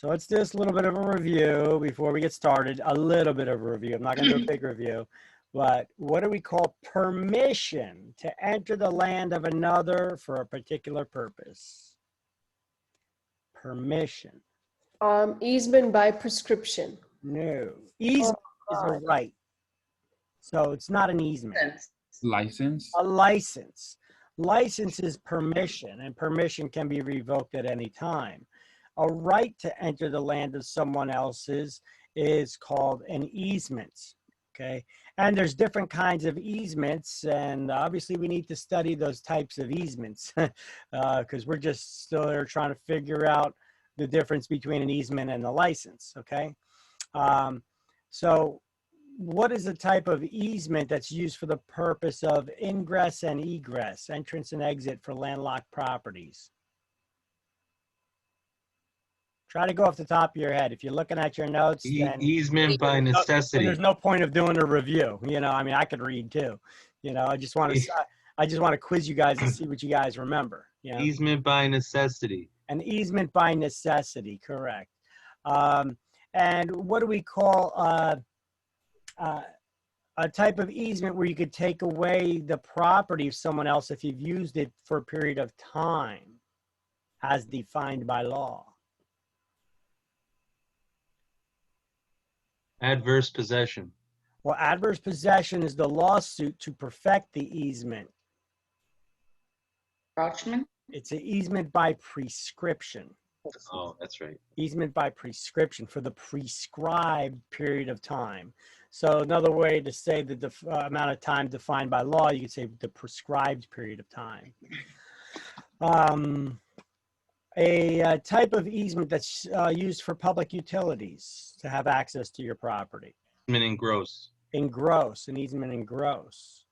So let's do this little bit of a review before we get started. A little bit of a review. I'm not going to do a big review. But what do we call permission to enter the land of another for a particular purpose? Permission. Easement by prescription. No. Easement is a right. So it's not an easement. License. A license. License is permission, and permission can be revoked at any time. A right to enter the land of someone else's is called an easement. Okay, and there's different kinds of easements, and obviously we need to study those types of easements because we're just still there trying to figure out the difference between an easement and a license. Okay, so what is the type of easement that's used for the purpose of ingress and egress, entrance and exit for landlocked properties? Try to go off the top of your head. If you're looking at your notes, then Easement by necessity. there's no point of doing a review. You know, I mean, I could read too. You know, I just want to quiz you guys and see what you guys remember. You know? Easement by necessity. An easement by necessity, correct. And what do we call a type of easement where you could take away the property of someone else if you've used it for a period of time, as defined by law? Adverse possession. Well, adverse possession is the lawsuit to perfect the easement. Encroachment? It's an easement by prescription. Oh, that's right. Easement by prescription for the prescribed period of time. So another way to say the amount of time defined by law, you could say the prescribed period of time. A type of easement that's used for public utilities to have access to your property. Easement in gross. Engross, an easement engross.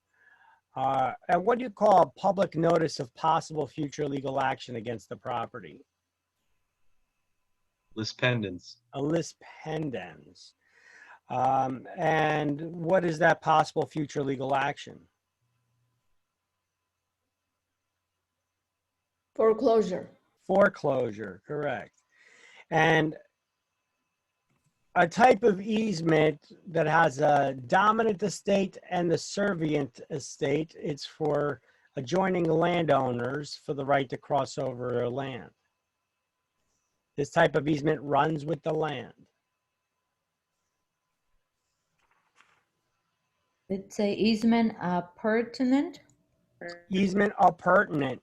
And what do you call a public notice of possible future legal action against the property? Lis pendens. A lis pendens. And what is that possible future legal action? Foreclosure. Foreclosure, correct. And a type of easement that has a dominant estate and the servient estate, it's for adjoining landowners for the right to cross over their land. This type of easement runs with the land. It's a easement pertinent. Easement appurtenant.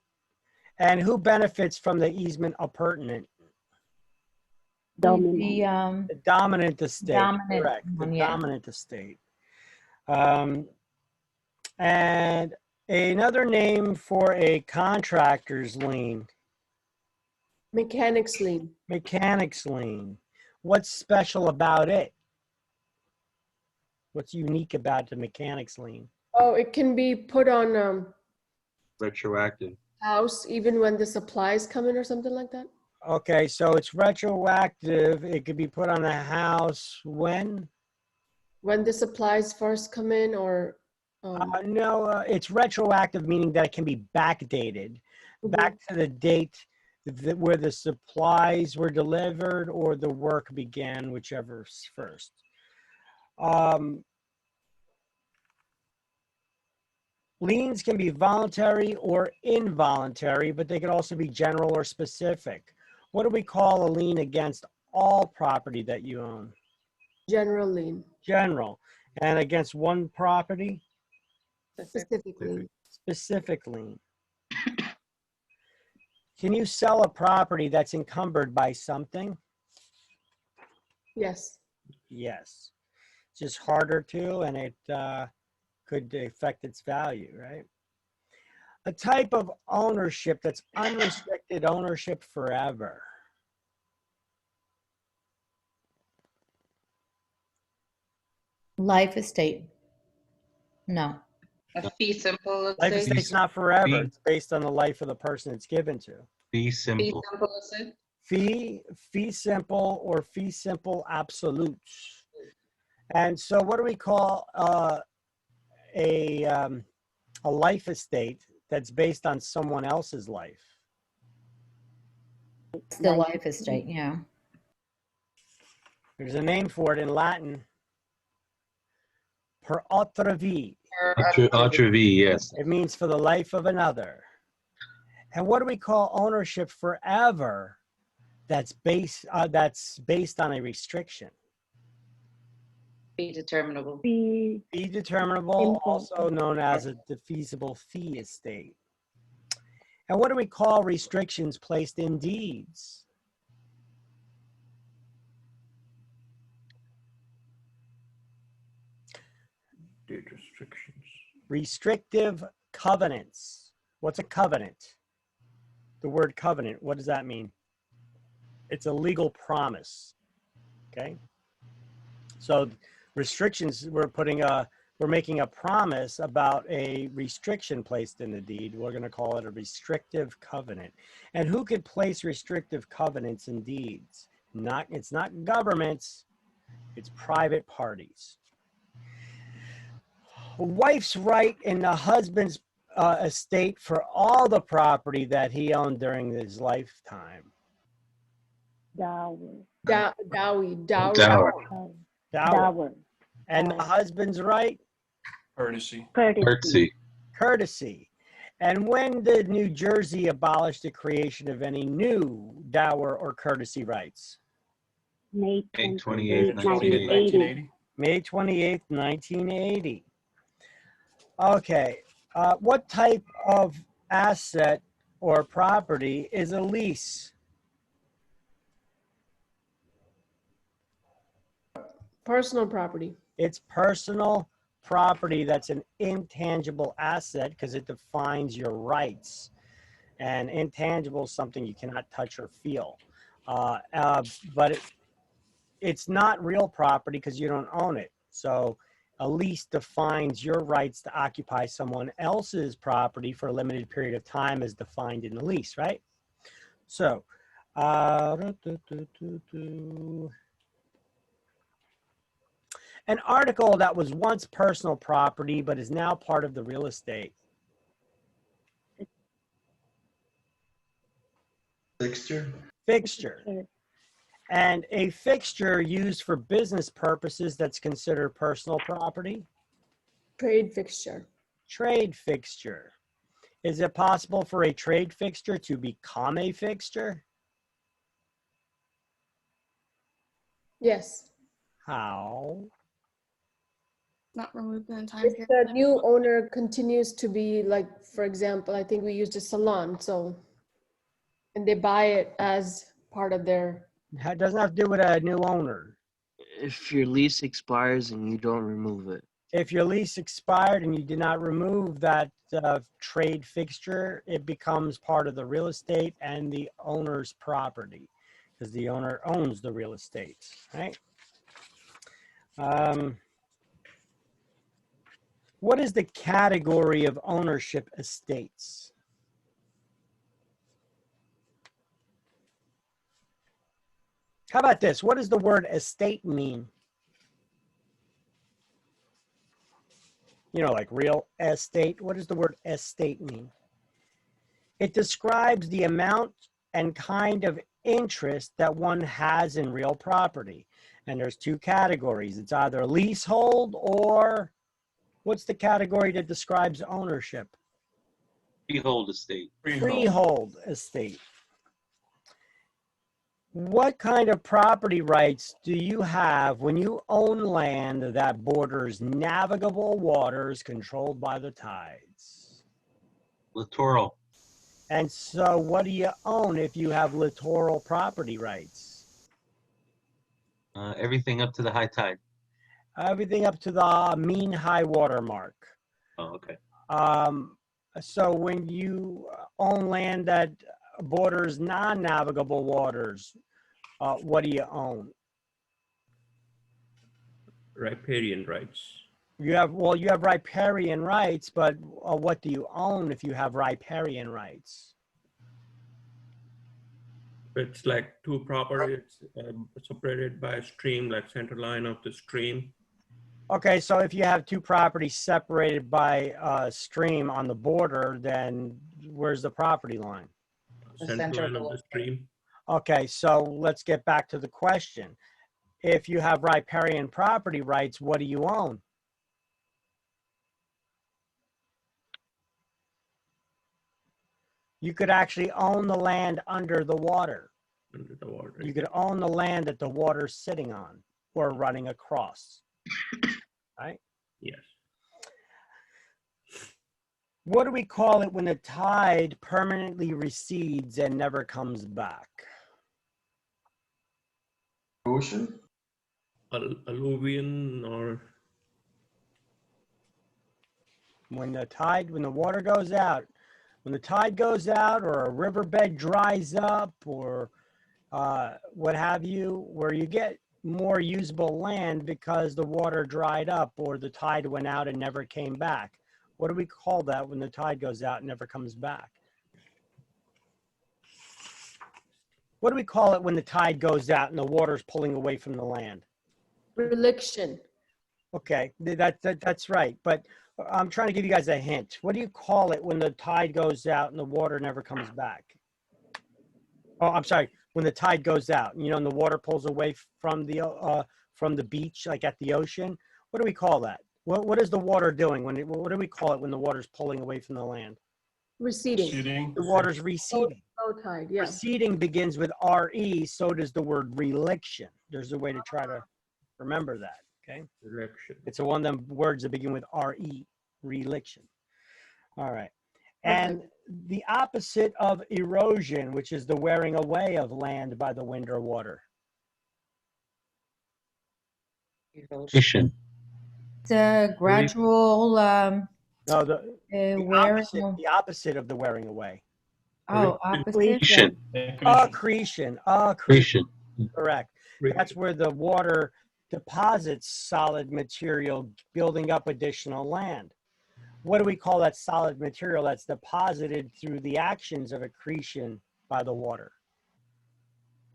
And who benefits from the easement appurtenant? The The dominant estate, dominant correct. one, The yeah. dominant estate. And another name for a contractor's lien, Mechanics lien. mechanics lien. What's special about it? What's unique about the mechanics lien? Oh, it can be put on Retroactive. house even when the supplies come in or something like that? Okay, so it's retroactive. It could be put on a house when? When the supplies first come in or No, it's retroactive, meaning that it can be backdated back to the date where the supplies were delivered or the work began, whichever's first. Liens can be voluntary or involuntary, but they can also be general or specific. What do we call a lien against all property that you own? general lien, General. And against one property? specifically. Specific lien. Can you sell a property that's encumbered by something? Yes. Yes. It's just harder to, and it could affect its value, right? A type of ownership that's unrestricted ownership forever. life estate. No. A fee simple Life estate? estate's not forever. Fee. It's based on the life of the person it's given to. Be Fee simple. simple estate? Fee simple or fee simple absolutes. And so what do we call a life estate that's based on someone else's life? It's the life estate, yeah. There's a name for it in Latin. Per altra vi. Ultra V, yes. It means for the life of another. And what do we call ownership forever that's based on a restriction? Be determinable. Be Fee determinable, Simple. also known as a defeasible fee estate. And what do we call restrictions placed in deeds? Deed restrictions. Restrictive covenants. What's a covenant? The word covenant, what does that mean? It's a legal promise. Okay. So restrictions, we're making a promise about a restriction placed in the deed. We're going to call it a restrictive covenant. And who could place restrictive covenants in deeds? It's not governments, it's private parties. A wife's right in the husband's estate for all the property that he owned during his lifetime. dower. Dowry. Dower. Dower. Dower. And the husband's right? Courtesy. Courtesy. Courtesy. And when did New Jersey abolish the creation of any new dower or courtesy rights? May May 28, 28th, 1980. May 28th, 1980. Okay. What type of asset or property is a lease? Personal property. It's personal property that's an intangible asset because it defines your rights. And intangible is something you cannot touch or feel. But it's not real property because you don't own it. So a lease defines your rights to occupy someone else's property for a limited period of time as defined in the lease, right? So, an article that was once personal property but is now part of the real estate. Fixture. Fixture. And a fixture used for business purposes that's considered personal property. Trade fixture. Trade fixture. Is it possible for a trade fixture to become a fixture? Yes. How? Not removed in a time If period. the new owner continues to be, like, for example, I think we used a salon, so, and they buy it as part of their, It doesn't have to do with a new owner. If your lease expires and you don't remove it. If your lease expired and you did not remove that trade fixture, it becomes part of the real estate and the owner's property because the owner owns the real estate, right? What is the category of ownership estates? How about this? What does the word estate mean? You know, like real estate. What does the word estate mean? It describes the amount and kind of interest that one has in real property. And there's two categories. It's either leasehold or what's the category that describes ownership? Freehold estate. Freehold estate. What kind of property rights do you have when you own land that borders navigable waters controlled by the tides? Littoral. And so what do you own if you have littoral property rights? Everything up to the high tide. Everything up to the mean high water mark. Oh, okay. So when you own land that borders non-navigable waters, what do you own? Riparian rights. You have riparian rights, but what do you own if you have riparian rights? It's like two properties separated by a stream, like center line of the stream. Okay, so if you have two properties separated by a stream on the border, then where's the property line? The Center center line of of the the stream. Okay, so let's get back to the question. if you have riparian property rights, what do you own? You could actually own the land under the water. Under the water. You could own the land that the water's sitting on or running across, right? Yes. What do we call it when the tide permanently recedes and never comes back? Ocean? Alluvian or When the water goes out, when the tide goes out or a riverbed dries up or what have you, where you get more usable land because the water dried up or the tide went out and never came back. What do we call that when the tide goes out and never comes back? What do we call it when the tide goes out and the water's pulling away from the land? Reliction. Okay, that's right. But I'm trying to give you guys a hint. What do you call it when the tide goes out and the water never comes back? Oh, I'm sorry. When the tide goes out, you know, and the water pulls away from the beach, like at the ocean. What do we call that? What is the water doing? What do we call it when the water's pulling away from the land? Receding. Shooting? The water's receding. Low tide, yeah. Receding begins with RE, so does the word reliction. There's a way to try to remember that, okay? direction. It's one of them words that begin with RE, reliction. All right. And the opposite of erosion, which is the wearing away of land by the wind or water. Erosion. The gradual No, the wearing. opposite of the wearing away. Oh, opposite. Accretion. Accretion. Accretion. Correct. That's where the water deposits solid material, building up additional land. What do we call that solid material that's deposited through the actions of accretion by the water?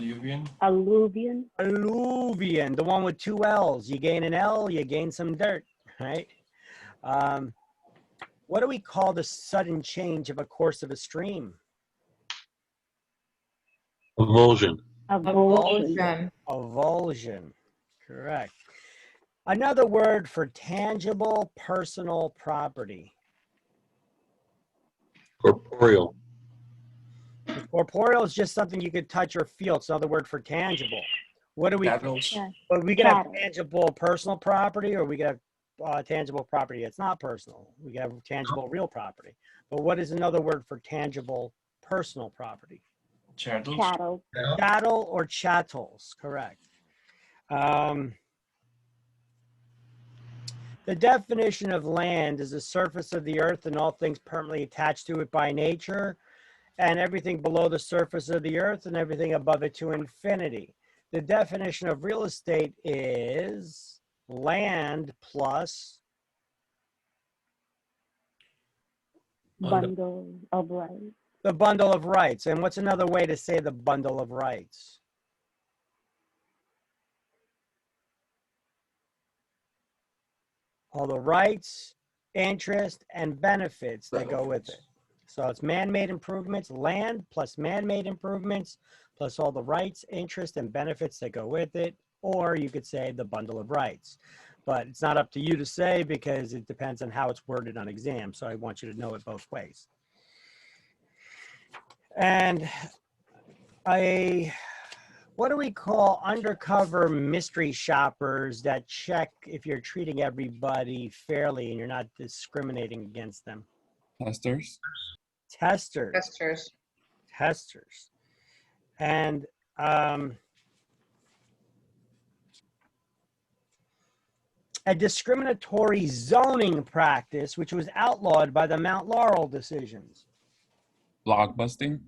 Alluvian? Alluvian. Alluvian, the one with two L's. You gain an L, you gain some dirt, right? What do we call the sudden change of a course of a stream? Avulsion. Avulsion. Avulsion, correct. Another word for tangible personal property. Corporeal. Corporeal is just something you could touch or feel. It's another word for tangible. What do we? Battles? Yeah. But we could have Cattle. tangible personal property, or we could have tangible property. It's not personal. We could have tangible real property. But what is another word for tangible personal property? Chattels? Cattle. Chattel or chattels, correct. The definition of land is the surface of the earth and all things permanently attached to it by nature, and everything below the surface of the earth and everything above it to infinity. The definition of real estate is land plus Bundle of rights. the bundle of rights. And what's another way to say the bundle of rights? All the rights, interest, and benefits that go with it. So it's man-made improvements, land plus man-made improvements, plus all the rights, interest, and benefits that go with it. Or you could say the bundle of rights. But it's not up to you to say because it depends on how it's worded on exam. So I want you to know it both ways. And what do we call undercover mystery shoppers that check if you're treating everybody fairly and you're not discriminating against them? Testers? Testers. Testers. Testers. And a discriminatory zoning practice, which was outlawed by the Mount Laurel decisions. Blockbusting?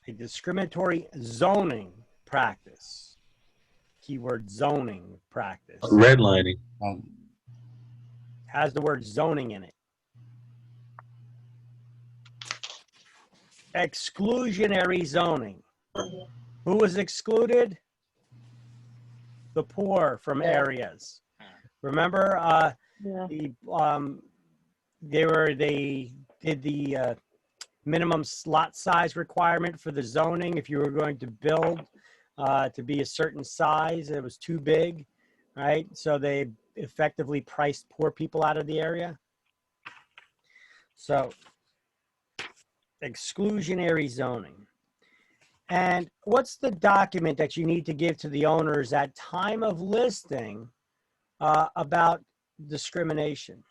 A discriminatory zoning practice. Keyword zoning practice. Redlining. Has the word zoning in it. Exclusionary zoning. Who was excluded? The poor from areas. Remember, Yeah. they did the minimum lot size requirement for the zoning. If you were going to build to be a certain size, it was too big, right? So they effectively priced poor people out of the area. So exclusionary zoning. And what's the document that you need to give to the owners at time of listing about discrimination?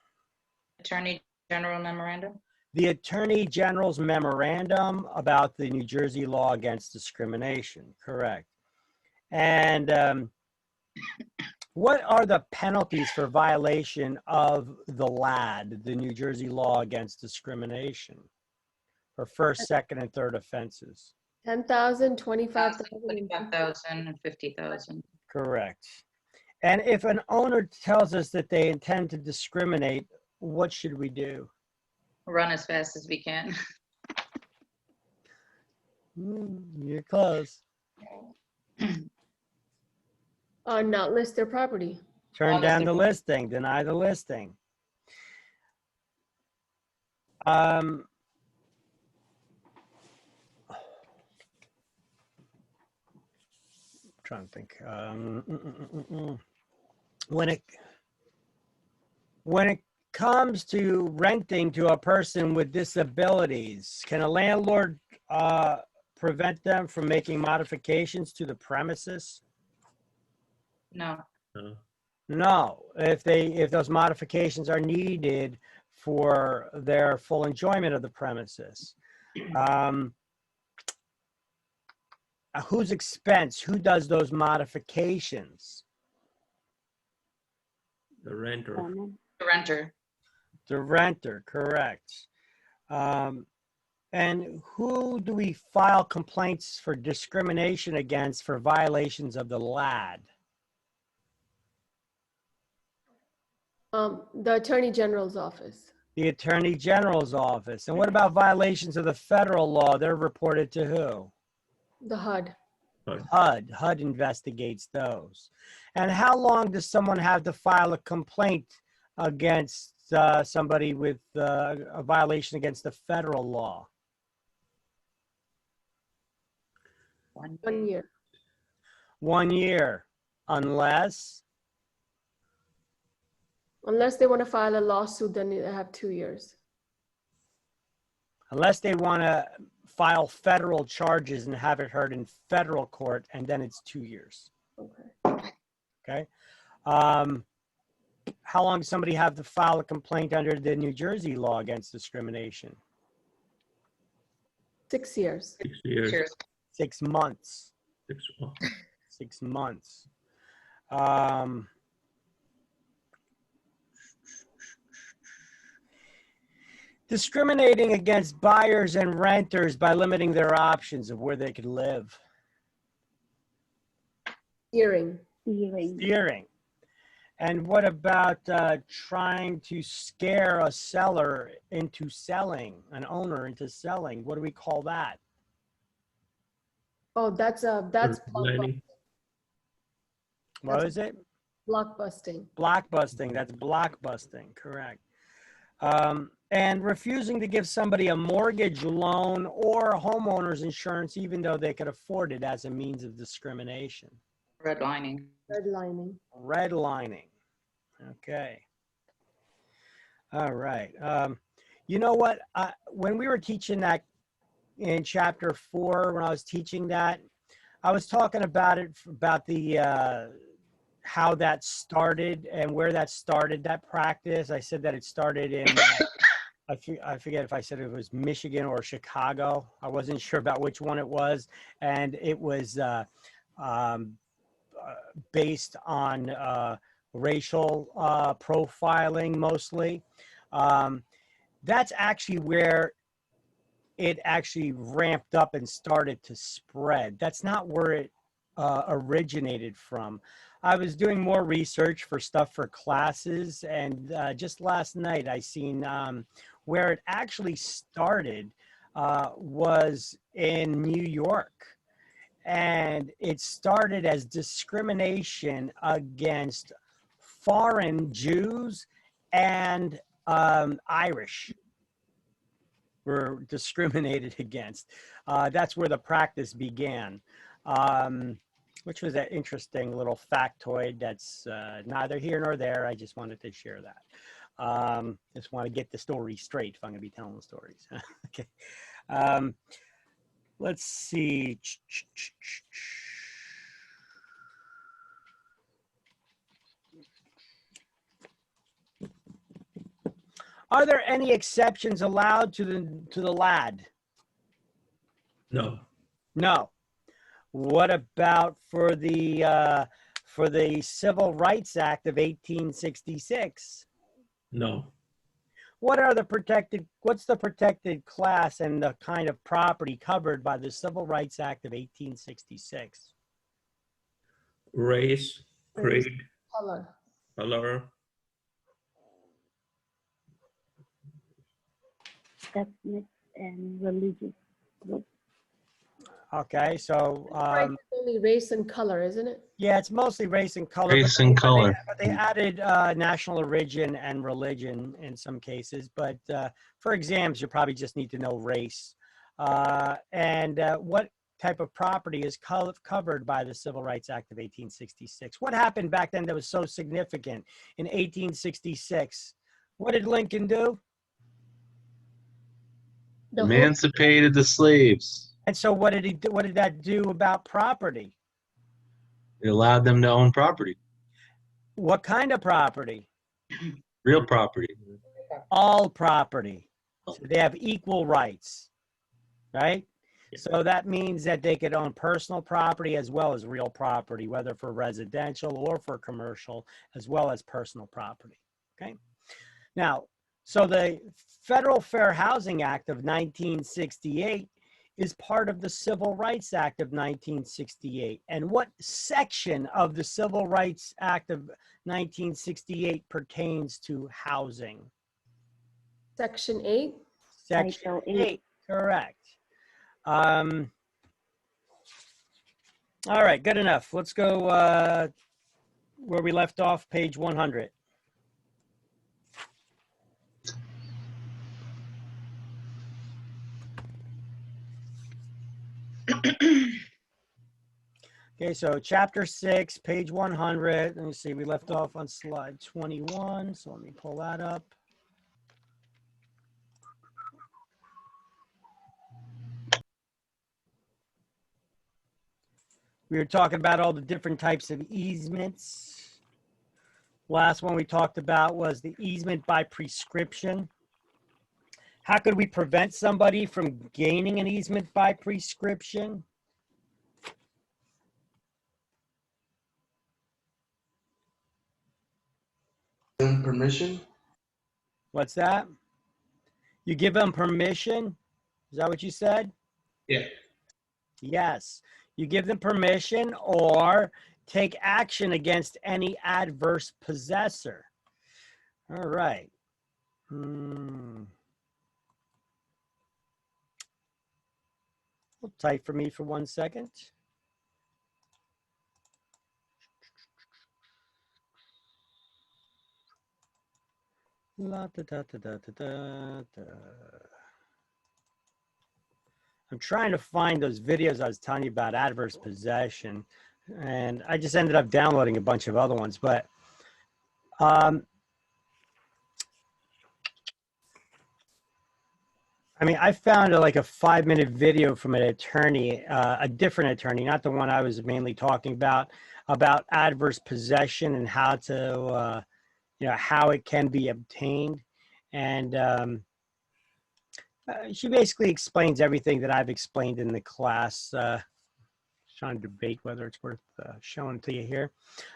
Attorney General memorandum? The Attorney General's memorandum about the New Jersey law against discrimination, correct. And what are the penalties for violation of the LAD, the New Jersey law against discrimination, for first, second, and third offenses? 10,000, 25,000. 25,000 and 50,000. Correct. And if an owner tells us that they intend to discriminate, what should we do? Run as fast as we can. You're close. Not list their property. Turn down the listing, deny the listing. Trying to think. When it comes to renting to a person with disabilities, can a landlord prevent them from making modifications to the premises? No. No. If those modifications are needed for their full enjoyment of the premises. Whose expense? Who does those modifications? The renter. The renter. The renter, correct. And who do we file complaints for discrimination against for violations of the LAD? The Attorney General's office. The Attorney General's office. And what about violations of the federal law? They're reported to who? The HUD. HUD. HUD investigates those. And how long does someone have to file a complaint against somebody with a violation against the federal law? 1 year. 1 year, unless Unless they want to file a lawsuit, then they have 2 years. they want to file federal charges and have it heard in federal court, and then it's 2 years. Okay. Okay. How long does somebody have to file a complaint under the New Jersey law against discrimination? 6 years. 6 years. Cheers. 6 months. 6 months. 6 months. Discriminating against buyers and renters by limiting their options of where they could live. Steering. Steering. And what about trying to scare a seller into selling, an owner into selling? What do we call that? Oh, that's Lining. What is it? blockbusting. Blockbusting. That's blockbusting, correct. And refusing to give somebody a mortgage loan or a homeowner's insurance, even though they could afford it, as a means of discrimination. Redlining. Redlining. Redlining. Okay. All right. You know what? When we were teaching that in chapter 4, when I was teaching that, I was talking about it, about the how that started and where that started, that practice. I said that it started in, I forget if I said it was Michigan or Chicago. I wasn't sure about which one it was. And it was based on racial profiling mostly. That's actually where it actually ramped up and started to spread. That's not where it originated from. I was doing more research for stuff for classes, and just last night I seen where it actually started was in New York. And it started as discrimination against foreign Jews and Irish were discriminated against. That's where the practice began, which was an interesting little factoid that's neither here nor there. I just wanted to share that. Just want to get the story straight if I'm going to be telling the stories. Okay. Let's see. Are there any exceptions allowed to the LAD? No. No. What about for the Civil Rights Act of 1866? No. What's the protected class and the kind of property covered by the Civil Rights Act of 1866? Race, creed, Color. color, ethnic, and religious group. Okay, so Right, it's only race and color, isn't it? yeah, it's mostly race and color. Race and color. But they added national origin and religion in some cases. But for exams, you probably just need to know race. And what type of property is covered by the Civil Rights Act of 1866? What happened back then that was so significant in 1866? What did Lincoln do? The whole, Emancipated the slaves. And so what did he do? What did that do about property? It allowed them to own property, What kind of property? real property. All property. So they have equal rights, right? So that means that they could own personal property as well as real property, whether for residential or for commercial, as well as personal property, okay? Now, so the Federal Fair Housing Act of 1968 is part of the Civil Rights Act of 1968. And what section of the Civil Rights Act of 1968 pertains to housing? Section 8. Section Title 8, correct. All right, good enough. Let's go where we left off, page 100. Okay, so chapter 6, page 100. Let me see, we left off on slide 21, so let me pull that up. We were talking about all the different types of easements. Last one we talked about was the easement by prescription. How could we prevent somebody from gaining an easement by prescription? Permission? What's that? You give them permission? Is that what you said? Yeah. Yes. You give them permission or take action against any adverse possessor. All right. Hold tight for me for 1 second. La, da, da, da, da, da, da. I'm trying to find those videos I was telling you about adverse possession, and I just ended up downloading a bunch of other ones. But I mean, I found like a 5-minute video from an attorney, a different attorney, not the one I was mainly talking about adverse possession and how to, how it can be obtained. And she basically explains everything that I've explained in the class. Trying to debate whether it's worth showing to you here.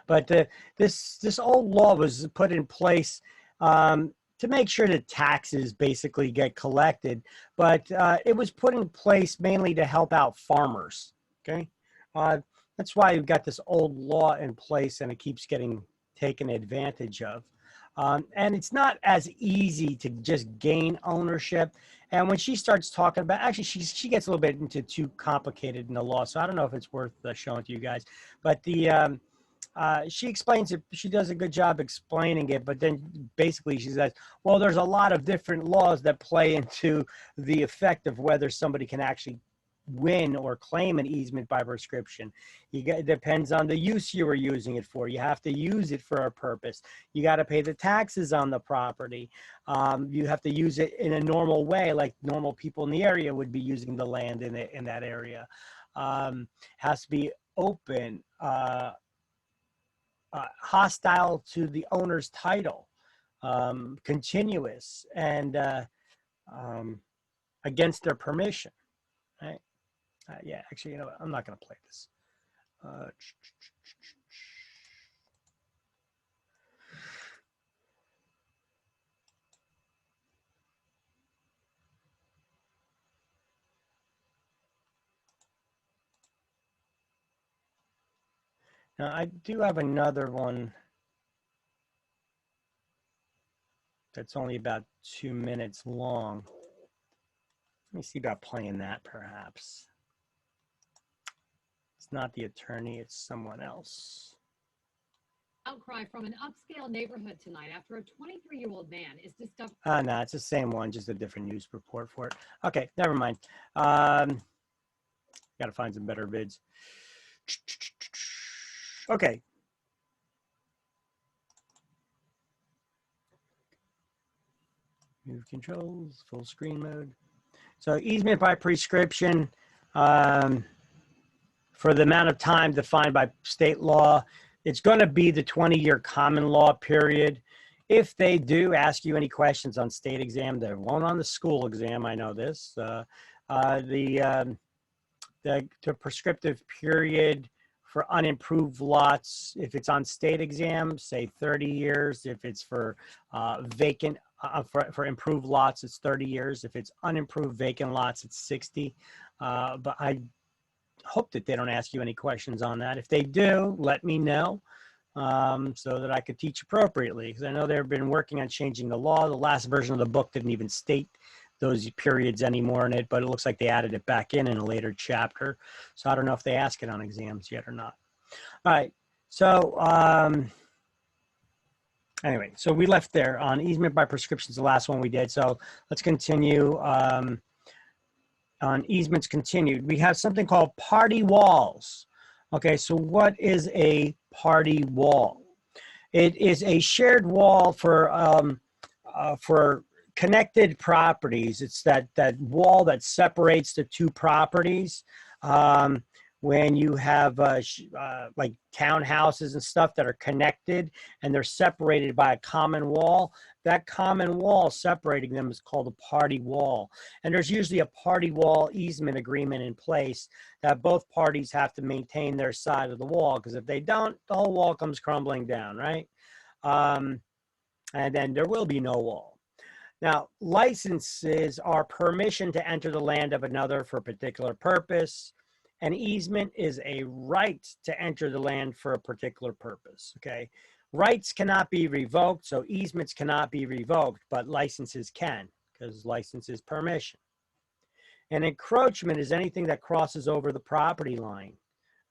But this old law was put in place to make sure that taxes basically get collected, but it was put in place mainly to help out farmers, okay? That's why we've got this old law in place and it keeps getting taken advantage of. And it's not as easy to just gain ownership. And when she starts talking about, actually, she gets a little bit into too complicated in the law, so I don't know if it's worth showing to you guys. But She explains it. She does a good job explaining it, but then basically she says, well, there's a lot of different laws that play into the effect of whether somebody can actually win or claim an easement by prescription. It depends on the use you were using it for. You have to use it for a purpose. You got to pay the taxes on the property. You have to use it in a normal way, like normal people in the area would be using the land in that area. Has to be open, hostile to the owner's title, continuous, and against their permission. Right? Yeah, actually, you know what? I'm not going to play this. Now, I do have another one that's only about 2 minutes long. Let me see about playing that, perhaps. It's not the attorney, it's someone else. Outcry from an upscale neighborhood tonight after a 23-year-old man is discovered. No, it's the same one, just a different news report for it. Okay, never mind. Got to find some better vids. Okay. Move controls, full screen mode. So easement by prescription, for the amount of time defined by state law, it's going to be the 20-year common law period. If they do ask you any questions on state exam, they won't on the school exam. I know this. The prescriptive period for unimproved lots, if it's on state exam, say 30 years. If it's for vacant, for improved lots, it's 30 years. If it's unimproved vacant lots, it's 60. But I hope that they don't ask you any questions on that. If they do, let me know so that I could teach appropriately, because I know they've been working on changing the law. The last version of the book didn't even state those periods anymore in it, but it looks like they added it back in a later chapter. So I don't know if they ask it on exams yet or not. All right. So anyway, so we left there on easement by prescription is the last one we did. So let's continue on easements continued. We have something called party walls. Okay, so what is a party wall? It is a shared wall for connected properties. It's that wall that separates the two properties. When you have like townhouses and stuff that are connected and they're separated by a common wall, that common wall separating them is called a party wall. And there's usually a party wall easement agreement in place that both parties have to maintain their side of the wall, because if they don't, the whole wall comes crumbling down, right? And then there will be no wall. Now, licenses are permission to enter the land of another for a particular purpose. An easement is a right to enter the land for a particular purpose, okay? Rights cannot be revoked, so easements cannot be revoked, but licenses can, because license is permission. An encroachment is anything that crosses over the property line,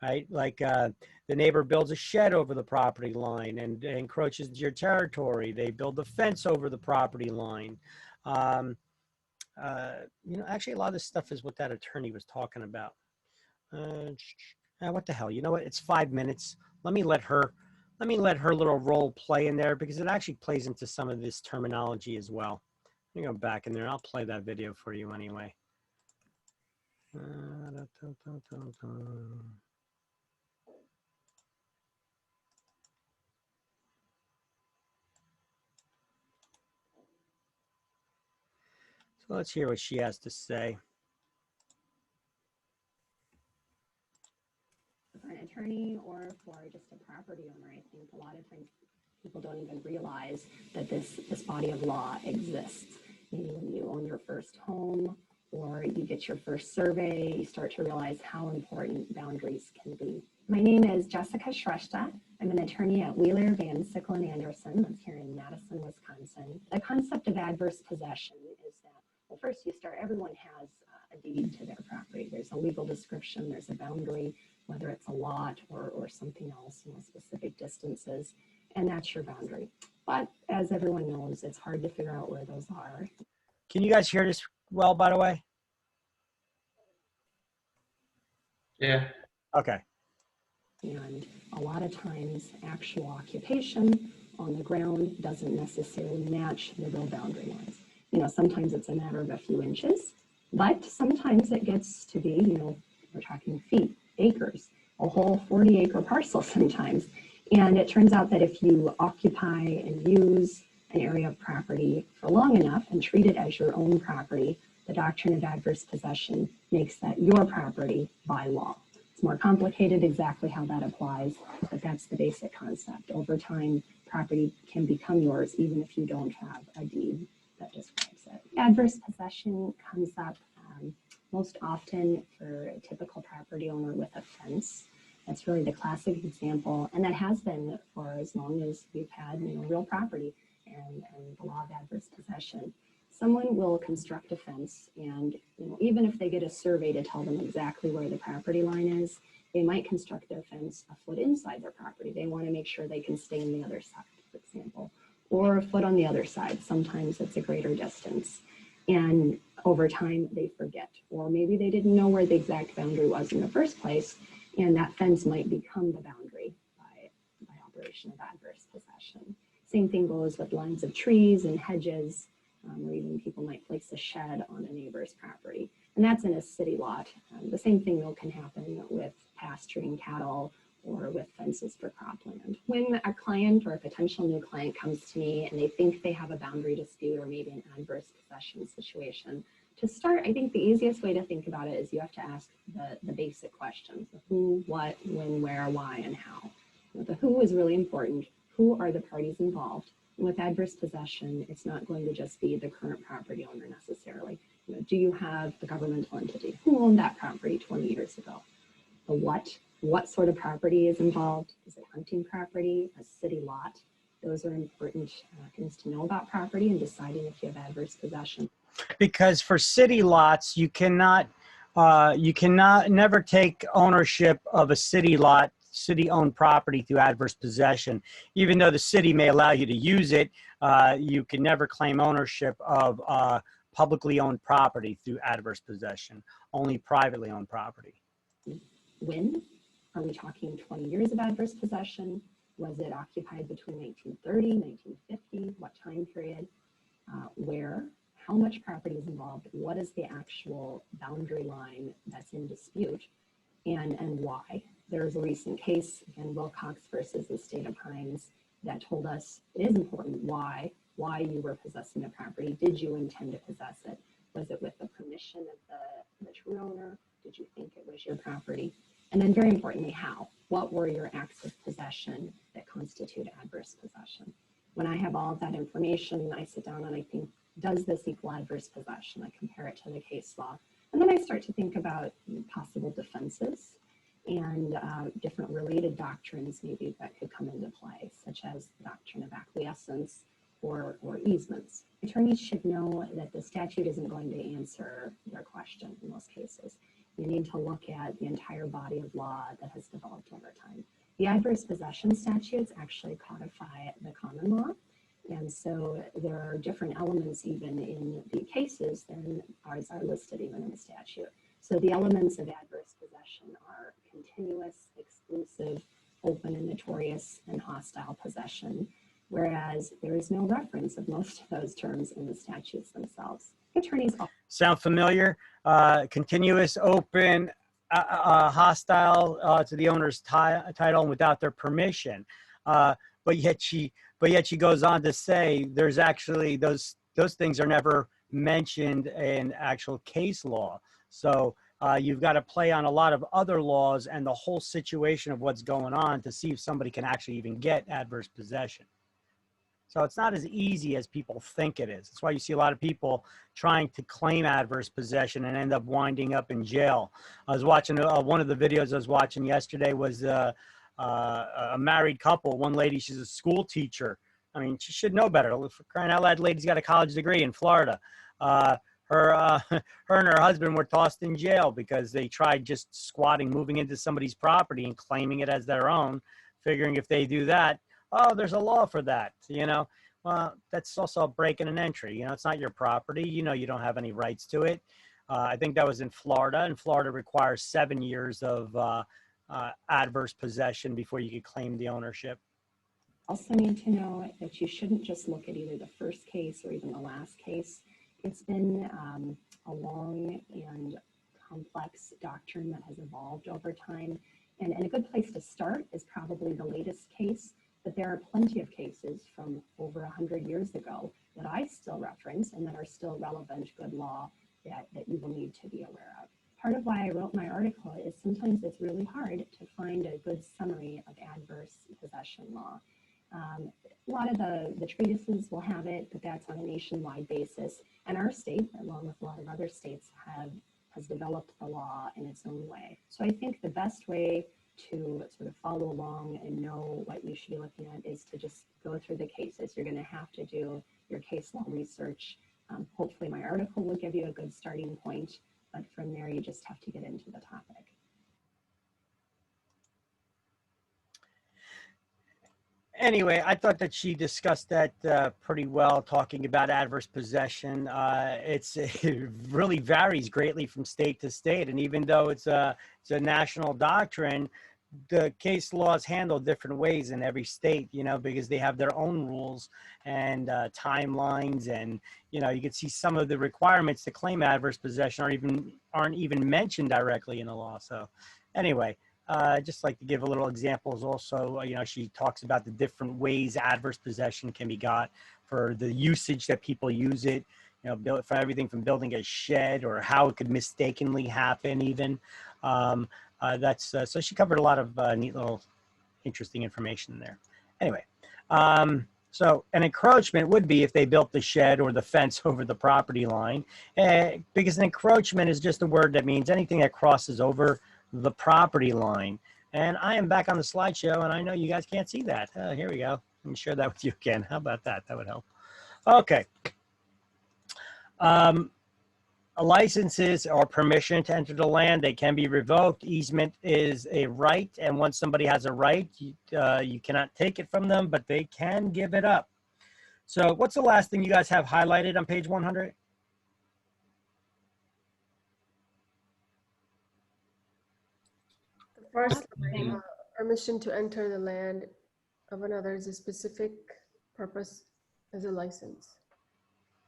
right? Like the neighbor builds a shed over the property line and encroaches into your territory. They build a fence over the property line. You know, actually a lot of this stuff is what that attorney was talking about. What the hell? You know what? It's 5 minutes. Let me let her little role play in there, because it actually plays into some of this terminology as well. Let me go back in there. I'll play that video for you anyway. So let's hear what she has to say. For an attorney or for just a property owner, I think a lot of times people don't even realize that this body of law exists. Maybe when you own your first home or you get your first survey, you start to realize how important boundaries can be. My name is Jessica Shrestha. I'm an attorney at Wheeler, Van Sickle, and Anderson. That's here in Madison, Wisconsin. The concept of adverse possession is that, well, first you start, everyone has a deed to their property. There's a legal description, there's a boundary. whether it's a lot or something else, specific distances, and that's your boundary. But as everyone knows, it's hard to figure out where those are. Can you guys hear this well, by the way? Yeah. Okay. And a lot of times, actual occupation on the ground doesn't necessarily match the real boundary lines. Sometimes it's a matter of a few inches, but sometimes it gets to be, we're talking feet, acres, a whole 40-acre parcel sometimes. And it turns out that if you occupy and use an area of property for long enough and treat it as your own property, the doctrine of adverse possession makes that your property by law. It's more complicated exactly how that applies, but that's the basic concept. Over time, property can become yours even if you don't have a deed that describes it. Adverse possession comes up most often for a typical property owner with a fence. That's really the classic example, and that has been for as long as we've had real property and the law of adverse possession. Someone will construct a fence, and even if they get a survey to tell them exactly where the property line is, they might construct their fence a foot inside their property. They want to make sure they can stay on the other side, for example, or a foot on the other side. Sometimes it's a greater distance. And over time, they forget, or maybe they didn't know where the exact boundary was in the first place, and that fence might become the boundary by operation of adverse possession. Same thing goes with lines of trees and hedges, or even people might place a shed on a neighbor's property. And that's in a city lot. The same thing though can happen with pasturing cattle or with fences for cropland. When a client or a potential new client comes to me and they think they have a boundary dispute or maybe an adverse possession situation, to start, I think the easiest way to think about it is you have to ask the basic questions: the who, what, when, where, why, and how. The who is really important. Who are the parties involved? And with adverse possession, it's not going to just be the current property owner necessarily. Do you have a governmental entity? Who owned that property 20 years ago? The what sort of property is involved? Is it hunting property, a city lot? Those are important things to know about property and deciding if you have adverse possession. Because for city lots, you cannot never take ownership of a city lot, city-owned property through adverse possession. Even though the city may allow you to use it, you can never claim ownership of publicly owned property through adverse possession, only privately owned property. When? Are we talking 20 years of adverse possession? Was it occupied between 1930, 1950? What time period? Where? How much property is involved? What is the actual boundary line that's in dispute? And why? There's a recent case, again, Wilcox versus the state of Hines, that told us it is important why you were possessing the property. Did you intend to possess it? Was it with the permission of the true owner? Did you think it was your property? And then very importantly, how? What were your acts of possession that constitute adverse possession? When I have all of that information, I sit down and I think, does this equal adverse possession? I compare it to the case law. And then I start to think about possible defenses and different related doctrines maybe that could come into play, such as the doctrine of acquiescence or easements. Attorneys should know that the statute isn't going to answer their question in most cases. You need to look at the entire body of law that has developed over time. The adverse possession statutes actually codify the common law. And so there are different elements even in the cases than ours are listed even in the statute. So the elements of adverse possession are continuous, exclusive, open and notorious, and hostile possession, whereas there is no reference of most of those terms in the statutes themselves. Attorneys sound familiar? Continuous, open, hostile to the owner's title and without their permission. But yet she goes on to say there's actually those things are never mentioned in actual case law. So you've got to play on a lot of other laws and the whole situation of what's going on to see if somebody can actually even get adverse possession. So it's not as easy as people think it is. That's why you see a lot of people trying to claim adverse possession and end up winding up in jail. I was watching one of the videos I was watching yesterday was a married couple. One lady, she's a school teacher. I mean, she should know better. For crying out loud, lady's got a college degree in Florida. Her her and her husband were tossed in jail because they tried just squatting, moving into somebody's property and claiming it as their own, figuring if they do that, oh, there's a law for that, you know. Well, that's also a break in an entry. You know, it's not your property. You know, you don't have any rights to it. I think that was in Florida, and Florida requires 7 years of adverse possession before you could claim the ownership. Also need to know that you shouldn't just look at either the first case or even the last case. It's been a long and complex doctrine that has evolved over time. And a good place to start is probably the latest case, but there are plenty of cases from over 100 years ago that I still reference and that are still relevant good law that you will need to be aware of. Part of why I wrote my article is sometimes it's really hard to find a good summary of adverse possession law. A lot of the treatises will have it, but that's on a nationwide basis. And our state, along with a lot of other states, has developed the law in its own way. So I think the best way to sort of follow along and know what you should be looking at is to just go through the cases. You're going to have to do your case law research. Hopefully my article will give you a good starting point, but from there you just have to get into the topic. Anyway, I thought that she discussed that pretty well, talking about adverse possession. It really varies greatly from state to state, and even though it's a national doctrine, the case law is handled different ways in every state, you know, because they have their own rules and timelines, and you know, you can see some of the requirements to claim adverse possession aren't even mentioned directly in the law. So, anyway. Just like to give a little examples also, you know, she talks about the different ways adverse possession can be got for the usage that people use it, you know, build for everything from building a shed or how it could mistakenly happen even. So she covered a lot of neat little interesting information there. Anyway, so an encroachment would be if they built the shed or the fence over the property line, because an encroachment is just a word that means anything that crosses over the property line. And I am back on the slideshow, and I know you guys can't see that. Here we go. Let me share that with you again. How about that? That would help. Okay. Licenses or permission to enter the land, they can be revoked. Easement is a right, and once somebody has a right, you cannot take it from them, but they can give it up. So what's the last thing you guys have highlighted on page 100? First line, permission to enter the land of another is a specific purpose as a license.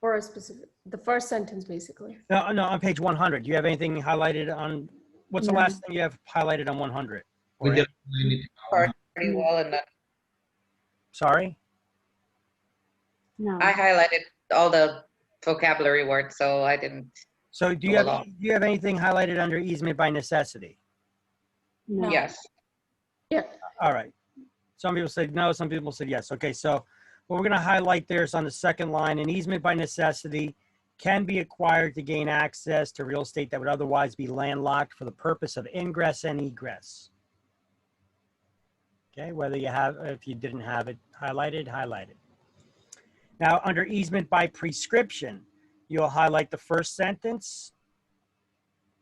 Or a specific, the first sentence basically. No, on page 100. Do you have anything highlighted on, what's the No. last thing you have highlighted on 100? We Or- did Pretty well, and Sorry? No. I highlighted all the vocabulary words, so I didn't. So do you have anything highlighted under easement by necessity? No. Yes. All right. Some people said no, some people said yes. Okay, so what we're going to highlight there is on the second line, an easement by necessity can be acquired to gain access to real estate that would otherwise be landlocked for the purpose of ingress and egress. Okay, whether you have, if you didn't have it highlighted, highlight it. Now, under easement by prescription, you'll highlight the first sentence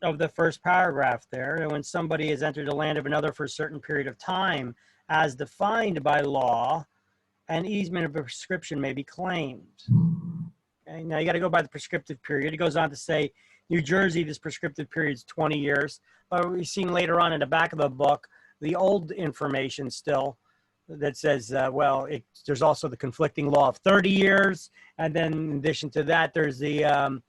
of the first paragraph there. And when somebody has entered the land of another for a certain period of time, as defined by law, an easement of prescription may be claimed. Okay, now you got to go by the prescriptive period. It goes on to say, New Jersey, this prescriptive period is 20 years. But we've seen later on in the back of the book, the old information still that says, there's also the conflicting law of 30 years. And then in addition to that, there's the,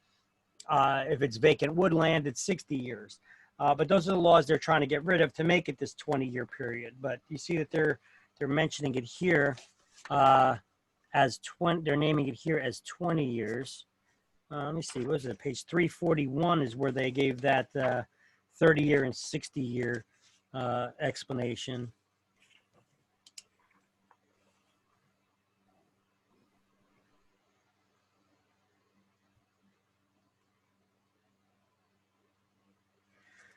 if it's vacant woodland, it's 60 years. But those are the laws they're trying to get rid of to make it this 20-year period. But you see that they're mentioning it here as 20, they're naming it here as 20 years. Let me see, what is it? Page 341 is where they gave that 30-year and 60-year explanation.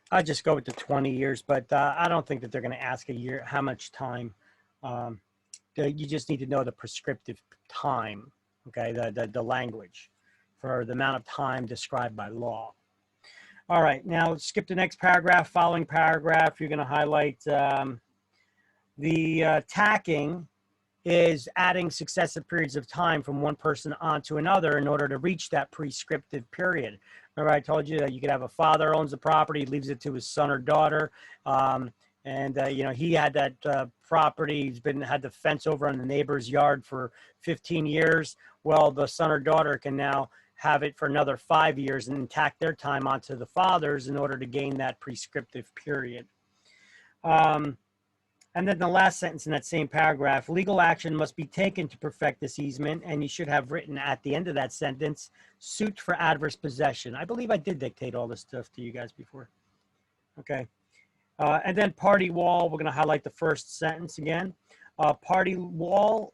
I'll just go with the 20 years, but I don't think that they're going to ask a year, how much time. You just need to know the prescriptive time, okay, the language. for the amount of time described by law. All right, now skip the next paragraph. Following paragraph, you're going to highlight the tacking is adding successive periods of time from one person onto another in order to reach that prescriptive period. Remember I told you that you could have a father owns the property, leaves it to his son or daughter, you know, he had that property, had the fence over on the neighbor's yard for 15 years. Well, the son or daughter can now have it for another 5 years and tack their time onto the fathers in order to gain that prescriptive period. And then the last sentence in that same paragraph, legal action must be taken to perfect this easement, and you should have written at the end of that sentence, suit for adverse possession. I believe I did dictate all this stuff to you guys before. Okay. And then party wall, we're going to highlight the first sentence again. Party wall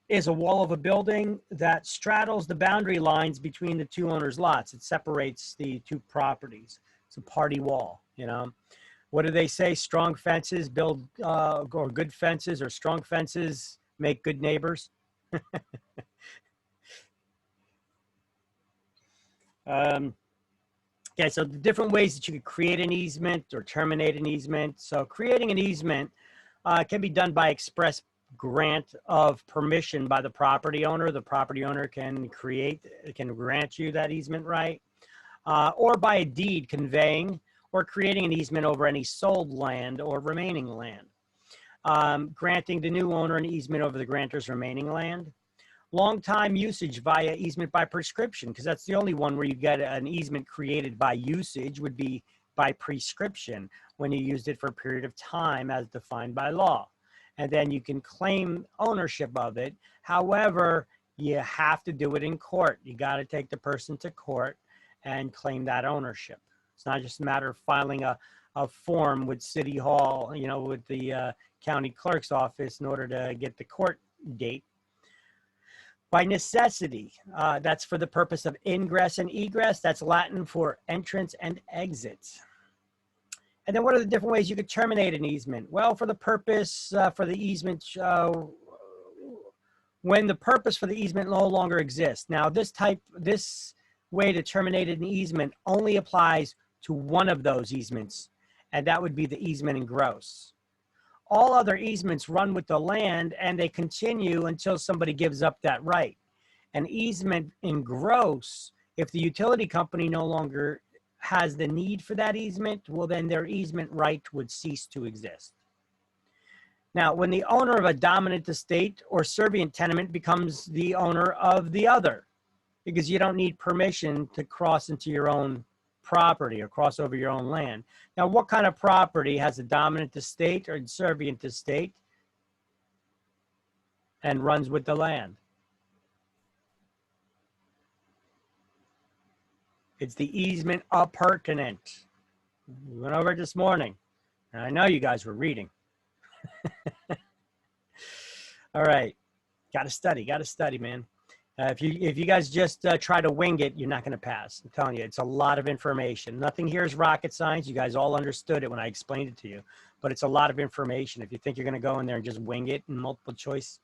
is a wall of a building that straddles the boundary lines between the two owners' lots. It separates the two properties. It's a party wall, you know. What do they say? Strong fences build, or good fences, or strong fences make good neighbors. Okay, so the different ways that you could create an easement or terminate an easement. So creating an easement can be done by express grant of permission by the property owner. The property owner can grant you that easement right, or by a deed conveying or creating an easement over any sold land or remaining land. Granting the new owner an easement over the grantor's remaining land. Long-time usage via easement by prescription, because that's the only one where you get an easement created by usage would be by prescription when you used it for a period of time as defined by law. And then you can claim ownership of it. However, you have to do it in court. You got to take the person to court and claim that ownership. It's not just a matter of filing a form with City Hall, you know, with the county clerk's office in order to get the court date. By necessity, that's for the purpose of ingress and egress. That's Latin for entrance and exit. And then what are the different ways you could terminate an easement? Well, for the purpose for the easement, when the purpose for the easement no longer exists. Now, this way to terminate an easement only applies to one of those easements, and that would be the easement in gross. All other easements run with the land and they continue until somebody gives up that right. An easement in gross, if the utility company no longer has the need for that easement, well, then their easement right would cease to exist. Now, when the owner of a dominant estate or servient tenement becomes the owner of the other, because you don't need permission to cross into your own property or cross over your own land. Now, what kind of property has a dominant estate or servient estate and runs with the land? It's the easement appurtenant. We went over it this morning, and I know you guys were reading. All right, got to study, man. If you guys just try to wing it, you're not going to pass. I'm telling you, it's a lot of information. Nothing here is rocket science. You guys all understood it when I explained it to you, but it's a lot of information. If you think you're going to go in there and just wing it in multiple choice,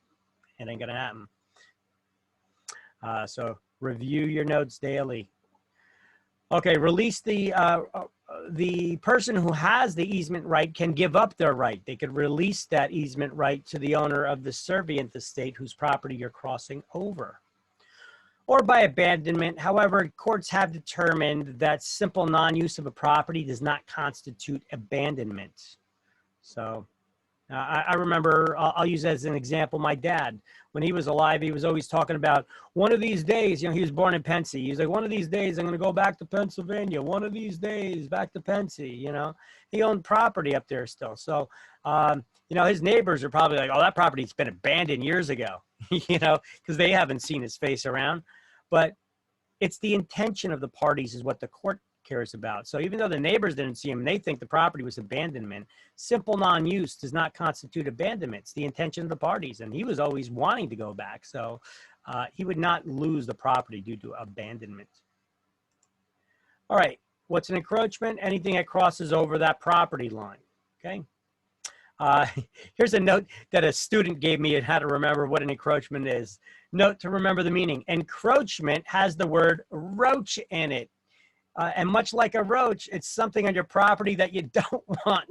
it ain't going to happen. So review your notes daily. Okay, release the person who has the easement right can give up their right. They could release that easement right to the owner of the servient estate whose property you're crossing over. Or by abandonment. However, courts have determined that simple non-use of a property does not constitute abandonment. So I remember, I'll use as an example, my dad, when he was alive, he was always talking about one of these days, you know, he was born in Pensy. He was like, one of these days, I'm going to go back to Pennsylvania. One of these days, back to Pensy, you know. He owned property up there still. So, you know, his neighbors are probably like, oh, that property's been abandoned years ago, you know, because they haven't seen his face around. But it's the intention of the parties is what the court cares about. So even though the neighbors didn't see him, they think the property was abandonment. Simple non-use does not constitute abandonment. It's the intention of the parties, and he was always wanting to go back. So he would not lose the property due to abandonment. All right, what's an encroachment? Anything that crosses over that property line, okay? Uh, here's a note that a student gave me on how to remember what an encroachment is. Note to remember the meaning. Encroachment has the word roach in it. And much like a roach, it's something on your property that you don't want.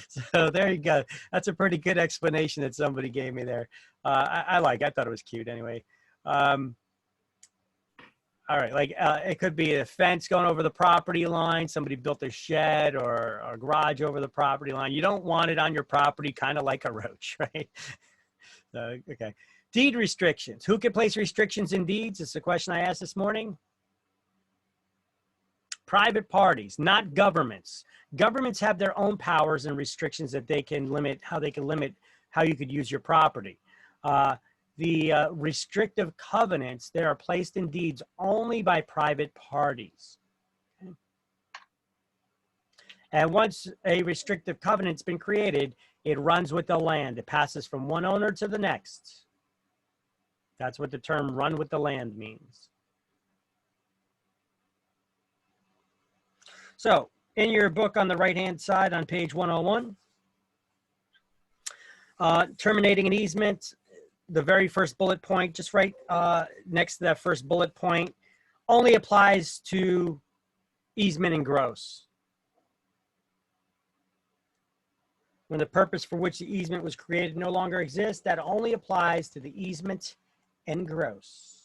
So there you go. That's a pretty good explanation that somebody gave me there. I thought it was cute anyway. All right, like it could be a fence going over the property line. Somebody built a shed or a garage over the property line. You don't want it on your property, kind of like a roach, right? Okay. Deed restrictions. Who can place restrictions in deeds? It's a question I asked this morning. Private parties, not governments. Governments have their own powers and restrictions that they can limit how you could use your property. The restrictive covenants, they are placed in deeds only by private parties. Okay. And once a restrictive covenant's been created, it runs with the land. It passes from one owner to the next. That's what the term run with the land means. So in your book on the right-hand side on page 101, terminating an easement, the very first bullet point, just right next to that first bullet point, only applies to easement and gross. When the purpose for which the easement was created no longer exists, that only applies to the easement and gross.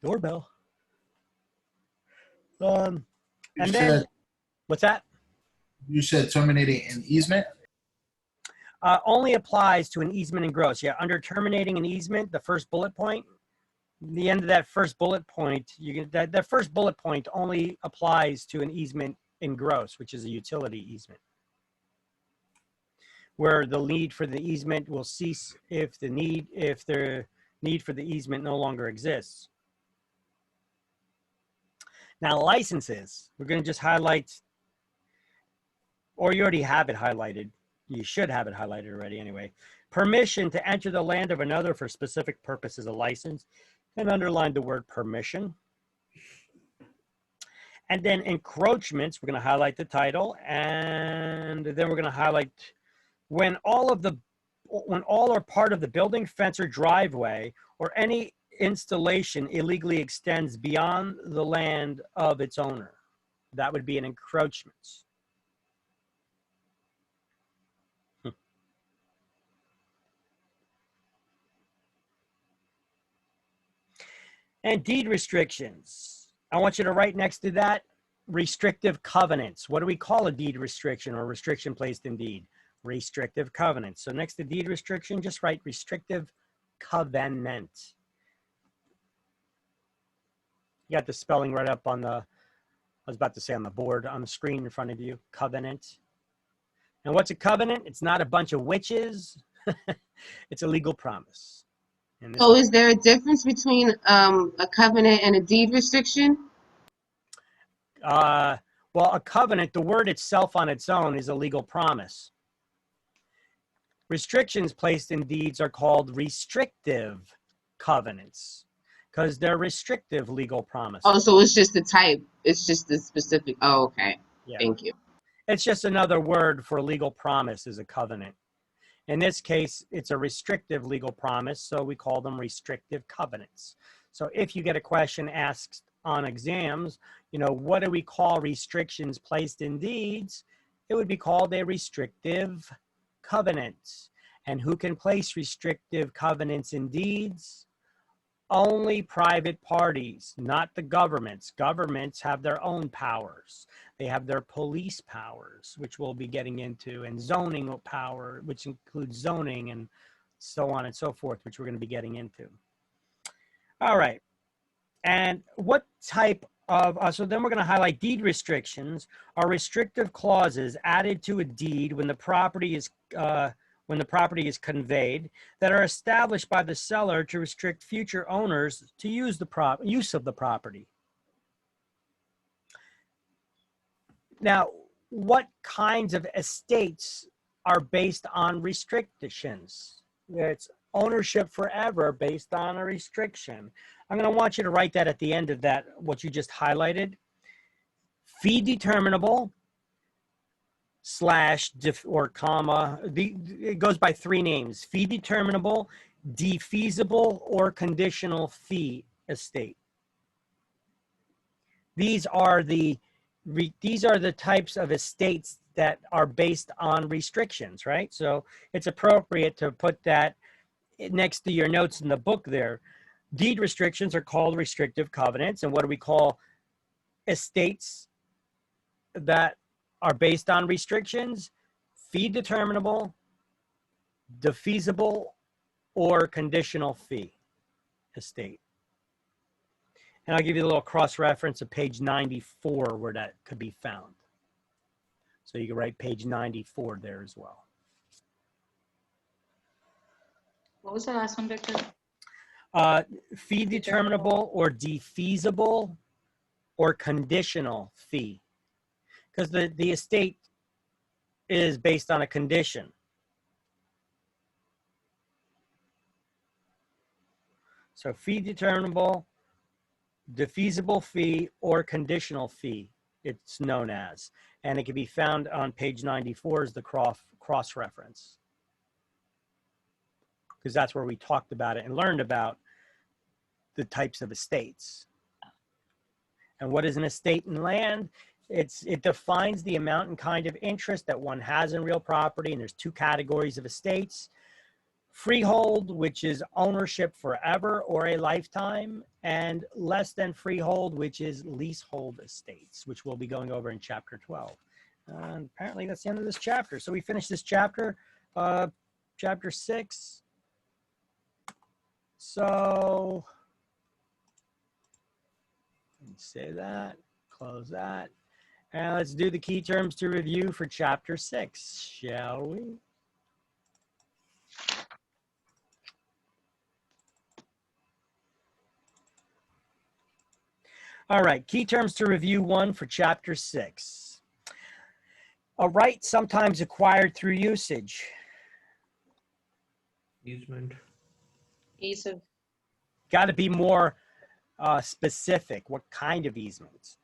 Doorbell. And then, what's that? You said terminating an easement? Only applies to an easement and gross. Yeah, under terminating an easement, the first bullet point, the end of that first bullet point, that first bullet point only applies to an easement in gross, which is a utility easement, where the need for the easement will cease if the need for the easement no longer exists. Now, licenses, we're going to just highlight, or you already have it highlighted. You should have it highlighted already anyway. Permission to enter the land of another for specific purposes, a license, and underline the word permission. And then encroachments, we're going to highlight the title, and then we're going to highlight when all or part of the building, fence, or driveway, or any installation illegally extends beyond the land of its owner. That would be an encroachment. And deed restrictions. I want you to write next to that restrictive covenants. What do we call a deed restriction or restriction placed in deed? Restrictive covenants. So next to deed restriction, just write restrictive covenant. You got the spelling right up on the, I was about to say on the board, on the screen in front of you, covenant. And what's a covenant? It's not a bunch of witches. It's a legal promise. So is there a difference between a covenant and a deed restriction? Well, a covenant, the word itself on its own is a legal promise. Restrictions placed in deeds are called restrictive covenants because they're restrictive legal promises. Oh, so it's just the type. It's just the specific. Oh, okay. Yeah. Thank you. It's just another word for legal promise is a covenant. In this case, it's a restrictive legal promise, so we call them restrictive covenants. So if you get a question asked on exams, you know, what do we call restrictions placed in deeds? It would be called a restrictive covenant. And who can place restrictive covenants in deeds? Only private parties, not the governments. Governments have their own powers. They have their police powers, which we'll be getting into, and zoning power, which includes zoning and so on and so forth, which we're going to be getting into. All right. And what type of, so then we're going to highlight deed restrictions are restrictive clauses added to a deed when the property is conveyed that are established by the seller to restrict future owners to use of the property. Now, what kinds of estates are based on restrictions? It's ownership forever based on a restriction. I'm going to want you to write that at the end of that, what you just highlighted. Fee determinable slash or comma, it goes by three names: fee determinable, defeasible, or conditional fee estate. These are the types of estates that are based on restrictions, right? So it's appropriate to put that next to your notes in the book there. Deed restrictions are called restrictive covenants. And what do we call estates that are based on restrictions? Fee determinable, defeasible, or conditional fee estate. And I'll give you a little cross-reference of page 94 where that could be found. So you can write page 94 there as well. What was the last one, Victor? Fee determinable or defeasible or conditional fee. Because the estate is based on a condition. So fee determinable, defeasible fee, or conditional fee, it's known as. And it can be found on page 94 as the cross-reference. Because that's where we talked about it and learned about the types of estates. And what is an estate in land? It defines the amount and kind of interest that one has in real property. And there's two categories of estates: freehold, which is ownership forever or a lifetime, and less than freehold, which is leasehold estates, which we'll be going over in chapter 12. And apparently that's the end of this chapter. So we finished this chapter, chapter 6. So let me say that, close that. And let's do the key terms to review for chapter 6, shall we? All right, key terms to review 1 for chapter 6. A right sometimes acquired through usage. Easement. Ease of. Got to be more specific. What kind of easement?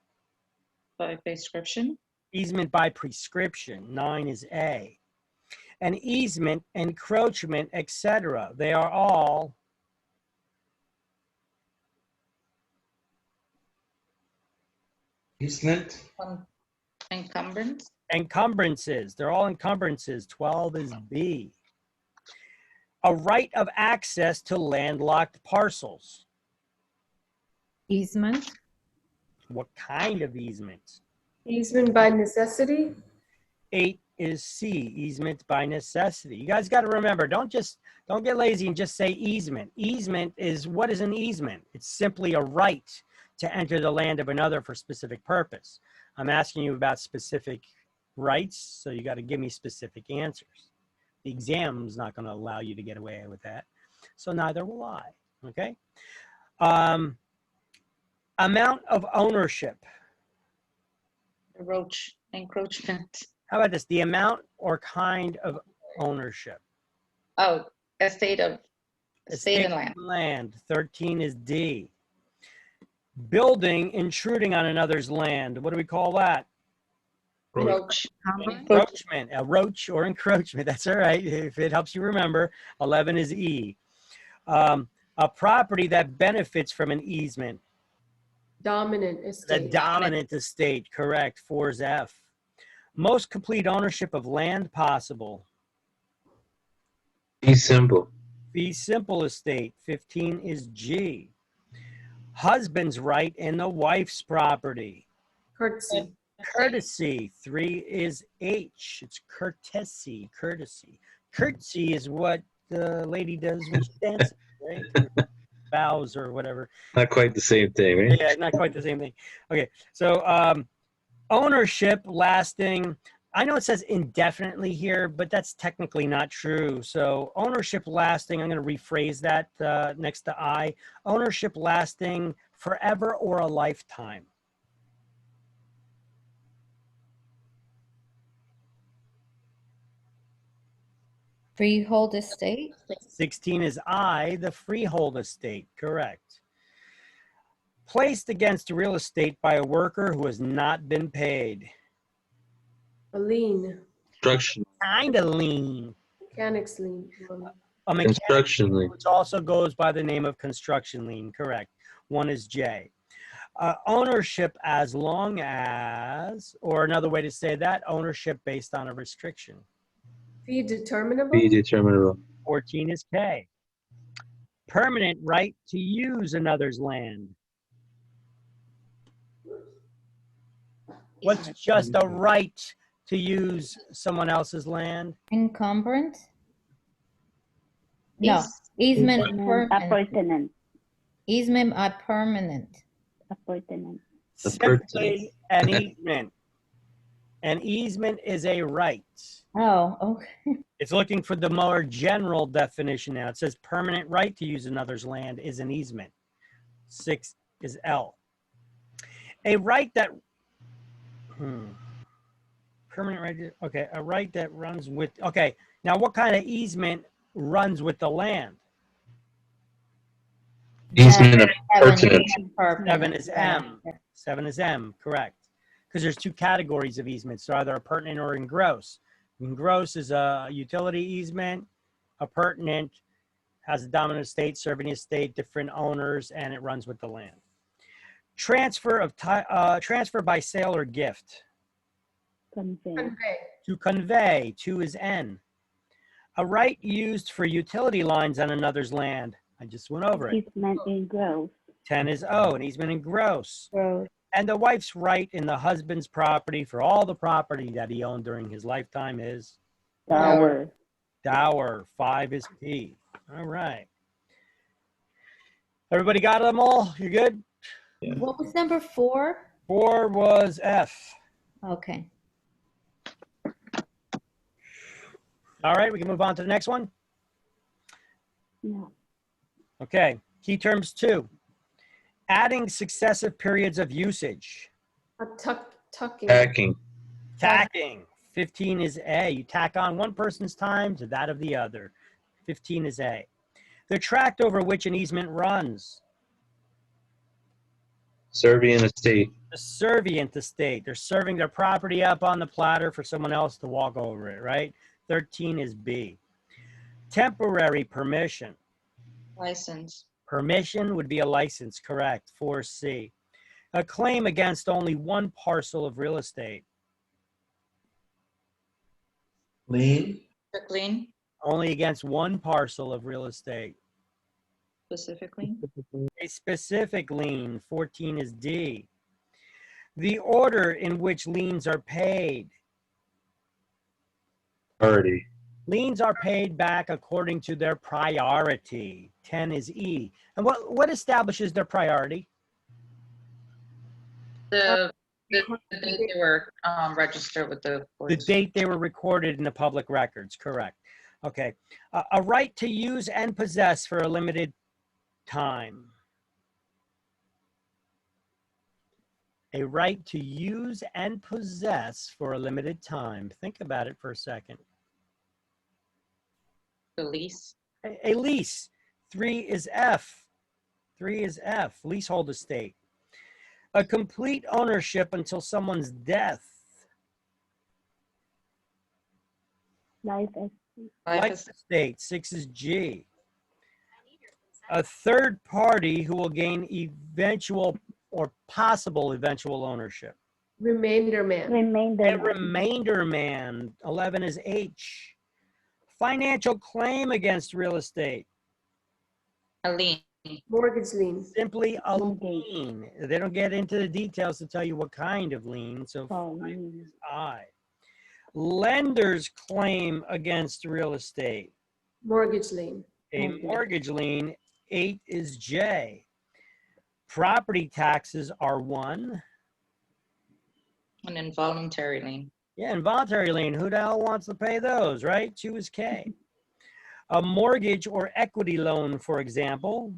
By prescription. Easement by prescription. 9 is A. An easement, encroachment, etc. They are all easement, encumbrance. Encumbrances. They're all encumbrances. 12 is B. A right of access to landlocked parcels. Easement. What kind of easement? Easement by necessity. 8 is C, easement by necessity. You guys got to remember, don't get lazy and just say easement. Easement is, what is an easement? It's simply a right to enter the land of another for specific purpose. I'm asking you about specific rights, so you got to give me specific answers. The exam's not going to allow you to get away with that, so neither will I, okay? Amount of ownership. Encroachment. How about this? The amount or kind of ownership. Oh, estate and land. Land. 13 is D. Building intruding on another's land. What do we call that? Roach. Encroachment. A roach or encroachment. That's all right. If it helps you remember. 11 is E. A property that benefits from an easement. Dominant estate. The dominant estate. Correct. 4 is F. Most complete ownership of land possible. Be simple. Fee simple estate. 15 is G. Husband's right in the wife's property. Courtesy. Courtesy. 3 is H. It's courtesy. Courtesy. Curtsy is what the lady does when she dances, right? Bows or whatever. Not quite the same thing, right? Yeah, not quite the same thing. Okay, so ownership lasting. I know it says indefinitely here, but that's technically not true. So ownership lasting, I'm going to rephrase that next to I. Ownership lasting forever or a lifetime. Freehold estate. 16 is I, the freehold estate, correct. Placed against real estate by a worker who has not been paid. A lien, Construction. Kind of lien. mechanics lien. A mechanic, Construction lien. which also goes by the name of construction lien, correct. One is J. Ownership as long as, or another way to say that, ownership based on a restriction. Fee determinable? Be determinable. 14 is K. Permanent right to use another's land. What's just a right to use someone else's land? Encumbrance? No, easement permanent. Appurtenant. Easement are permanent. Appurtenant. Simply an easement. An easement is a right. Oh, okay. It's looking for the more general definition now. It says permanent right to use another's land is an easement. 6 is L. A right that, permanent right, okay, a right that runs with, okay, now what kind of easement runs with the land? Easement of Seven, pertinent. 7 is M. 7 is M, correct. Because there's two categories of easements. So either a pertinent or engross. Engross is a utility easement. A pertinent has a dominant estate, serving estate, different owners, and it runs with the land. Transfer by sale or gift. Convey. Convey. To convey. 2 is N. A right used for utility lines on another's land. I just went over it. Easement in growth. 10 is O, an easement in gross. Growth. And the wife's right in the husband's property for all the property that he owned during his lifetime is Dower. dower. 5 is P. All right. Everybody got them all? You good? What was number 4? 4 was F. Okay. All right, we can move on to the next one. No. Okay, key terms 2. Adding successive periods of usage. A tucking. Packing. Tacking. 15 is A. You tack on one person's time to that of the other. 15 is A. The tract over which an easement runs. Servient estate. The servient estate. They're serving their property up on the platter for someone else to walk over it, right? 13 is B. Temporary permission. License. Permission would be a license, correct. 4C. A claim against only one parcel of real estate. Lien, Strict lien, Only against one parcel of real estate. specifically. A specific lien. 14 is D. The order in which liens are paid. Priority. Liens are paid back according to their priority. 10 is E. And what establishes their priority? The date they were registered with the The courts. date they were recorded in the public records, correct. Okay. A right to use and possess for a limited time. A right to use and possess for a limited time. Think about it for a second. The lease. A lease. 3 is F. 3 is F. Leasehold estate. A complete ownership until someone's death. Life estate. Life estate. 6 is G. A third party who will gain eventual or possible eventual ownership. Remainder man. Remainder. A remainder man. 11 is H. Financial claim against real estate. A lien. Mortgage lien. Simply a Mortgage. lien. They don't get into the details to tell you what kind of lien. So Oh, 5 lien. is I. Lender's claim against real estate. Mortgage lien. A Okay. mortgage lien. 8 is J. Property taxes are 1. An involuntary lien. Yeah, involuntary lien. Who the hell wants to pay those, right? 2 is K. A mortgage or equity loan, for example.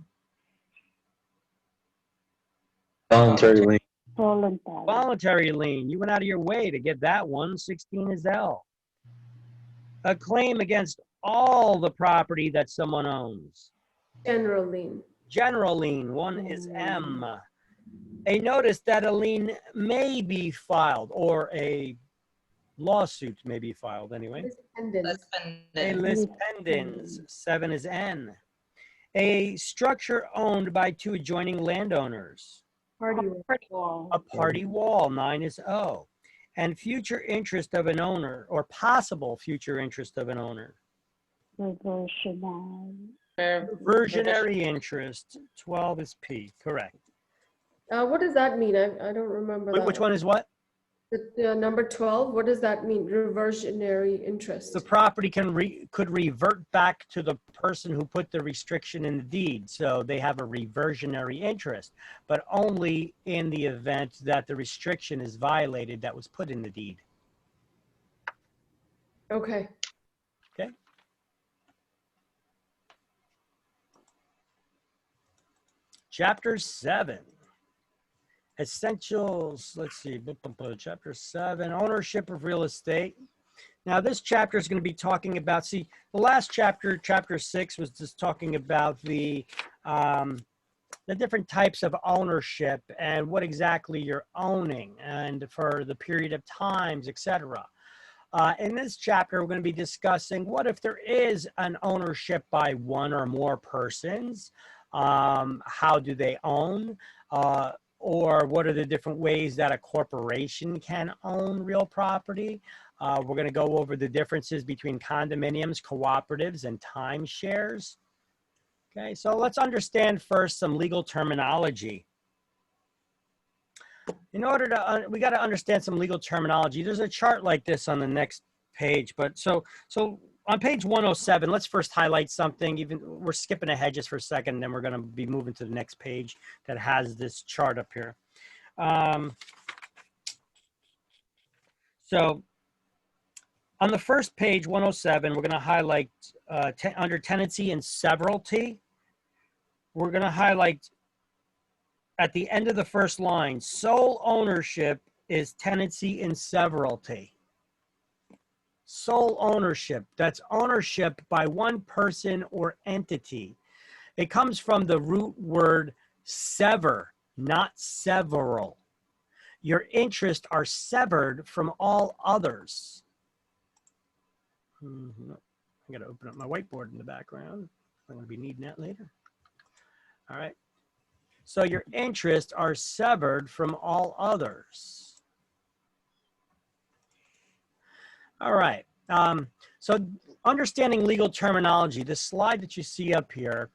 Voluntary lien. Voluntary. Voluntary lien. You went out of your way to get that one. 16 is L. A claim against all the property that someone owns. General lien. General lien, one is M. A notice that a lien may be filed, or a lawsuit may be filed anyway. Pendants. A lis pendens, 7 is N. A structure owned by two adjoining landowners. Party Wall. A party wall, 9 is O. And future interest of an owner, or possible future interest of an owner. Reversionary interest, 12 is P, correct. What does that mean? I don't remember that. Which one is what? The number 12, what does that mean? Reversionary interest. The property could revert back to the person who put the restriction in the deed. So they have a reversionary interest, but only in the event that the restriction is violated that was put in the deed. Okay. Okay. Chapter 7. Essentials, let's see, chapter 7, ownership of real estate. Now this chapter is going to be talking about, see, the last chapter, chapter 6, was just talking about the different types of ownership and what exactly you're owning and for the period of times, etc. In this chapter, we're going to be discussing what if there is an ownership by one or more persons, how do they own, or what are the different ways that a corporation can own real property. We're going to go over the differences between condominiums, cooperatives, and timeshares. Okay, so let's understand first some legal terminology. In order to, we got to understand some legal terminology. There's a chart like this on the next page, but so on page 107, let's first highlight something. Even we're skipping ahead just for a second, and then we're going to be moving to the next page that has this chart up here. So on the first page, 107, we're going to highlight under tenancy and severalty. We're going to highlight at the end of the first line, sole ownership is tenancy and severalty. Sole ownership, that's ownership by one person or entity. It comes from the root word sever, not several. Your interests are severed from all others. I gotta open up my whiteboard in the background. I'm gonna be needing that later. All right. So your interests are severed from all others. All right. So understanding legal terminology, this slide that you see up here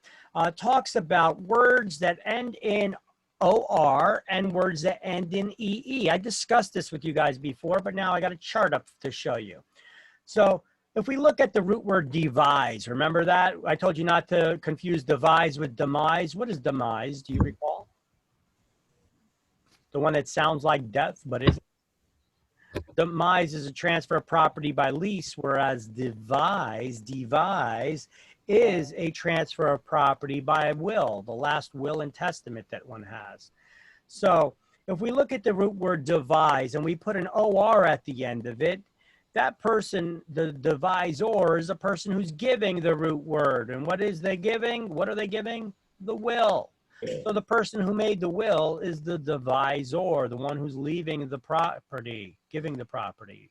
talks about words that end in OR and words that end in EE. I discussed this with you guys before, but now I got a chart up to show you. So if we look at the root word devise, remember that? I told you not to confuse devise with demise. What is demise? Do you recall? The one that sounds like death, but isn't. Demise is a transfer of property by lease, whereas devise is a transfer of property by will, the last will and testament that one has. So if we look at the root word devise and we put an OR at the end of it, that person, the devisor, is a person who's giving the root word. And what is they giving? What are they giving? The will. So the person who made the will is the devisor, the one who's leaving the property, giving the property.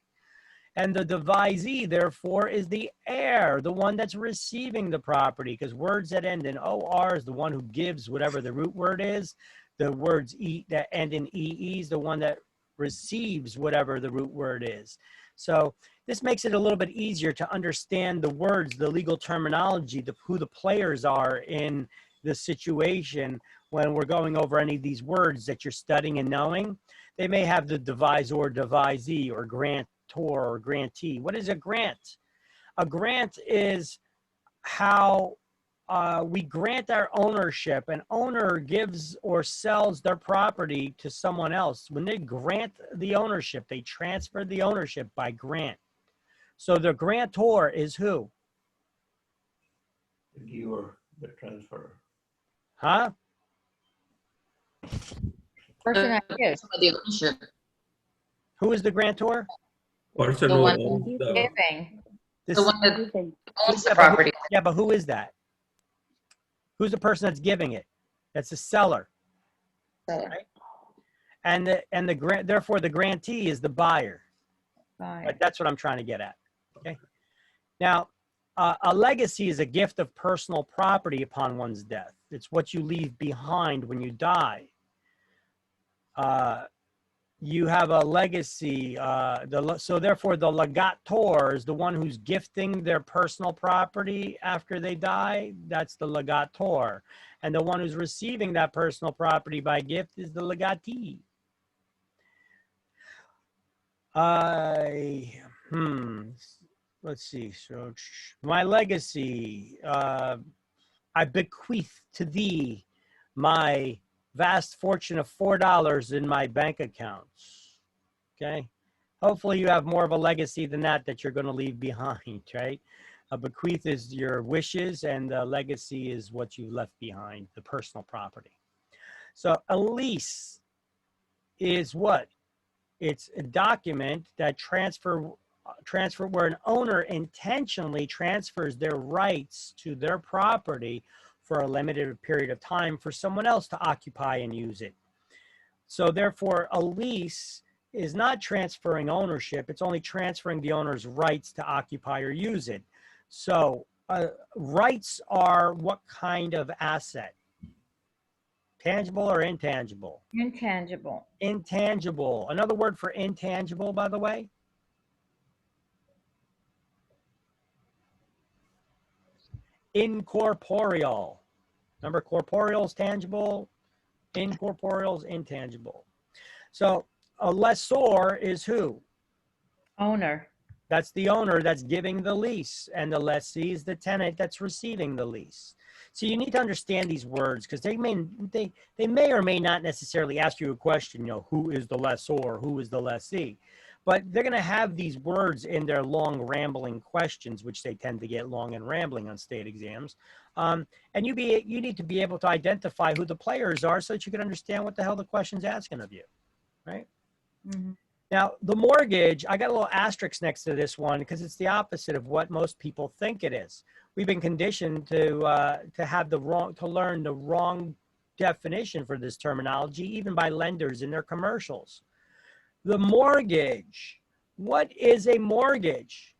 And the devisee, therefore, is the heir, the one that's receiving the property, because words that end in OR is the one who gives whatever the root word is. The words that end in EE is the one that receives whatever the root word is. So this makes it a little bit easier to understand the words, the legal terminology, who the players are in the situation when we're going over any of these words that you're studying and knowing. They may have the devisor, devisee, or grantor, or grantee. What is a grant? A grant is how we grant our ownership. An owner gives or sells their property to someone else. When they grant the ownership, they transfer the ownership by grant. So the grantor is who? The giver, the transfer. Huh? Person that gives. The ownership. Who is the grantor? Person The who one owns the, Giving. This, The one that Everything. owns the yeah, but property. yeah, but who is that? Who's the person that's giving it? That's the seller. So, And the grant, therefore the grantee is the buyer. Fine. Right? That's what I'm trying to get at. Okay. Now, a legacy is a gift of personal property upon one's death. It's what you leave behind when you die. You have a legacy. So therefore, the legator is the one who's gifting their personal property after they die. That's the legator. And the one who's receiving that personal property by gift is the legatee. Let's see. So my legacy, I bequeath to thee my vast fortune of $4 in my bank accounts. Okay. Hopefully you have more of a legacy than that you're going to leave behind, right? A bequeath is your wishes, and a legacy is what you left behind, the personal property. So a lease is what? It's a document that transfer where an owner intentionally transfers their rights to their property for a limited period of time for someone else to occupy and use it. So therefore, a lease is not transferring ownership. It's only transferring the owner's rights to occupy or use it. So rights are what kind of asset? Tangible or intangible? Intangible. Intangible. Another word for intangible, by the way? Incorporeal. Remember, corporeal is tangible, incorporeal is intangible. So a lessor is who? Owner. That's the owner that's giving the lease, and the lessee is the tenant that's receiving the lease. So you need to understand these words, because they may or may not necessarily ask you a question, you know, who is the lessor, who is the lessee? But they're going to have these words in their long rambling questions, which they tend to get long and rambling on state exams. And you need to be able to identify who the players are so that you can understand what the hell the question's asking of you, right? Mm-hmm. Now, the mortgage, I got a little asterisk next to this one because it's the opposite of what most people think it is. We've been conditioned to learn the wrong definition for this terminology, even by lenders in their commercials. The mortgage. What is a mortgage?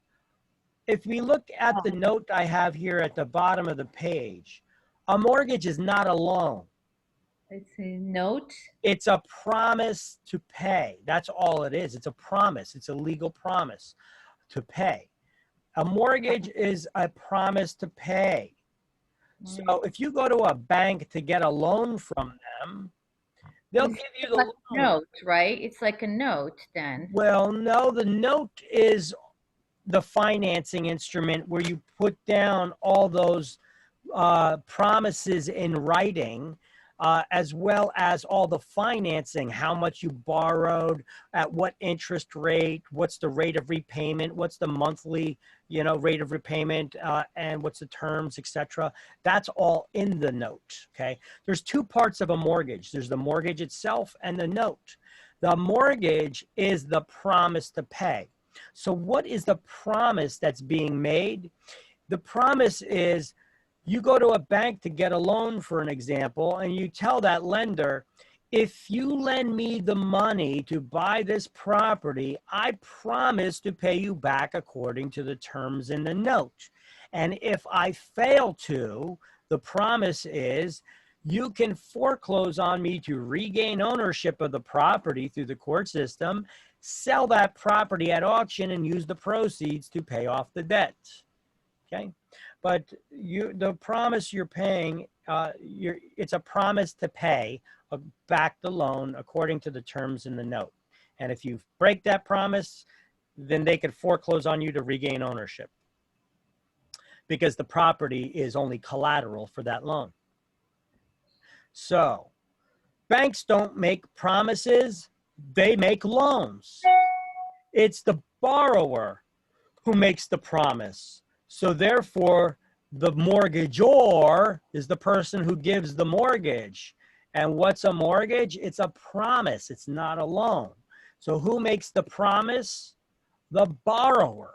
If we look at the note I have here at the bottom of the page, a mortgage is not a loan. It's a note. It's a promise to pay. That's all it is. It's a promise. It's a legal promise to pay. A mortgage is a promise to pay. So if you go to a bank to get a loan from them, they'll give you the like loan. Note, right? It's like a note then. Well, no, the note is the financing instrument where you put down all those promises in writing, as well as all the financing, how much you borrowed, at what interest rate, what's the rate of repayment, what's the monthly, rate of repayment, and what's the terms, etc. That's all in the note, okay? There's two parts of a mortgage. There's the mortgage itself and the note. The mortgage is the promise to pay. So what is the promise that's being made? The promise is, you go to a bank to get a loan, for an example, and you tell that lender, if you lend me the money to buy this property, I promise to pay you back according to the terms in the note. And if I fail to, the promise is you can foreclose on me to regain ownership of the property through the court system, sell that property at auction, and use the proceeds to pay off the debt. Okay? But the promise you're paying, it's a promise to pay back the loan according to the terms in the note. And if you break that promise, then they could foreclose on you to regain ownership, because the property is only collateral for that loan. So banks don't make promises, they make loans. It's the borrower who makes the promise. So therefore, the mortgagor is the person who gives the mortgage. And what's a mortgage? It's a promise. It's not a loan. So who makes the promise? The borrower.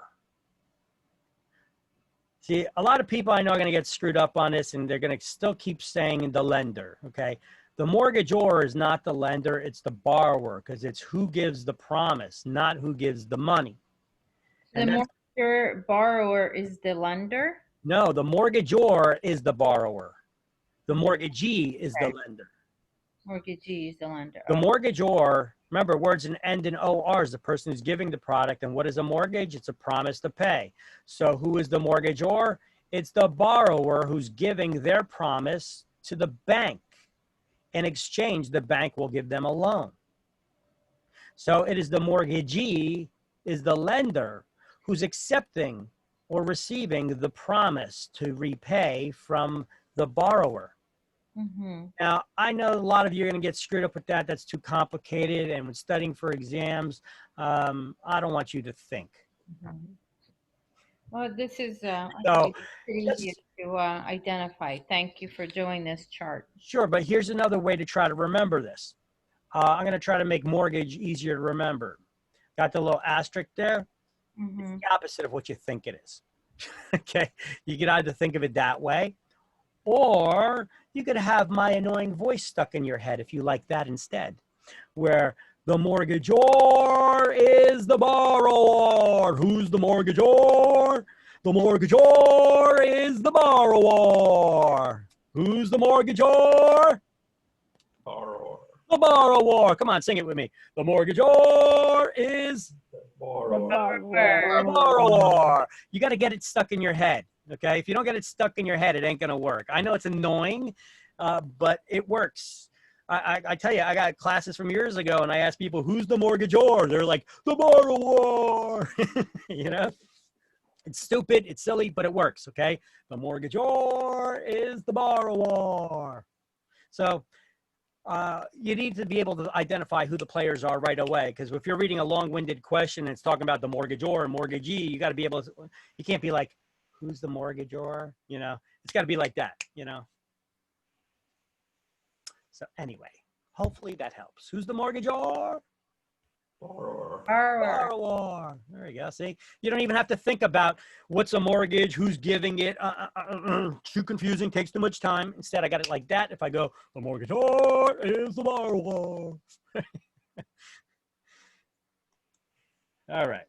See, a lot of people I know are going to get screwed up on this, and they're going to still keep saying the lender, okay? The mortgagor is not the lender, it's the borrower, because it's who gives the promise, not who gives the money. The And that's- mortgagor borrower is the lender? no, the mortgagor is the borrower. The mortgagee is the lender. Mortgagee is the lender. The mortgagor, remember, words in end in OR is the person who's giving the product. And what is a mortgage? It's a promise to pay. So who is the mortgagor? It's the borrower who's giving their promise to the bank. In exchange, the bank will give them a loan. So it is the mortgagee, is the lender, who's accepting or receiving the promise to repay from the borrower. Mm-hmm. Now, I know a lot of you are going to get screwed up with that. That's too complicated. And when studying for exams, I don't want you to think. Well, this is So, pretty easy to identify. Thank you for doing this chart. Sure, but here's another way to try to remember this. I'm going to try to make mortgage easier to remember. Got the little asterisk there? Mm-hmm. It's the opposite of what you think it is. Okay, you can either think of it that way, or you could have my annoying voice stuck in your head if you like that instead, where the mortgagor is the borrower. Who's the mortgagor? The mortgagor is the borrower. Who's the mortgagor? Borrower. The borrower. Come on, sing it with me. The mortgagor is Borrower. the borrower. You got to get it stuck in your head. Okay. If you don't get it stuck in your head, it ain't going to work. I know it's annoying, but it works. I tell you, I got classes from years ago and I asked people, who's the mortgagor? They're like, the borrower. You know, it's stupid, it's silly, but it works. Okay. The mortgagor is the borrower. So you need to be able to identify who the players are right away. Because if you're reading a long-winded question and it's talking about the mortgagor and mortgagee, you got to be able to, you can't be like, who's the mortgagor? You know, it's got to be like that, you know? So anyway, hopefully that helps. Who's the mortgagor? Borrower. Borrower. There you go. See, you don't even have to think about what's a mortgage, who's giving it. Too confusing, takes too much time. Instead, I got it like that. If I go, the mortgagor is the borrower. All right.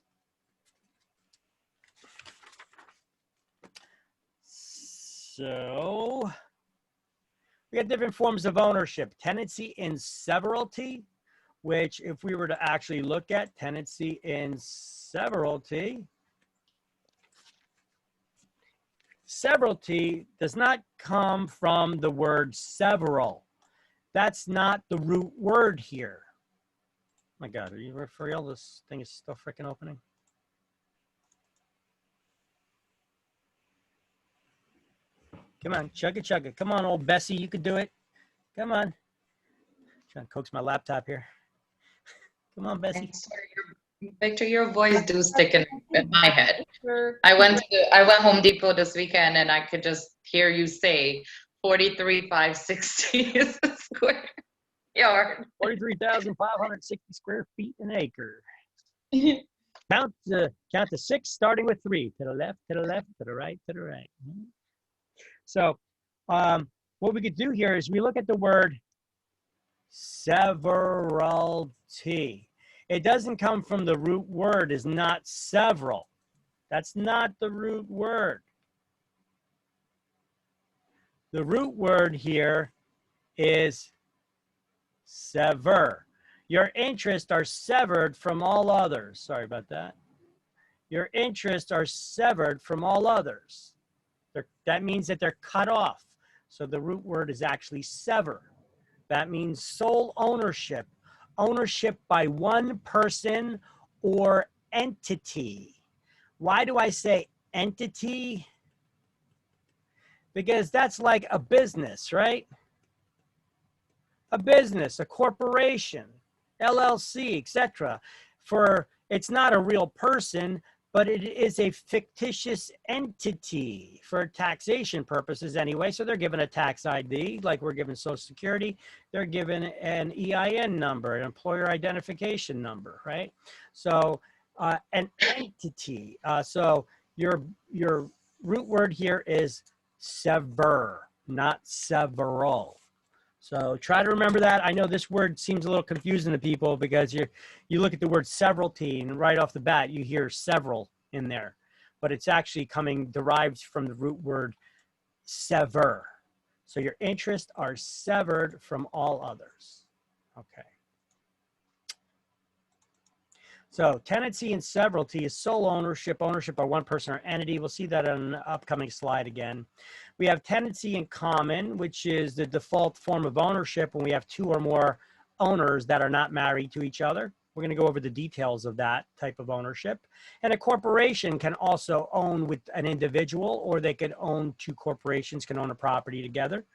So we got different forms of ownership. Tenancy in severalty, which if we were to actually look at tenancy in severalty, severalty does not come from the word several. That's not the root word here. My God, are you for real? This thing is still freaking opening. Come on, chug it, chug it. Come on, old Bessie, you could do it. Come on. Trying to coax my laptop here. Come on, Bessie. Victor, your voice do stick in my head. I went Home Depot this weekend and I could just hear you say 43,560 is a square yard. 43,560 square feet an acre. Count to 6, starting with 3. To the left, to the left, to the right, to the right. So what we could do here is we look at the word severalty. It doesn't come from the root word, is not several. That's not the root word. The root word here is sever. Your interests are severed from all others. Sorry about that. Your interests are severed from all others. That means that they're cut off. So the root word is actually sever. That means sole ownership. Ownership by one person or entity. Why do I say entity? Because that's like a business, right? A business, a corporation, LLC, etc. It's not a real person, but it is a fictitious entity for taxation purposes anyway. So they're given a tax ID, like we're given Social Security. They're given an EIN number, an employer identification number, right? So an entity. So your root word here is sever, not several. So try to remember that. I know this word seems a little confusing to people because you look at the word severalty and right off the bat you hear several in there, but it's actually derived from the root word sever. So your interests are severed from all others. Okay. So tenancy and severalty is sole ownership by one person or entity. We'll see that on an upcoming slide again. We have tenancy in common, which is the default form of ownership when we have two or more owners that are not married to each other. We're going to go over the details of that type of ownership. And a corporation can also own with an individual, or they could own, two corporations can own a property together.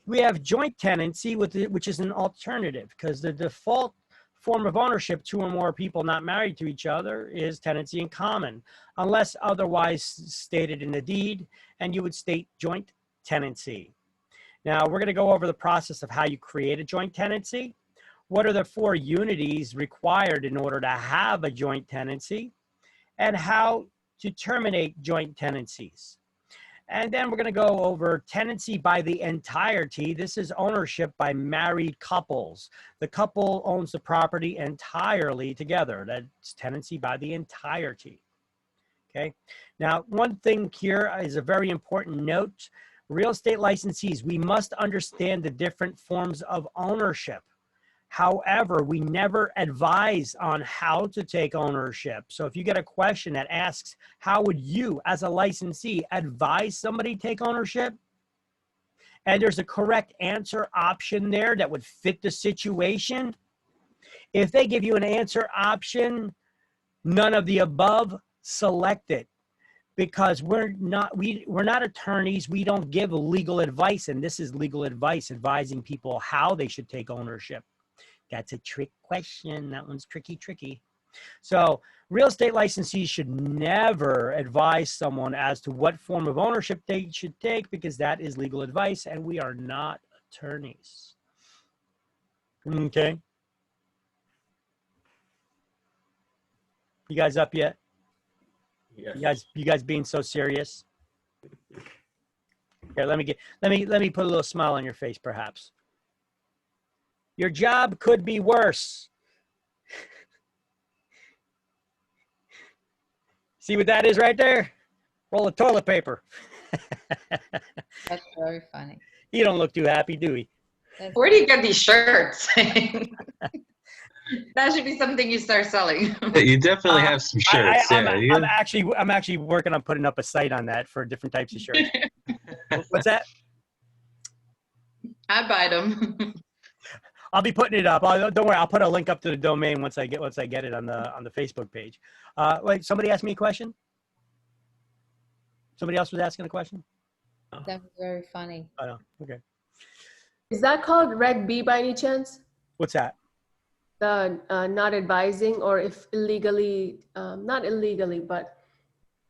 We have joint tenancy, which is an alternative because the default form of ownership, two or more people not married to each other, is tenancy in common, unless otherwise stated in the deed, and you would state joint tenancy. Now, we're going to go over the process of how you create a joint tenancy. What are the 4 unities required in order to have a joint tenancy, and how to terminate joint tenancies. And then we're going to go over tenancy by the entirety. This is ownership by married couples. The couple owns the property entirely together. That's tenancy by the entirety. Okay. Now, one thing here is a very important note. Real estate licensees, we must understand the different forms of ownership. However, we never advise on how to take ownership. So if you get a question that asks, how would you as a licensee advise somebody take ownership? And there's a correct answer option there that would fit the situation. If they give you an answer option, none of the above, select it. Because we're not attorneys. We don't give legal advice. And this is legal advice, advising people how they should take ownership. That's a trick question. That one's tricky. So real estate licensees should never advise someone as to what form of ownership they should take, because that is legal advice and we are not attorneys. Okay. You guys up yet? Yes. You guys being so serious? Here, let me put a little smile on your face, perhaps. Your job could be worse. See what that is right there? Roll of toilet paper. That's very funny. You don't look too happy, do you? Where do you get these shirts? That should be something you start selling. You definitely have some shirts. I'm actually working on putting up a site on that for different types of shirts. What's that? I'd buy them. I'll be putting it up. Don't worry. I'll put a link up to the domain once I get it on the Facebook page. Wait, somebody asked me a question. Somebody else was asking a question. That was very funny. Oh, no. Okay. Is that called Reg B by any chance? What's that? The not advising, or if illegally, not illegally, but.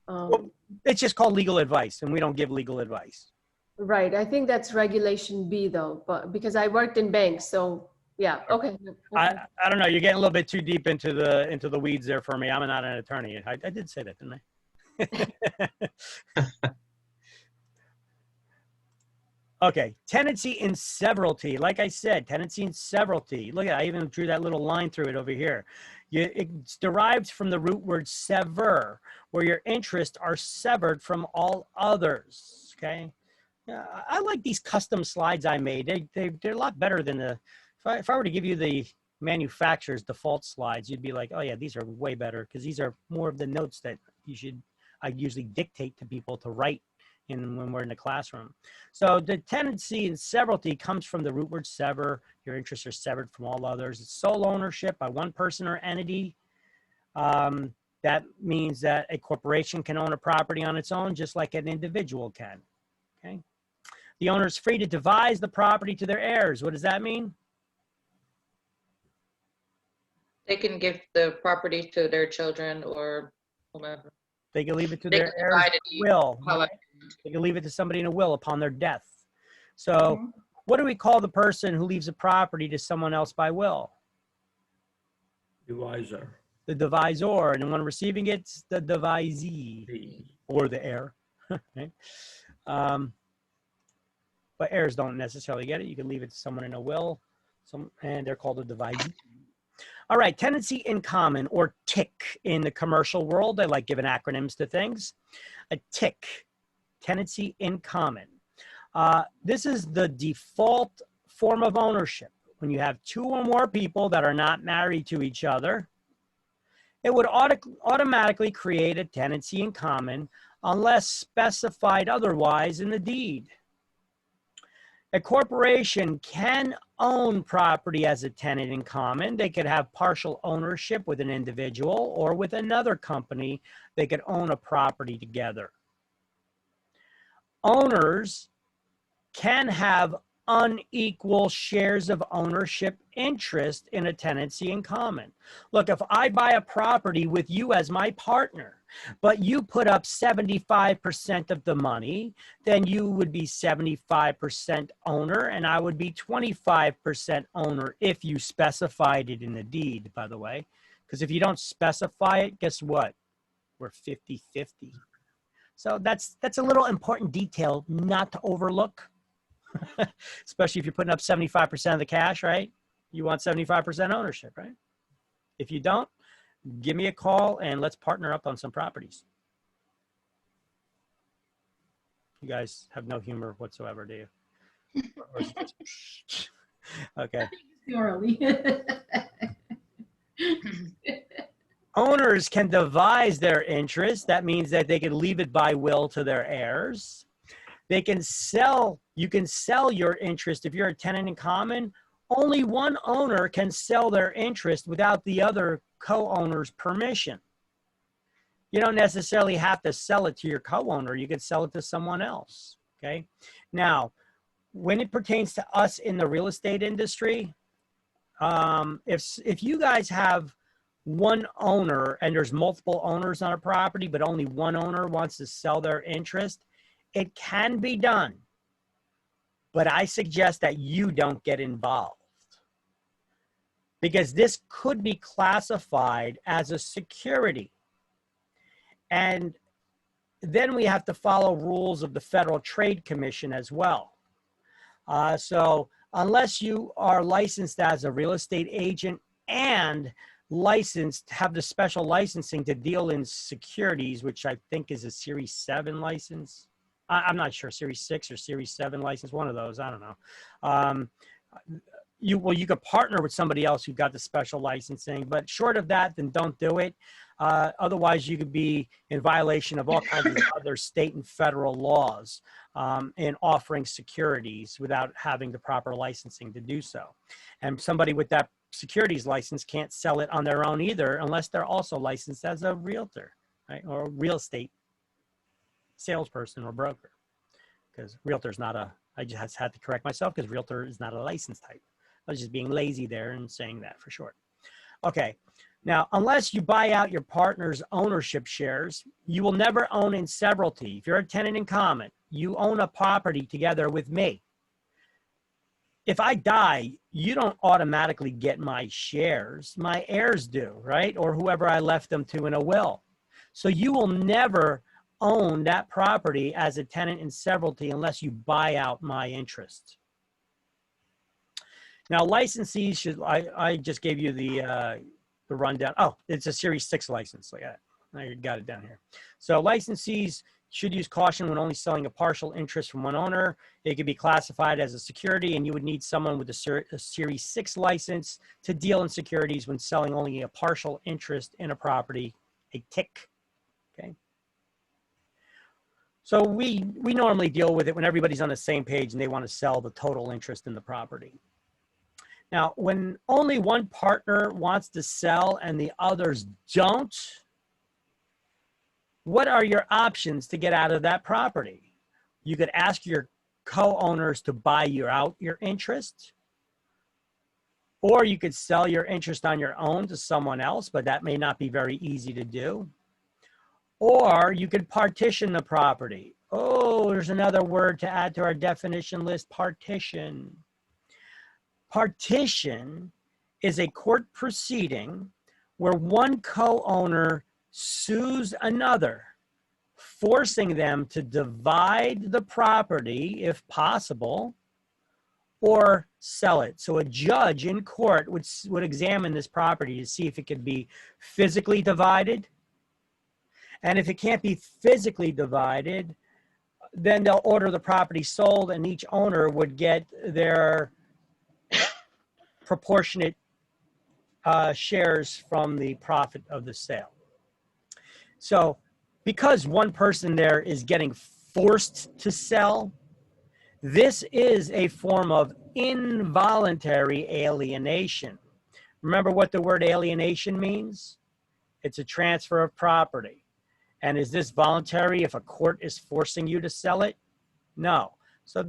Well, it's just called legal advice, and we don't give legal advice. Right. I think that's regulation B though, but because I worked in banks, so yeah. Okay. I don't know. You're getting a little bit too deep into the weeds there for me. I'm not an attorney. I did say that, didn't I? Okay. Tenancy and severalty. Like I said, tenancy and severalty. Look at, I even drew that little line through it over here. It's derived from the root word sever, where your interests are severed from all others. Okay. I like these custom slides I made. They're a lot better than if I were to give you the manufacturer's default slides, you'd be like, oh yeah, these are way better, because these are more of the notes that I usually dictate to people to write when we're in the classroom. So the tenancy and severalty comes from the root word sever. Your interests are severed from all others. It's sole ownership by one person or entity. That means that a corporation can own a property on its own, just like an individual can. Okay. The owner is free to devise the property to their heirs. What does that mean? They can give the property to their children or whomever. They can leave it to They their can heirs divide it will. however. They can leave it to somebody in a will upon their death. So what do we call the person who leaves a property to someone else by will? Divisor. The divisor. And the one receiving it's the devisee or the heir. Right? But heirs don't necessarily get it. You can leave it to someone in a will, and they're called a divisee. All right, tenancy in common, or TIC in the commercial world. They like giving acronyms to things. A TIC, tenancy in common. This is the default form of ownership. When you have two or more people that are not married to each other, it would automatically create a tenancy in common unless specified otherwise in the deed. A corporation can own property as a tenant in common. They could have partial ownership with an individual, or with another company, they could own a property together. Owners can have unequal shares of ownership interest in a tenancy in common. Look, if I buy a property with you as my partner, but you put up 75% of the money, then you would be 75% owner and I would be 25% owner if you specified it in the deed, by the way. Because if you don't specify it, guess what? We're 50-50. So that's a little important detail not to overlook. Especially if you're putting up 75% of the cash, right? You want 75% ownership, right? If you don't, give me a call and let's partner up on some properties. You guys have no humor whatsoever, do you? Okay. Owners can devise their interest. That means that they can leave it by will to their heirs. They can sell, you can sell your interest. If you're a tenant in common, only one owner can sell their interest without the other co-owner's permission. You don't necessarily have to sell it to your co-owner. You can sell it to someone else, okay? Now, when it pertains to us in the real estate industry, if you guys have one owner and there's multiple owners on a property, but only one owner wants to sell their interest, it can be done, but I suggest that you don't get involved because this could be classified as a security. And then we have to follow rules of the Federal Trade Commission as well. So unless you are licensed as a real estate agent and licensed, have the special licensing to deal in securities, which I think is a Series 7 license. I'm not sure, Series 6 or Series 7 license, one of those, I don't know. You could partner with somebody else who got the special licensing, but short of that, then don't do it. Otherwise, you could be in violation of all kinds of other state and federal laws in offering securities without having the proper licensing to do so. And somebody with that securities license can't sell it on their own either unless they're also licensed as a realtor, right? Or a real estate salesperson or broker, because realtor is not a, I just had to correct myself because realtor is not a license type. I was just being lazy there and saying that for short. Okay, now unless you buy out your partner's ownership shares, you will never own in severalty. If you're a tenant in common, you own a property together with me. If I die, you don't automatically get my shares. My heirs do, right? Or whoever I left them to in a will. So you will never own that property as a tenant in severalty unless you buy out my interest. Now, licensees should, I just gave you the rundown. Oh, it's a Series 6 license. Look at it. I got it down here. So licensees should use caution when only selling a partial interest from one owner. It could be classified as a security, and you would need someone with a Series 6 license to deal in securities when selling only a partial interest in a property, a TIC, okay? So we normally deal with it when everybody's on the same page and they want to sell the total interest in the property. Now, when only one partner wants to sell and the others don't, what are your options to get out of that property? You could ask your co-owners to buy you out your interest, or you could sell your interest on your own to someone else, but that may not be very easy to do. Or you could partition the property. Oh, there's another word to add to our definition list, partition. Partition is a court proceeding where one co-owner sues another forcing them to divide the property if possible or sell it. So a judge in court would examine this property to see if it could be physically divided. And if it can't be physically divided, then they'll order the property sold and each owner would get their proportionate shares from the profit of the sale. So because one person there is getting forced to sell, this is a form of involuntary alienation. Remember what the word alienation means? It's a transfer of property. And is this voluntary if a court is forcing you to sell it? No. So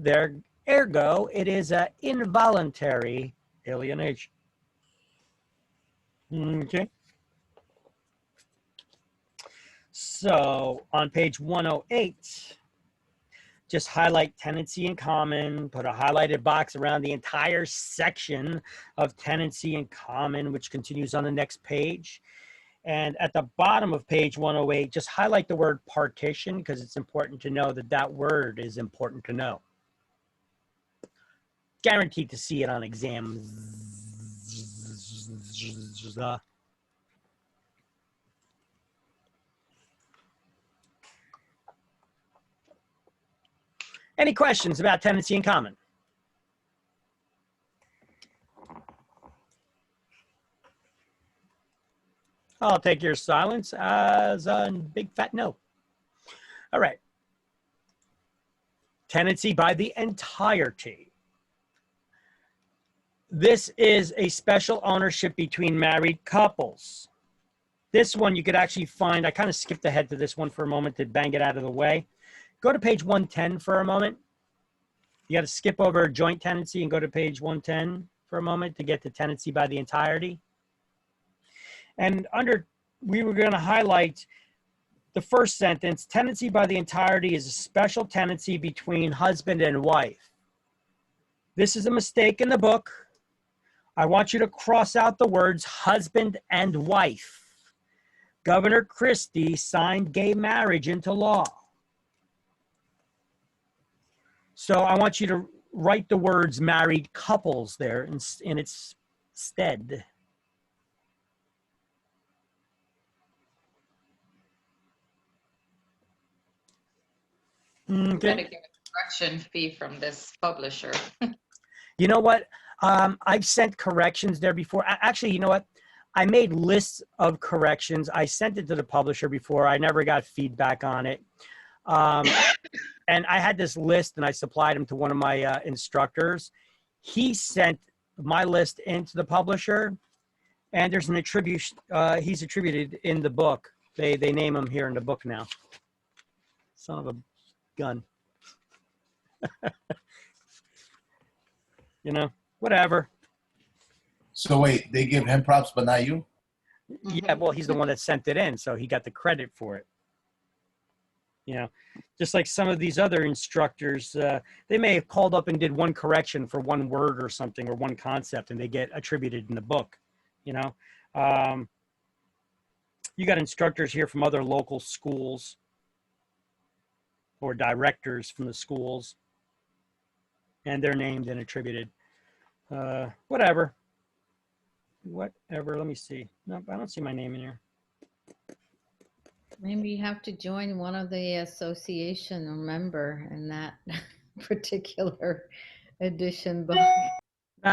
ergo, it is an involuntary alienation. Okay. So on page 108, just highlight tenancy in common, put a highlighted box around the entire section of tenancy in common, which continues on the next page. And at the bottom of page 108, just highlight the word partition because it's important to know that that word is important to know. Guaranteed to see it on exam. Any questions about tenancy in common? I'll take your silence as a big fat no. All right. Tenancy by the entirety. This is a special ownership between married couples. This one you could actually find, I kind of skipped ahead to this one for a moment to bang it out of the way. Go to page 110 for a moment. You got to skip over joint tenancy and go to page 110 for a moment to get to tenancy by the entirety. And we were going to highlight the first sentence, tenancy by the entirety is a special tenancy between husband and wife. This is a mistake in the book. I want you to cross out the words husband and wife. Governor Christie signed gay marriage into law. So I want you to write the words married couples there in its stead. Okay. Gotta get a correction fee from this publisher. You know what? I've sent corrections there before. Actually, you know what? I made lists of corrections. I sent it to the publisher before. I never got feedback on it. And I had this list and I supplied them to one of my instructors. He sent my list into the publisher and there's an attribution. He's attributed in the book. They name him here in the book now. Son of a gun. You know, whatever. So wait, they give him props, but not you? Yeah, well, he's the one that sent it in, so he got the credit for it. You know, just like some of these other instructors, they may have called up and did one correction for one word or something or one concept, and they get attributed in the book. You know, you got instructors here from other local schools or directors from the schools, and they're named and attributed. Whatever. Let me see. Nope, I don't see my name in here. Maybe you have to join one of the association or member in that particular edition book.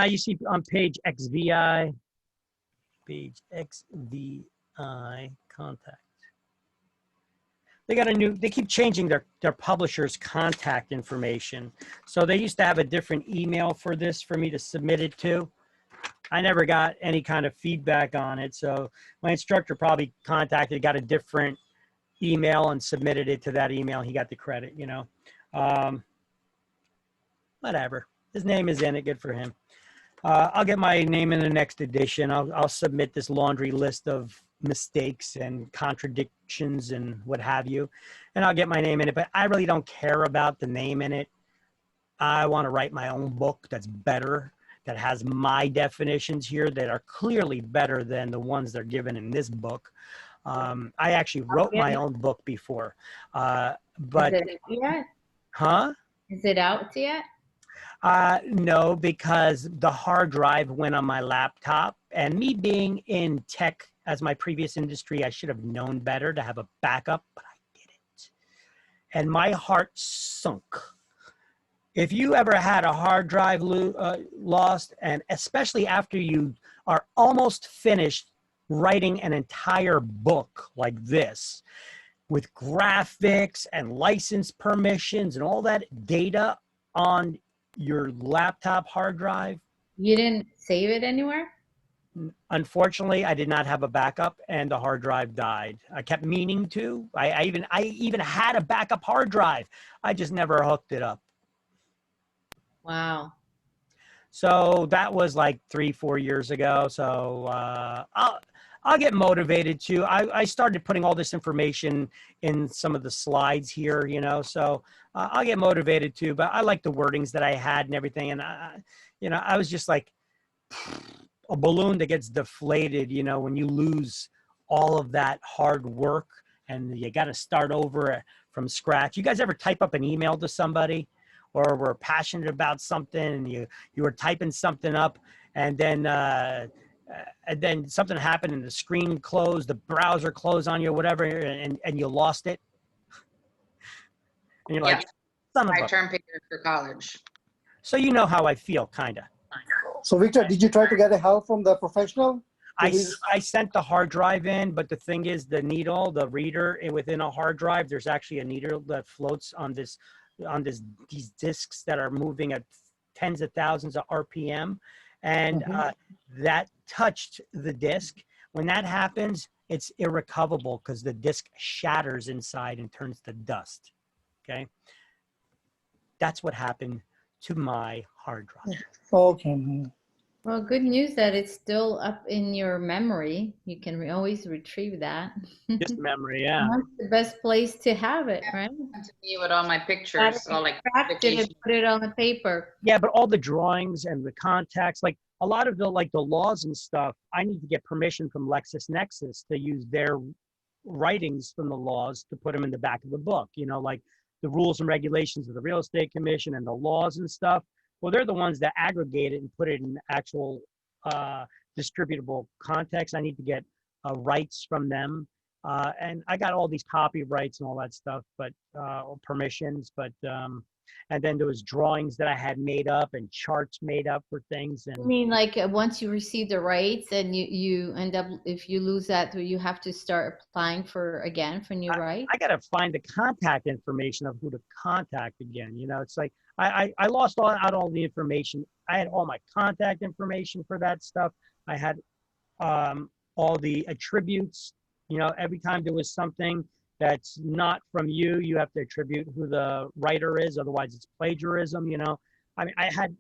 You see on page XVI, contact. They got a new, they keep changing their publisher's contact information. So they used to have a different email for this for me to submit it to. I never got any kind of feedback on it. So my instructor probably got a different email and submitted it to that email. He got the credit, you know. Whatever. His name is in it. Good for him. I'll get my name in the next edition. I'll submit this laundry list of mistakes and contradictions and what have you, and I'll get my name in it. But I really don't care about the name in it. I want to write my own book that's better, that has my definitions here that are clearly better than the ones that are given in this book. I actually wrote my own book before, but Is it out yet? huh? Is it out yet? No, because the hard drive went on my laptop, and me being in tech as my previous industry, I should have known better to have a backup, but I didn't. And my heart sunk. If you ever had a hard drive lost, and especially after you are almost finished writing an entire book like this, with graphics and license permissions and all that data on your laptop hard drive. You didn't save it anywhere? Unfortunately, I did not have a backup, and the hard drive died. I kept meaning to. I even had a backup hard drive. I just never hooked it up. Wow. So that was like 3-4 years ago. So I'll get motivated to. I started putting all this information in some of the slides here, you know. So I'll get motivated too. But I like the wordings that I had and everything, and I was just like a balloon that gets deflated, you know, when you lose all of that hard work and you got to start over from scratch. You guys ever type up an email to somebody, or were passionate about something, and you were typing something up, and then something happened and the screen closed, the browser closed on you, or whatever, and you lost it? And you're like, son of I a... term paper for college. So you know how I feel, kind of. So Victor, did you try to get help from the professional? I sent the hard drive in, but the thing is, the needle, the reader within a hard drive, there's actually a needle that floats on these discs that are moving at tens of thousands of RPM, and that touched the disc. When that happens, it's irrecoverable because the disc shatters inside and turns to dust. Okay, that's what happened to my hard drive. Okay. Well, good news that it's still up in your memory. You can always retrieve that. Just memory, yeah. That's the best place to have it, right? To me with all my pictures, all like Craft it and put it on the paper. Yeah, but all the drawings and the contacts, like a lot of the laws and stuff, I need to get permission from LexisNexis to use their writings from the laws to put them in the back of the book. You know, like the rules and regulations of the Real Estate Commission and the laws and stuff. Well, they're the ones that aggregate it and put it in actual distributable context. I need to get rights from them. And I got all these copyrights and all that stuff, but permissions, but and then there was drawings that I had made up and charts made up for things. And I mean, like once you receive the rights and you end up, if you lose that, you have to start applying for new rights? I got to find the contact information of who to contact again. You know, it's like I lost all the information. I had all my contact information for that stuff. I had all the attributes. You know, every time there was something that's not from you, you have to attribute who the writer is. Otherwise, it's plagiarism, you know. I mean, I had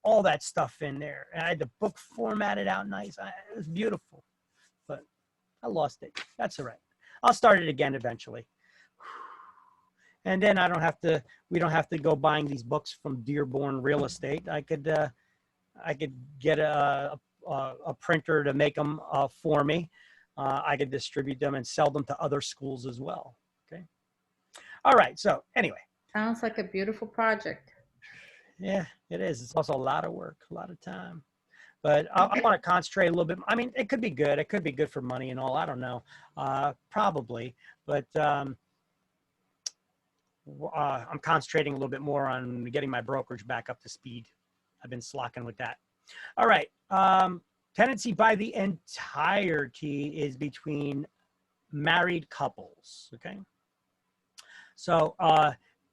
all that stuff in there. And I had the book formatted out nice. It was beautiful. But I lost it. That's all right. I'll start it again eventually. And then we don't have to go buying these books from Dearborn Real Estate. I could get a printer to make them for me. I could distribute them and sell them to other schools as well. Okay. All right. So anyway. Sounds like a beautiful project. Yeah, it is. It's also a lot of work, a lot of time. But I want to concentrate a little bit. I mean, it could be good. It could be good for money and all. I don't know. Probably. But I'm concentrating a little bit more on getting my brokerage back up to speed. I've been slacking with that. All right. Tenancy by the entirety is between married couples, okay? So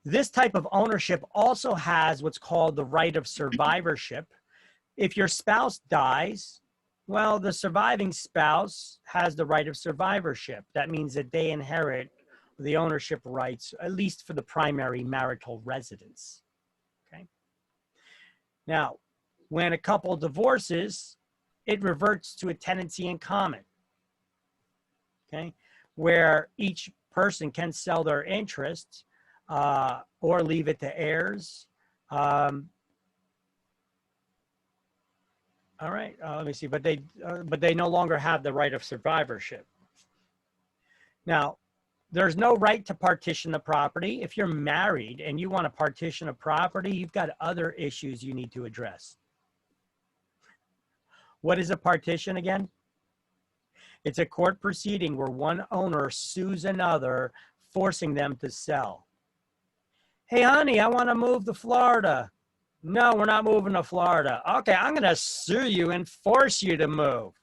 this type of ownership also has what's called the right of survivorship. If your spouse dies, well, the surviving spouse has the right of survivorship. That means that they inherit the ownership rights, at least for the primary marital residence, okay? Now, when a couple divorces, it reverts to a tenancy in common, okay, where each person can sell their interests or leave it to heirs. All right, let me see, but they no longer have the right of survivorship. Now, there's no right to partition the property. If you're married and you want to partition a property, you've got other issues you need to address. What is a partition again? It's a court proceeding where one owner sues another, forcing them to sell. Hey, honey, I want to move to Florida. No, we're not moving to Florida. Okay, I'm going to sue you and force you to move.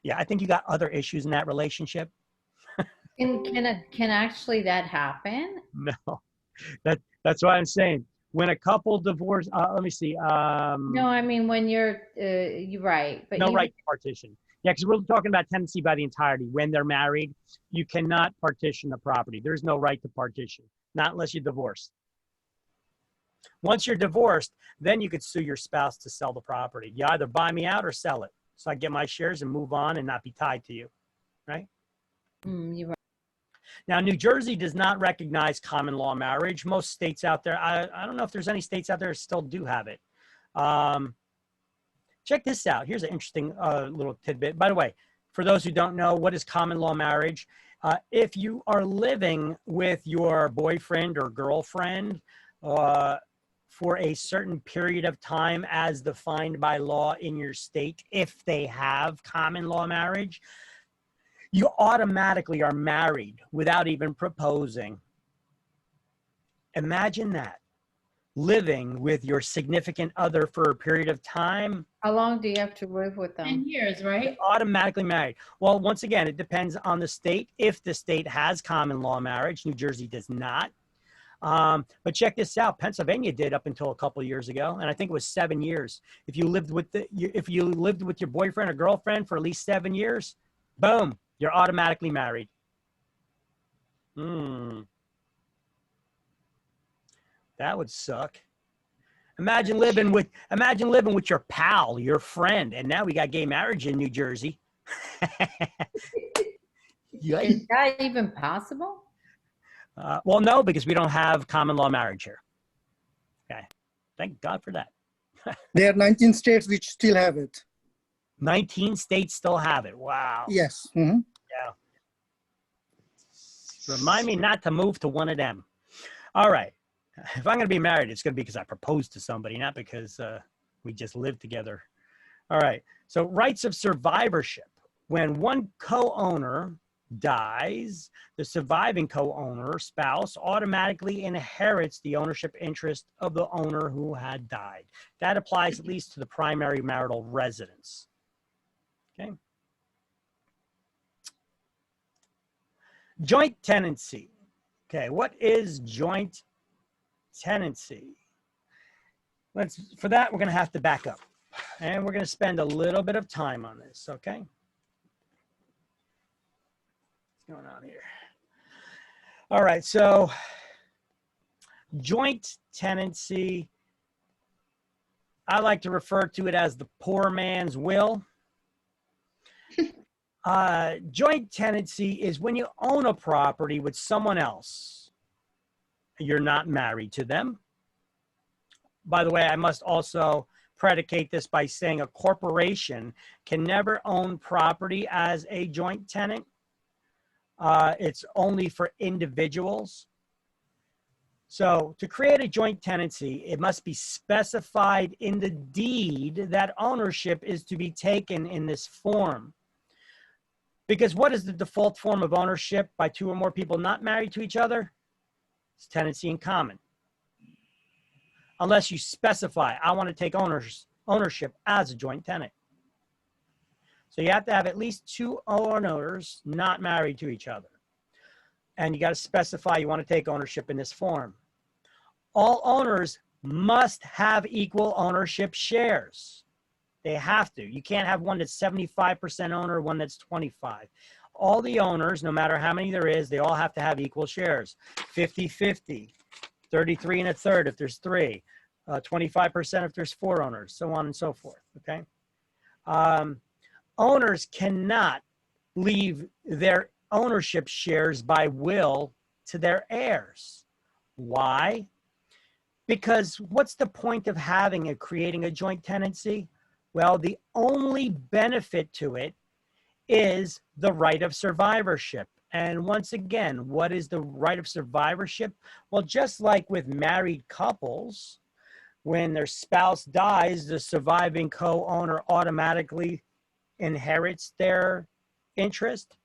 Yeah, I think you got other issues in that relationship. Can actually that happen? No, that's what I'm saying. When a couple divorce, let me see. No, I mean when you're right, but No right to partition. Yeah, because we're talking about tenancy by the entirety. When they're married, you cannot partition the property. There's no right to partition, not unless you're divorced. Once you're divorced, then you could sue your spouse to sell the property. You either buy me out or sell it, so I get my shares and move on and not be tied to you, right? You're right. Now, New Jersey does not recognize common law marriage. Most states out there, I don't know if there's any states out there that still do have it. Check this out. Here's an interesting little tidbit. By the way, for those who don't know, what is common law marriage? If you are living with your boyfriend or girlfriend for a certain period of time as defined by law in your state, if they have common law marriage, you automatically are married without even proposing. Imagine that. Living with your significant other for a period of time. How long do you have to live with them? 10 years, right? You're automatically married. Well, once again, it depends on the state. If the state has common law marriage, New Jersey does not. But check this out. Pennsylvania did up until a couple of years ago, and I think it was 7 years. If you lived with your boyfriend or girlfriend for at least 7 years, boom, you're automatically married. That would suck. Imagine living with your pal, your friend, and now we got gay marriage in New Jersey. Is that even possible? Well, no, because we don't have common law marriage here. Okay, thank God for that. There are 19 states which still have it. 19 states still have it. Wow. Yes. Mm-hmm. Yeah. Remind me not to move to one of them. All right. If I'm going to be married, it's going to be because I proposed to somebody, not because we just live together. All right. So rights of survivorship. When one co-owner dies, the surviving co-owner, spouse, automatically inherits the ownership interest of the owner who had died. That applies at least to the primary marital residence. Okay. Joint tenancy. Okay, what is joint tenancy? For that, we're going to have to back up. And we're going to spend a little bit of time on this, okay? What's going on here? All right, so joint tenancy, I like to refer to it as the poor man's will. Joint tenancy is when you own a property with someone else. You're not married to them. By the way, I must also predicate this by saying a corporation can never own property as a joint tenant. It's only for individuals. So to create a joint tenancy, it must be specified in the deed that ownership is to be taken in this form. Because what is the default form of ownership by two or more people not married to each other? It's tenancy in common. Unless you specify, I want to take ownership as a joint tenant. So you have to have at least two owners not married to each other. And you got to specify you want to take ownership in this form. All owners must have equal ownership shares. They have to. You can't have one that's 75% owner, one that's 25. All the owners, no matter how many there is, they all have to have equal shares. 50-50, 33 1/3 if there's 3, 25% if there's 4 owners, so on and so forth, okay? Owners cannot leave their ownership shares by will to their heirs. Why? Because what's the point of creating a joint tenancy? Well, the only benefit to it is the right of survivorship. And once again, what is the right of survivorship? Well, just like with married couples, when their spouse dies, the surviving co-owner automatically inherits their interest.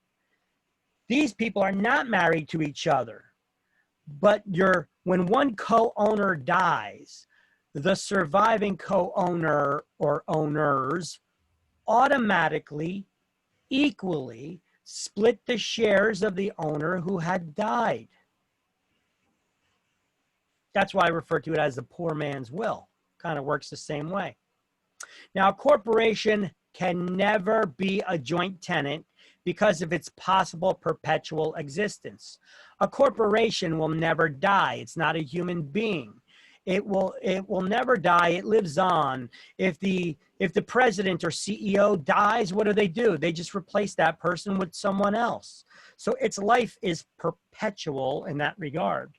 These people are not married to each other, but when one co-owner dies, the surviving co-owner or owners automatically, equally split the shares of the owner who had died. That's why I refer to it as the poor man's will. Kind of works the same way. Now, a corporation can never be a joint tenant because of its possible perpetual existence. A corporation will never die. It's not a human being. It will never die. It lives on. If the president or CEO dies, what do? They just replace that person with someone else. So its life is perpetual in that regard.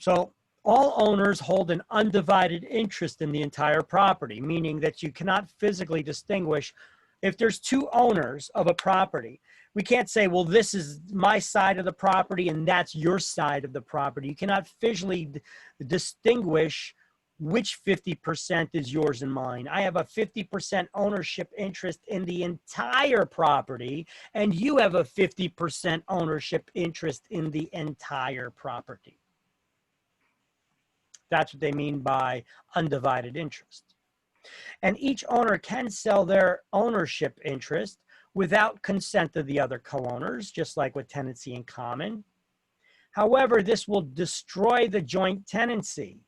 So all owners hold an undivided interest in the entire property, meaning that you cannot physically distinguish. If there's two owners of a property, we can't say, well, this is my side of the property and that's your side of the property. You cannot visually distinguish which 50% is yours and mine. I have a 50% ownership interest in the entire property, and you have a 50% ownership interest in the entire property. That's what they mean by undivided interest. And each owner can sell their ownership interest without consent of the other co-owners, just like with tenancy in common. However, this will destroy the joint tenancy.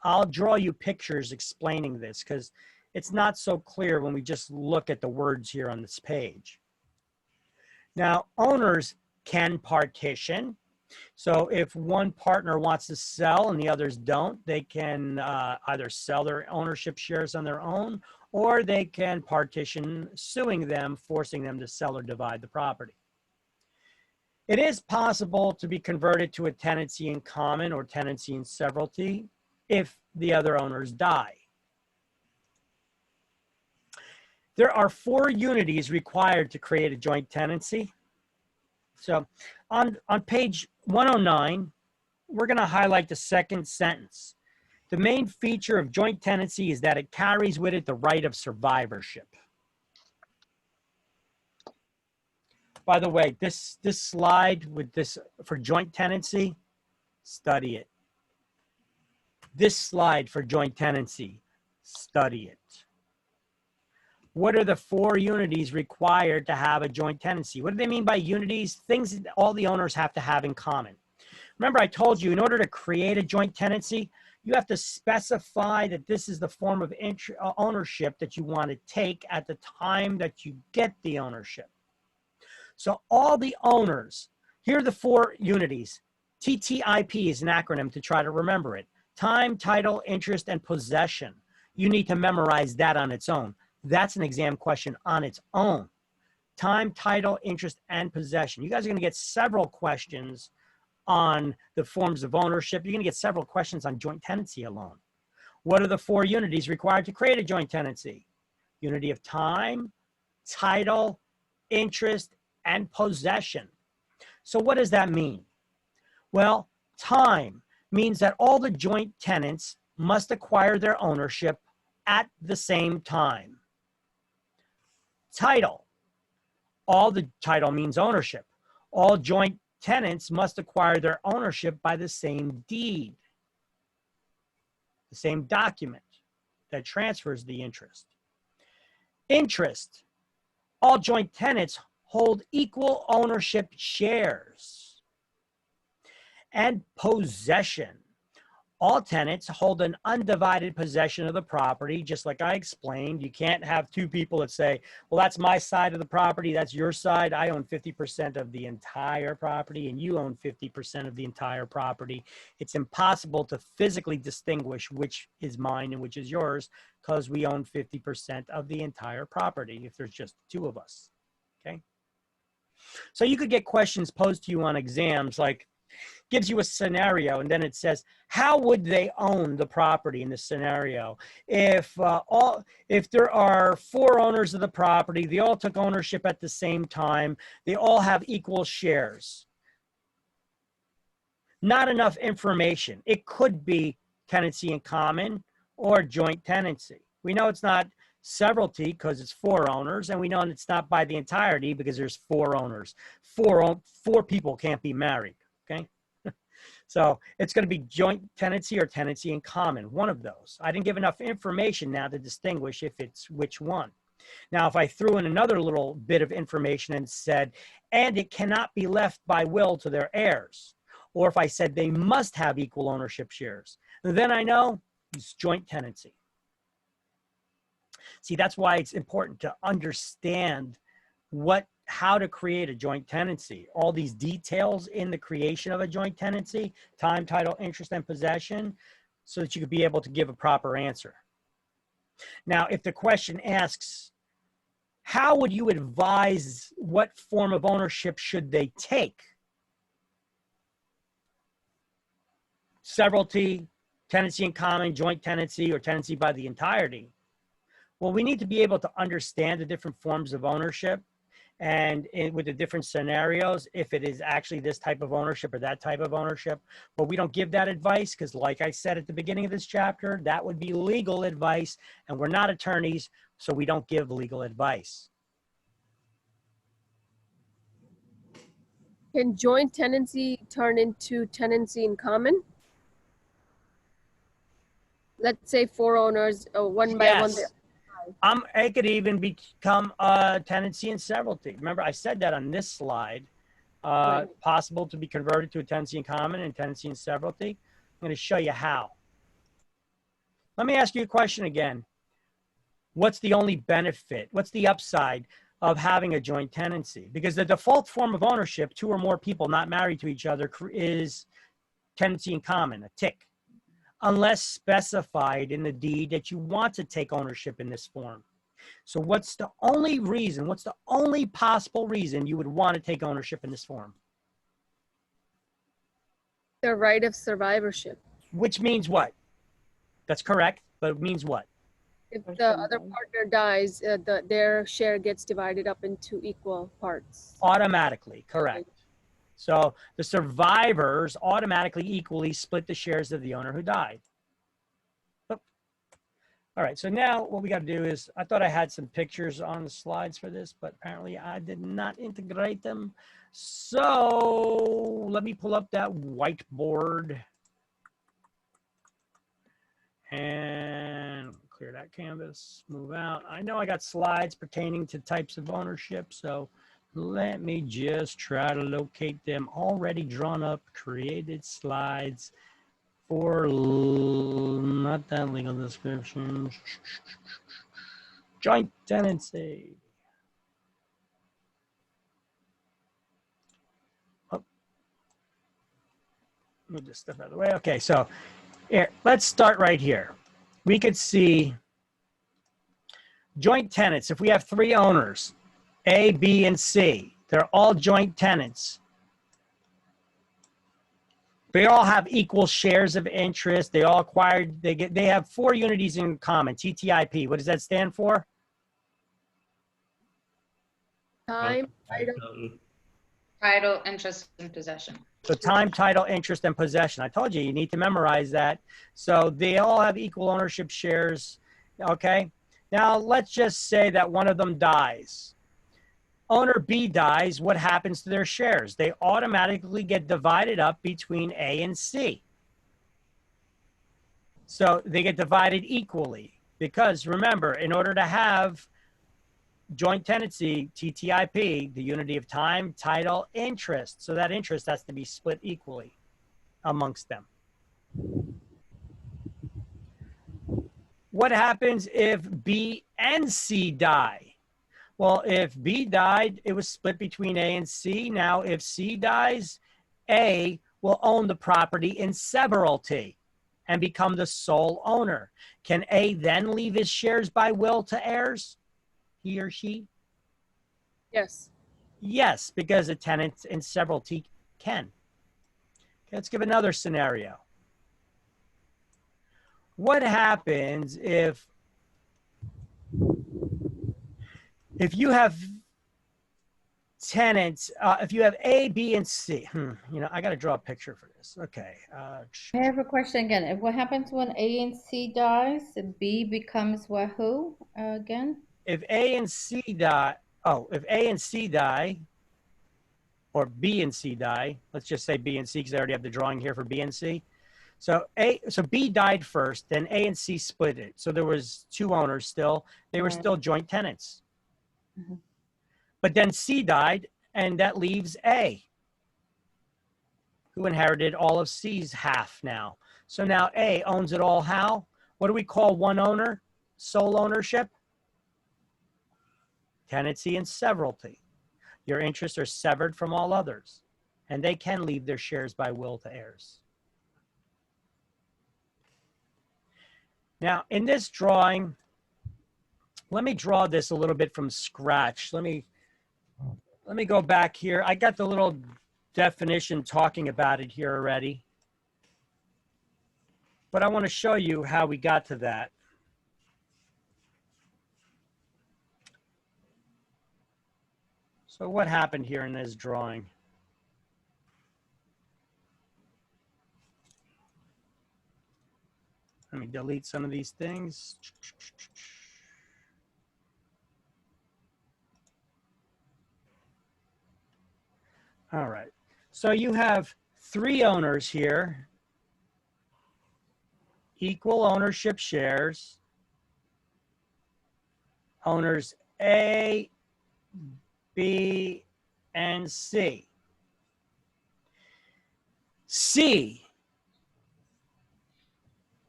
I'll draw you pictures explaining this because it's not so clear when we just look at the words here on this page. Now, owners can partition. So if one partner wants to sell and the others don't, they can either sell their ownership shares on their own, or they can partition, suing them, forcing them to sell or divide the property. It is possible to be converted to a tenancy in common or tenancy in severalty if the other owners die. There are 4 unities required to create a joint tenancy. So on page 109, we're going to highlight the second sentence. The main feature of joint tenancy is that it carries with it the right of survivorship. By the way, this slide with this for joint tenancy, study it. This slide for joint tenancy, study it. What are the 4 unities required to have a joint tenancy? What do they mean by unities? Things that all the owners have to have in common. Remember, I told you in order to create a joint tenancy, you have to specify that this is the form of ownership that you want to take at the time that you get the ownership. So all the owners, here are the 4 unities. TTIP is an acronym to try to remember it. Time, title, interest, and possession. You need to memorize that on its own. That's an exam question on its own. Time, title, interest, and possession. You guys are going to get several questions on the forms of ownership. You're going to get several questions on joint tenancy alone. What are the 4 unities required to create a joint tenancy? Unity of time, title, interest, and possession. So what does that mean? Well, time means that all the joint tenants must acquire their ownership at the same time. Title. All the title means ownership. All joint tenants must acquire their ownership by the same deed, the same document that transfers the interest. Interest. All joint tenants hold equal ownership shares. And possession. All tenants hold an undivided possession of the property, just like I explained. You can't have 2 people that say, well, that's my side of the property, that's your side. I own 50% of the entire property, and you own 50% of the entire property. It's impossible to physically distinguish which is mine and which is yours because we own 50% of the entire property if there's just 2 of us, okay? So you could get questions posed to you on exams like, gives you a scenario, and then it says, how would they own the property in this scenario? If there are 4 owners of the property, they all took ownership at the same time, they all have equal shares. Not enough information. It could be tenancy in common or joint tenancy. We know it's not severalty because it's 4 owners, and we know it's not by the entirety because there's 4 owners. 4 people can't be married, okay? So it's going to be joint tenancy or tenancy in common, one of those. I didn't give enough information now to distinguish if it's which one. Now, if I threw in another little bit of information and said, and it cannot be left by will to their heirs, or if I said they must have equal ownership shares, then I know it's joint tenancy. See, that's why it's important to understand how to create a joint tenancy. All these details in the creation of a joint tenancy, time, title, interest, and possession, so that you could be able to give a proper answer. Now, if the question asks, how would you advise what form of ownership should they take? Severalty, tenancy in common, joint tenancy, or tenancy by the entirety? Well, we need to be able to understand the different forms of ownership and with the different scenarios, if it is actually this type of ownership or that type of ownership. But we don't give that advice because, like I said at the beginning of this chapter, that would be legal advice, and we're not attorneys, so we don't give legal advice. Can joint tenancy turn into tenancy in common? Let's say 4 owners, one by one. It could even become a tenancy in severalty. Remember, I said that on this slide. Right. Possible to be converted to a tenancy in common and tenancy in severalty. I'm going to show you how. Let me ask you a question again. What's the only benefit? What's the upside of having a joint tenancy? Because the default form of ownership, 2 or more people not married to each other, is tenancy in common, a TIC. Unless specified in the deed that you want to take ownership in this form. So what's the only reason, what's the only possible reason you would want to take ownership in this form? The right of survivorship. Which means what? That's correct, but it means what? If the other partner dies, their share gets divided up into equal parts. Automatically, correct. So the survivors automatically equally split the shares of the owner who died. All right, so now what we got to do is, I thought I had some pictures on the slides for this, but apparently I did not integrate them. So let me pull up that whiteboard and clear that canvas, move out. I know I got slides pertaining to types of ownership, so let me just try to locate them. Already drawn up, created slides for not that legal description. Joint tenancy. Oh. Move this stuff out of the way. Okay, so here, let's start right here. We could see joint tenants. If we have 3 owners, A, B, and C. They're all joint tenants. They all have equal shares of interest. They all acquired, they have 4 unities in common, TTIP. What does that stand for? Time, Title, interest, and possession. So time, title, interest, and possession. I told you, you need to memorize that. So they all have equal ownership shares, okay? Now, let's just say that one of them dies. Owner B dies, what happens to their shares? They automatically get divided up between A and C. So they get divided equally because remember, in order to have joint tenancy, TTIP, the unity of time, title, interest. So that interest has to be split equally amongst them. What happens if B and C die? Well, if B died, it was split between A and C. Now, if C dies, A will own the property in severalty and become the sole owner. Can A then leave his shares by will to heirs? He or she? Yes. Yes, because a tenant in severalty can. Let's give another scenario. What happens if you have tenants, if you have A, B, and C? You know, I got to draw a picture for this. Okay. I have a question again. What happens when A and C dies? And B becomes what? Who again? If A and C die, if A and C die, or B and C die, let's just say B and C because I already have the drawing here for B and C. So B died first, then A and C split it. So there was 2 owners still. They were still joint tenants. Mm-hmm. But then C died, and that leaves A, who inherited all of C's half now. So now A owns it all how? What do we call one owner? Sole ownership? Tenancy and severalty. Your interests are severed from all others, and they can leave their shares by will to heirs. Now, in this drawing, let me draw this a little bit from scratch. Let me go back here. I got the little definition talking about it here already, but I want to show you how we got to that. So what happened here in this drawing? Let me delete some of these things. All right. So you have 3 owners here, equal ownership shares. Owners A, B, and C. C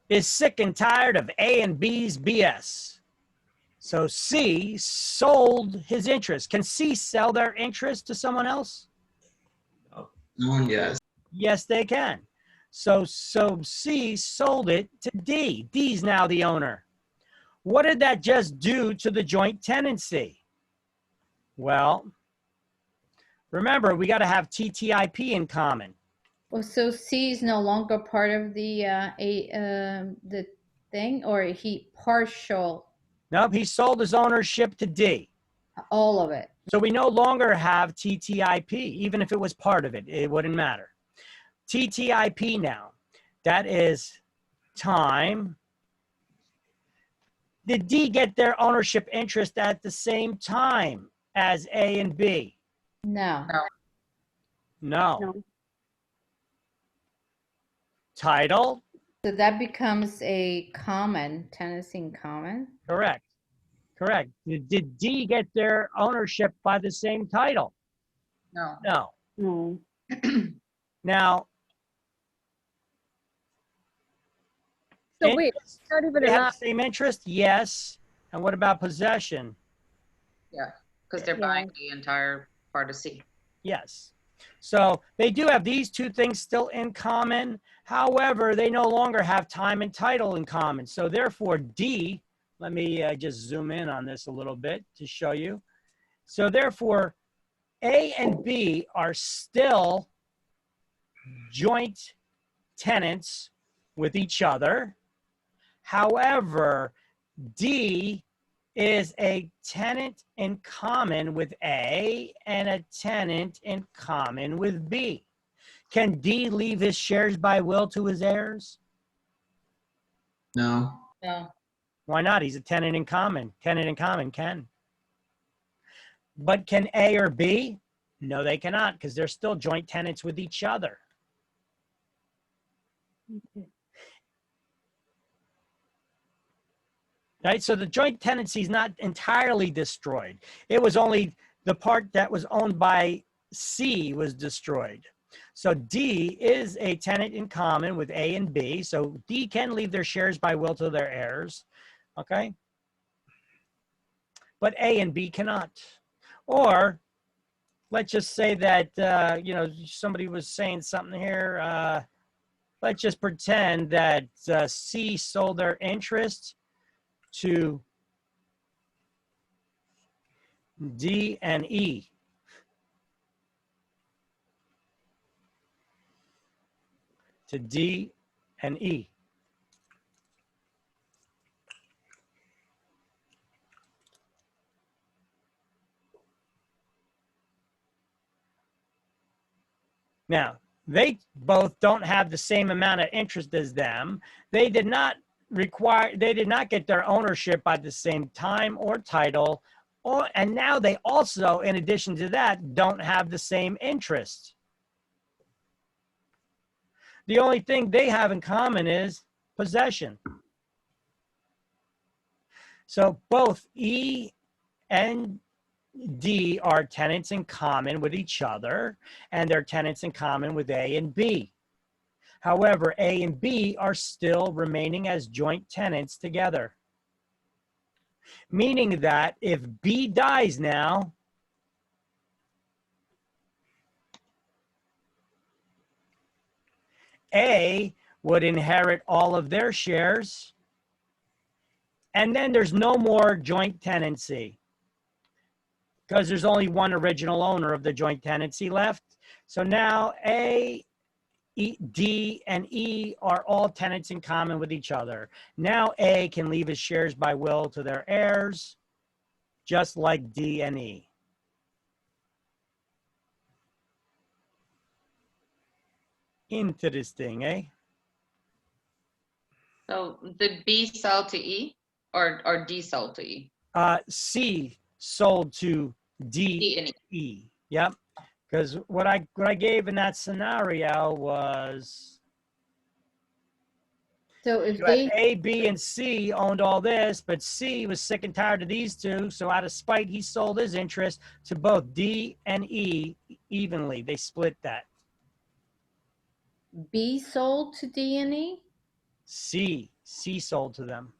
is sick and tired of A and B's BS. So C sold his interest. Can C sell their interest to someone else? Yes. Yes, they can. So C sold it to D. D's now the owner. What did that just do to the joint tenancy? Well, remember, we got to have TTIP in common. Well, so C is no longer part of the thing, or he partial? Nope, he sold his ownership to D. All of it. So we no longer have TTIP, even if it was part of it, it wouldn't matter. TTIP now, that is time. Did D get their ownership interest at the same time as A and B? No. No. Title? So that becomes a common, tenancy in common? Correct. Did D get their ownership by the same title? No. No. Now, So wait, it's not even they have enough. the same interest? Yes. And what about possession? Yeah, because they're buying the entire part of C. Yes. So they do have these 2 things still in common. However, they no longer have time and title in common. So therefore, D, let me just zoom in on this a little bit to show you. So therefore, A and B are still joint tenants with each other. However, D is a tenant in common with A and a tenant in common with B. Can D leave his shares by will to his heirs? No. No. Why not? He's a tenant in common. Tenant in common can. But can A or B? No, they cannot, because they're still joint tenants with each other. Right? So the joint tenancy is not entirely destroyed. It was only the part that was owned by C was destroyed. So D is a tenant in common with A and B. So D can leave their shares by will to their heirs. Okay? But A and B cannot. Or let's just say that, somebody was saying something here. Let's just pretend that C sold their interest to D and E. to D and E. Now, they both don't have the same amount of interest as them. They did not get their ownership by the same time or title, and now they also, in addition to that, don't have the same interest. The only thing they have in common is possession. So both E and D are tenants in common with each other, and they're tenants in common with A and B. However, A and B are still remaining as joint tenants together. Meaning that if B dies now, A would inherit all of their shares, and then there's no more joint tenancy, because there's only one original owner of the joint tenancy left. So now A, D, and E are all tenants in common with each other. Now A can leave his shares by will to their heirs, just like D and E. Interesting, eh? So did B sell to E or D sell to E? C sold to D and E. Yep. Because what I gave in that scenario was, So if you had they, A, B, and C owned all this, but C was sick and tired of these two, so out of spite, he sold his interest to both D and E evenly. They split that. B sold to D and E? C sold to them.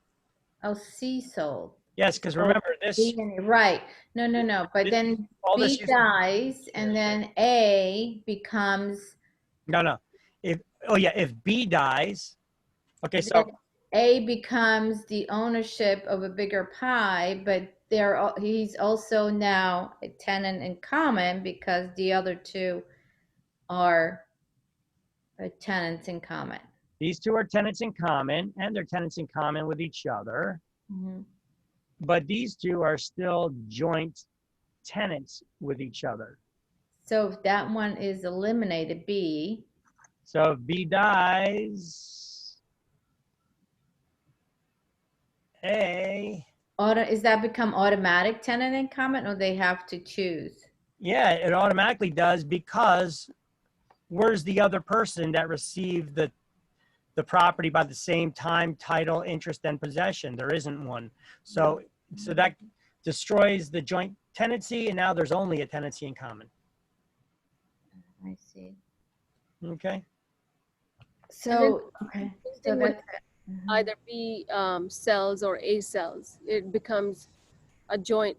Oh, C sold. Yes, because remember this. D and E, right. No. But then B dies, and then A becomes. No. If B dies, okay, so A becomes the ownership of a bigger pie, but he's also now a tenant in common because the other two are tenants in common. These two are tenants in common, and they're tenants in common with each other. Mm-hmm. But these two are still joint tenants with each other. So if that one is eliminated, B. So if B dies, A. Is that become automatic tenant in common, or they have to choose? Yeah, it automatically does, because where's the other person that received the property by the same time, title, interest, and possession? There isn't one. So that destroys the joint tenancy, and now there's only a tenancy in common. I see. Okay. So, okay. So With that's it. either B sells or A sells, it becomes a joint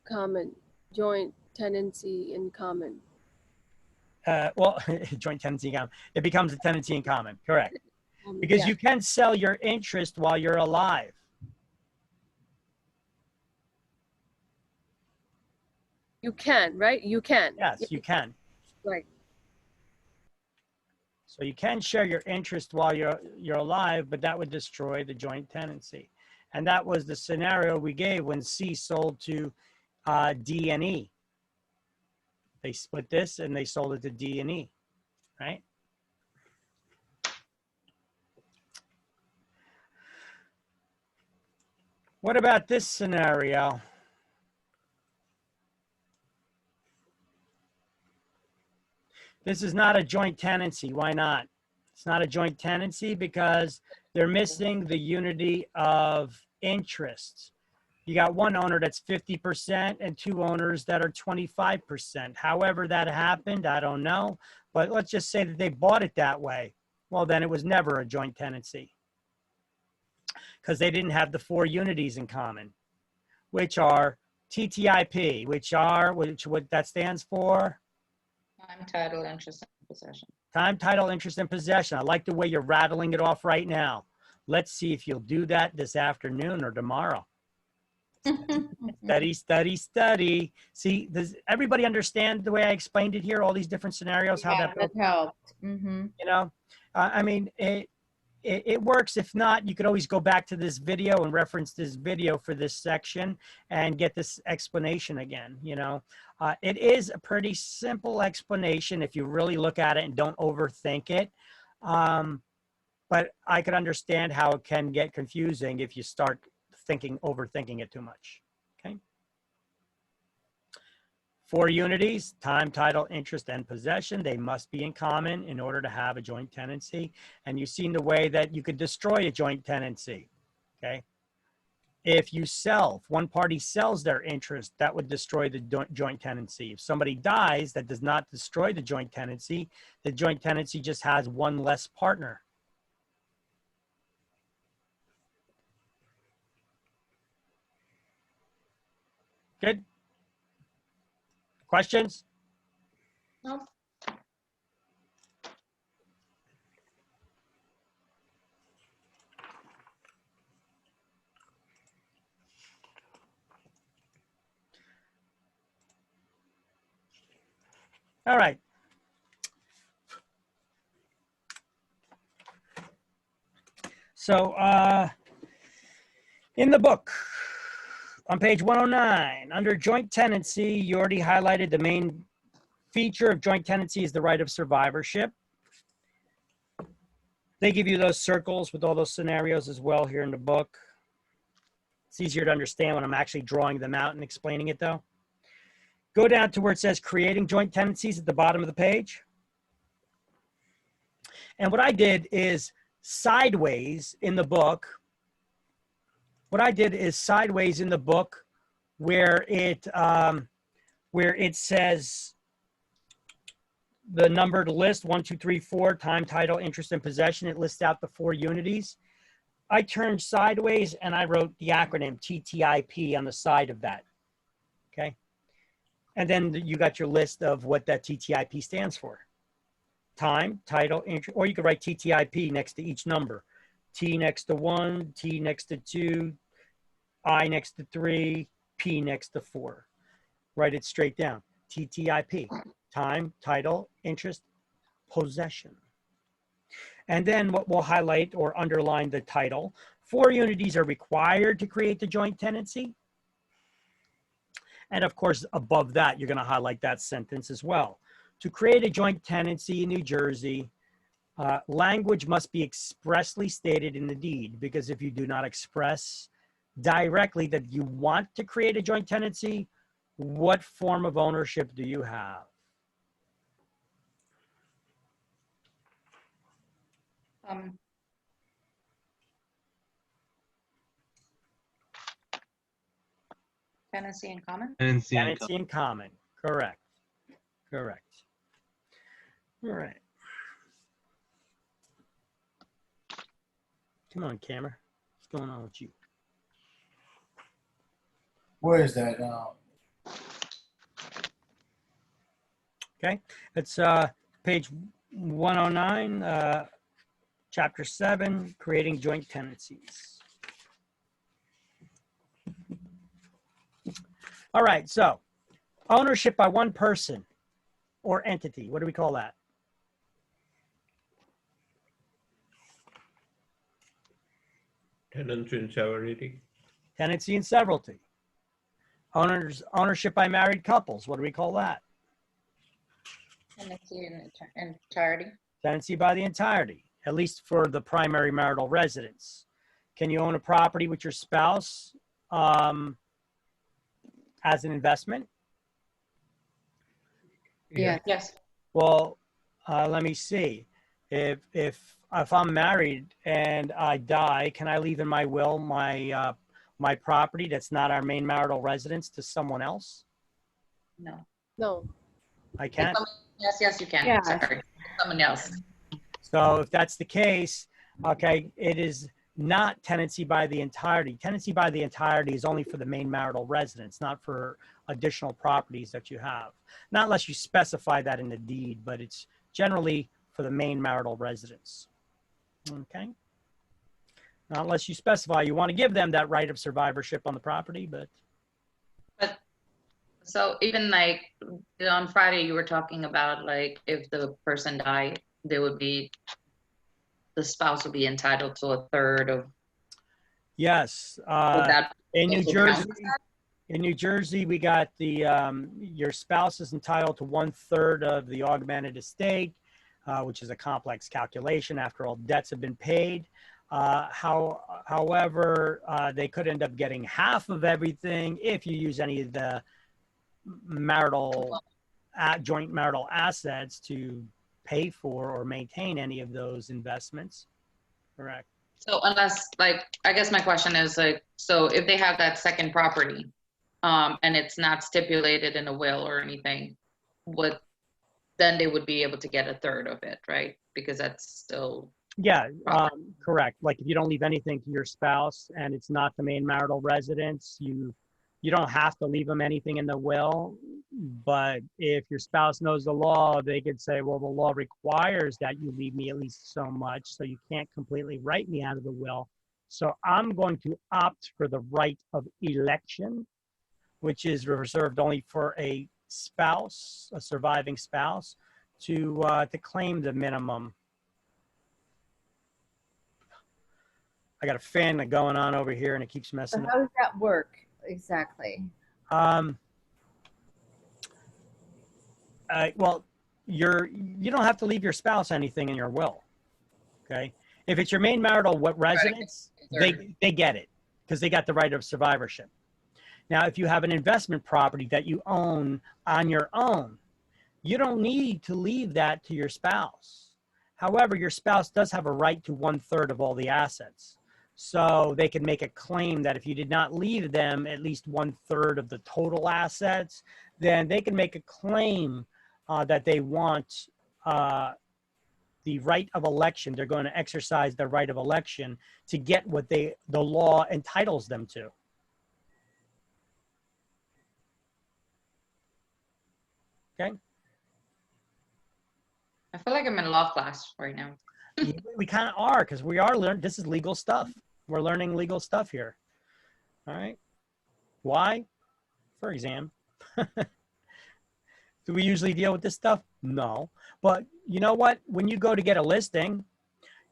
tenancy in common. Joint tenancy in common. It becomes a tenancy in common, correct? Because you can sell your interest while you're alive. You can, right? You can. Yes, you can. Right. So you can share your interest while you're alive, but that would destroy the joint tenancy. And that was the scenario we gave when C sold to D and E. They split this and they sold it to D and E, right? What about this scenario? This is not a joint tenancy. Why not? It's not a joint tenancy because they're missing the unity of interest. You got one owner that's 50% and two owners that are 25%. However that happened, I don't know. But let's just say that they bought it that way. Well, then it was never a joint tenancy because they didn't have the four unities in common, which are TTIP, what that stands for? Time, title, interest, and possession. Time, title, interest, and possession. I like the way you're rattling it off right now. Let's see if you'll do that this afternoon or tomorrow. Study, study, study. See, does everybody understand the way I explained it here? All these different scenarios, how that that helped. Mm-hmm. you know, I mean, it works. If not, you could always go back to this video and reference this video for this section and get this explanation again. You know, it is a pretty simple explanation if you really look at it and don't overthink it. But I could understand how it can get confusing if you start overthinking it too much. Okay. 4 unities: time, title, interest, and possession. They must be in common in order to have a joint tenancy. And you've seen the way that you could destroy a joint tenancy. Okay. If one party sells their interest, that would destroy the joint tenancy. If somebody dies, that does not destroy the joint tenancy. The joint tenancy just has one less partner. Good. Questions? No. All right. So in the book, on page 109, under joint tenancy, you already highlighted the main feature of joint tenancy is the right of survivorship. They give you those circles with all those scenarios as well here in the book. It's easier to understand when I'm actually drawing them out and explaining it though. Go down to where it says creating joint tenancies at the bottom of the page. And what I did is sideways in the book, where it says the numbered list, 1, 2, 3, 4, time, title, interest, and possession. It lists out the 4 unities. I turned sideways and I wrote the acronym TTIP on the side of that. Okay. And then you got your list of what that TTIP stands for. Time, title, interest, or you could write TTIP next to each number. T next to 1, T next to 2, I next to 3, P next to 4. Write it straight down. TTIP, time, title, interest, possession. And then what we'll highlight or underline the title. 4 unities are required to create the joint tenancy. And of course, above that, you're going to highlight that sentence as well. To create a joint tenancy in New Jersey, language must be expressly stated in the deed, because if you do not express directly that you want to create a joint tenancy, what form of ownership do you have? Tenancy in common? Tenancy in common. Correct. Correct. All right. Come on, camera. What's going on with you? Where is that? Okay, it's page 109, chapter 7, creating joint tenancies. All right, so ownership by one person or entity. What do we call that? Tenancy and severalty. Tenancy and severalty. Ownership by married couples. What do we call that? Tenancy in entirety. Tenancy by the entirety, at least for the primary marital residence. Can you own a property with your spouse as an investment? Yeah. Yes. Well, let me see. If I'm married and I die, can I leave in my will my property that's not our main marital residence to someone else? No. No. I can't? Yes, you can. Yeah. Sorry. Someone else. So if that's the case, okay, it is not tenancy by the entirety. Tenancy by the entirety is only for the main marital residence, not for additional properties that you have. Not unless you specify that in the deed, but it's generally for the main marital residence. Okay. Not unless you specify you want to give them that right of survivorship on the property, but So even like on Friday, you were talking about like if the person died, the spouse would be entitled to a third of. yes, that in New also Jersey, count? we got the your spouse is entitled to 1/3 of the augmented estate, which is a complex calculation after all debts have been paid. However, they could end up getting half of everything if you use any of the joint marital assets to pay for or maintain any of those investments. Correct. So unless, like, I guess my question is like, so if they have that second property, and it's not stipulated in a will or anything, then they would be able to get a third of it, right? Because that's still. Yeah, correct. Like if you don't leave anything to your spouse and it's not the main marital residence, you don't have to leave them anything in the will. But if your spouse knows the law, they could say, well, the law requires that you leave me at least so much, so you can't completely write me out of the will. So I'm going to opt for the right of election, which is reserved only for a spouse, a surviving spouse, to claim the minimum. I got a fan going on over here and it keeps messing So up. how does that work exactly? Well, you don't have to leave your spouse anything in your will. Okay. If it's your main marital residence, they get it because they got the right of survivorship. Now, if you have an investment property that you own on your own, you don't need to leave that to your spouse. However, your spouse does have a right to 1/3 of all the assets. So they can make a claim that if you did not leave them at least 1/3 of the total assets, then they can make a claim that they want the right of election. They're going to exercise their right of election to get what the law entitles them to. Okay. I feel like I'm in law class right now. We kind of are, because we are learning. This is legal stuff. We're learning legal stuff here. All right. Why? For exam. Do we usually deal with this stuff? No. But you know what? When you go to get a listing,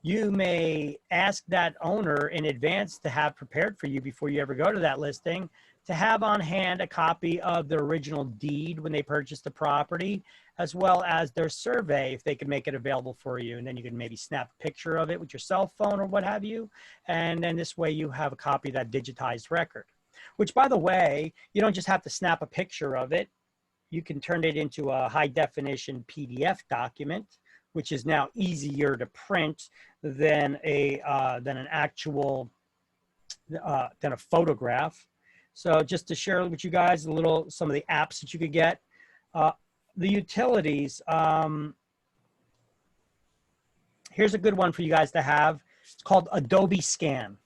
you may ask that owner in advance to have prepared for you before you ever go to that listing, to have on hand a copy of the original deed when they purchased the property, as well as their survey, if they can make it available for you. And then you can maybe snap a picture of it with your cell phone or what have you. And then this way you have a copy of that digitized record, which, by the way, you don't just have to snap a picture of it. You can turn it into a high definition PDF document, which is now easier to print than an actual, than a photograph. So just to share with you guys some of the apps that you could get. The utilities, here's a good one for you guys to have. It's called Adobe Scan,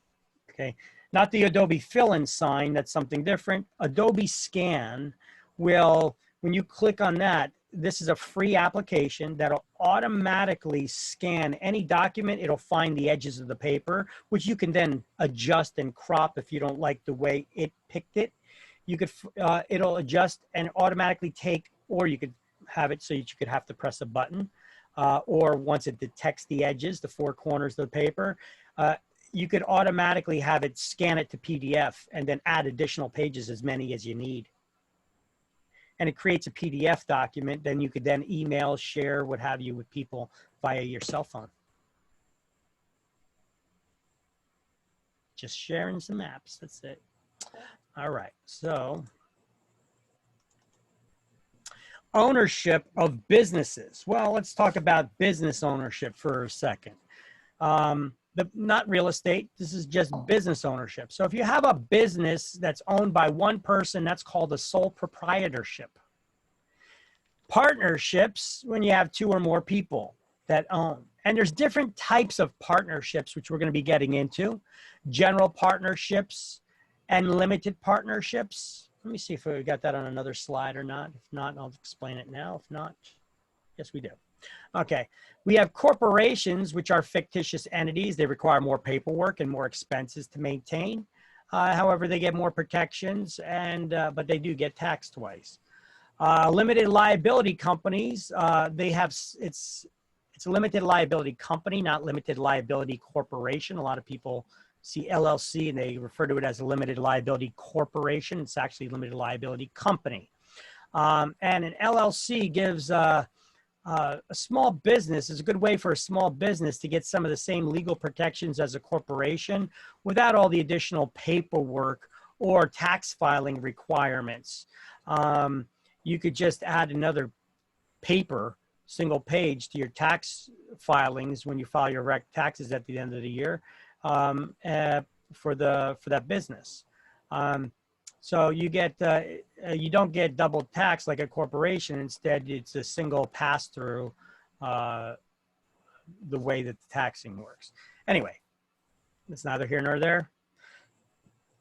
okay? Not the Adobe fill-in sign, that's something different. Adobe Scan will, when you click on that, this is a free application that'll automatically scan any document. It'll find the edges of the paper, which you can then adjust and crop if you don't like the way it picked it. You could, it'll adjust and automatically take, or you could have it so that you could have to press a button, or once it detects the edges, the four corners of the paper, you could automatically have it scan it to PDF and then add additional pages, as many as you need. And it creates a PDF document. Then you could then email, share, what have you, with people via your cell phone. Just sharing some apps, that's it. All right, so ownership of businesses. Well, let's talk about business ownership for a second. Not real estate, this is just business ownership. So if you have a business that's owned by one person, that's called a sole proprietorship. Partnerships, when you have two or more people that own. And there's different types of partnerships, which we're going to be getting into. General partnerships and limited partnerships. Let me see if we got that on another slide or not. If not, I'll explain it now. If not, Yes, we do. Okay. We have corporations, which are fictitious entities. They require more paperwork and more expenses to maintain. However, they get more protections, and but they do get taxed twice. Limited liability companies, it's a limited liability company, not limited liability corporation. A lot of people see LLC and they refer to it as a limited liability corporation. It's actually a limited liability company. And an LLC gives a small business, is a good way for a small business to get some of the same legal protections as a corporation without all the additional paperwork or tax filing requirements. You could just add another paper, single page to your tax filings when you file your rec taxes at the end of the year for that business. So you get you don't get double tax like a corporation. Instead, it's a single pass through the way that the taxing works. Anyway, it's neither here nor there.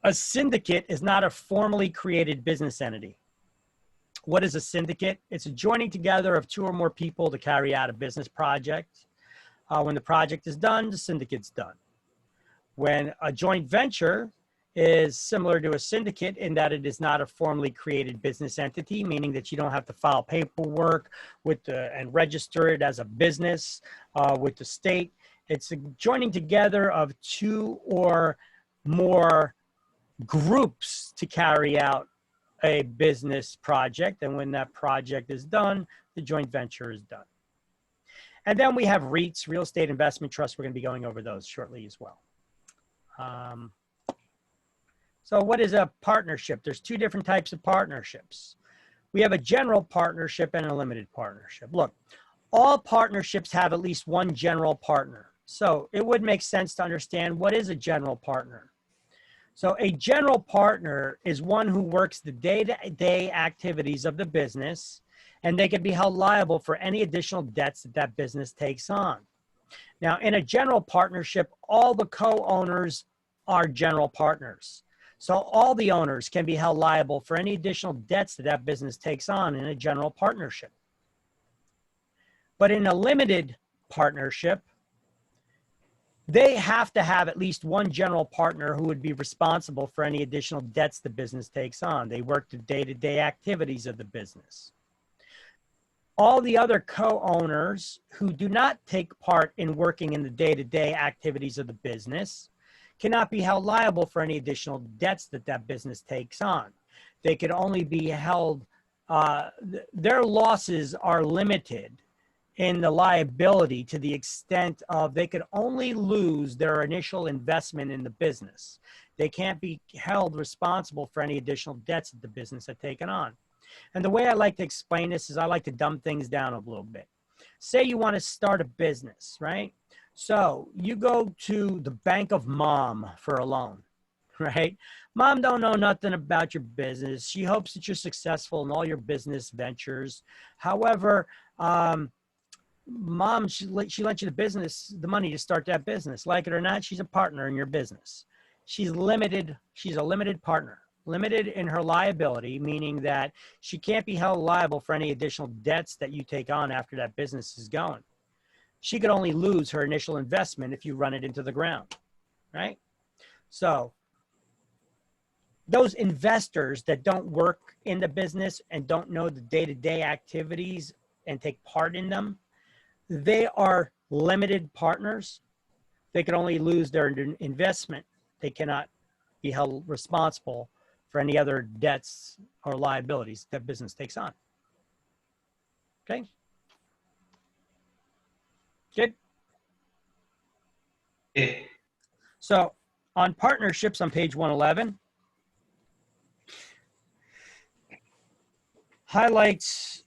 A syndicate is not a formally created business entity. What is a syndicate? It's a joining together of 2 or more people to carry out a business project. When the project is done, the syndicate's done. When a joint venture is similar to a syndicate in that it is not a formally created business entity, meaning that you don't have to file paperwork and register it as a business with the state. It's a joining together of 2 or more groups to carry out a business project, and when that project is done, the joint venture is done. And then we have REITs, real estate investment trusts. We're going to be going over those shortly as well. So what is a partnership? There's 2 different types of partnerships. We have a general partnership and a limited partnership. Look, all partnerships have at least one general partner. So it would make sense to understand what is a general partner. So a general partner is one who works the day-to-day activities of the business, and they can be held liable for any additional debts that business takes on. Now, in a general partnership, all the co-owners are general partners. So all the owners can be held liable for any additional debts that business takes on in a general partnership. But in a limited partnership, they have to have at least one general partner who would be responsible for any additional debts the business takes on. They work the day-to-day activities of the business. All the other co-owners who do not take part in working in the day-to-day activities of the business cannot be held liable for any additional debts that business takes on. They could only be held, their losses are limited in the liability to the extent of they could only lose their initial investment in the business. They can't be held responsible for any additional debts that the business had taken on. And the way I like to explain this is I like to dumb things down a little bit. Say you want to start a business, right? So you go to the Bank of Mom for a loan, right? Mom don't know nothing about your business. She hopes that you're successful in all your business ventures. However, Mom, she lent you the money to start that business. Like it or not, she's a partner in your business. She's limited. She's a limited partner, limited in her liability, meaning that she can't be held liable for any additional debts that you take on after that business is going. She could only lose her initial investment if you run it into the ground, right? So those investors that don't work in the business and don't know the day-to-day activities and take part in them, they are limited partners. They can only lose their investment. They cannot be held responsible for any other debts or liabilities that business takes on. Okay? Good? Yeah. So on partnerships on page 111, highlights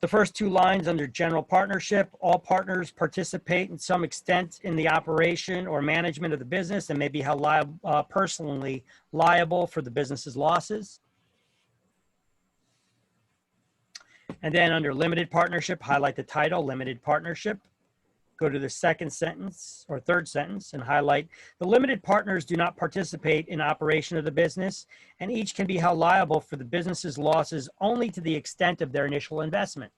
the first 2 lines under general partnership. All partners participate in some extent in the operation or management of the business and may be held personally liable for the business's losses. And then under limited partnership, highlight the title, limited partnership. Go to the second sentence or third sentence and highlight the limited partners do not participate in operation of the business, and each can be held liable for the business's losses only to the extent of their initial investment.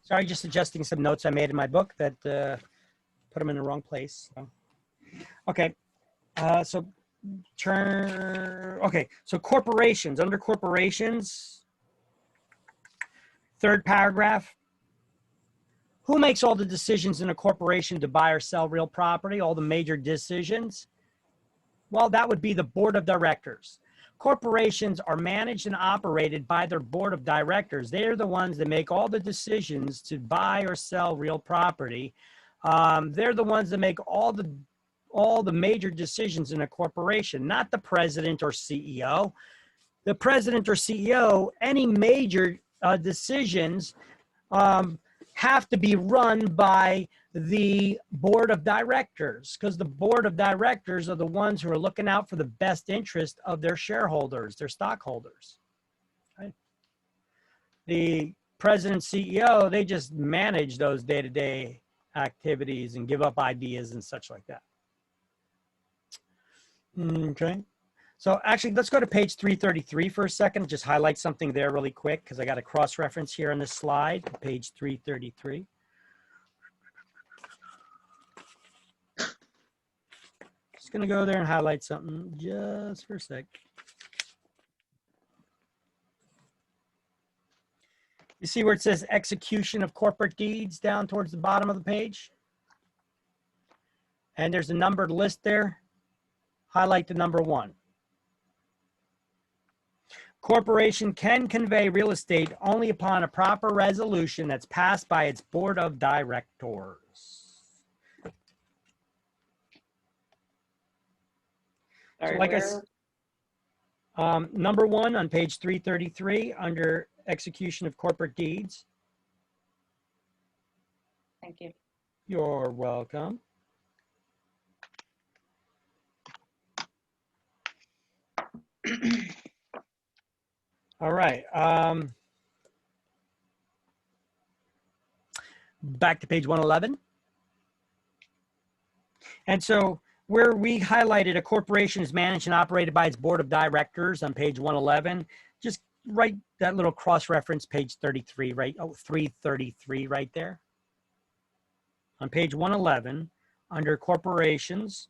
Sorry, just adjusting some notes I made in my book that put them in the wrong place. So. Okay, so so corporations, under corporations, third paragraph. Who makes all the decisions in a corporation to buy or sell real property, all the major decisions? Well, that would be the board of directors. Corporations are managed and operated by their board of directors. They're the ones that make all the decisions to buy or sell real property. They're the ones that make all the major decisions in a corporation, not the president or CEO. The president or CEO, any major decisions have to be run by the board of directors, because the board of directors are the ones who are looking out for the best interest of their shareholders, their stockholders. Right? The president, CEO, they just manage those day-to-day activities and give up ideas and such like that. Okay. So actually, let's go to page 333 for a second. Just highlight something there really quick, because I got a cross-reference here on this slide, page 333. Just going to go there and highlight something just for a sec. You see where it says execution of corporate deeds down towards the bottom of the page? And there's a numbered list there. Highlight the number 1. Corporation can convey real estate only upon a proper resolution that's passed by its board of directors. Sorry, So like number 1 on page 333 under execution of corporate deeds. Thank you. You're welcome. All right. Back to page 111. And so where we highlighted a corporation is managed and operated by its board of directors on page 111, just write that little cross-reference page 33, right? Oh, 333 right there. On page 111, under corporations,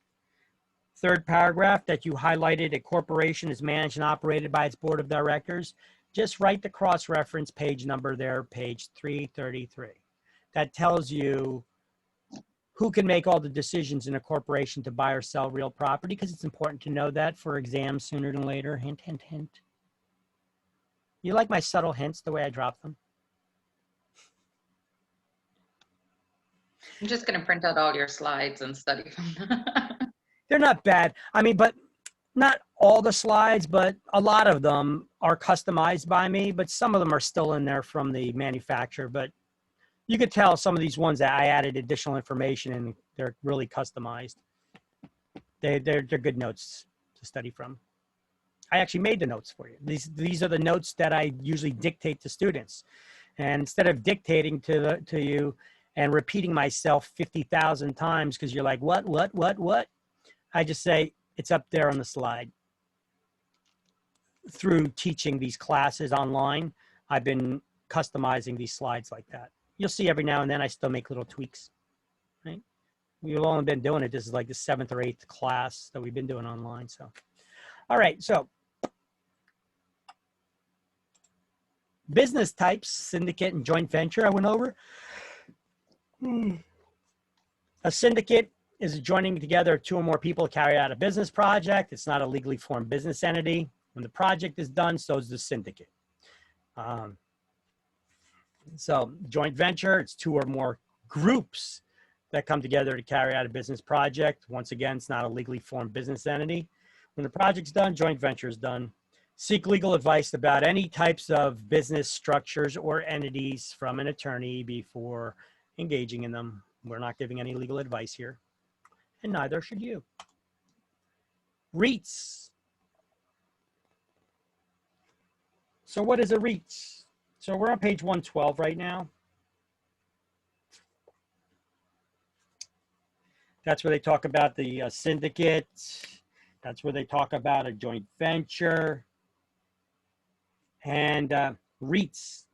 third paragraph that you highlighted, a corporation is managed and operated by its board of directors. Just write the cross-reference page number there, page 333. That tells you who can make all the decisions in a corporation to buy or sell real property, because it's important to know that for exams sooner than later. Hint, hint, hint. You like my subtle hints, the way I drop them? I'm just going to print out all your slides and study from them. They're not bad. I mean, but not all the slides, but a lot of them are customized by me, but some of them are still in there from the manufacturer. But you could tell some of these ones that I added additional information and they're really customized. They're good notes to study from. I actually made the notes for you. These are the notes that I usually dictate to students. And instead of dictating to you and repeating myself 50,000 times because you're like, what? I just say, it's up there on the slide. Through teaching these classes online, I've been customizing these slides like that. You'll see every now and then I still make little tweaks, right? We've only been doing it. This is like the 7th or 8th class that we've been doing online. So, all right. So business types, syndicate and joint venture, I went over. A syndicate is joining together 2 or more people to carry out a business project. It's not a legally formed business entity. When the project is done, so is the syndicate. So joint venture, it's 2 or more groups that come together to carry out a business project. Once again, it's not a legally formed business entity. When the project's done, joint venture is done. Seek legal advice about any types of business structures or entities from an attorney before engaging in them. We're not giving any legal advice here, and neither should you. REITs. So what is a REIT? So we're on page 112 right now. That's where they talk about the syndicate. That's where they talk about a joint venture. And REITs.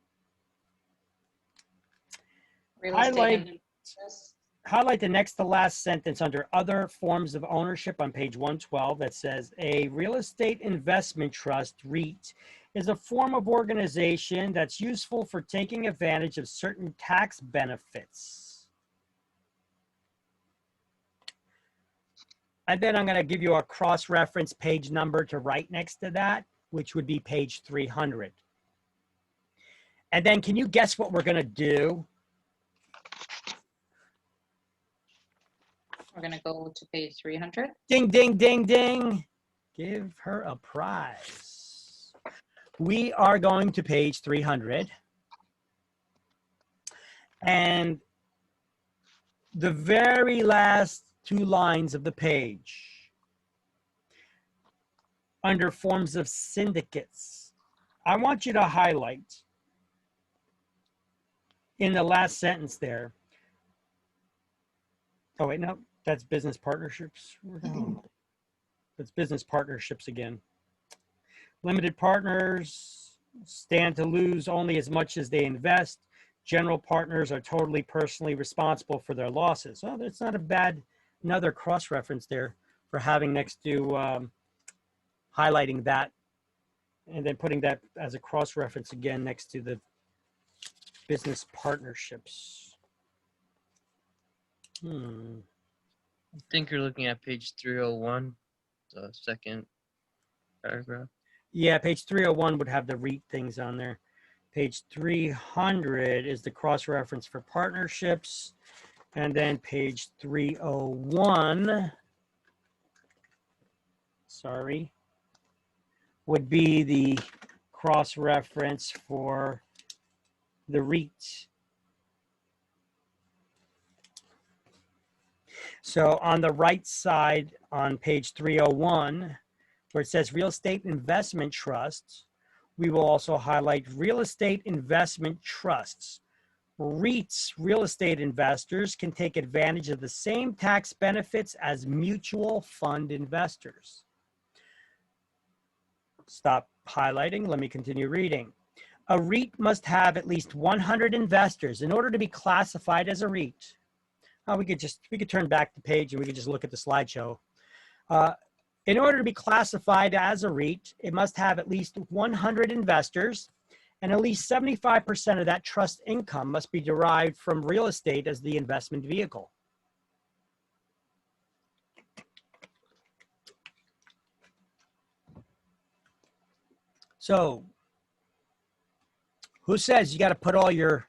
Highlight the next to last sentence under other forms of ownership on page 112 that says a real estate investment trust, REIT, is a form of organization that's useful for taking advantage of certain tax benefits. And then I'm going to give you a cross-reference page number to write next to that, which would be page 300. And then can you guess what we're going to do? We're going to go to page 300. Ding, ding, ding, ding. Give her a prize. We are going to page 300. And the very last 2 lines of the page, under forms of syndicates, I want you to highlight in the last sentence there. Oh, wait, no, that's business partnerships. That's business partnerships again. Limited partners stand to lose only as much as they invest. General partners are totally personally responsible for their losses. Oh, that's not a bad, another cross-reference there for having next to highlighting that and then putting that as a cross-reference again next to the business partnerships. I think you're looking at page 301, the second paragraph. Yeah, page 301 would have the REIT things on there. Page 300 is the cross-reference for partnerships. And then page 301, sorry, would be the cross-reference for the REIT. So on the right side on page 301, where it says real estate investment trusts, we will also highlight real estate investment trusts. REITs, real estate investors, can take advantage of the same tax benefits as mutual fund investors. Stop highlighting. Let me continue reading. A REIT must have at least 100 investors in order to be classified as a REIT. We could turn back the page and we could just look at the slideshow. In order to be classified as a REIT, it must have at least 100 investors, and at least 75% of that trust income must be derived from real estate as the investment vehicle. So, who says you got to put all your,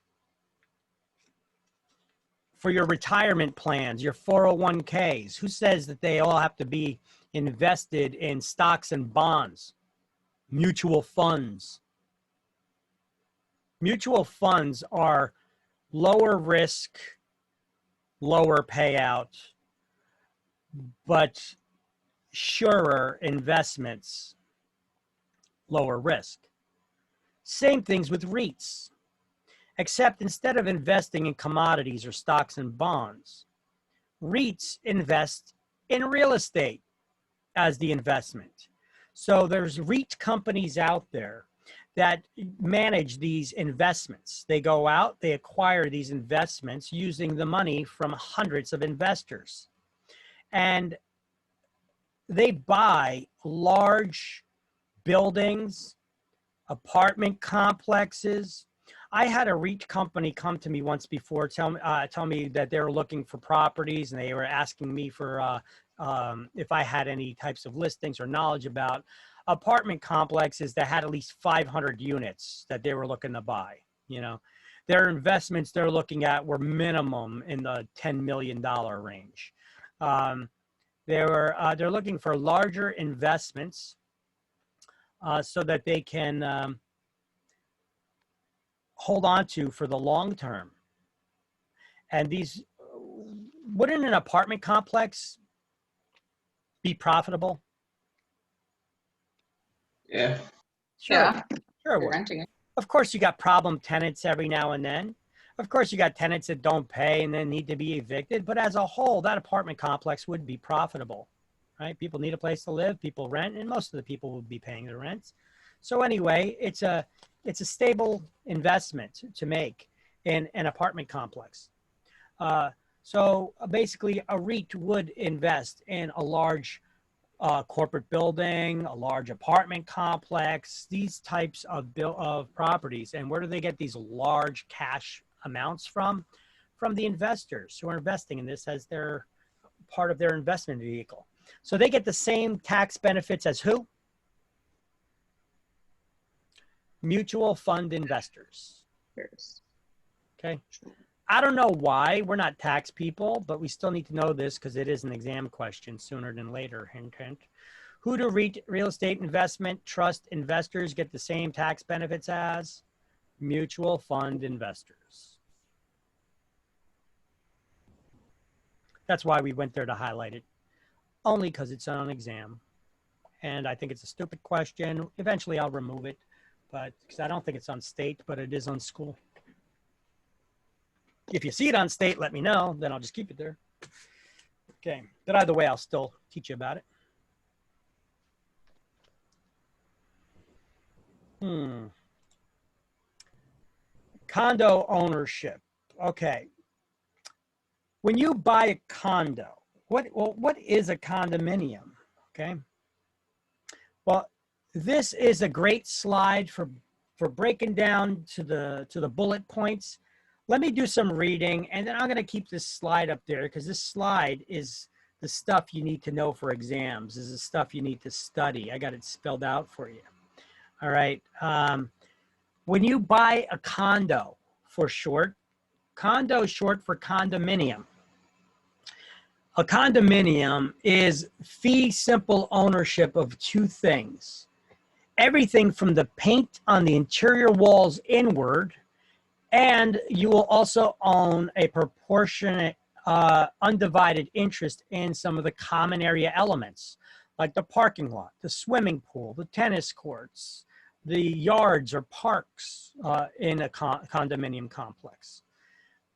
for your retirement plans, your 401ks, who says that they all have to be invested in stocks and bonds, mutual funds? Mutual funds are lower risk, lower payout, but surer investments, lower risk. Same things with REITs, except instead of investing in commodities or stocks and bonds, REITs invest in real estate as the investment. So there's REIT companies out there that manage these investments. They go out, they acquire these investments using the money from hundreds of investors. And they buy large buildings, apartment complexes. I had a REIT company come to me once before, tell me that they were looking for properties, and they were asking me for if I had any types of listings or knowledge about apartment complexes that had at least 500 units that they were looking to buy. You know, their investments they're looking at were minimum in the $10 million range. They're looking for larger investments, so that they can hold on to for the long term. And these, wouldn't an apartment complex be profitable? Yeah. Sure. Yeah. Sure it You're would. renting it. Of course, you got problem tenants every now and then. Of course, you got tenants that don't pay and then need to be evicted. But as a whole, that apartment complex would be profitable, right? People need a place to live, people rent, and most of the people would be paying their rents. So anyway, it's a stable investment to make in an apartment complex. So basically, a REIT would invest in a large corporate building, a large apartment complex, these types of properties. And where do they get these large cash amounts from? From the investors who are investing in this as their part of their investment vehicle. So they get the same tax benefits as who? Mutual fund investors. Okay. I don't know why. We're not tax people, but we still need to know this because it is an exam question sooner than later. Hint, hint. Who do real estate investment trust investors get the same tax benefits as? Mutual fund investors. That's why we went there to highlight it, only because it's on an exam. And I think it's a stupid question. Eventually I'll remove it, but because I don't think it's on state, but it is on school. If you see it on state, let me know, then I'll just keep it there. Okay, but either way, I'll still teach you about it. Condo ownership. Okay. When you buy a condo, what is a condominium? Okay. Well, this is a great slide for breaking down to the bullet points. Let me do some reading, and then I'm going to keep this slide up there because this slide is the stuff you need to know for exams. This is the stuff you need to study. I got it spelled out for you. All right. When you buy a condo, for short, condo is short for condominium. A condominium is fee simple ownership of two things. Everything from the paint on the interior walls inward, and you will also own a proportionate undivided interest in some of the common area elements, like the parking lot, the swimming pool, the tennis courts, the yards or parks in a condominium complex.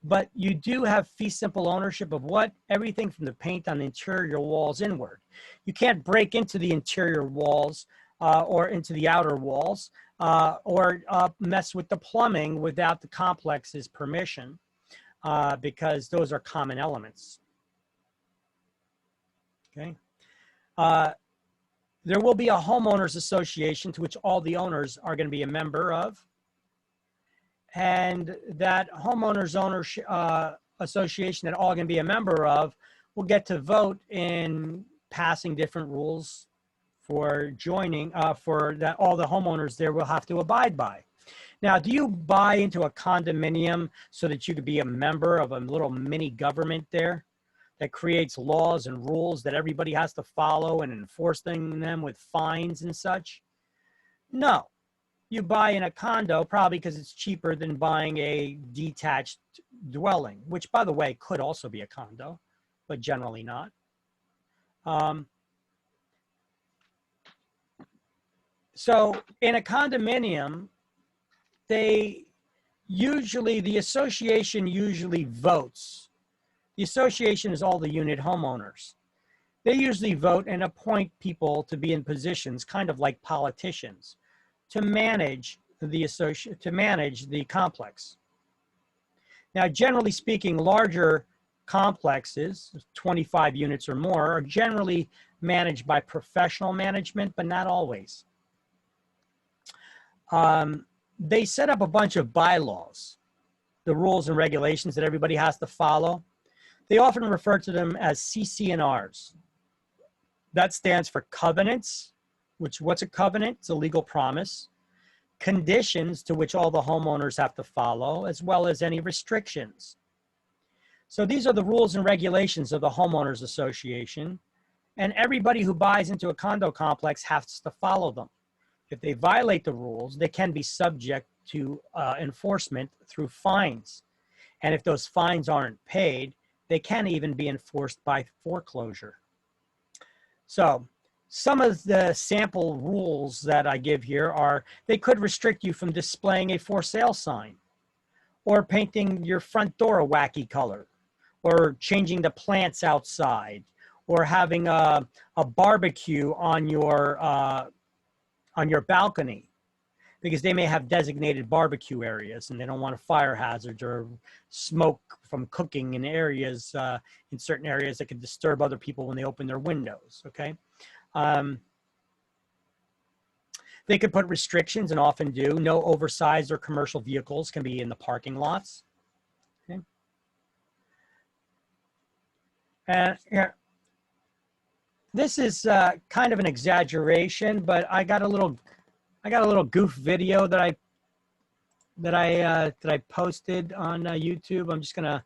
But you do have fee simple ownership of what? Everything from the paint on the interior walls inward. You can't break into the interior walls or into the outer walls or mess with the plumbing without the complex's permission because those are common elements. Okay. There will be a homeowners association to which all the owners are going to be a member of. And that homeowners ownership association that all going to be a member of will get to vote in passing different rules for joining, for that all the homeowners there will have to abide by. Now, do you buy into a condominium so that you could be a member of a little mini government there that creates laws and rules that everybody has to follow and enforcing them with fines and such? No. You buy in a condo probably because it's cheaper than buying a detached dwelling, which, by the way, could also be a condo, but generally not. So in a condominium, the association usually votes. The association is all the unit homeowners. They usually vote and appoint people to be in positions, kind of like politicians, to manage the complex. Now, generally speaking, larger complexes, 25 units or more, are generally managed by professional management, but not always. They set up a bunch of bylaws, the rules and regulations that everybody has to follow. They often refer to them as CC&Rs. That stands for covenants, what's a covenant? It's a legal promise. Conditions to which all the homeowners have to follow, as well as any restrictions. So these are the rules and regulations of the homeowners association, and everybody who buys into a condo complex has to follow them. If they violate the rules, they can be subject to enforcement through fines. And if those fines aren't paid, they can even be enforced by foreclosure. So some of the sample rules that I give here are, they could restrict you from displaying a for sale sign, or painting your front door a wacky color, or changing the plants outside, or having a barbecue on your balcony, because they may have designated barbecue areas and they don't want a fire hazard or smoke from cooking in areas, in certain areas that could disturb other people when they open their windows, okay? They could put restrictions, and often do. No oversized or commercial vehicles can be in the parking lots. Okay. And here, this is kind of an exaggeration, but I got a little goof video that I posted on YouTube. I'm just gonna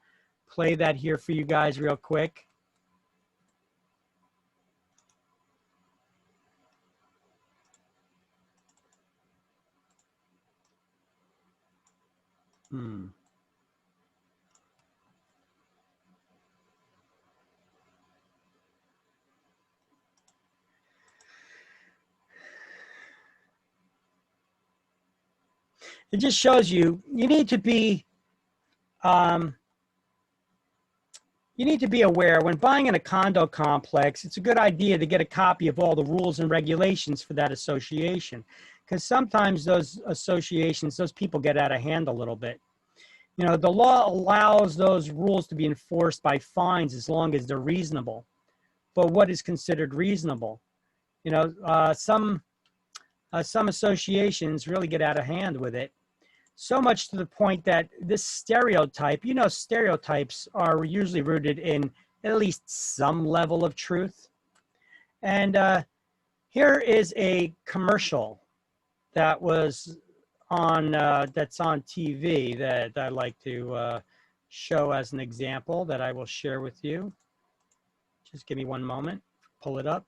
play that here for you guys real quick. It just shows you need to be aware when buying in a condo complex. It's a good idea to get a copy of all the rules and regulations for that association, because sometimes those associations, those people get out of hand a little bit. You know, the law allows those rules to be enforced by fines as long as they're reasonable. But what is considered reasonable? You know, some associations really get out of hand with it. So much to the point that this stereotype, you know, stereotypes are usually rooted in at least some level of truth. And here is a commercial that was on, that's on TV that I like to show as an example that I will share with you. Just give me one moment, pull it up.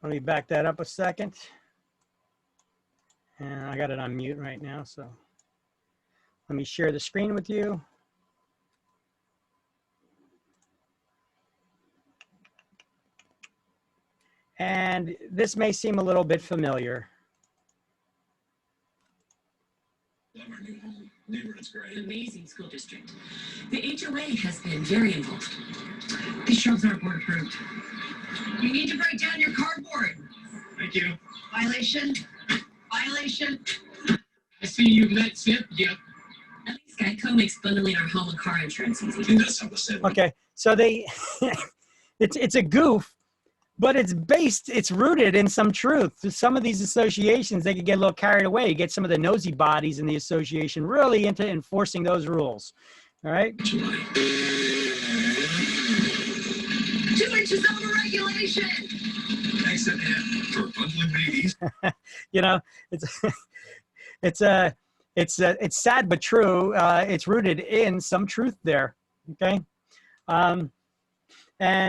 Let me back that up a second. And I got it on mute right now, so let me share the screen with you. And this may seem a little bit familiar. Love our new home. Neighborhood's great. Amazing school district. The HOA has been very involved. These shelves aren't board approved. You need to break down your cardboard. Thank you. Violation. Violation. I see you met Zip. Yep. At least Geico makes bundling our home and car insurance easy. Okay, so they, it's a goof, but it's rooted in some truth. Some of these associations, they could get a little carried away, get some of the nosy bodies in the association really into enforcing those rules. All right. 2 inches over regulation. Thanks again for bundling babies. You know, it's sad but true. It's rooted in some truth there. Okay. So I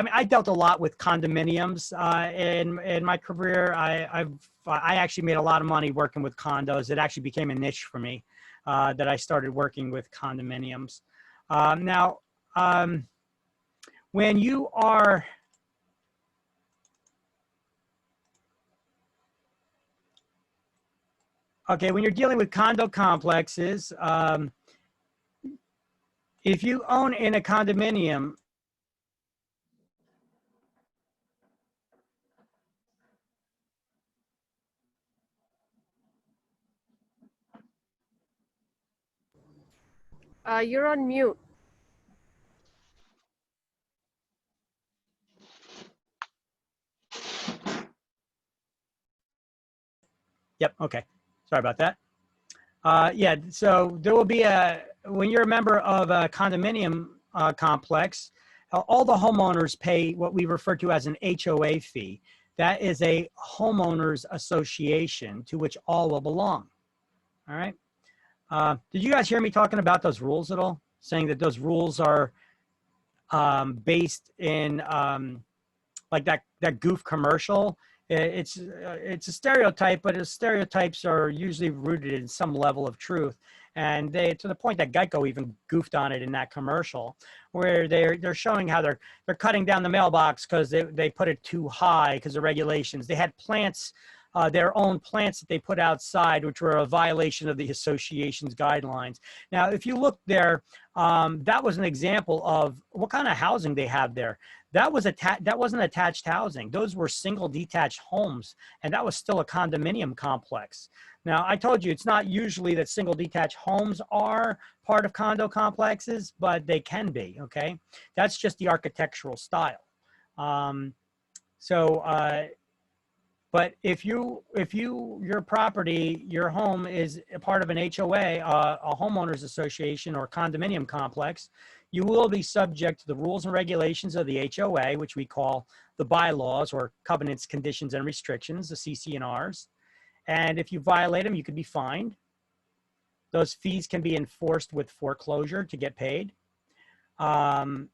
mean, I dealt a lot with condominiums in my career. I actually made a lot of money working with condos. It actually became a niche for me that I started working with condominiums. Now, when you are when you're dealing with condo complexes, if you own in a condominium, You're on mute. Yep. Okay. Sorry about that. Yeah. So there will be when you're a member of a condominium complex, all the homeowners pay what we refer to as an HOA fee. that is a homeowners association to which all will belong. All right. Did you guys hear me talking about those rules at all? Saying that those rules are based in like that goof commercial. It's a stereotype, but stereotypes are usually rooted in some level of truth. And they, to the point that Geico even goofed on it in that commercial, where they're showing how they're cutting down the mailbox because they put it too high because of regulations. They had plants, their own plants that they put outside, which were a violation of the association's guidelines. Now, if you look there, that was an example of what kind of housing they have there. That wasn't attached housing. Those were single detached homes, and that was still a condominium complex. Now, I told you it's not usually that single detached homes are part of condo complexes, but they can be, okay? That's just the architectural style. But if your property, your home is a part of an HOA, a homeowners association or condominium complex, you will be subject to the rules and regulations of the HOA, which we call the bylaws or covenants, conditions, and restrictions, the CC&Rs. And if you violate them, you could be fined. Those fees can be enforced with foreclosure to get paid. Know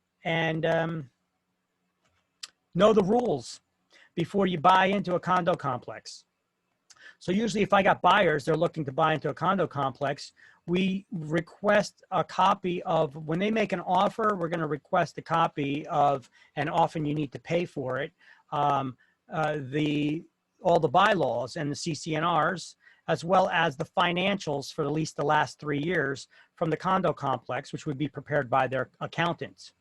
the rules before you buy into a condo complex. So usually if I got buyers, they're looking to buy into a condo complex, we request a copy of, when they make an offer, we're gonna request a copy of, and often you need to pay for it, all the bylaws and the CC&Rs, as well as the financials for at least the last 3 years from the condo complex, which would be prepared by their accountants.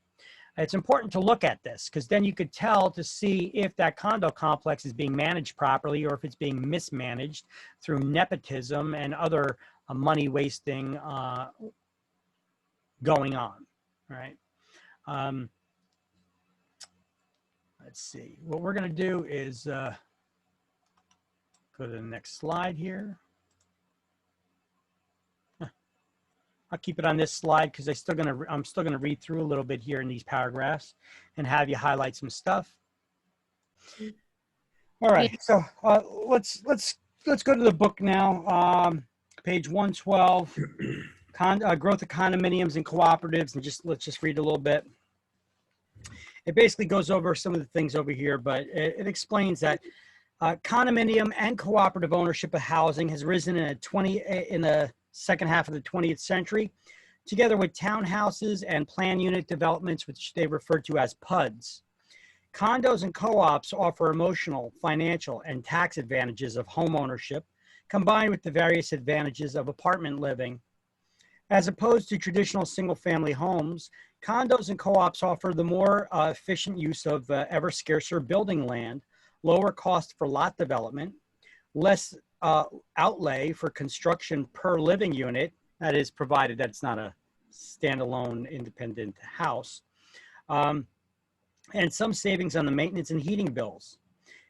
It's important to look at this because then you could tell to see if that condo complex is being managed properly or if it's being mismanaged through nepotism and other money wasting going on, right? Let's see. What we're going to do is go to the next slide here. I'll keep it on this slide because I'm still gonna read through a little bit here in these paragraphs and have you highlight some stuff. All right, so let's go to the book now. Page 112, growth of condominiums and cooperatives, and let's just read a little bit. It basically goes over some of the things over here, but it explains that condominium and cooperative ownership of housing has risen in the second half of the 20th century, together with townhouses and plan unit developments, which they refer to as PUDs. Condos and co-ops offer emotional, financial, and tax advantages of home ownership, combined with the various advantages of apartment living. As opposed to traditional single-family homes, condos and co-ops offer the more efficient use of ever scarcer building land, lower cost for lot development, less outlay for construction per living unit, that is provided that it's not a standalone independent house, and some savings on the maintenance and heating bills.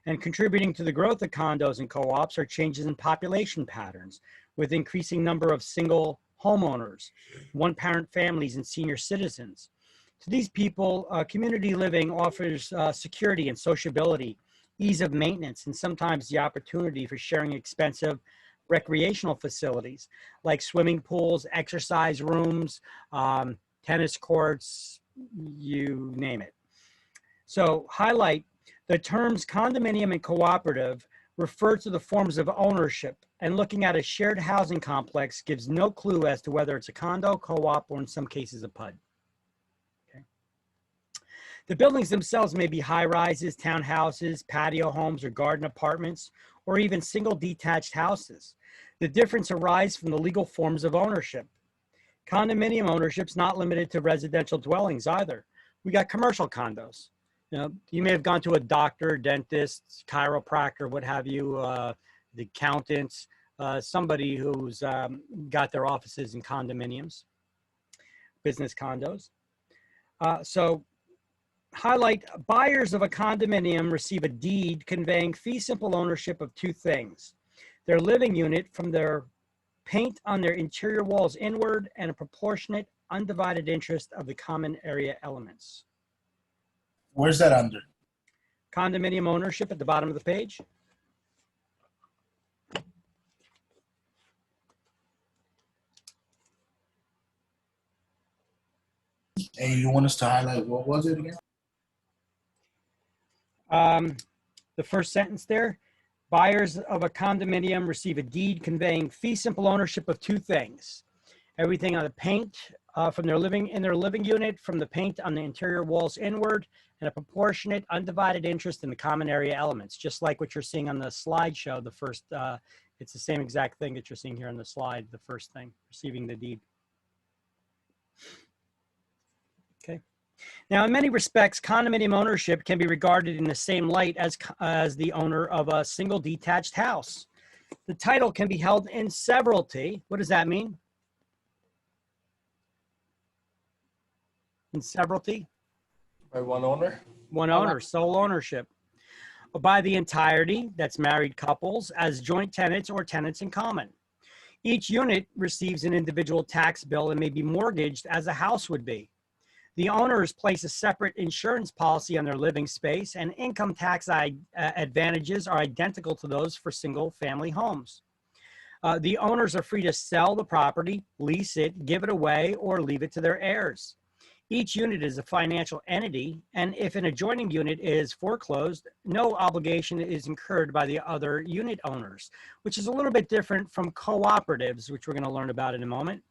And contributing to the growth of condos and co-ops are changes in population patterns with increasing number of single homeowners, one-parent families, and senior citizens. To these people, community living offers security and sociability, ease of maintenance, and sometimes the opportunity for sharing expensive recreational facilities like swimming pools, exercise rooms, tennis courts, you name it. So highlight the terms condominium and cooperative refer to the forms of ownership, and looking at a shared housing complex gives no clue as to whether it's a condo, co-op, or in some cases a PUD. The buildings themselves may be high-rises, townhouses, patio homes, or garden apartments, or even single detached houses. The difference arises from the legal forms of ownership. Condominium ownership is not limited to residential dwellings either. We got commercial condos. You may have gone to a doctor, dentist, chiropractor, what have you, the accountants, somebody who's got their offices in condominiums, business condos. So highlight buyers of a condominium receive a deed conveying fee simple ownership of two things: their living unit from their paint on their interior walls inward and a proportionate undivided interest of the common area elements. Where's that under? condominium ownership at the bottom of the page. And you want us to highlight, what was it again? The first sentence there, buyers of a condominium receive a deed conveying fee simple ownership of two things. Everything on the paint from their living unit, from the paint on the interior walls inward, and a proportionate undivided interest in the common area elements, just like what you're seeing on the slideshow. The first, it's the same exact thing that you're seeing here on the slide, the first thing, receiving the deed. Okay. Now, in many respects, condominium ownership can be regarded in the same light as the owner of a single detached house. The title can be held in severalty. What does that mean? In severalty? By one owner? One owner, sole ownership. By the entirety, that's married couples, as joint tenants or tenants in common. Each unit receives an individual tax bill and may be mortgaged as a house would be. The owners place a separate insurance policy on their living space, and income tax advantages are identical to those for single-family homes. The owners are free to sell the property, lease it, give it away, or leave it to their heirs. Each unit is a financial entity, and if an adjoining unit is foreclosed, no obligation is incurred by the other unit owners, which is a little bit different from cooperatives, which we're going to learn about in a moment.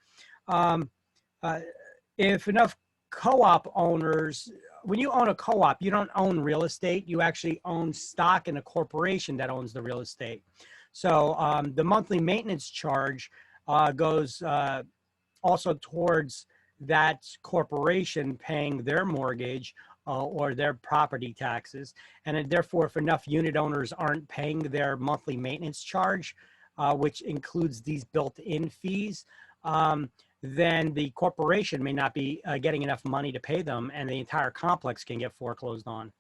If enough co-op owners, when you own a co-op, you don't own real estate, you actually own stock in a corporation that owns the real estate. So the monthly maintenance charge goes also towards that corporation paying their mortgage or their property taxes. And therefore, if enough unit owners aren't paying their monthly maintenance charge, which includes these built-in fees, then the corporation may not be getting enough money to pay them, and the entire complex can get foreclosed on.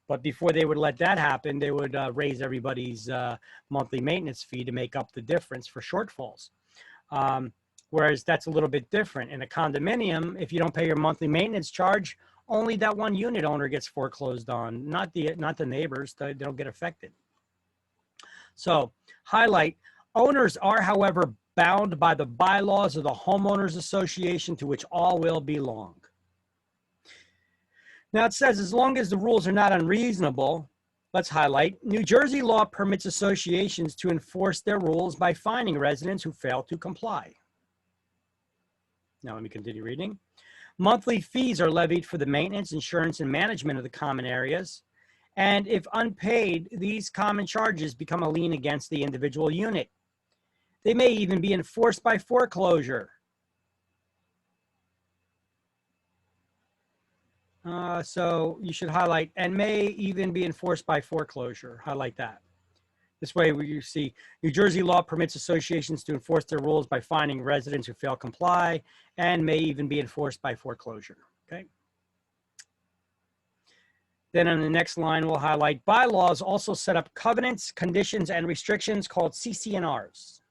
But before they would let that happen, they would raise everybody's monthly maintenance fee to make up the difference for shortfalls. Whereas that's a little bit different. In a condominium, if you don't pay your monthly maintenance charge, only that one unit owner gets foreclosed on, not the neighbors. They don't get affected. So, highlight, owners are, however, bound by the bylaws of the homeowners association to which all will belong. Now it says, as long as the rules are not unreasonable, let's highlight, New Jersey law permits associations to enforce their rules by fining residents who fail to comply. Now let me continue reading. Monthly fees are levied for the maintenance, insurance, and management of the common areas. And if unpaid, these common charges become a lien against the individual unit. They may even be enforced by foreclosure. So you should highlight, and may even be enforced by foreclosure. Highlight that. This way you see New Jersey law permits associations to enforce their rules by fining residents who fail to comply, and may even be enforced by foreclosure. Okay. Then on the next line, we'll highlight bylaws also set up covenants, conditions, and restrictions called CC&Rs.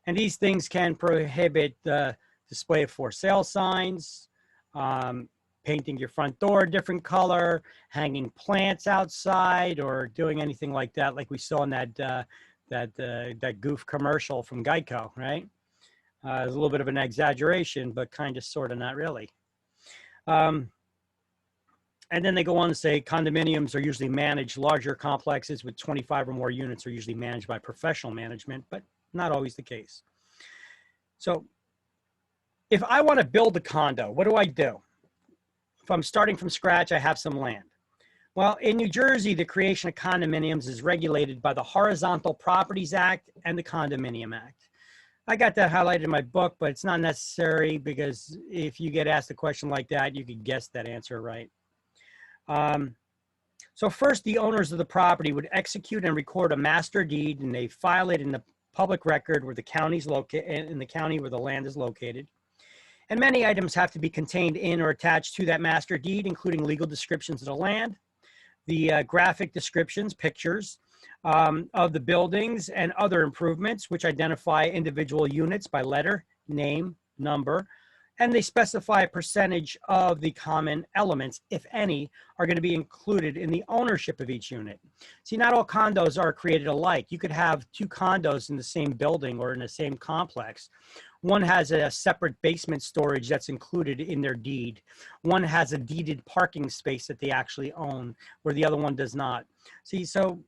And these things can prohibit the display of for sale signs, painting your front door a different color, hanging plants outside, or doing anything like that, like we saw in that goof commercial from Geico, right? It's a little bit of an exaggeration, but kind of, sort of, not really. And then they go on to say condominiums are usually managed, larger complexes with 25 or more units are usually managed by professional management, but not always the case. So if I want to build a condo, what do? If I'm starting from scratch, I have some land. Well, in New Jersey, the creation of condominiums is regulated by the Horizontal Properties Act and the Condominium Act. I got that highlighted in my book, but it's not necessary because if you get asked a question like that, you could guess that answer right. So first, the owners of the property would execute and record a master deed, and they file it in the public record where the county's located, in the county where the land is located. And many items have to be contained in or attached to that master deed, including legal descriptions of the land, the graphic descriptions, pictures of the buildings and other improvements, which identify individual units by letter, name, number, And they specify a percentage of the common elements, if any, are going to be included in the ownership of each unit. See, not all condos are created alike. You could have two condos in the same building or in the same complex. One has a separate basement storage that's included in their deed. One has a deeded parking space that they actually own, where the other one does not. See, so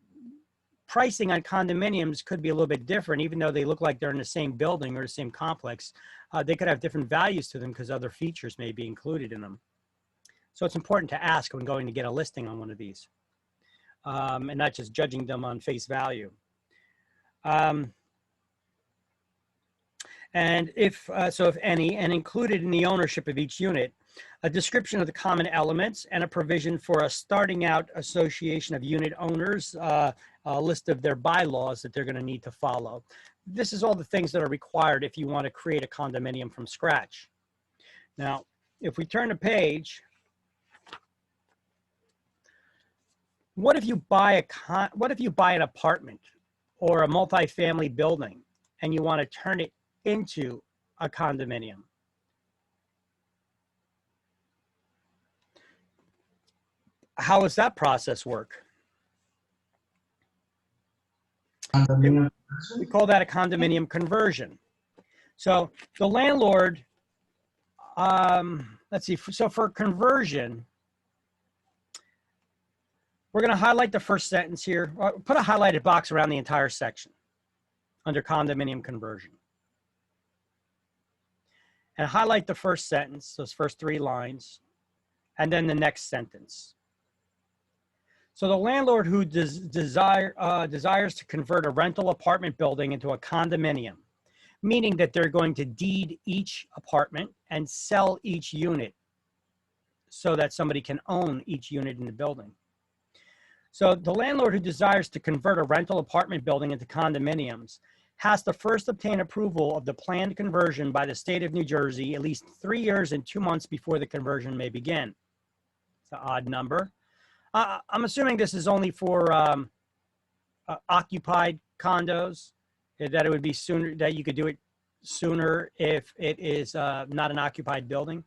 pricing on condominiums could be a little bit different, even though they look like they're in the same building or the same complex. They could have different values to them because other features may be included in them. So it's important to ask when going to get a listing on one of these, and not just judging them on face value. And if any, and included in the ownership of each unit, a description of the common elements and a provision for a starting out association of unit owners, a list of their bylaws that they're going to need to follow. This is all the things that are required if you want to create a condominium from scratch. Now, if we turn the page, what if you buy an apartment or a multifamily building and you want to turn it into a condominium? How does that process work? We call that a condominium conversion. So the landlord, let's see, so for conversion, we're going to highlight the first sentence here, or put a highlighted box around the entire section under condominium conversion. And highlight the first sentence, those first 3 lines, and then the next sentence. So the landlord who desires to convert a rental apartment building into a condominium, meaning that they're going to deed each apartment and sell each unit so that somebody can own each unit in the building. So the landlord who desires to convert a rental apartment building into condominiums has to first obtain approval of the planned conversion by the state of New Jersey at least 3 years and 2 months before the conversion may begin. It's an odd number. I'm assuming this is only for occupied condos, that it would be sooner, that you could do it sooner if it is not an occupied building.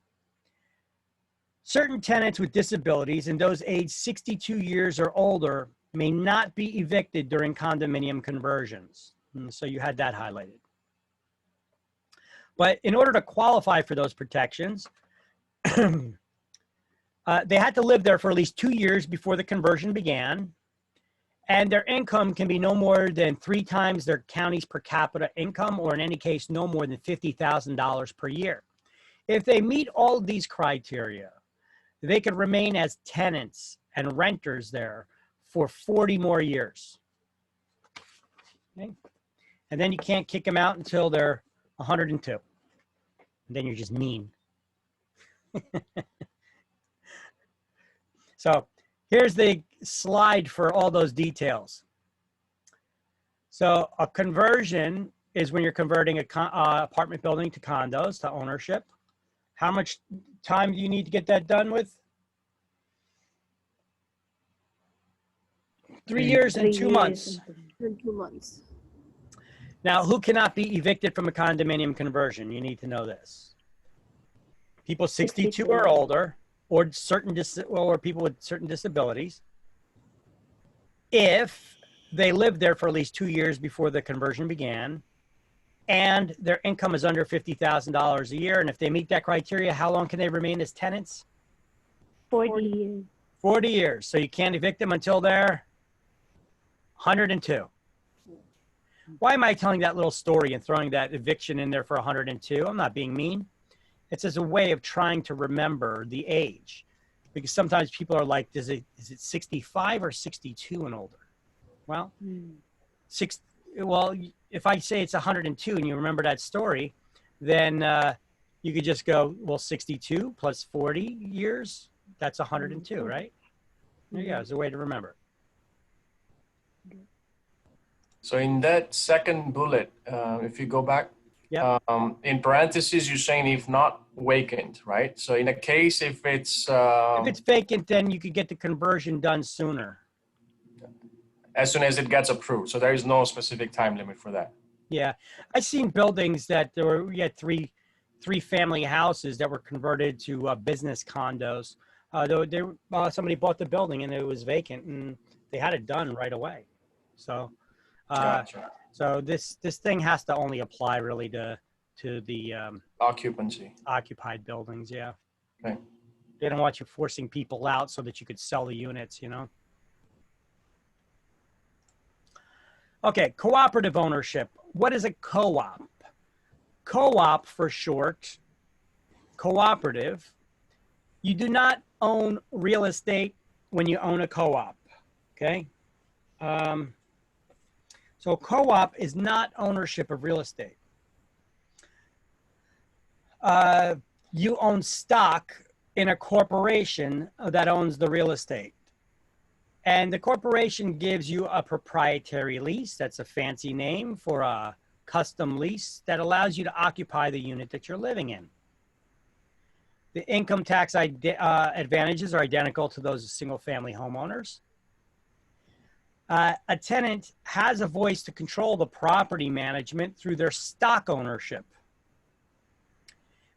Certain tenants with disabilities and those aged 62 years or older may not be evicted during condominium conversions. And so you had that highlighted. But in order to qualify for those protections, they had to live there for at least 2 years before the conversion began, and their income can be no more than 3 times their county's per capita income, or in any case, no more than $50,000 per year. If they meet all of these criteria, they could remain as tenants and renters there for 40 more years. Okay? And then you can't kick them out until they're 102. And then you're just mean. So here's the slide for all those details. So a conversion is when you're converting a apartment building to condos, to ownership. How much time do you need to get that done with? 3 years and 2 months. 2 months. Now, who cannot be evicted from a condominium conversion? You need to know this. People 62 or older, or people with certain disabilities, if they lived there for at least 2 years before the conversion began, and their income is under $50,000 a year, and if they meet that criteria, how long can they remain as tenants? 40 years. 40 years. So you can't evict them until they're 102. Why am I telling that little story and throwing that eviction in there for 102? I'm not being mean. It's as a way of trying to remember the age, because sometimes people are like, is it 65 or 62 and older? Well, if I say it's 102 and you remember that story, then you could just go, well, 62 plus 40 years, that's 102, right? There you go, it's a way to remember. So in that second bullet, if you go back, in parentheses, you're saying if not vacant, right? So in a case, if it's vacant, then you could get the conversion done sooner. As soon as it gets approved. So there is no specific time limit for that. Yeah, I've seen buildings that you had 3-family houses that were converted to business condos. Somebody bought the building and it was vacant, and they had it done right away. So, Gotcha. so this thing has to only apply really to the Occupancy. occupied buildings. Yeah. Okay. They don't want you forcing people out so that you could sell the units, you know? Okay, cooperative ownership. What is a co-op? Co-op for short, cooperative. You do not own real estate when you own a co-op, okay? So co-op is not ownership of real estate. You own stock in a corporation that owns the real estate. And the corporation gives you a proprietary lease. That's a fancy name for a custom lease that allows you to occupy the unit that you're living in. The income tax advantages are identical to those of single-family homeowners. A tenant has a voice to control the property management through their stock ownership.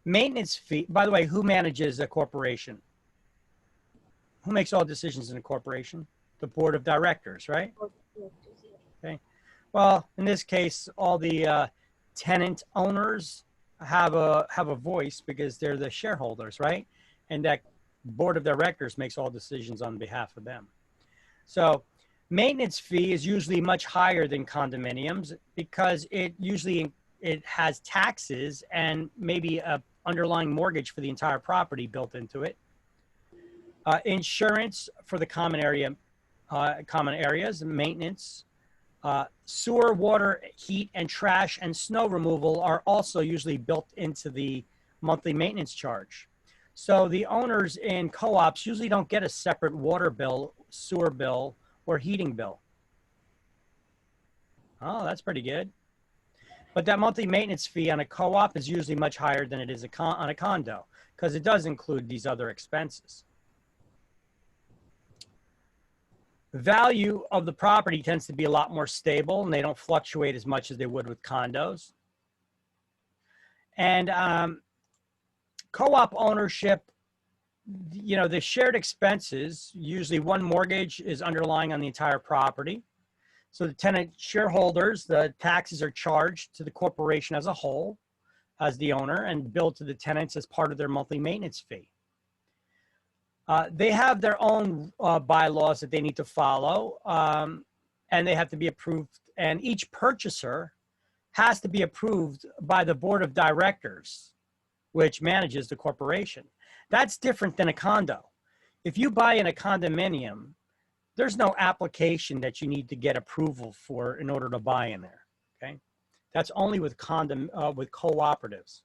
Maintenance fee, by the way, who manages a corporation? Who makes all decisions in a corporation? The board of directors, right? Okay. Well, in this case, all the tenant owners have a voice because they're the shareholders, right? And that board of directors makes all decisions on behalf of them. So maintenance fee is usually much higher than condominiums because it has taxes and maybe a underlying mortgage for the entire property built into it. Insurance for the common areas, maintenance, sewer, water, heat, and trash and snow removal are also usually built into the monthly maintenance charge. So the owners in co-ops usually don't get a separate water bill, sewer bill, or heating bill. Oh, that's pretty good. But that monthly maintenance fee on a co-op is usually much higher than it is on a condo because it does include these other expenses. The value of the property tends to be a lot more stable and they don't fluctuate as much as they would with condos. And co-op ownership, you know, the shared expenses, usually one mortgage is underlying on the entire property. So the tenant shareholders, the taxes are charged to the corporation as a whole, as the owner, and billed to the tenants as part of their monthly maintenance fee. They have their own bylaws that they need to follow, and they have to be approved. And each purchaser has to be approved by the board of directors, which manages the corporation. That's different than a condo. If you buy in a condominium, there's no application that you need to get approval for in order to buy in there, okay? That's only with cooperatives.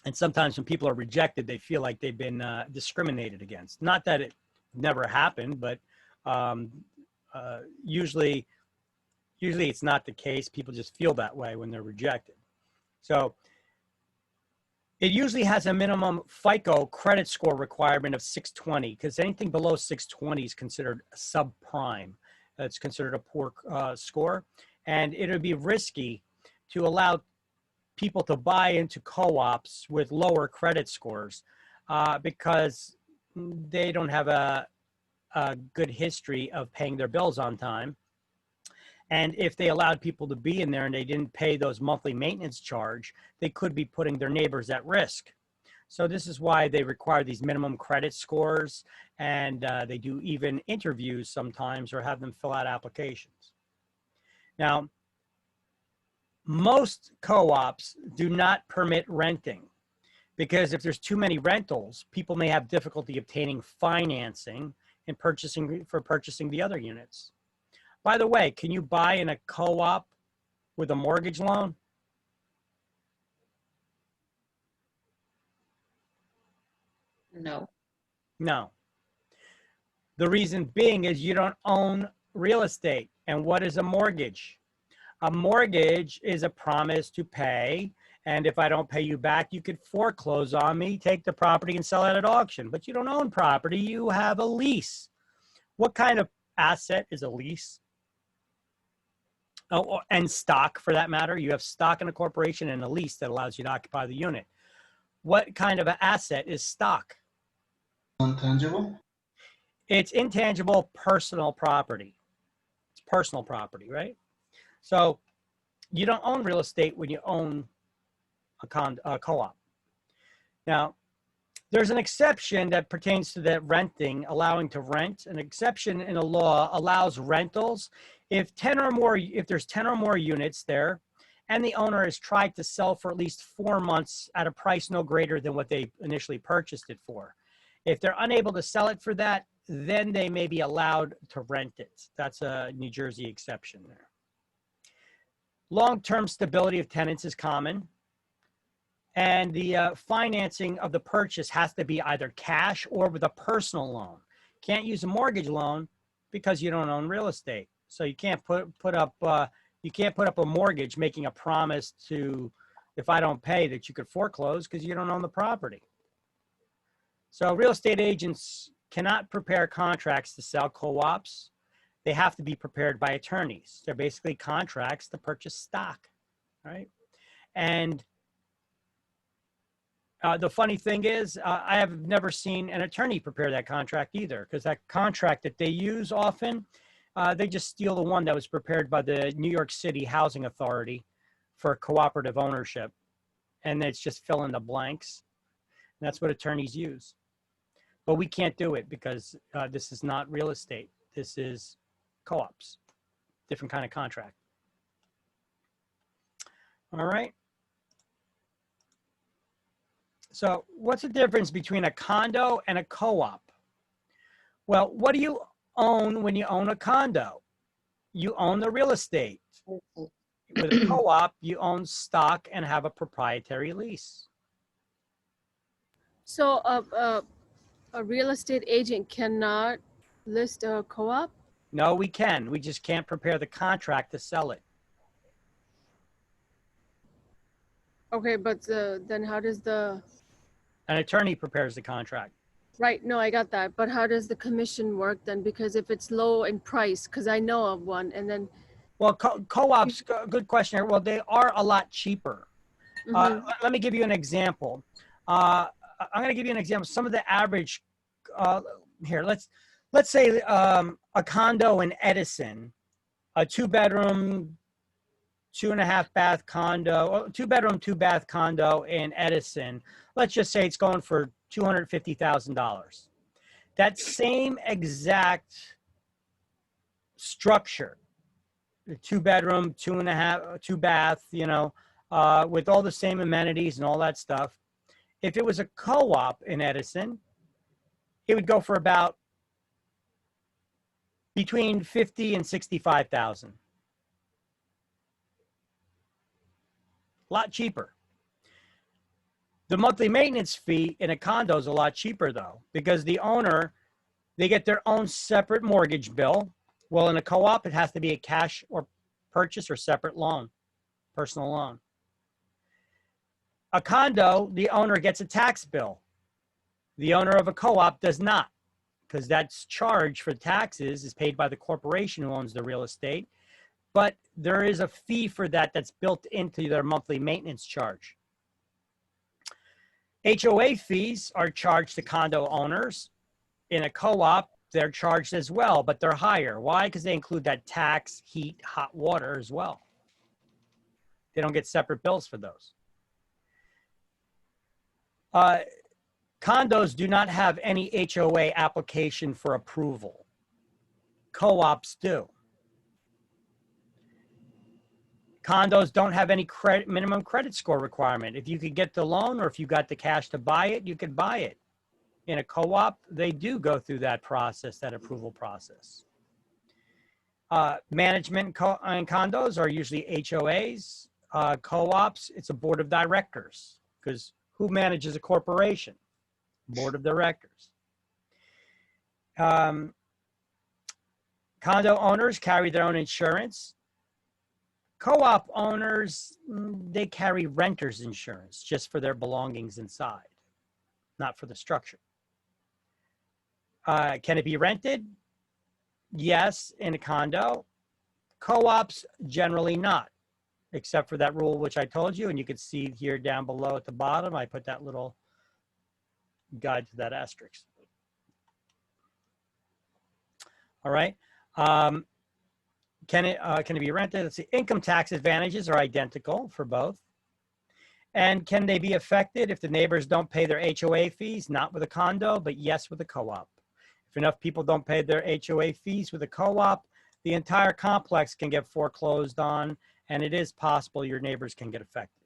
And sometimes when people are rejected, they feel like they've been discriminated against. Not that it never happened, but usually it's not the case. People just feel that way when they're rejected. So it usually has a minimum FICO credit score requirement of 620 because anything below 620 is considered subprime. It's considered a poor score. And it would be risky to allow people to buy into co-ops with lower credit scores because they don't have a good history of paying their bills on time. And if they allowed people to be in there and they didn't pay those monthly maintenance charge, they could be putting their neighbors at risk. So this is why they require these minimum credit scores, and they do even interviews sometimes or have them fill out applications. Now, most co-ops do not permit renting because if there's too many rentals, people may have difficulty obtaining financing and purchasing the other units. By the way, can you buy in a co-op with a mortgage loan? No. No. The reason being is you don't own real estate. And what is a mortgage? A mortgage is a promise to pay. And if I don't pay you back, you could foreclose on me, take the property and sell it at auction. But you don't own property, you have a lease. What kind of asset is a lease? and stock for that matter. You have stock in a corporation and a lease that allows you to occupy the unit. What kind of an asset is stock? Intangible? It's intangible personal property. It's personal property, right? So you don't own real estate when you own a co-op. Now, there's an exception that pertains to that renting, allowing to rent. An exception in a law allows rentals if there's 10 or more units there, and the owner has tried to sell for at least 4 months at a price no greater than what they initially purchased it for. If they're unable to sell it for that, then they may be allowed to rent it. That's a New Jersey exception there. Long-term stability of tenants is common. And the financing of the purchase has to be either cash or with a personal loan. Can't use a mortgage loan because you don't own real estate. So you can't put up a mortgage making a promise to, if I don't pay, that you could foreclose because you don't own the property. So real estate agents cannot prepare contracts to sell co-ops. They have to be prepared by attorneys. They're basically contracts to purchase stock, right? And the funny thing is, I have never seen an attorney prepare that contract either, because that contract that they use often, they just steal the one that was prepared by the New York City Housing Authority for cooperative ownership. And it's just fill in the blanks. And that's what attorneys use. But we can't do it because this is not real estate. This is co-ops, different kind of contract. All right. So what's the difference between a condo and a co-op? Well, what do you own when you own a condo? You own the real estate. With a co-op, you own stock and have a proprietary lease. So a real estate agent cannot list a co-op? No, we can. We just can't prepare the contract to sell it. Okay, but then how does an attorney prepares the contract. Right, no, I got that. But how does the commission work then? Because if it's low in price, because I know of one, and then... Well, co-ops, good question. Well, they are a lot cheaper. Let me give you an example. I'm going to give you an example. Some of the average, here, let's say a condo in Edison, a 2-bedroom, 2.5 bath condo, 2-bedroom, 2-bath condo in Edison. Let's just say it's going for $250,000. That same exact structure, 2-bedroom, 2-bath, you know, with all the same amenities and all that stuff. If it was a co-op in Edison, it would go for about between $50,000 and $65,000. A lot cheaper. The monthly maintenance fee in a condo is a lot cheaper though, because the owner, they get their own separate mortgage bill. Well, in a co-op, it has to be a cash or purchase or separate loan, personal loan. A condo, the owner gets a tax bill. The owner of a co-op does not, because that's charge for taxes is paid by the corporation who owns the real estate. But there is a fee for that that's built into their monthly maintenance charge. HOA fees are charged to condo owners. In a co-op, they're charged as well, but they're higher. Why? Because they include that tax, heat, hot water as well. They don't get separate bills for those. Condos do not have any HOA application for approval. Co-ops do. Condos don't have any minimum credit score requirement. If you could get the loan or if you got the cash to buy it, you could buy it. In a co-op, they do go through that process, that approval process. Management in condos are usually HOAs. Co-ops, it's a board of directors, because who manages a corporation? Board of directors. Condo owners carry their own insurance. Co-op owners, they carry renter's insurance just for their belongings inside, not for the structure. Can it be rented? Yes, in a condo. Co-ops, generally not, except for that rule which I told you, and you can see here down below at the bottom, I put that little guide to that asterisk. All right. Can it be rented? Let's see. Income tax advantages are identical for both. And can they be affected if the neighbors don't pay their HOA fees? Not with a condo, but yes with a co-op. If enough people don't pay their HOA fees with a co-op, the entire complex can get foreclosed on, and it is possible your neighbors can get affected.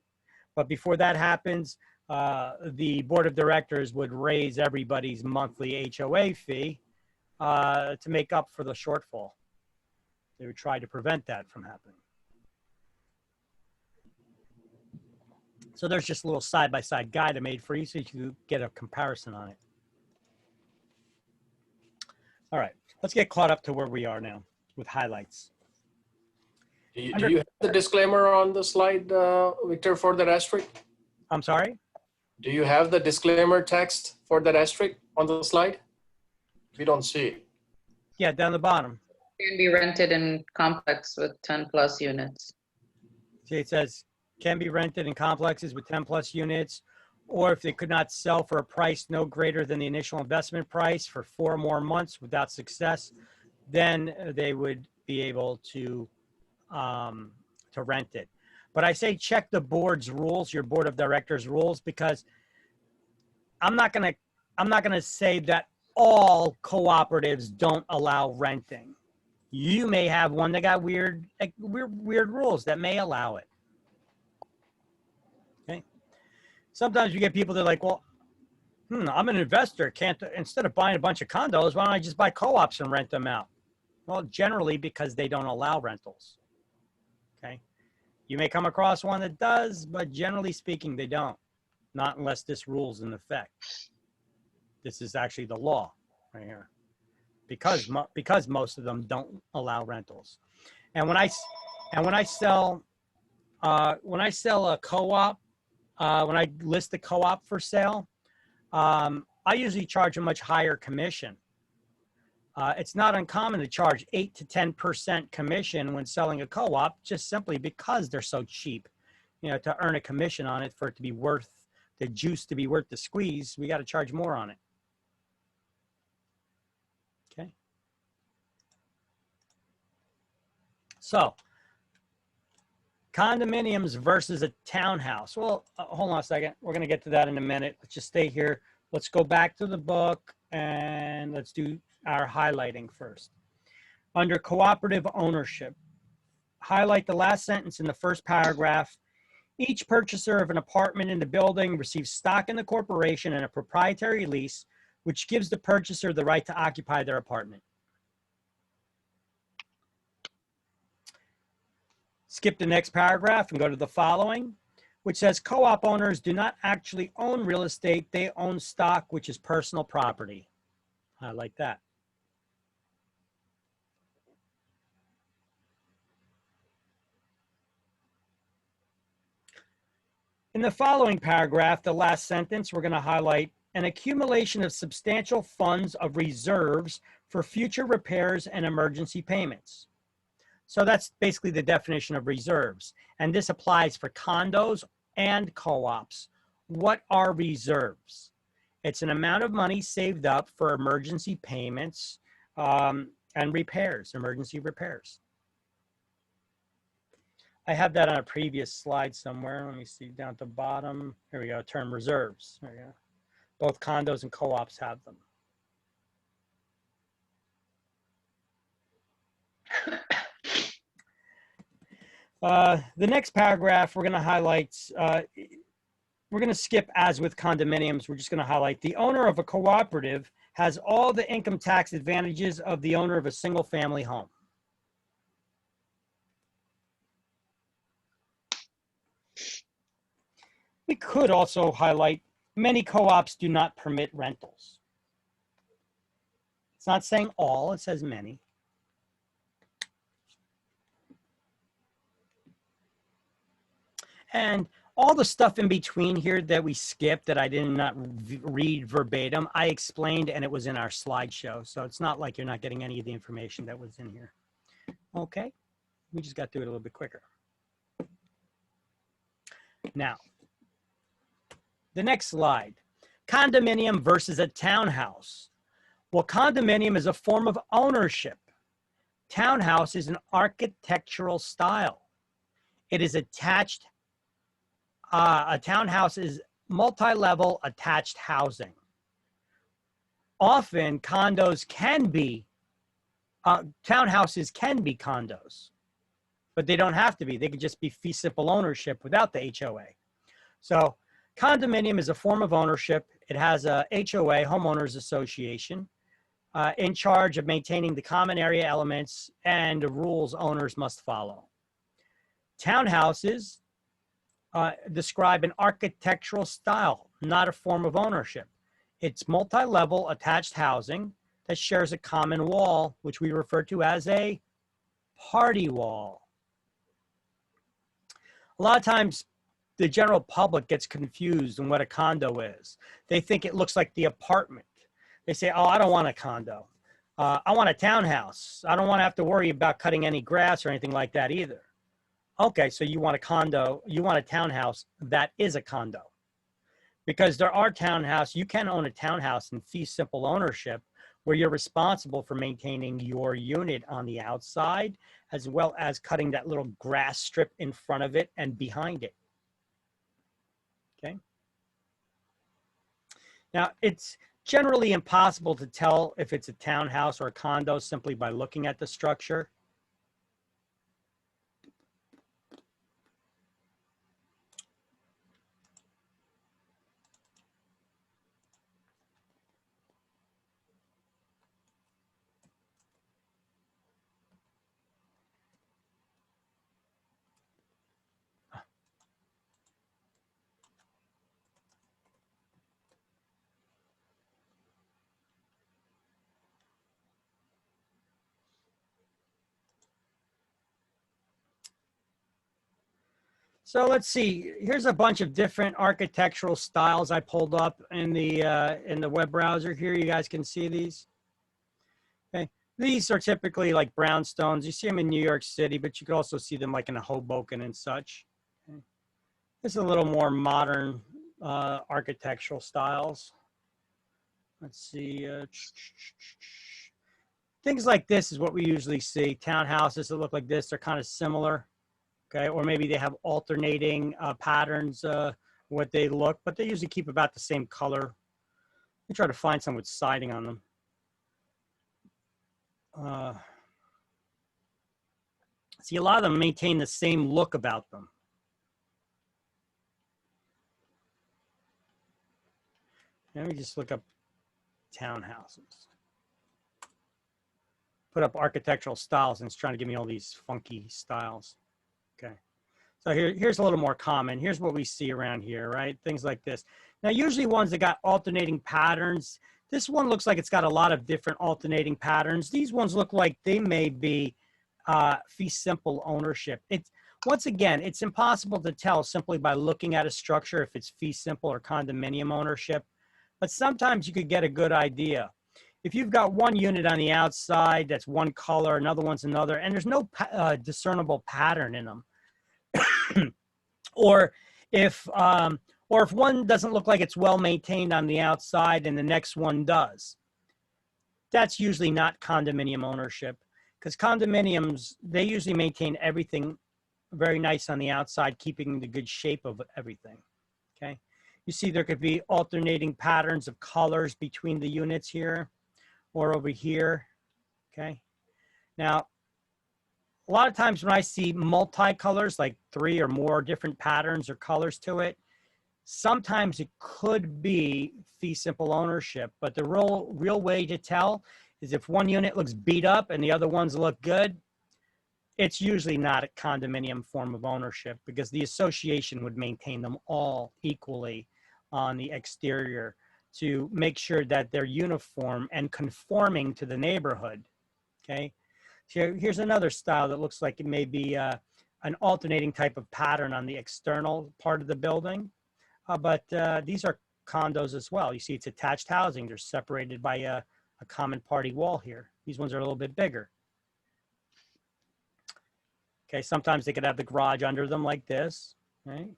But before that happens, the board of directors would raise everybody's monthly HOA fee to make up for the shortfall. They would try to prevent that from happening. So there's just a little side-by-side guide I made for you so you can get a comparison on it. All right, let's get caught up to where we are now with highlights. Do you have the disclaimer on the slide, Victor, for that asterisk? I'm sorry? Do you have the disclaimer text for that asterisk on the slide? We don't see it. Yeah, down the bottom. Can be rented in complex with 10 plus units. See, it says can be rented in complexes with 10 plus units, or if they could not sell for a price no greater than the initial investment price for 4 more months without success, then they would be able to rent it. But I say check the board's rules, your board of directors rules, because I'm not gonna say that all cooperatives don't allow renting. You may have one that got weird rules that may allow it. Okay. Sometimes you get people that are like, well, I'm an investor. Instead of buying a bunch of condos, why don't I just buy co-ops and rent them out? Well, generally because they don't allow rentals. Okay. You may come across one that does, but generally speaking, they don't. Not unless this rule's in effect. This is actually the law right here. Because most of them don't allow rentals. And when I sell a co-op, when I list a co-op for sale, I usually charge a much higher commission. It's not uncommon to charge 8 to 10% commission when selling a co-op, just simply because they're so cheap. You know, to earn a commission on it, for it to be worth the juice, to be worth the squeeze, we got to charge more on it. Okay. So, condominiums versus a townhouse. Well, hold on a second. We're going to get to that in a minute. Let's just stay here. Let's go back to the book and let's do our highlighting first. Under cooperative ownership, highlight the last sentence in the first paragraph. Each purchaser of an apartment in the building receives stock in the corporation and a proprietary lease, which gives the purchaser the right to occupy their apartment. Skip the next paragraph and go to the following, which says co-op owners do not actually own real estate. They own stock, which is personal property. I like that. In the following paragraph, the last sentence, we're going to highlight an accumulation of substantial funds of reserves for future repairs and emergency payments. So that's basically the definition of reserves. And this applies for condos and co-ops. What are reserves? It's an amount of money saved up for emergency payments and repairs, emergency repairs. I have that on a previous slide somewhere. Let me see down at the bottom. Here we go, term reserves. There we go. Both condos and co-ops have them. The next paragraph, we're going to highlight, we're going to skip as with condominiums. We're just going to highlight the owner of a cooperative has all the income tax advantages of the owner of a single family home. We could also highlight many co-ops do not permit rentals. It's not saying all, it says many. And all the stuff in between here that we skipped that I did not read verbatim, I explained and it was in our slideshow. So it's not like you're not getting any of the information that was in here. Okay, We just got to do it a little bit quicker. Now, the next slide, condominium versus a townhouse. Well, condominium is a form of ownership. Townhouse is an architectural style. It is attached, a townhouse is multi-level attached housing. Often condos can be, townhouses can be condos, but they don't have to be. They could just be fee simple ownership without the HOA. So condominium is a form of ownership. It has a HOA, homeowners association, in charge of maintaining the common area elements and the rules owners must follow. Townhouses describe an architectural style, not a form of ownership. It's multi-level attached housing that shares a common wall, which we refer to as a party wall. A lot of times the general public gets confused on what a condo is. They think it looks like the apartment. They say, oh, I don't want a condo. I want a townhouse. I don't want to have to worry about cutting any grass or anything like that either. Okay, so you want a condo, you want a townhouse that is a condo. Because there are townhouses, you can own a townhouse in fee simple ownership where you're responsible for maintaining your unit on the outside, as well as cutting that little grass strip in front of it and behind it. Okay. Now, it's generally impossible to tell if it's a townhouse or a condo simply by looking at the structure. So let's see, here's a bunch of different architectural styles I pulled up in the web browser here. You guys can see these. Okay. These are typically like brownstones. You see them in New York City, but you can also see them like in Hoboken and such. Okay. This is a little more modern architectural styles. Let's see. Things like this is what we usually see. Townhouses that look like this, they're kind of similar. Okay, or maybe they have alternating patterns, what they look, but they usually keep about the same color. We try to find some with siding on them. See, a lot of them maintain the same look about them. Let me just look up townhouses. Put up architectural styles and it's trying to give me all these funky styles. Okay, so here's a little more common. Here's what we see around here, right? Things like this. Now, usually ones that got alternating patterns. This one looks like it's got a lot of different alternating patterns. These ones look like they may be fee simple ownership. Once again, it's impossible to tell simply by looking at a structure if it's fee simple or condominium ownership, but sometimes you could get a good idea. If you've got one unit on the outside that's one color, another one's another, and there's no discernible pattern in them, or if one doesn't look like it's well maintained on the outside and the next one does, that's usually not condominium ownership, because condominiums, they usually maintain everything very nice on the outside, keeping the good shape of everything. Okay, you see there could be alternating patterns of colors between the units here or over here. Okay, now a lot of times when I see multicolors, like 3 or more different patterns or colors to it, sometimes it could be fee simple ownership, but the real way to tell is if one unit looks beat up and the other ones look good, it's usually not a condominium form of ownership, because the association would maintain them all equally on the exterior to make sure that they're uniform and conforming to the neighborhood. Okay, so here's another style that looks like it may be an alternating type of pattern on the external part of the building, but these are condos as well. You see it's attached housing. They're separated by a common party wall here. These ones are a little bit bigger. Okay, sometimes they could have the garage under them like this, right?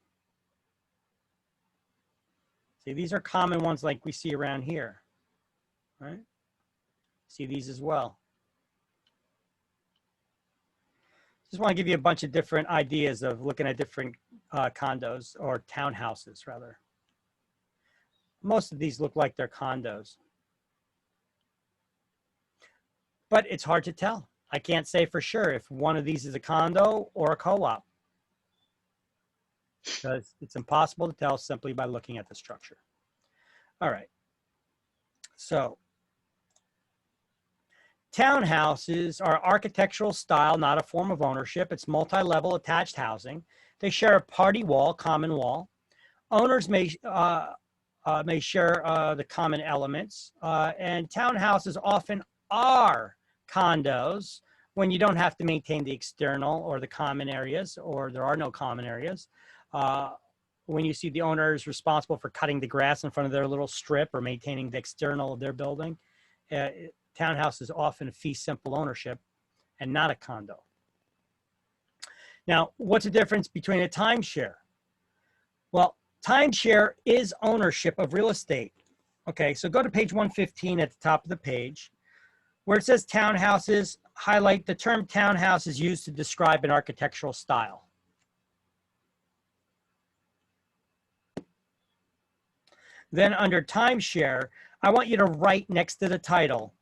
See, these are common ones like we see around here, right? See these as well. Just want to give you a bunch of different ideas of looking at different condos or townhouses, rather. Most of these look like they're condos. But it's hard to tell. I can't say for sure if one of these is a condo or a co-op, because it's impossible to tell simply by looking at the structure. All right. So townhouses are architectural style, not a form of ownership. It's multi-level attached housing. They share a party wall, common wall. Owners may share the common elements, and townhouses often are condos when you don't have to maintain the external or the common areas, or there are no common areas. When you see the owner is responsible for cutting the grass in front of their little strip or maintaining the external of their building, townhouse is often fee simple ownership and not a condo. Now, what's the difference between a timeshare? Well, timeshare is ownership of real estate. Okay, so go to page 115 at the top of the page. Where it says townhouses, highlight the term townhouse is used to describe an architectural style. Then under timeshare, I want you to write next to the title,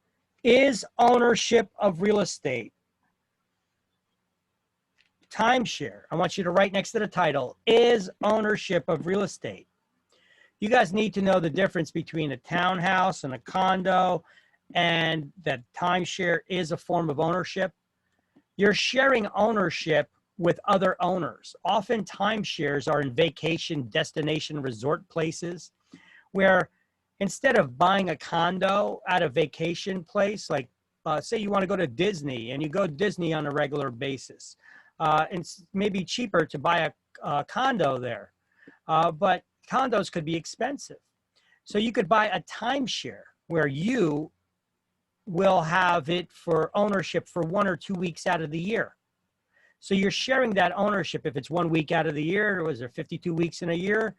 is ownership of real estate. Timeshare, I want you to write next to the title, is ownership of real estate. You guys need to know the difference between a townhouse and a condo, and that timeshare is a form of ownership. You're sharing ownership with other owners. Often timeshares are in vacation destination resort places where instead of buying a condo at a vacation place, like say you want to go to Disney and you go to Disney on a regular basis, it's maybe cheaper to buy a condo there, but condos could be expensive. So you could buy a timeshare where you will have it for ownership for 1 or 2 weeks out of the year. So you're sharing that ownership. If it's 1 week out of the year, or was there 52 weeks in a year?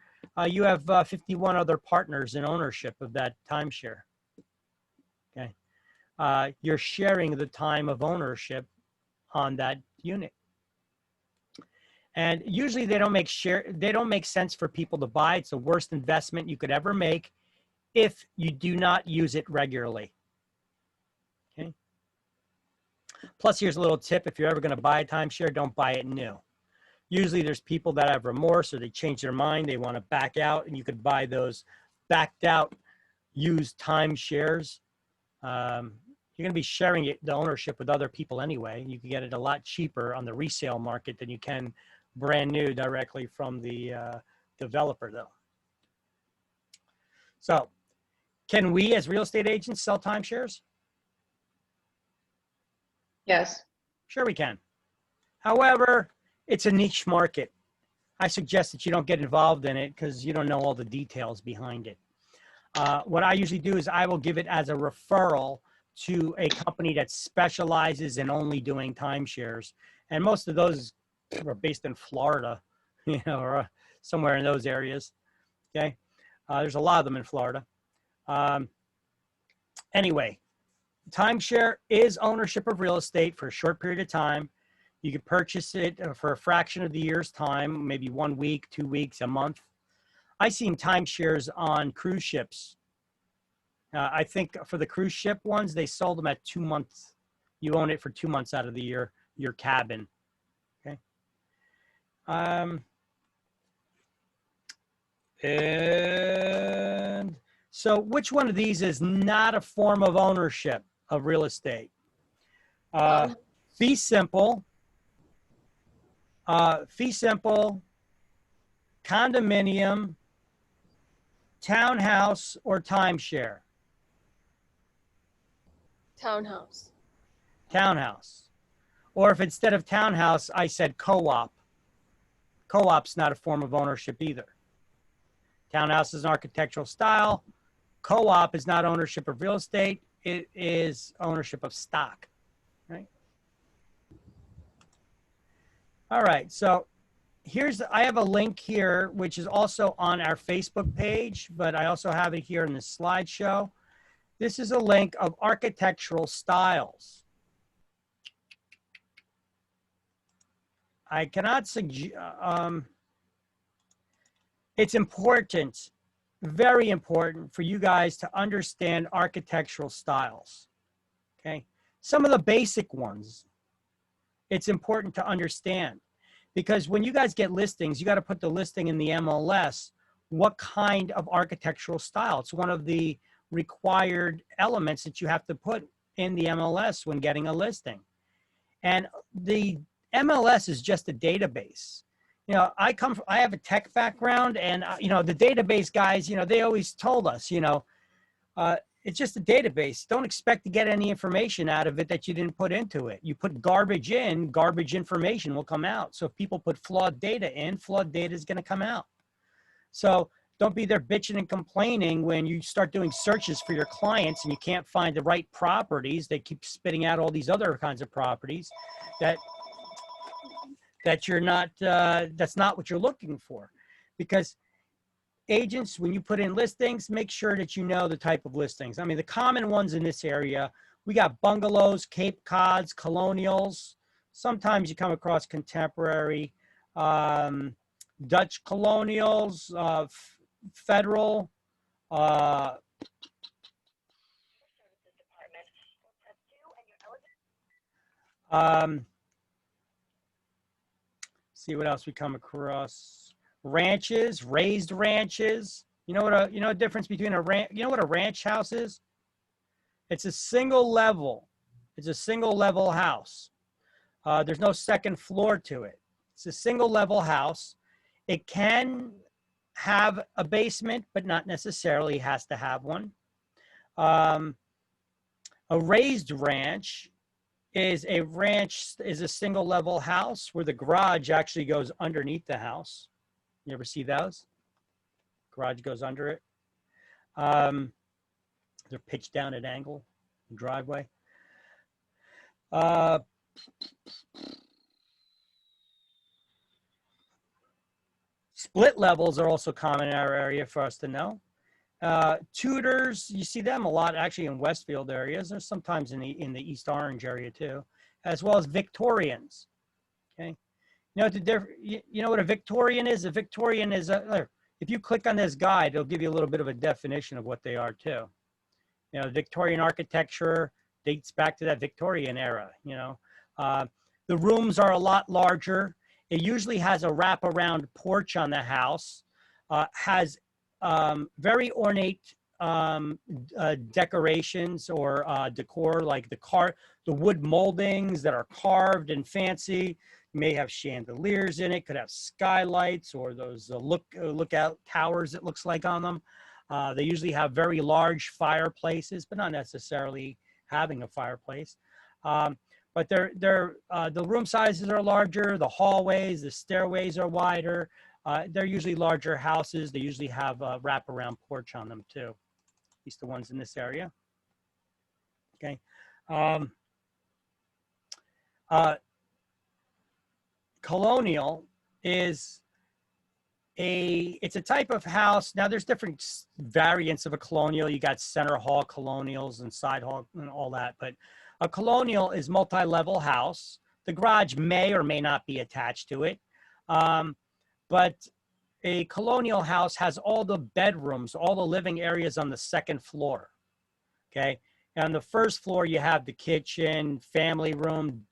You have 51 other partners in ownership of that timeshare. Okay, you're sharing the time of ownership on that unit. And usually they don't make sense for people to buy. It's the worst investment you could ever make if you do not use it regularly. Okay. Plus, here's a little tip. If you're ever going to buy a timeshare, don't buy it new. Usually there's people that have remorse or they change their mind. They want to back out, and you could buy those backed out used timeshares. You're going to be sharing the ownership with other people anyway. You can get it a lot cheaper on the resale market than you can brand new directly from the developer, though. So can we as real estate agents sell timeshares? Yes. Sure we can. However, it's a niche market. I suggest that you don't get involved in it because you don't know all the details behind it. What I usually do is I will give it as a referral to a company that specializes in only doing timeshares. And most of those are based in Florida, you know, or somewhere in those areas. Okay. There's a lot of them in Florida. Anyway, timeshare is ownership of real estate for a short period of time. You can purchase it for a fraction of the year's time, maybe 1 week, 2 weeks, a month. I've seen timeshares on cruise ships. I think for the cruise ship ones, they sold them at 2 months. You own it for 2 months out of the year, your cabin. Okay. And so which one of these is not a form of ownership of real estate? Fee simple, condominium, townhouse, or timeshare? Townhouse. Townhouse. Or if instead of townhouse, I said co-op. Co-op's not a form of ownership either. Townhouse is an architectural style. Co-op is not ownership of real estate. It is ownership of stock, right? All right, so I have a link here, which is also on our Facebook page, but I also have it here in the slideshow. This is a link of architectural styles. I cannot suggest, it's important, very important for you guys to understand architectural styles, okay? Some of the basic ones, it's important to understand because when you guys get listings, you got to put the listing in the MLS, what kind of architectural style. It's one of the required elements that you have to put in the MLS when getting a listing. And the MLS is just a database. You know, I have a tech background, and you know, the database guys, you know, they always told us, you know, it's just a database. Don't expect to get any information out of it that you didn't put into it. You put garbage in, garbage information will come out. So if people put flawed data in, flawed data is going to come out. So don't be there bitching and complaining when you start doing searches for your clients and you can't find the right properties. They keep spitting out all these other kinds of properties that you're not, that's not what you're looking for. Because agents, when you put in listings, make sure that you know the type of listings. I mean, the common ones in this area, we got bungalows, Cape Cods, colonials. Sometimes you come across contemporary, Dutch colonials, federal, see what else we come across. Ranches, raised ranches. You know what a difference between a ranch, you know what a ranch house is? It's a single level. It's a single level house. There's no second floor to it. It's a single level house. It can have a basement, but not necessarily has to have one. A raised ranch is a single level house where the garage actually goes underneath the house. You ever see those? Garage goes under it. They're pitched down at angle, driveway. Split levels are also common in our area for us to know. Tudors, you see them a lot actually in Westfield areas, or sometimes in the East Orange area too, as well as Victorians. Okay, you know what a Victorian is? A Victorian is if you click on this guide, it'll give you a little bit of a definition of what they are too. You know, Victorian architecture dates back to that Victorian era. You know, the rooms are a lot larger. It usually has a wraparound porch on the house. Has very ornate decorations or decor, like the wood moldings that are carved and fancy. You may have chandeliers in it, could have skylights or those lookout towers, it looks like, on them. They usually have very large fireplaces, but not necessarily having a fireplace. But the room sizes are larger, the hallways, the stairways are wider. They're usually larger houses. They usually have a wraparound porch on them too. At least the ones in this area. Okay. Colonial is it's a type of house. Now there's different variants of a colonial. You got center hall colonials and side hall and all that, but a colonial is multi-level house. The garage may or may not be attached to it. But a colonial house has all the bedrooms, all the living areas on the second floor, okay? And on the first floor, you have the kitchen, family room,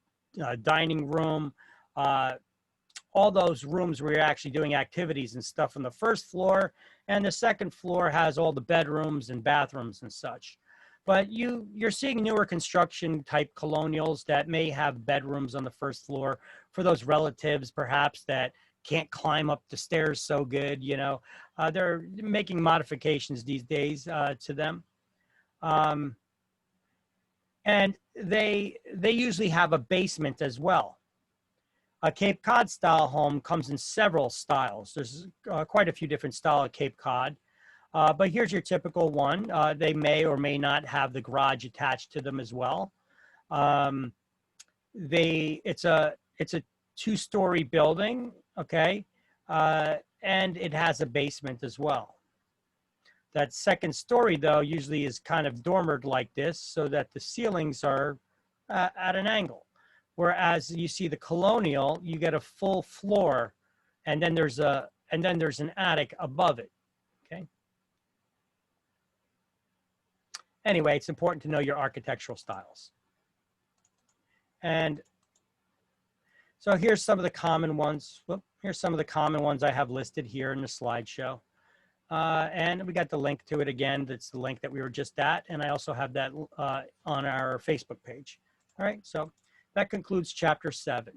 dining room, all those rooms where you're actually doing activities and stuff on the first floor. And the second floor has all the bedrooms and bathrooms and such. But you're seeing newer construction type colonials that may have bedrooms on the first floor for those relatives, perhaps, that can't climb up the stairs so good, you know. They're making modifications these days to them. And they usually have a basement as well. A Cape Cod style home comes in several styles. There's quite a few different styles of Cape Cod. But here's your typical one. They may or may not have the garage attached to them as well. It's a two-story building, okay? And it has a basement as well. That second story, though, usually is kind of dormered like this so that the ceilings are at an angle. Whereas you see the Colonial, you get a full floor, and then there's an attic above it, okay? Anyway, it's important to know your architectural styles. And so here's some of the common ones. Here's some of the common ones I have listed here in the slideshow. And we got the link to it again. That's the link that we were just at. And I also have that on our Facebook page. All right, so that concludes chapter 7.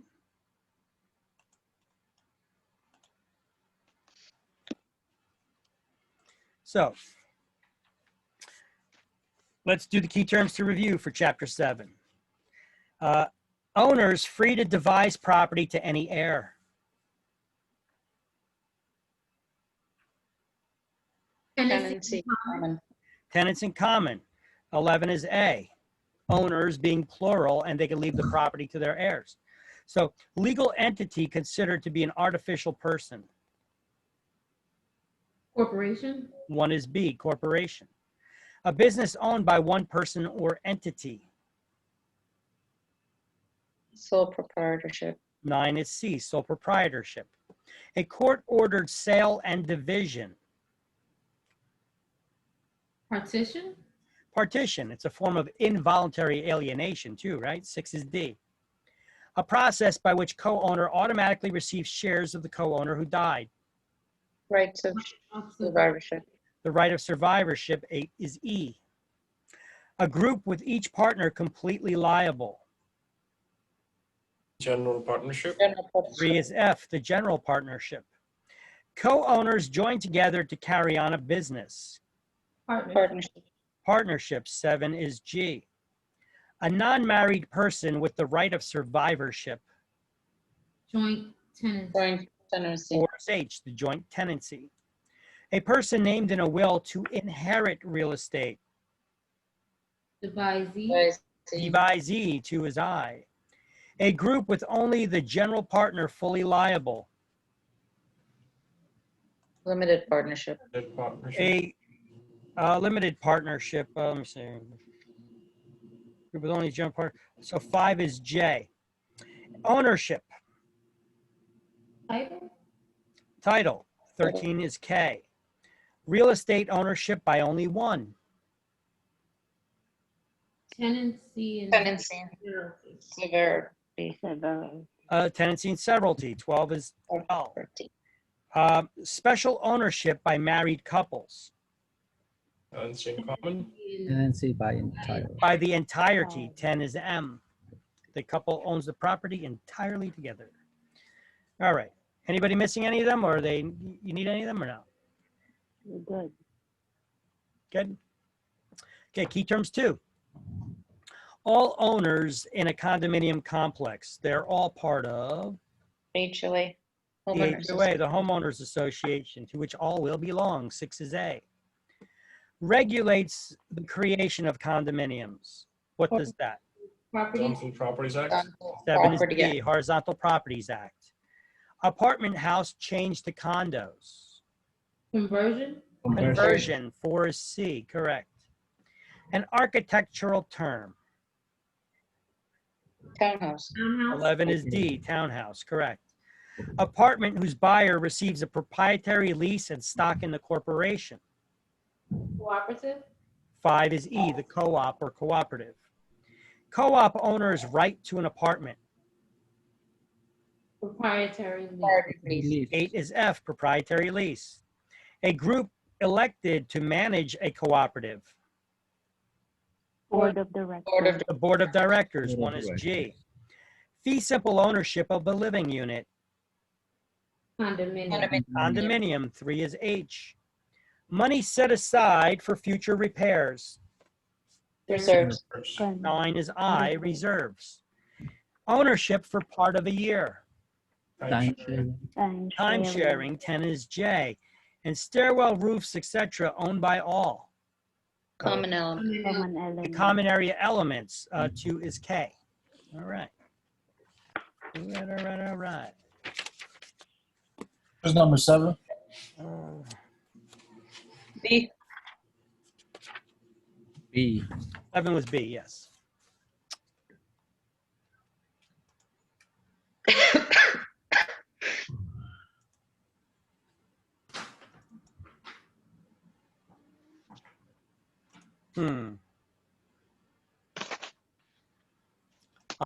So let's do the key terms to review for chapter 7. Owners free to devise property to any heir. Tenancy common. Tenants in common. 11 is A. Owners being plural, and they can leave the property to their heirs. So legal entity considered to be an artificial person. Corporation. 1 is B, corporation. A business owned by one person or entity. Sole proprietorship. 9 is C, sole proprietorship. A court-ordered sale and division. Partition. Partition, it's a form of involuntary alienation too, right? 6 is D. A process by which co-owner automatically receives shares of the co-owner who died. Rights of survivorship. The right of survivorship, 8 is E. A group with each partner completely liable. General partnership. 3 is F, the general partnership. Co-owners join together to carry on a business. Partnership. Partnership, 7 is G. A non-married person with the right of survivorship. Joint tenancy. Joint tenancy. 4 is H, the joint tenancy. A person named in a will to inherit real estate. Devisee. Devisee, 2 is I. A group with only the general partner fully liable. Limited partnership. A limited partnership, let me see. Group with only general partner. So 5 is J. Ownership. Title. 13 is K. Real estate ownership by only one. Tenancy and Tenancy. Severity. Tenancy and severalty. 12 is L. Special ownership by married couples. Tenancy in common. Tenancy by entire. By the entirety. 10 is M. The couple owns the property entirely together. All right. Anybody missing any of them, or you need any of them or no? Good. Good. Okay, key terms 2. All owners in a condominium complex, they're all part of HOA. the HOA, the homeowners association, to which all will belong. 6 is A. Regulates the creation of condominiums. What does that? Horizontal Properties Act. 7 is B, Horizontal Properties Act. Apartment house changed to condos. Conversion. Conversion, 4 is C, correct. An architectural term. Townhouse. 11 is D, townhouse, correct. Apartment whose buyer receives a proprietary lease and stock in the corporation. Cooperative. 5 is E, the co-op or cooperative. Co-op owner's right to an apartment. Proprietary lease. 8 is F, proprietary lease. A group elected to manage a cooperative. Board of directors. The board of directors. 1 is G. Fee simple ownership of the living unit. Condominium. Condominium. 3 is H. Money set aside for future repairs. Reserves. 9 is I, reserves. Ownership for part of a year. Time sharing. 10 is J. And stairwell roofs, etc., owned by all. Common element. The common area elements, 2 is K. All right. All right. Who's number 7? B. B. 7 was B, yes.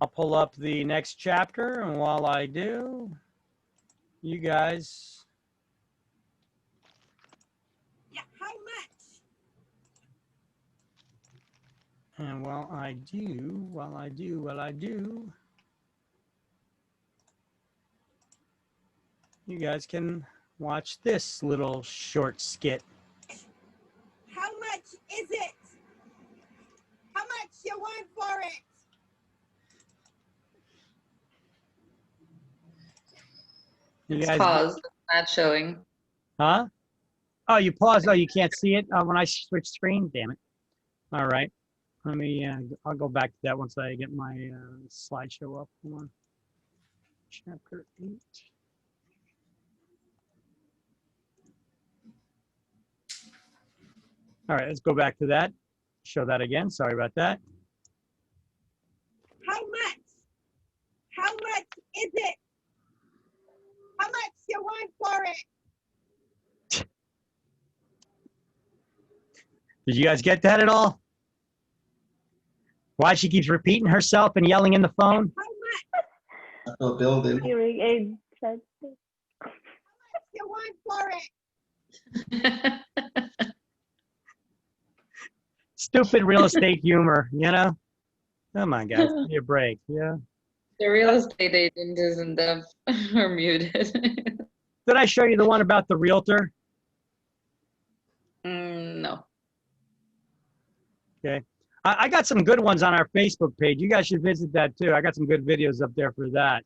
I'll pull up the next chapter, and while I do, you guys. Yeah, how much? And while I do, you guys can watch this little short skit. How much is it? How much you want for it? You guys, Pause. It's not showing. huh? Oh, you paused. Oh, you can't see it when I switch screen. Damn it! All right, let me. I'll go back to that once I get my slideshow up. Hold on. Chapter 8. All right, let's go back to that. Show that again. Sorry about that. How much? How much is it? How much you want for it? Did you guys get that at all? Why she keeps repeating herself and yelling in the phone? How much? Hearing aid said. How much you want for it? Stupid real estate humor, you know? Come on, guys, give me a break, yeah? The real estate agent isn't deaf or muted. Did I show you the one about the realtor? No. Okay. I got some good ones on our Facebook page. You guys should visit that too. I got some good videos up there for that.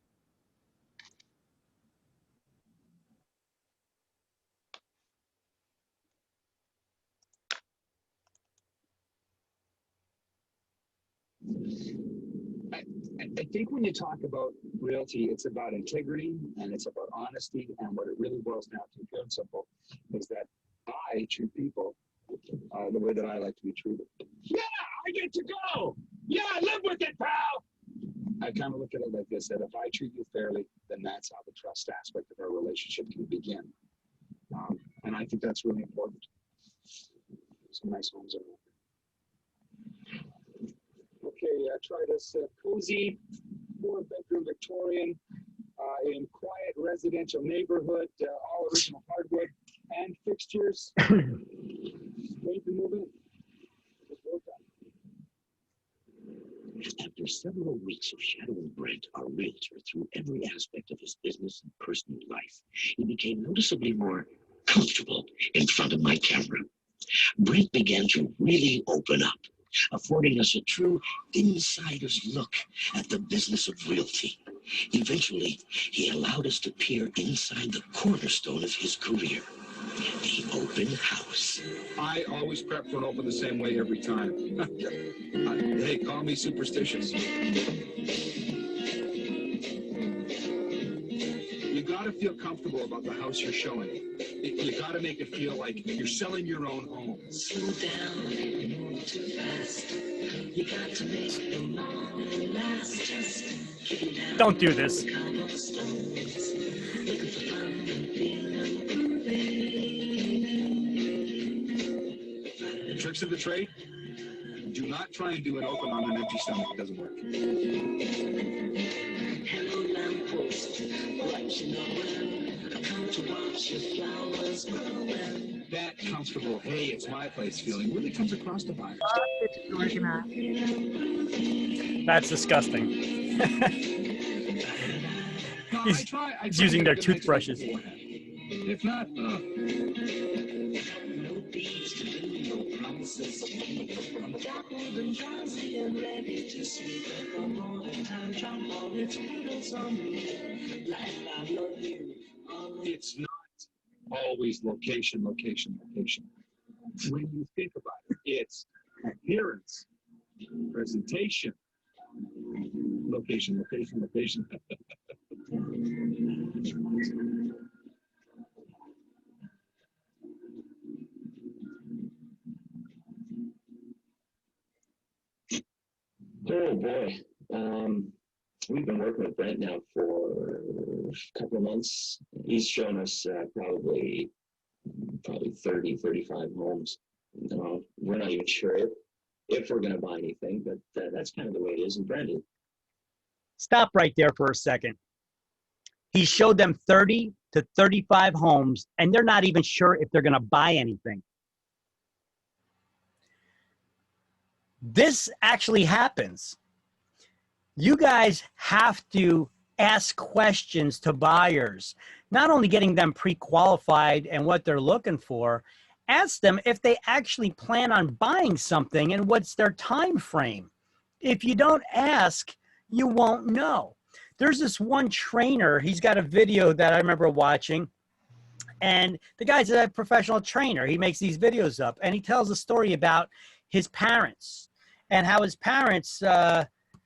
I think when you talk about realty, it's about integrity and it's about honesty. And what it really boils down to, pure and simple, is that I treat people the way that I like to be treated. Yeah, I get to go. Yeah, live with it, pal. I kind of look at it like this, that if I treat you fairly, then that's how the trust aspect of our relationship can begin. And I think that's really important. Some nice homes around. Okay, try this cozy 4-bedroom Victorian in quiet residential neighborhood, all original hardwood and fixtures. Ready to move in? After several weeks of shadowing Brent, our realtor, through every aspect of his business and personal life, he became noticeably more comfortable in front of my camera. Brent began to really open up, affording us a true insider's look at the business of realty. Eventually, he allowed us to peer inside the cornerstone of his career, the open house. I always prep for an open the same way every time. Hey, call me superstitious. You gotta feel comfortable about the house you're showing. You gotta make it feel like you're selling your own home. Slow down, you move too fast. You got to make the morning last. Just kicking down. Don't do this. Looking for fun and feeling The tricks of the trade? Do not try and do an open on an empty stomach. It doesn't work. Hello, lamppost. What you know? I come to watch your flowers growing. That comfortable, hey, it's my place feeling really comes across to buyers. That's disgusting. He's using their toothbrushes. If not, No deeds to do, no promises to keep. Dappled and drowsy and ready to sleep. The morning time jump on its wheels on me. Life, I love you. it's not always location, location, location. When you think about it, it's appearance, presentation, location, location, location. Oh boy. We've been working with Brent now for a couple of months. He's shown us probably 30, 35 homes. We're not even sure if we're going to buy anything, but that's kind of the way it is in Brandon. Stop right there for a second. He showed them 30 to 35 homes, and they're not even sure if they're going to buy anything. This actually happens. You guys have to ask questions to buyers, not only getting them pre-qualified and what they're looking for, ask them if they actually plan on buying something and what's their time frame. If you don't ask, you won't know. There's this one trainer, he's got a video that I remember watching, and the guy's a professional trainer. He makes these videos up, and he tells a story about his parents and how his parents,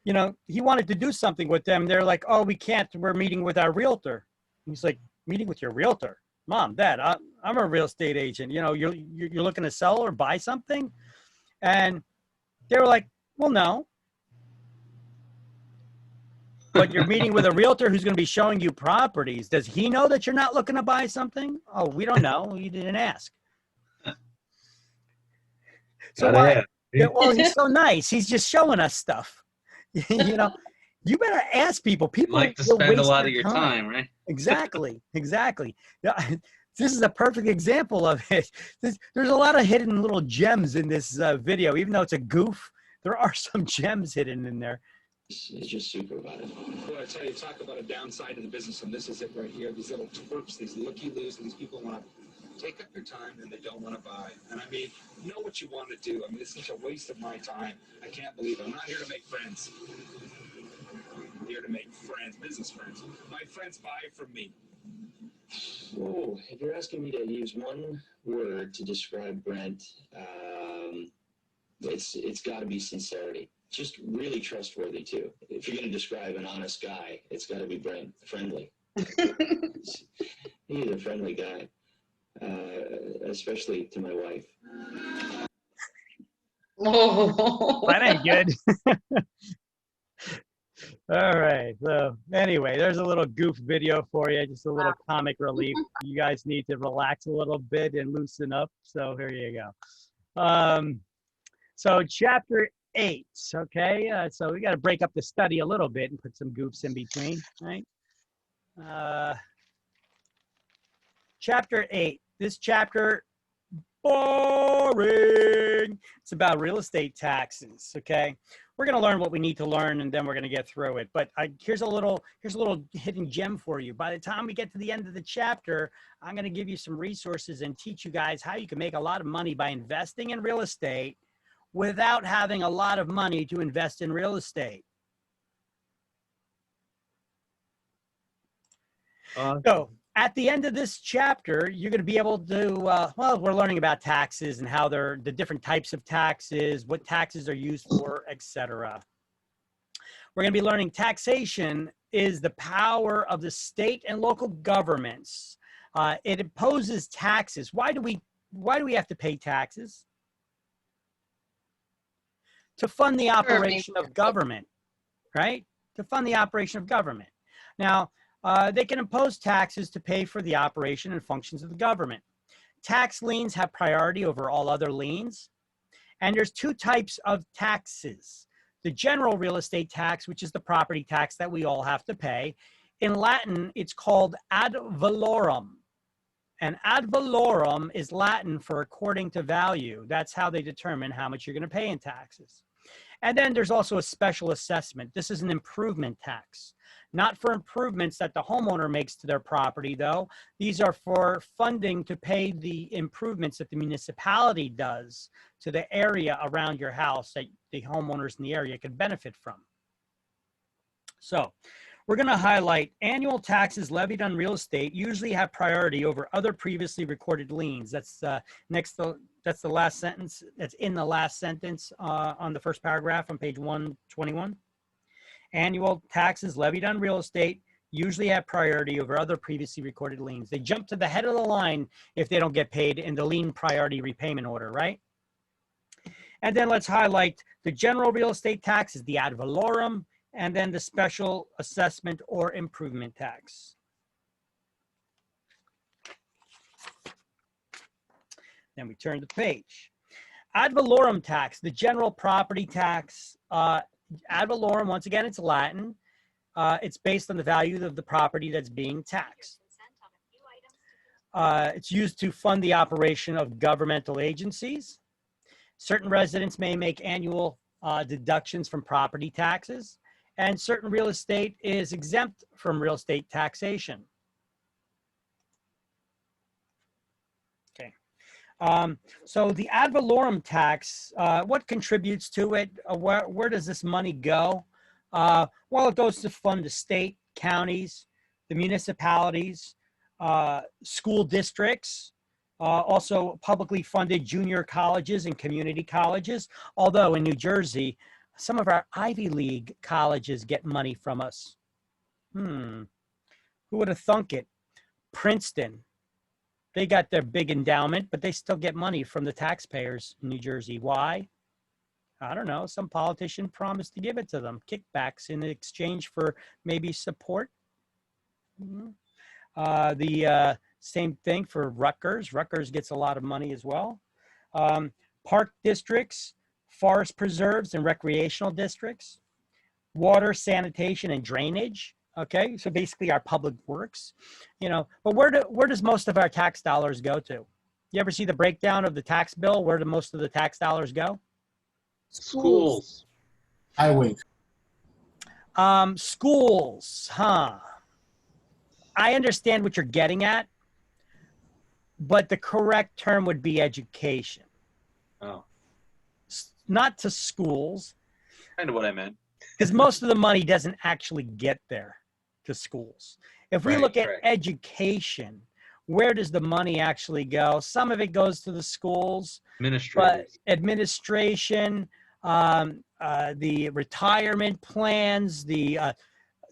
you know, he wanted to do something with them. They're like, oh, we can't, we're meeting with our realtor. He's like, meeting with your realtor? Mom, Dad, I'm a real estate agent. You know, you're looking to sell or buy something? And they were like, well, no. But you're meeting with a realtor who's going to be showing you properties. Does he know that you're not looking to buy something? Oh, we don't know. You didn't ask. So why? Well, he's so nice. He's just showing us stuff. You know, you better ask people. People like to spend a lot of your time, right? Exactly. Exactly. Yeah, this is a perfect example of it. There's a lot of hidden little gems in this video. Even though it's a goof, there are some gems hidden in there. It's just super about it. Well, I tell you, talk about a downside of the business, and this is it right here. These little twerps, these looky-loos, and these people want to take up your time and they don't want to buy. And I mean, know what you want to do. I mean, it's such a waste of my time. I can't believe it. I'm not here to make friends. I'm here to make friends, business friends. My friends buy from me. Oh, if you're asking me to use one word to describe Brent, it's got to be sincerity. Just really trustworthy too. If you're going to describe an honest guy, it's got to be Brent. Friendly. He's a friendly guy, especially to my wife. Oh, that ain't good. All right. So anyway, there's a little goof video for you, just a little comic relief. You guys need to relax a little bit and loosen up. So here you go. So chapter 8. Okay. So we got to break up the study a little bit and put some goofs in between, right? Chapter 8. This chapter, boring. It's about real estate taxes. Okay. We're going to learn what we need to learn, and then we're going to get through it. But here's a little hidden gem for you. By the time we get to the end of the chapter, I'm going to give you some resources and teach you guys how you can make a lot of money by investing in real estate without having a lot of money to invest in real estate. So at the end of this chapter, you're going to be able to, well, we're learning about taxes and how they're the different types of taxes, what taxes are used for, etc. We're going to be learning taxation is the power of the state and local governments. It imposes taxes. Why do we have to pay taxes? To fund the operation of government, right? To fund the operation of government. Now, they can impose taxes to pay for the operation and functions of the government. Tax liens have priority over all other liens. And there's two types of taxes. The general real estate tax, which is the property tax that we all have to pay. In Latin, it's called ad valorem. And ad valorem is Latin for according to value. That's how they determine how much you're going to pay in taxes. And then there's also a special assessment. This is an improvement tax. Not for improvements that the homeowner makes to their property, though. These are for funding to pay the improvements that the municipality does to the area around your house that the homeowners in the area can benefit from. So we're going to highlight annual taxes levied on real estate usually have priority over other previously recorded liens. That's that's the last sentence. That's in the last sentence on the first paragraph on page 121. Annual taxes levied on real estate usually have priority over other previously recorded liens. They jump to the head of the line if they don't get paid in the lien priority repayment order, right? And then let's highlight the general real estate tax is the ad valorem, and then the special assessment or improvement tax. Then we turn the page. Ad valorem tax, the general property tax. Ad valorem, once again, it's Latin. It's based on the value of the property that's being taxed. It's used to fund the operation of governmental agencies. Certain residents may make annual deductions from property taxes, and certain real estate is exempt from real estate taxation. Okay. So the ad valorem tax, what contributes to it? Where does this money go? Well, it goes to fund the state, counties, the municipalities, school districts, also publicly funded junior colleges and community colleges. Although in New Jersey, some of our Ivy League colleges get money from us. Who would have thunk it? Princeton, they got their big endowment, but they still get money from the taxpayers in New Jersey. Why? I don't know. Some politician promised to give it to them, kickbacks in exchange for maybe support. The same thing for Rutgers. Rutgers gets a lot of money as well. Park districts, forest preserves and recreational districts, water, sanitation, and drainage. Okay, so basically our public works, you know, but where does most of our tax dollars go to? You ever see the breakdown of the tax bill? Where do most of the tax dollars go? Schools. Highways. Schools, huh? I understand what you're getting at, but the correct term would be education. Oh, Not to schools, kind of what I meant. because most of the money doesn't actually get there to schools. If we Right, look at right. education, where does the money actually go? Some of it goes to the schools, but Administrators. administration, the retirement plans, the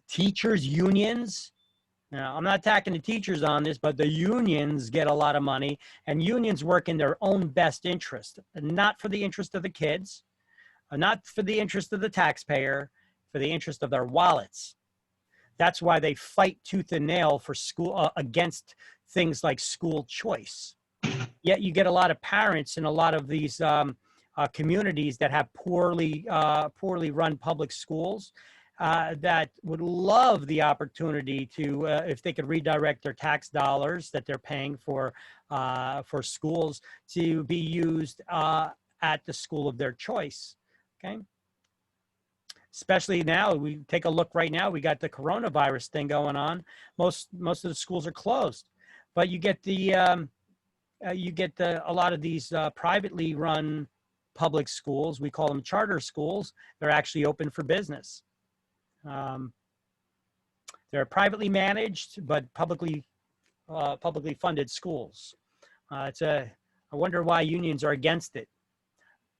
teachers' unions. Now, I'm not attacking the teachers on this, but the unions get a lot of money, and unions work in their own best interest, not for the interest of the kids, not for the interest of the taxpayer, for the interest of their wallets. That's why they fight tooth and nail for school against things like school choice. Yet you get a lot of parents in a lot of these communities that have poorly run public schools that would love the opportunity to, if they could redirect their tax dollars that they're paying for schools to be used at the school of their choice. Okay. Especially now, we take a look right now, we got the coronavirus thing going on. Most of the schools are closed, but you get a lot of these privately run public schools. We call them charter schools. They're actually open for business. They're privately managed, but publicly funded schools. I wonder why unions are against it.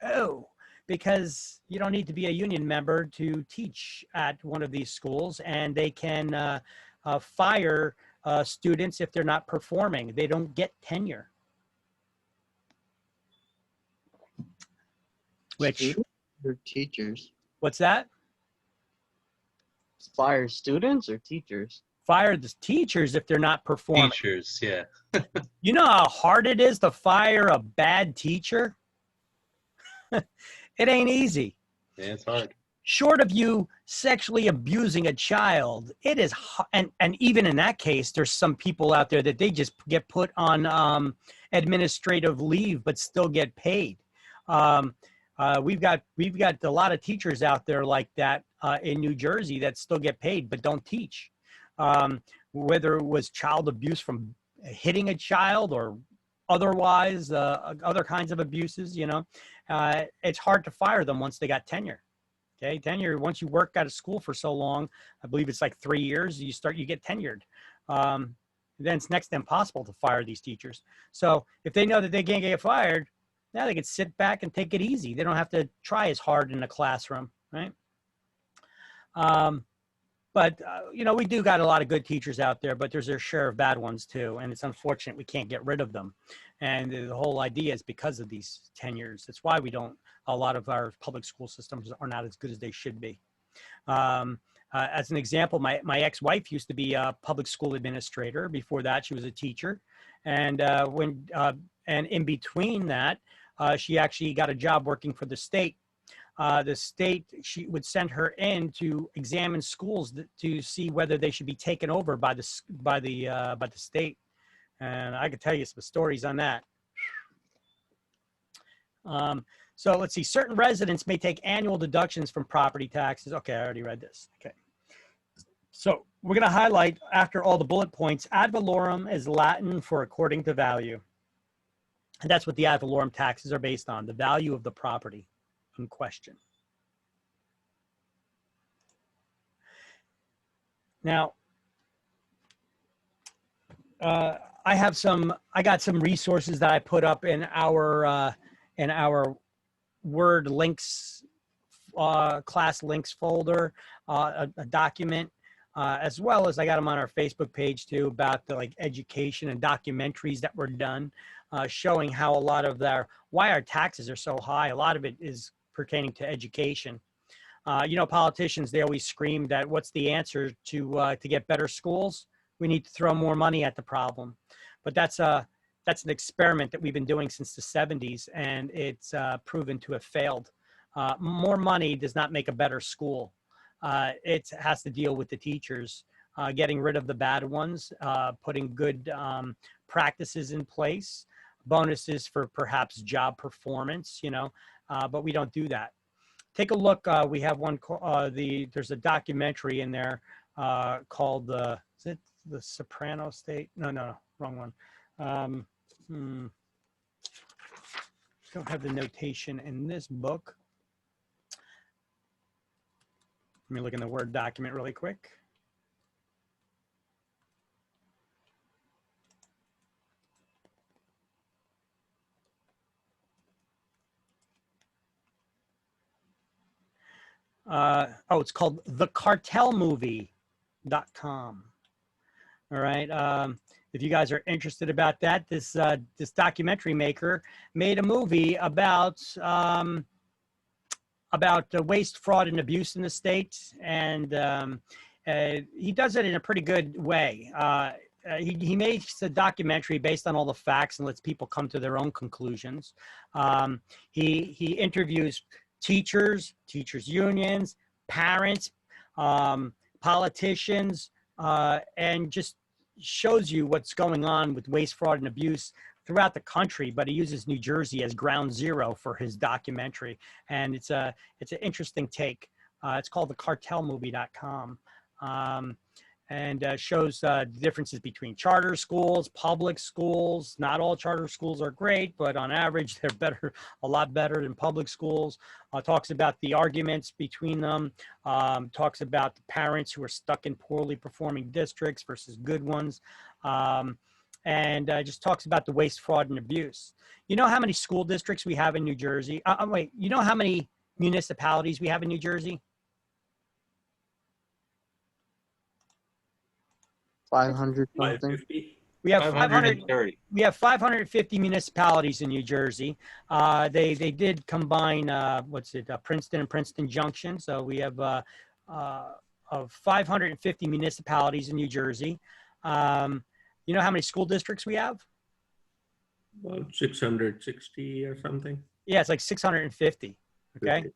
Oh, because you don't need to be a union member to teach at one of these schools, and they can fire students if they're not performing. They don't get tenure. Which, or teachers? What's that? Fire students or teachers? Fire the teachers if they're not performing. Teachers, yeah. You know how hard it is to fire a bad teacher? It ain't easy. Yeah, it's hard. Short of you sexually abusing a child, it is, and even in that case, there's some people out there that they just get put on administrative leave, but still get paid. We've got a lot of teachers out there like that in New Jersey that still get paid, but don't teach. Whether it was child abuse from hitting a child or otherwise, other kinds of abuses, you know, it's hard to fire them once they got tenure. Okay, tenure, once you work out of school for so long, I believe it's like 3 years, you get tenured. Then it's next to impossible to fire these teachers. So if they know that they can't get fired, now they can sit back and take it easy. They don't have to try as hard in the classroom, right? But, you know, we do got a lot of good teachers out there, but there's their share of bad ones too. And it's unfortunate we can't get rid of them. And the whole idea is because of these tenures. That's why we don't a lot of our public school systems are not as good as they should be. As an example, my ex-wife used to be a public school administrator. Before that, she was a teacher. And and in between that, she actually got a job working for the state. She would send her in to examine schools to see whether they should be taken over by the state. And I could tell you some stories on that. So let's see, certain residents may take annual deductions from property taxes. Okay, I already read this. Okay. So we're going to highlight, after all the bullet points, ad valorem is Latin for according to value. And that's what the ad valorem taxes are based on, the value of the property in question. Now, I got some resources that I put up in our Word links, class links folder, a document, as well as I got them on our Facebook page too, about the education and documentaries that were done, showing how a lot of why our taxes are so high. A lot of it is pertaining to education. Politicians, they always scream that what's the answer to get better schools? We need to throw more money at the problem. But that's an experiment that we've been doing since the 70s, and it's proven to have failed. More money does not make a better school. It has to deal with the teachers, getting rid of the bad ones, putting good practices in place, bonuses for perhaps job performance, but we don't do that. Take a look. We have one, there's a documentary in there called is it The Soprano State? No, wrong one. Don't have the notation in this book. Let me look in the Word document really quick. It's called thecartelmovie.com. All right. If you guys are interested about that, this documentary maker made a movie about waste, fraud, and abuse in the state, and he does it in a pretty good way. He makes a documentary based on all the facts and lets people come to their own conclusions. He interviews teachers, teachers unions, parents, politicians, and just shows you what's going on with waste, fraud, and abuse throughout the country. But he uses New Jersey as ground zero for his documentary, and it's an interesting take. It's called thecartelmovie.com, and shows the differences between charter schools, public schools. Not all charter schools are great, but on average, they're better, a lot better than public schools. Talks about the arguments between them, talks about the parents who are stuck in poorly performing districts versus good ones, and just talks about the waste, fraud, and abuse. You know how many school districts we have in New Jersey? Wait, you know how many municipalities we have in New Jersey? 500 something. 550. We have 530. We have 550 municipalities in New Jersey. They did combine Princeton and Princeton Junction. So we have of 550 municipalities in New Jersey. You know how many school districts we have? About 660 or something. Yeah, it's like 650. Okay.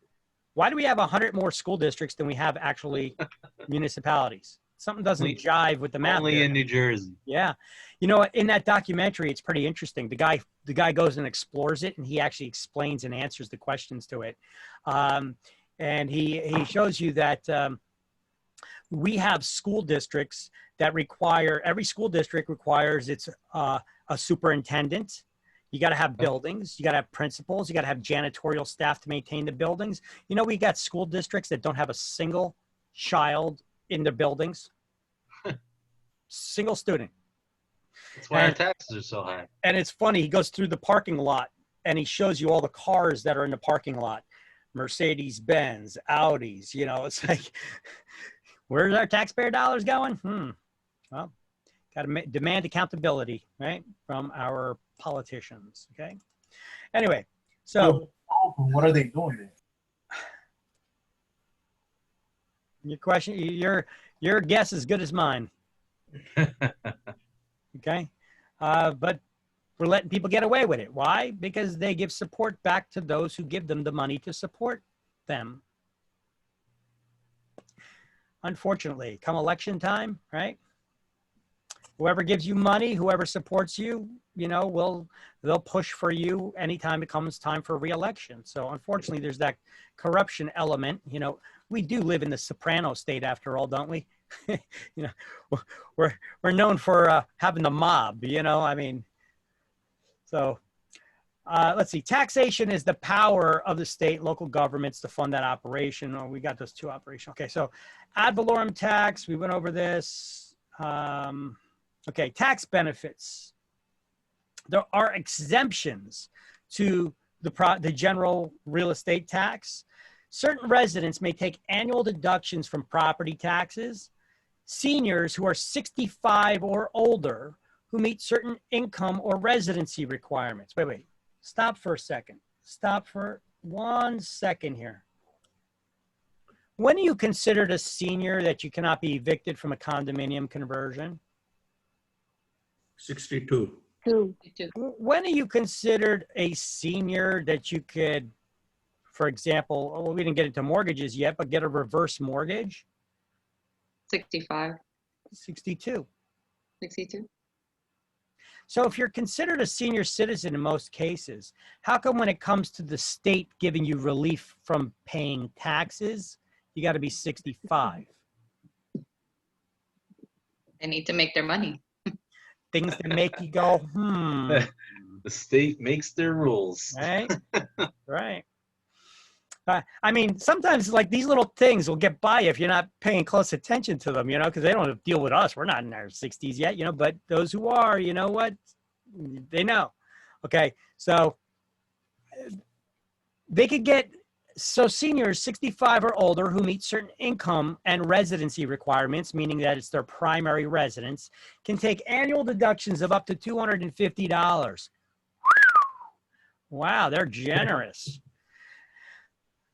Why do we have 100 more school districts than we have actually municipalities? Something doesn't jive with the math. Only there. in New Jersey. Yeah. You know, in that documentary, it's pretty interesting. The guy goes and explores it, and he actually explains and answers the questions to it. And he shows you that we have school districts that require, every school district requires a superintendent. You got to have buildings. You got to have principals. You got to have janitorial staff to maintain the buildings. You know, we got school districts that don't have a single child in their buildings. Single student. That's why our taxes are so high. And it's funny, he goes through the parking lot and he shows you all the cars that are in the parking lot. Mercedes-Benz, Audis, you know, it's like, where's our taxpayer dollars going? Well, got to demand accountability, right, from our politicians, okay? Anyway, so open. What are they doing there? Your question, your guess is as good as mine. Okay, but we're letting people get away with it. Why? Because they give support back to those who give them the money to support them. Unfortunately, come election time, right? Whoever gives you money, whoever supports you, you know, they'll push for you anytime it comes time for re-election. So unfortunately, there's that corruption element. You know, we do live in the soprano state after all, don't we? You know, we're known for having the mob, you know, I mean, so let's see. Taxation is the power of the state, local governments to fund that operation. Oh, we got those two operations. Okay, so ad valorem tax, we went over this. Okay, tax benefits. There are exemptions to the general real estate tax. Certain residents may take annual deductions from property taxes. Seniors who are 65 or older who meet certain income or residency requirements. Wait. Stop for a second. Stop for 1 second here. When are you considered a senior that you cannot be evicted from a condominium conversion? 62. When are you considered a senior that you could, for example, well, we didn't get into mortgages yet, but get a reverse mortgage? 65. 62. 62. So if you're considered a senior citizen in most cases, how come when it comes to the state giving you relief from paying taxes, you got to be 65? They need to make their money. Things that make you go, The state makes their rules. Right? Right. I mean, sometimes like these little things will get by you if you're not paying close attention to them, you know, because they don't deal with us. We're not in our 60s yet, you know, but those who are, you know what, they know. Okay, so they could get, so seniors 65 or older who meet certain income and residency requirements, meaning that it's their primary residence, can take annual deductions of up to $250. Wow, they're generous.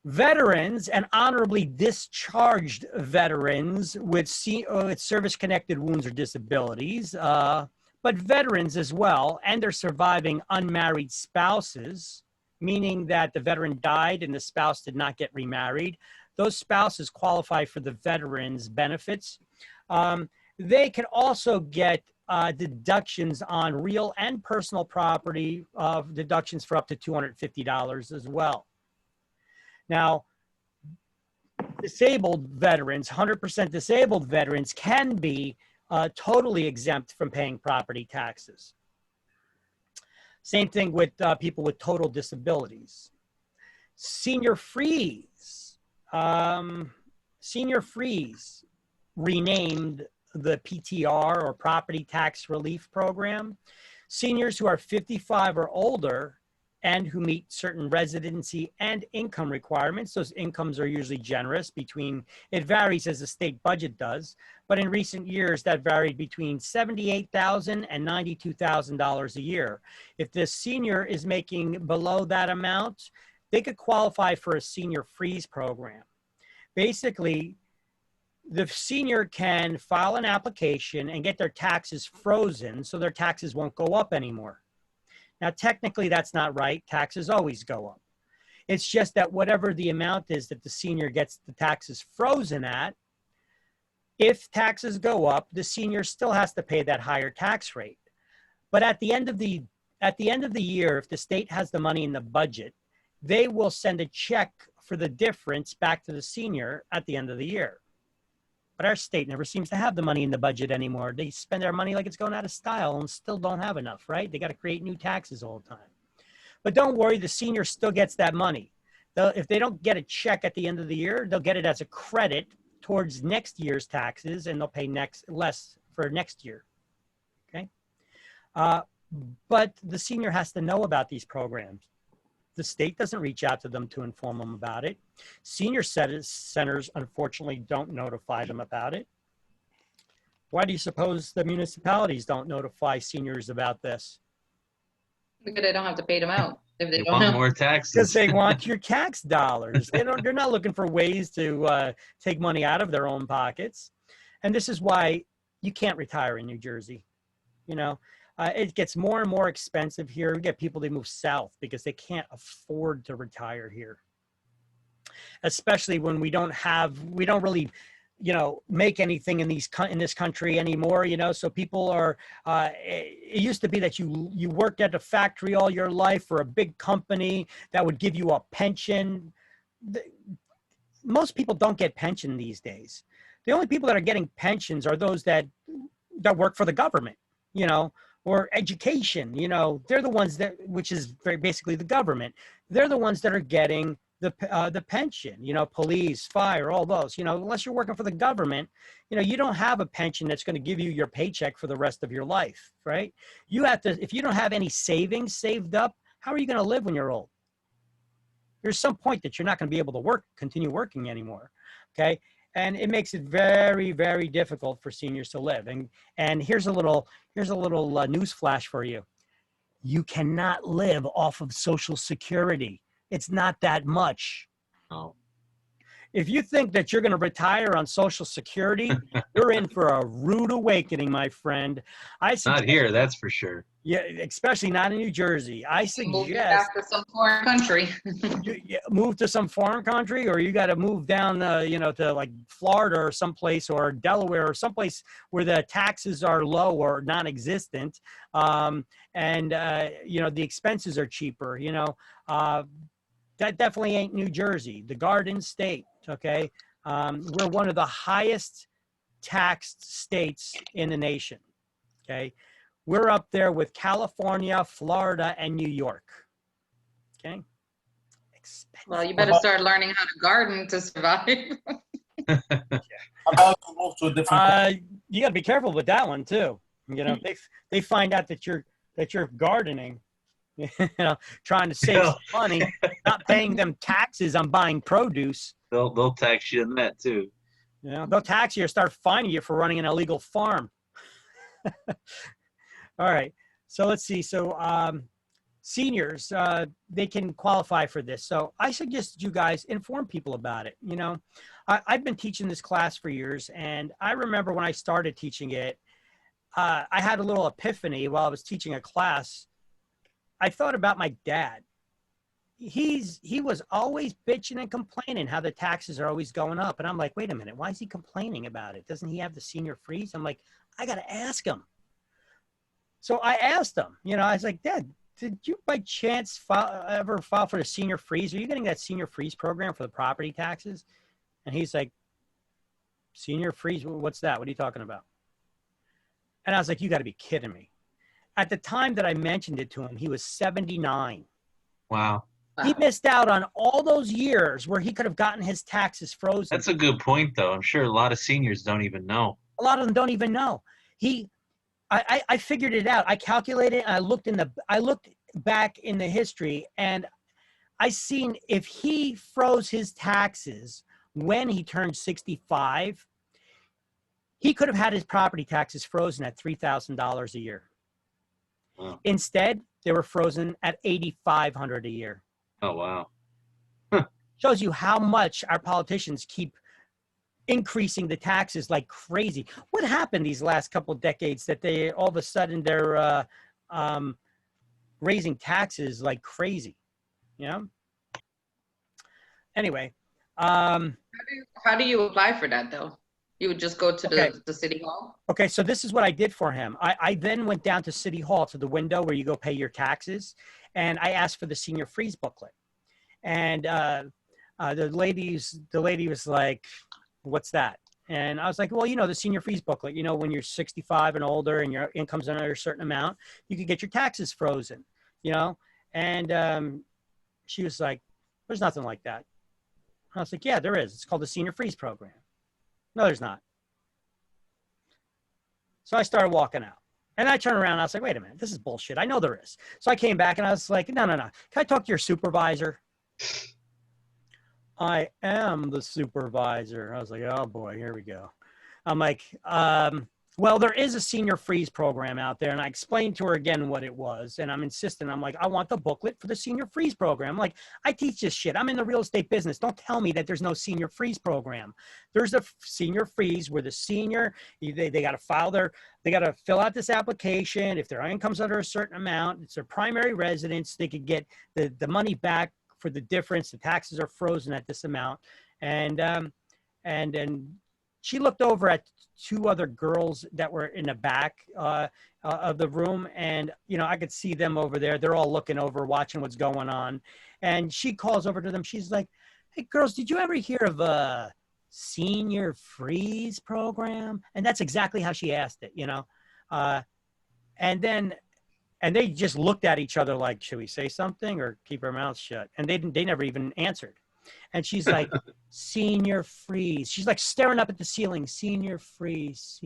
Veterans and honorably discharged veterans with service-connected wounds or disabilities, but veterans as well, and their surviving unmarried spouses, meaning that the veteran died and the spouse did not get remarried. Those spouses qualify for the veterans' benefits. They can also get deductions on real and personal property, deductions for up to $250 as well. Now, disabled veterans, 100% disabled veterans can be totally exempt from paying property taxes. Same thing with people with total disabilities. Senior Freeze. Senior Freeze renamed the PTR or Property Tax Relief Program. Seniors who are 55 or older and who meet certain residency and income requirements. Those incomes are usually generous between, it varies as the state budget does, but in recent years that varied between $78,000 and $92,000 a year. If the senior is making below that amount, they could qualify for a Senior Freeze program. Basically, the senior can file an application and get their taxes frozen so their taxes won't go up anymore. Now, technically, that's not right. Taxes always go up. It's just that whatever the amount is that the senior gets the taxes frozen at, if taxes go up, the senior still has to pay that higher tax rate. But at the end of the year, if the state has the money in the budget, they will send a check for the difference back to the senior at the end of the year. But our state never seems to have the money in the budget anymore. They spend their money like it's going out of style and still don't have enough, right? They got to create new taxes all the time. But don't worry, the senior still gets that money. If they don't get a check at the end of the year, they'll get it as a credit towards next year's taxes, and they'll pay less for next year, okay? But the senior has to know about these programs. The state doesn't reach out to them to inform them about it. Senior centers, unfortunately, don't notify them about it. Why do you suppose the municipalities don't notify seniors about this? Because they don't have to pay them out. If they They don't want know. more Because taxes. they want your tax dollars. They're not looking for ways to take money out of their own pockets. And this is why you can't retire in New Jersey. You know, it gets more and more expensive here. We get people, they move south because they can't afford to retire here. Especially when we don't really, you know, make anything in this country anymore, you know. So people are, it used to be that you worked at a factory all your life for a big company that would give you a pension. Most people don't get pension these days. The only people that are getting pensions are those that work for the government, you know, or education, you know. They're the ones that, which is very basically the government. They're the ones that are getting the pension, you know, police, fire, all those, you know. Unless you're working for the government, you know, you don't have a pension that's going to give you your paycheck for the rest of your life, right? You have to, if you don't have any savings saved up, how are you going to live when you're old? There's some point that you're not going to be able to continue working anymore, okay? And it makes it very, very difficult for seniors to live. And here's a little news flash for you. You cannot live off of Social Security. It's not that much. Oh. If you think that you're going to retire on Social Security, you're in for a rude awakening, my friend. Not here, that's for sure. Yeah, especially not in New Jersey. I Move suggest back to some foreign country. you move to some foreign country, or you got to move down, you know, to like Florida or someplace, or Delaware or someplace where the taxes are low or non-existent, and you know, the expenses are cheaper. You know, that definitely ain't New Jersey, the Garden State. Okay, we're one of the highest taxed states in the nation. Okay. We're up there with California, Florida, and New York. Okay. Expensive. Well, you better start learning how to garden to survive. About to move to a different. You got to be careful with that one too. You know, they find out that you're gardening, you know, trying to save some money, not paying them taxes on buying produce. They'll tax you on that too. You know, they'll tax you or start fining you for running an illegal farm. All right, so let's see. So seniors, they can qualify for this. So I suggest you guys inform people about it. You know, I've been teaching this class for years, and I remember when I started teaching it, I had a little epiphany while I was teaching a class. I thought about my dad. He was always bitching and complaining how the taxes are always going up. And I'm like, wait a minute, why is he complaining about it? Doesn't he have the senior freeze? I'm like, I got to ask him. So I asked him, you know, I was like, Dad, did you by chance ever file for the senior freeze? Are you getting that senior freeze program for the property taxes? And he's like, senior freeze? What's that? What are you talking about? And I was like, you got to be kidding me. At the time that I mentioned it to him, he was 79. Wow. He missed out on all those years where he could have gotten his taxes frozen. That's a good point, though. I'm sure a lot of seniors don't even know. A lot of them don't even know. I figured it out. I calculated. I looked back in the history, and I seen if he froze his taxes when he turned 65, he could have had his property taxes frozen at $3,000 a year. Wow. Instead, they were frozen at $8,500 a year. Oh, wow. Shows you how much our politicians keep increasing the taxes like crazy. What happened these last couple of decades that they all of a sudden they're raising taxes like crazy? You know? Anyway. How do you apply for that though? You would just go to the city hall? Okay, so this is what I did for him. I then went down to City Hall to the window where you go pay your taxes, and I asked for the senior freeze booklet. And the lady was like, what's that? And I was like, well, you know, the senior freeze booklet, you know, when you're 65 and older and your income's under a certain amount, you can get your taxes frozen, you know? And she was like, there's nothing like that. I was like, yeah, there is. It's called the senior freeze program. No, there's not. So I started walking out. And I turned around and I was like, wait a minute, this is bullshit. I know there is. So I came back and I was like, no. Can I talk to your supervisor? I am the supervisor. I was like, oh boy, here we go. I'm like, Well, there is a senior freeze program out there, and I explained to her again what it was, and I'm insisting. I'm like, I want the booklet for the senior freeze program. I'm like, I teach this shit. I'm in the real estate business. Don't tell me that there's no senior freeze program. There's a senior freeze where the senior, they got to they got to fill out this application. If their income's under a certain amount, it's their primary residence, they could get the money back for the difference. The taxes are frozen at this amount. And then she looked over at two other girls that were in the back of the room. And, you know, I could see them over there. They're all looking over, watching what's going on. And she calls over to them. She's like, hey, girls, did you ever hear of a senior freeze program? And that's exactly how she asked it, you know. And they just looked at each other like, should we say something or keep our mouths shut? And they never even answered. And she's like, senior freeze. She's like staring up at the ceiling, senior freeze.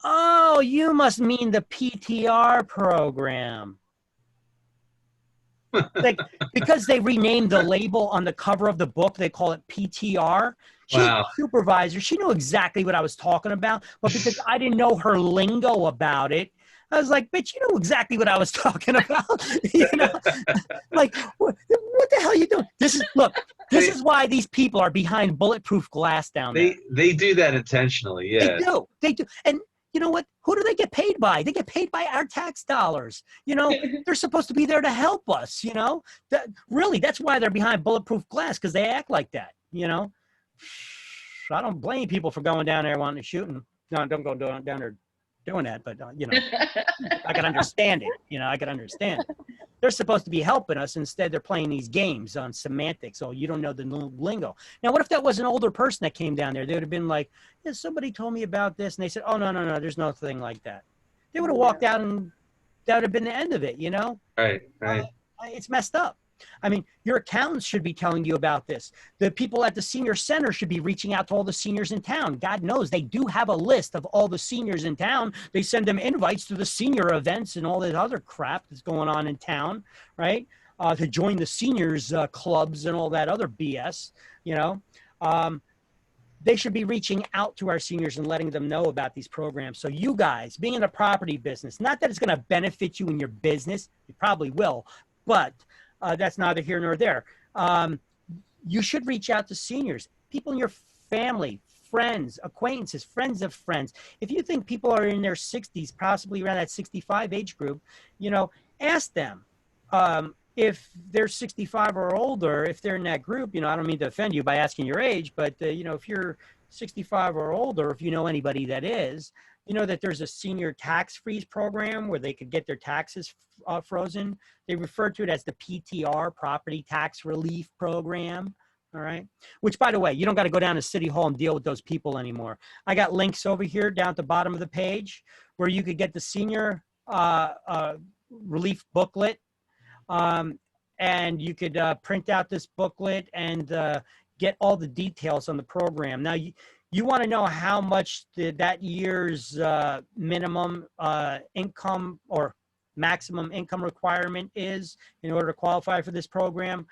Oh, you must mean the PTR program. Like, because they renamed the label on the cover of the book, they call it PTR. She's a supervisor. She knew exactly what I was talking about, but because I didn't know her lingo about it, I was like, bitch, you know exactly what I was talking about. You know, like, what the hell are you doing? This is why these people are behind bulletproof glass down there. They do that intentionally, yeah. They do. And you know what? Who do they get paid by? They get paid by our tax dollars. You know, they're supposed to be there to help us, you know? Really, that's why they're behind bulletproof glass, because they act like that, you know? I don't blame people for going down there wanting to shoot. No, don't go down there doing that, but you know, I can understand it. You know, I can understand it. They're supposed to be helping us. Instead, they're playing these games on semantics. Oh, you don't know the new lingo. Now, what if that was an older person that came down there? They would have been like, yeah, somebody told me about this. And they said, oh, no, there's no thing like that. They would have walked out and that would have been the end of it, you know? Right. It's messed up. I mean, your accountants should be telling you about this. The people at the senior center should be reaching out to all the seniors in town. God knows they do have a list of all the seniors in town. They send them invites to the senior events and all that other crap that's going on in town, right? To join the seniors clubs and all that other BS, you know. They should be reaching out to our seniors and letting them know about these programs. So you guys, being in the property business, not that it's going to benefit you in your business, it probably will, but that's neither here nor there. You should reach out to seniors, people in your family, friends, acquaintances, friends of friends. If you think people are in their 60s, possibly around that 65 age group, you know, ask them if they're 65 or older, if they're in that group. You know, I don't mean to offend you by asking your age, but, you know, if you're 65 or older, if you know anybody that is, you know that there's a senior tax freeze program where they could get their taxes frozen. They refer to it as the PTR, Property Tax Relief Program. All right. Which, by the way, you don't got to go down to City Hall and deal with those people anymore. I got links over here down at the bottom of the page where you could get the senior relief booklet. And you could print out this booklet and get all the details on the program. Now, you want to know how much that year's minimum income or maximum income requirement is in order to qualify for this program.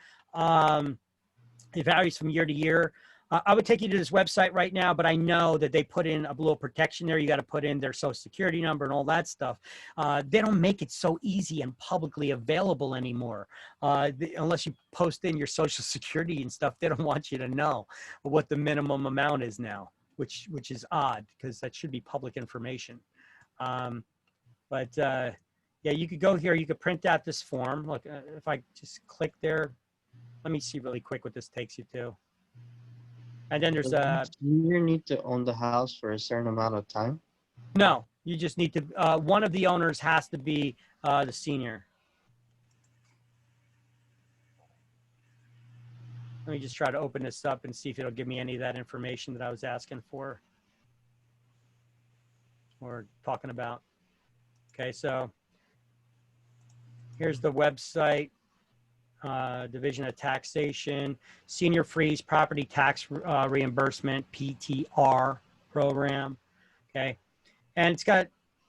It varies from year to year. I would take you to this website right now, but I know that they put in a little protection there. You got to put in their social security number and all that stuff. They don't make it so easy and publicly available anymore. Unless you post in your social security and stuff, they don't want you to know what the minimum amount is now, which is odd because that should be public information. Yeah, you could go here. You could print out this form. Look, if I just click there, let me see really quick what this takes you to. And then there's you need to own the house for a certain amount of time? No, you just need to, one of the owners has to be the senior. Let me just try to open this up and see if it'll give me any of that information that I was asking for or talking about. Okay, so here's the website. Division of Taxation, Senior Freeze Property Tax Reimbursement, PTR program, okay? And it's got,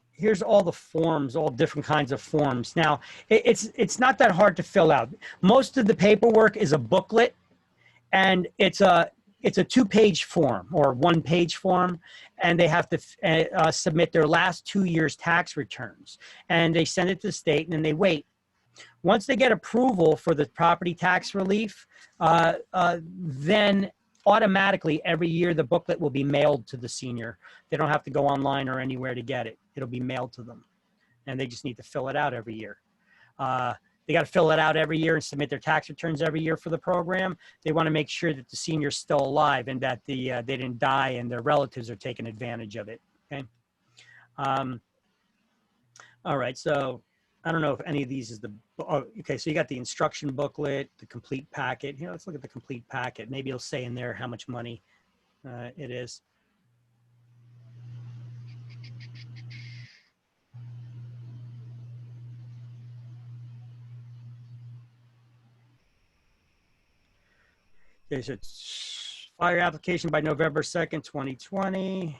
here's all the forms, all different kinds of forms. Now, it's not that hard to fill out. Most of the paperwork is a booklet, and it's it's a 2-page form or 1-page form, and they have to submit their last 2 years' tax returns. And they send it to the state, and then they wait. Once they get approval for the property tax relief, then automatically every year the booklet will be mailed to the senior. They don't have to go online or anywhere to get it. It'll be mailed to them, and they just need to fill it out every year. They got to fill it out every year and submit their tax returns every year for the program. They want to make sure that the senior's still alive and that they didn't die and their relatives are taking advantage of it. Okay. All right. So I don't know if any of these is the, okay. So you got the instruction booklet, the complete packet. Here, let's look at the complete packet. Maybe it'll say in there how much money it is. Okay, so it's file application by November 2nd, 2020.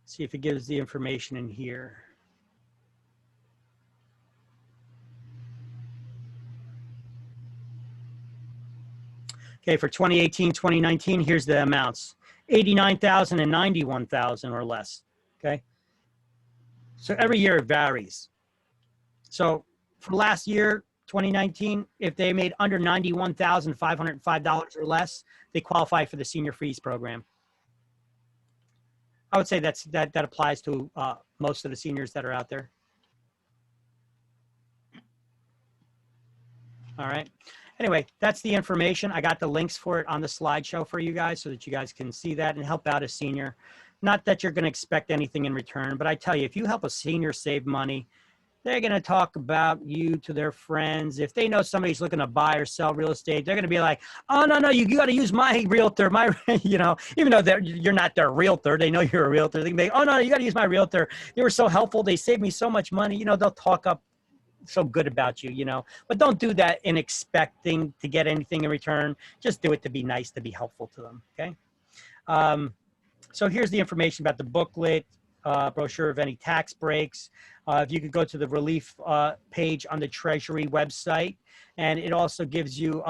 See if it gives the information in here. Okay, for 2018, 2019, here's the amounts. 89,000 and 91,000 or less, okay? So every year it varies. So for last year, 2019, if they made under $91,505 or less, they qualify for the Senior Freeze program. I would say that applies to most of the seniors that are out there. All right. Anyway, that's the information. I got the links for it on the slideshow for you guys so that you guys can see that and help out a senior. Not that you're going to expect anything in return, but I tell you, if you help a senior save money, they're going to talk about you to their friends. If they know somebody's looking to buy or sell real estate, they're going to be like, oh, no, you got to use my realtor, even though you're not their realtor, they know you're a realtor. They can be, oh, no, you got to use my realtor. They were so helpful. They saved me so much money. They'll talk up so good about you, but don't do that in expecting to get anything in return. Just do it to be nice, to be helpful to them. Okay. So here's the information about the booklet, brochure of any tax breaks. If you could go to the relief page on the Treasury website, and it also gives you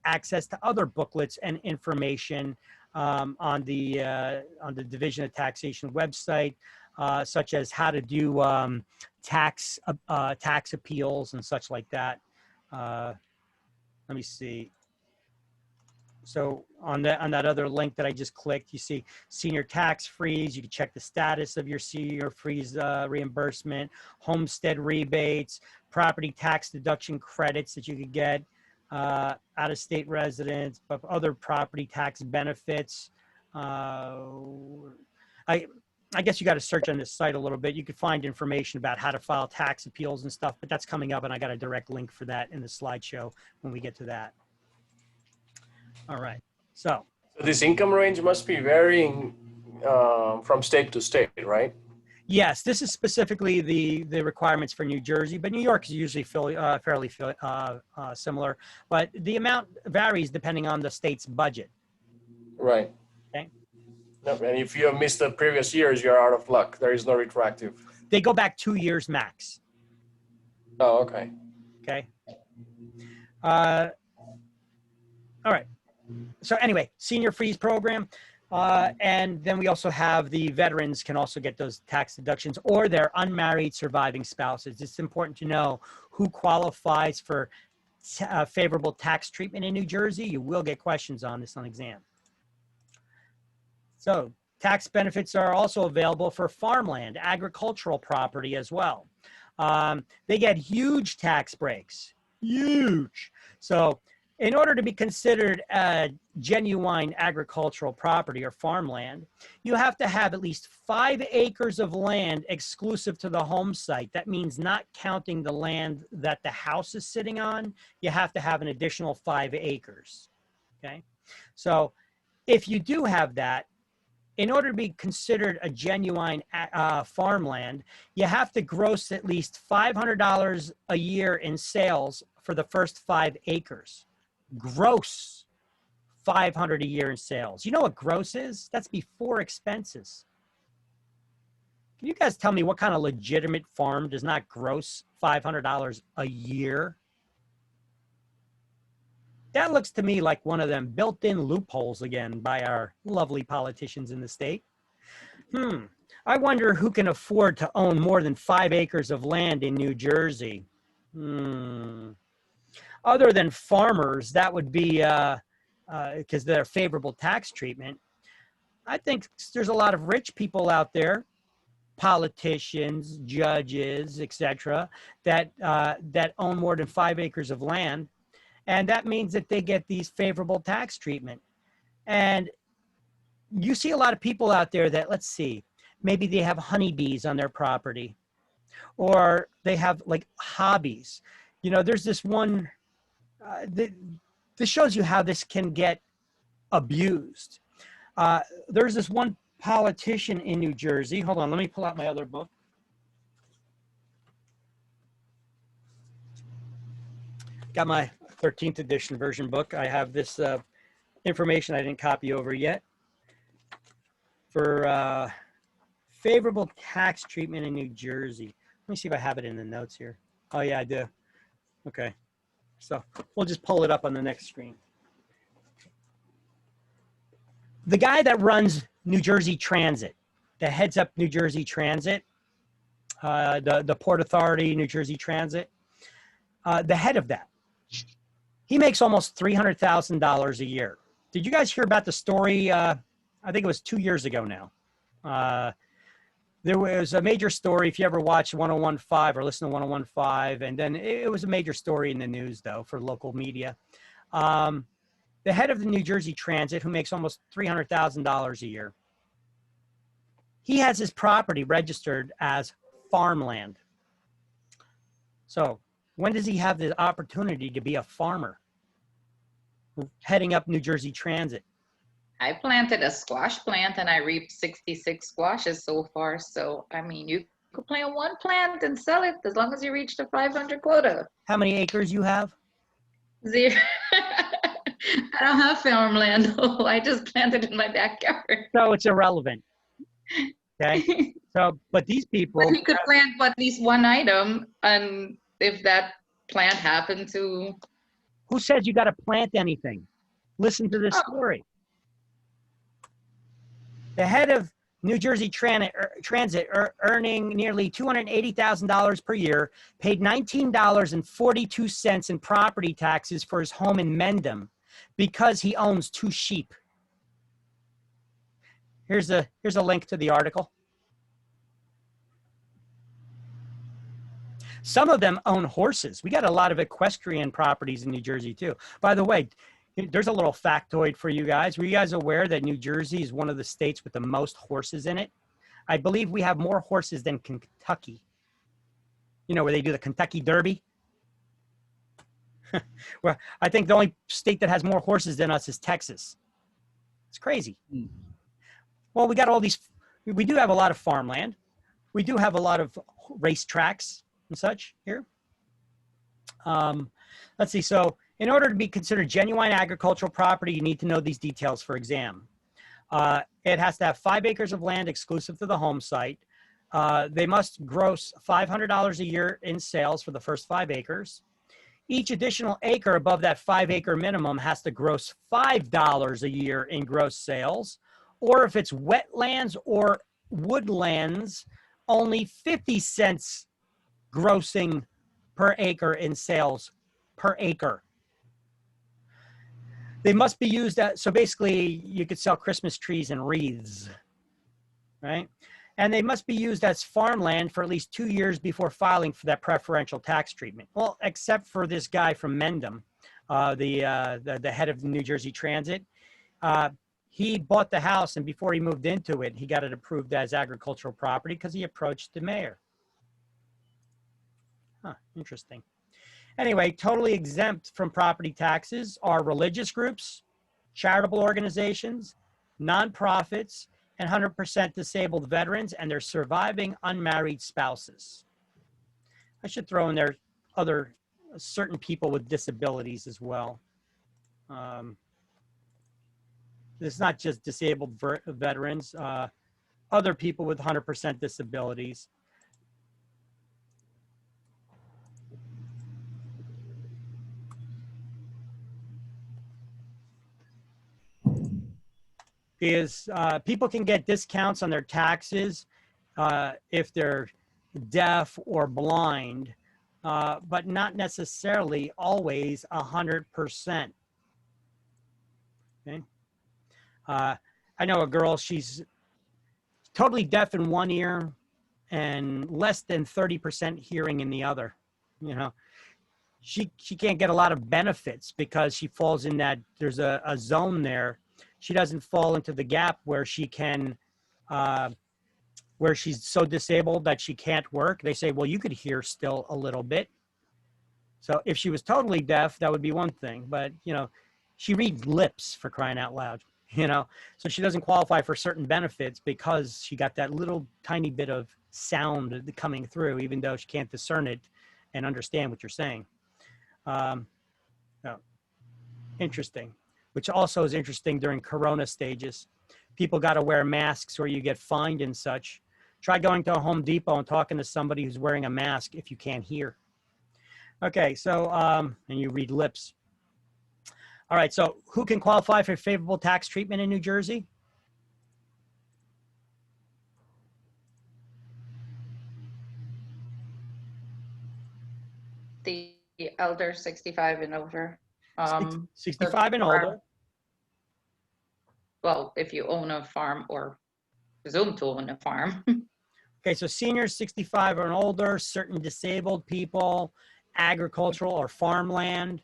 access to other booklets and information on the Division of Taxation website, such as how to do tax appeals and such like that. Let me see. So on that other link that I just clicked, you see senior tax freeze. You can check the status of your senior freeze reimbursement, homestead rebates, property tax deduction credits that you could get, out-of-state residents, but other property tax benefits. I guess you got to search on this site a little bit. You could find information about how to file tax appeals and stuff, but that's coming up, and I got a direct link for that in the slideshow when we get to that. All right. So this income range must be varying from state to state, right? Yes, this is specifically the requirements for New Jersey, but New York is usually fairly similar. But the amount varies depending on the state's budget. Right. Okay. No, and if you have missed the previous years, you're out of luck. There is no retroactive. They go back 2 years max. Oh, okay. Okay. All right. So anyway, Senior Freeze program. And then we also have the veterans can also get those tax deductions, or their unmarried surviving spouses. It's important to know who qualifies for favorable tax treatment in New Jersey. You will get questions on this on exam. So tax benefits are also available for farmland, agricultural property as well. They get huge tax breaks, huge. So in order to be considered a genuine agricultural property or farmland, you have to have at least 5 acres of land exclusive to the home site. That means not counting the land that the house is sitting on. You have to have an additional 5 acres, okay? So if you do have that, in order to be considered a genuine farmland, you have to gross at least $500 a year in sales for the first 5 acres. Gross $500 a year in sales. You know what gross is? That's before expenses. Can you guys tell me what kind of legitimate farm does not gross $500 a year? That looks to me like one of them built-in loopholes again by our lovely politicians in the state. I wonder who can afford to own more than 5 acres of land in New Jersey. Other than farmers, that would be because they're favorable tax treatment. I think there's a lot of rich people out there, politicians, judges, etc., that own more than 5 acres of land, and that means that they get these favorable tax treatment. And you see a lot of people out there that, let's see, maybe they have honeybees on their property, or they have like hobbies. You know, there's this one. This shows you how this can get abused. There's this one politician in New Jersey. Hold on, let me pull out my other book. Got my 13th edition version book. I have this information I didn't copy over yet for favorable tax treatment in New Jersey. Let me see if I have it in the notes here. Oh yeah, I do. Okay. So we'll just pull it up on the next screen. The guy that runs New Jersey Transit, that heads up New Jersey Transit, the Port Authority, New Jersey Transit, the head of that, he makes almost $300,000 a year. Did you guys hear about the story? I think it was 2 years ago now. There was a major story, if you ever watch 1015 or listen to 1015, and then it was a major story in the news, though, for local media. The head of the New Jersey Transit, who makes almost $300,000 a year, he has his property registered as farmland. So when does he have the opportunity to be a farmer heading up New Jersey Transit? I planted a squash plant and I reaped 66 squashes so far. So, I mean, you could plant one plant and sell it as long as you reach the 500 quota. How many acres you have? 0. I don't have farmland. I just planted in my backyard. So it's irrelevant. Okay. So, but these people. But you could plant at least one item, and if that plant happened to. Who says you got to plant anything? Listen to this story. The head of New Jersey Transit, earning nearly $280,000 per year, paid $19.42 in property taxes for his home in Mendham because he owns 2 sheep. Here's a link to the article. Some of them own horses. We got a lot of equestrian properties in New Jersey too. By the way, there's a little factoid for you guys. Were you guys aware that New Jersey is one of the states with the most horses in it? I believe we have more horses than Kentucky. You know, where they do the Kentucky Derby? Well, I think the only state that has more horses than us is Texas. It's crazy. Well, we got all these, we do have a lot of farmland. We do have a lot of racetracks and such here. Let's see, so in order to be considered genuine agricultural property, you need to know these details for exam. It has to have 5 acres of land exclusive to the home site. They must gross $500 a year in sales for the first 5 acres. Each additional acre above that 5 acre minimum has to gross $5 a year in gross sales. Or if it's wetlands or woodlands, only 50 cents grossing per acre in sales per acre. They must be used so basically you could sell Christmas trees and wreaths, right? And they must be used as farmland for at least 2 years before filing for that preferential tax treatment. Well, except for this guy from Mendham, the head of the New Jersey Transit. He bought the house, and before he moved into it, he got it approved as agricultural property because he approached the mayor. Huh, interesting. Anyway, totally exempt from property taxes are religious groups, charitable organizations, nonprofits, and 100% disabled veterans and their surviving unmarried spouses. I should throw in there other certain people with disabilities as well. It's not just disabled veterans, other people with 100% disabilities. because people can get discounts on their taxes if they're deaf or blind, but not necessarily always 100%. Okay. I know a girl, she's totally deaf in one ear and less than 30% hearing in the other. You know, she can't get a lot of benefits because she falls in that, there's a zone there. She doesn't fall into the gap where she can, where she's so disabled that she can't work. They say, well, you could hear still a little bit. So if she was totally deaf, that would be one thing. But, you know, she reads lips, for crying out loud, you know, so she doesn't qualify for certain benefits because she got that little tiny bit of sound coming through, even though she can't discern it and understand what you're saying. Oh, interesting, which also is interesting during Corona stages. People got to wear masks or you get fined and such. Try going to a Home Depot and talking to somebody who's wearing a mask if you can't hear. Okay, so, and you read lips. All right, so who can qualify for favorable tax treatment in New Jersey? The elder 65 and over. 65 and older. Well, if you own a farm or presume to own a farm. Okay, so seniors 65 and older, certain disabled people, agricultural or farmland,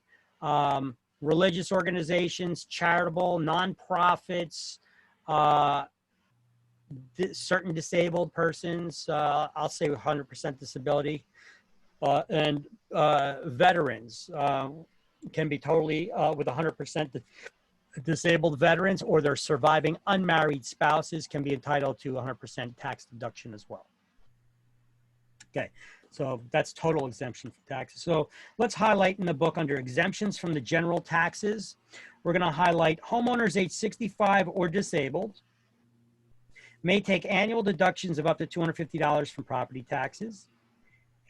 religious organizations, charitable, nonprofits, certain disabled persons, I'll say 100% disability, and veterans can be totally with 100% disabled veterans, or their surviving unmarried spouses can be entitled to 100% tax deduction as well. Okay, so that's total exemption from taxes. So let's highlight in the book under exemptions from the general taxes. We're going to highlight homeowners age 65 or disabled may take annual deductions of up to $250 from property taxes.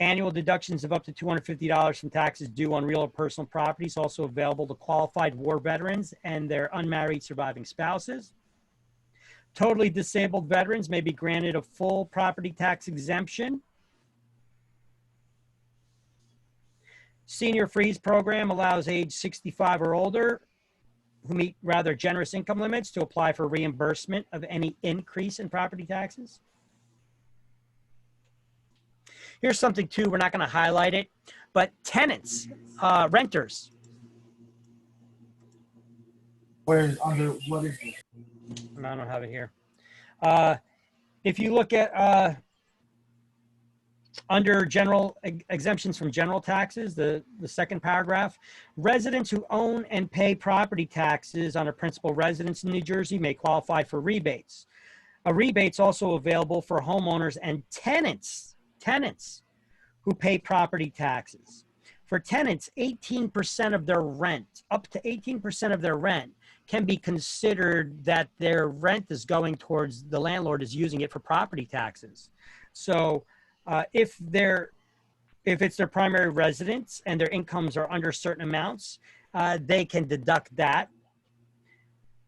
Annual deductions of up to $250 from taxes due on real or personal properties also available to qualified war veterans and their unmarried surviving spouses. Totally disabled veterans may be granted a full property tax exemption. Senior Freeze program allows age 65 or older who meet rather generous income limits to apply for reimbursement of any increase in property taxes. Here's something too, we're not going to highlight it, but tenants, renters. Where under what is this? I don't have it here. If you look at under general exemptions from general taxes, the second paragraph, residents who own and pay property taxes on a principal residence in New Jersey may qualify for rebates. A rebate's also available for homeowners and tenants who pay property taxes. For tenants, 18% of their rent, up to 18% of their rent, can be considered that their rent is going towards, the landlord is using it for property taxes. So if it's their primary residence and their incomes are under certain amounts, they can deduct that.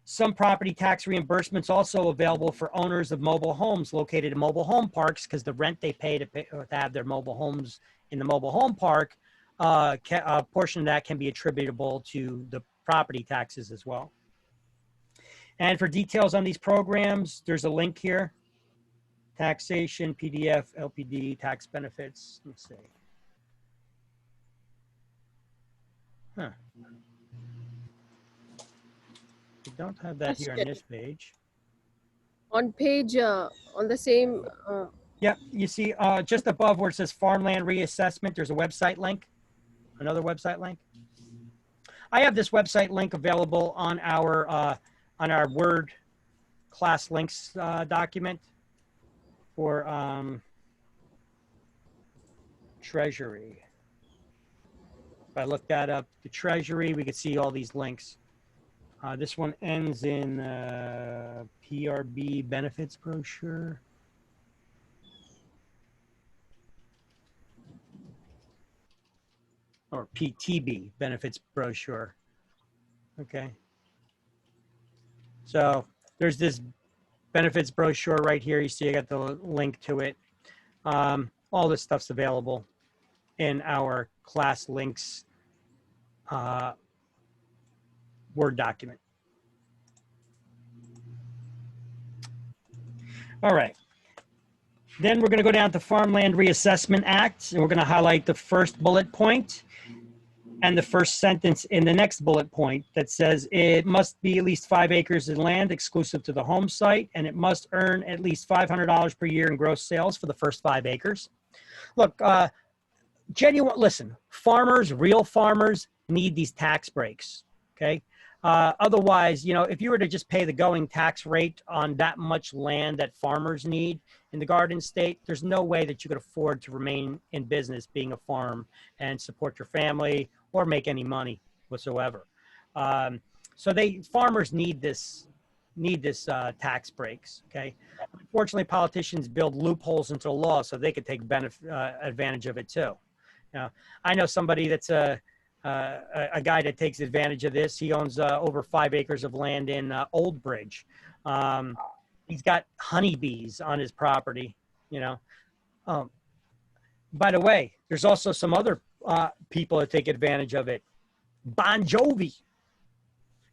Some property tax reimbursements also available for owners of mobile homes located in mobile home parks, because the rent they pay to have their mobile homes in the mobile home park, a portion of that can be attributable to the property taxes as well. And for details on these programs, there's a link here. Taxation, PDF, LPD, tax benefits. Let's see. Huh. We don't have that here on this page. On page, on the same. Yeah, you see just above where it says farmland reassessment, there's a website link, another website link. I have this website link available on our Word class links document for Treasury. If I look that up, the Treasury, we could see all these links. This one ends in PRB benefits brochure. Or PTB benefits brochure. Okay. So There's this benefits brochure right here. You see I got the link to it. All this stuff's available in our class links Word document. All right. Then we're going to go down to Farmland Reassessment Act, and we're going to highlight the first bullet point and the first sentence in the next bullet point that says it must be at least 5 acres of land exclusive to the home site, and it must earn at least $500 per year in gross sales for the first 5 acres. Look, listen, farmers, real farmers need these tax breaks, okay? Otherwise, you know, if you were to just pay the going tax rate on that much land that farmers need in the Garden State, there's no way that you could afford to remain in business being a farm and support your family or make any money whatsoever. So farmers need this tax breaks, okay? Unfortunately, politicians build loopholes into the law so they could take advantage of it too. You know, I know somebody that's a guy that takes advantage of this. He owns over 5 acres of land in Old Bridge. He's got honeybees on his property, you know. By the way, there's also some other people that take advantage of it. Bon Jovi.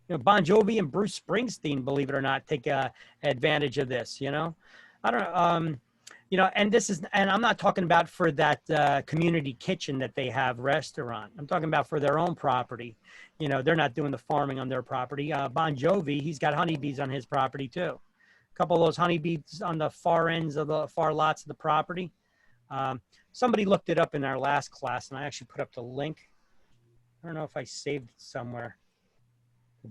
You know, Bon Jovi and Bruce Springsteen, believe it or not, take advantage of this, you know. I don't know. You know, and I'm not talking about for that community kitchen that they have restaurant. I'm talking about for their own property. You know, they're not doing the farming on their property. Bon Jovi, he's got honeybees on his property too. A couple of those honeybees on the far ends of the far lots of the property. Somebody looked it up in our last class, and I actually put up the link. I don't know if I saved it somewhere.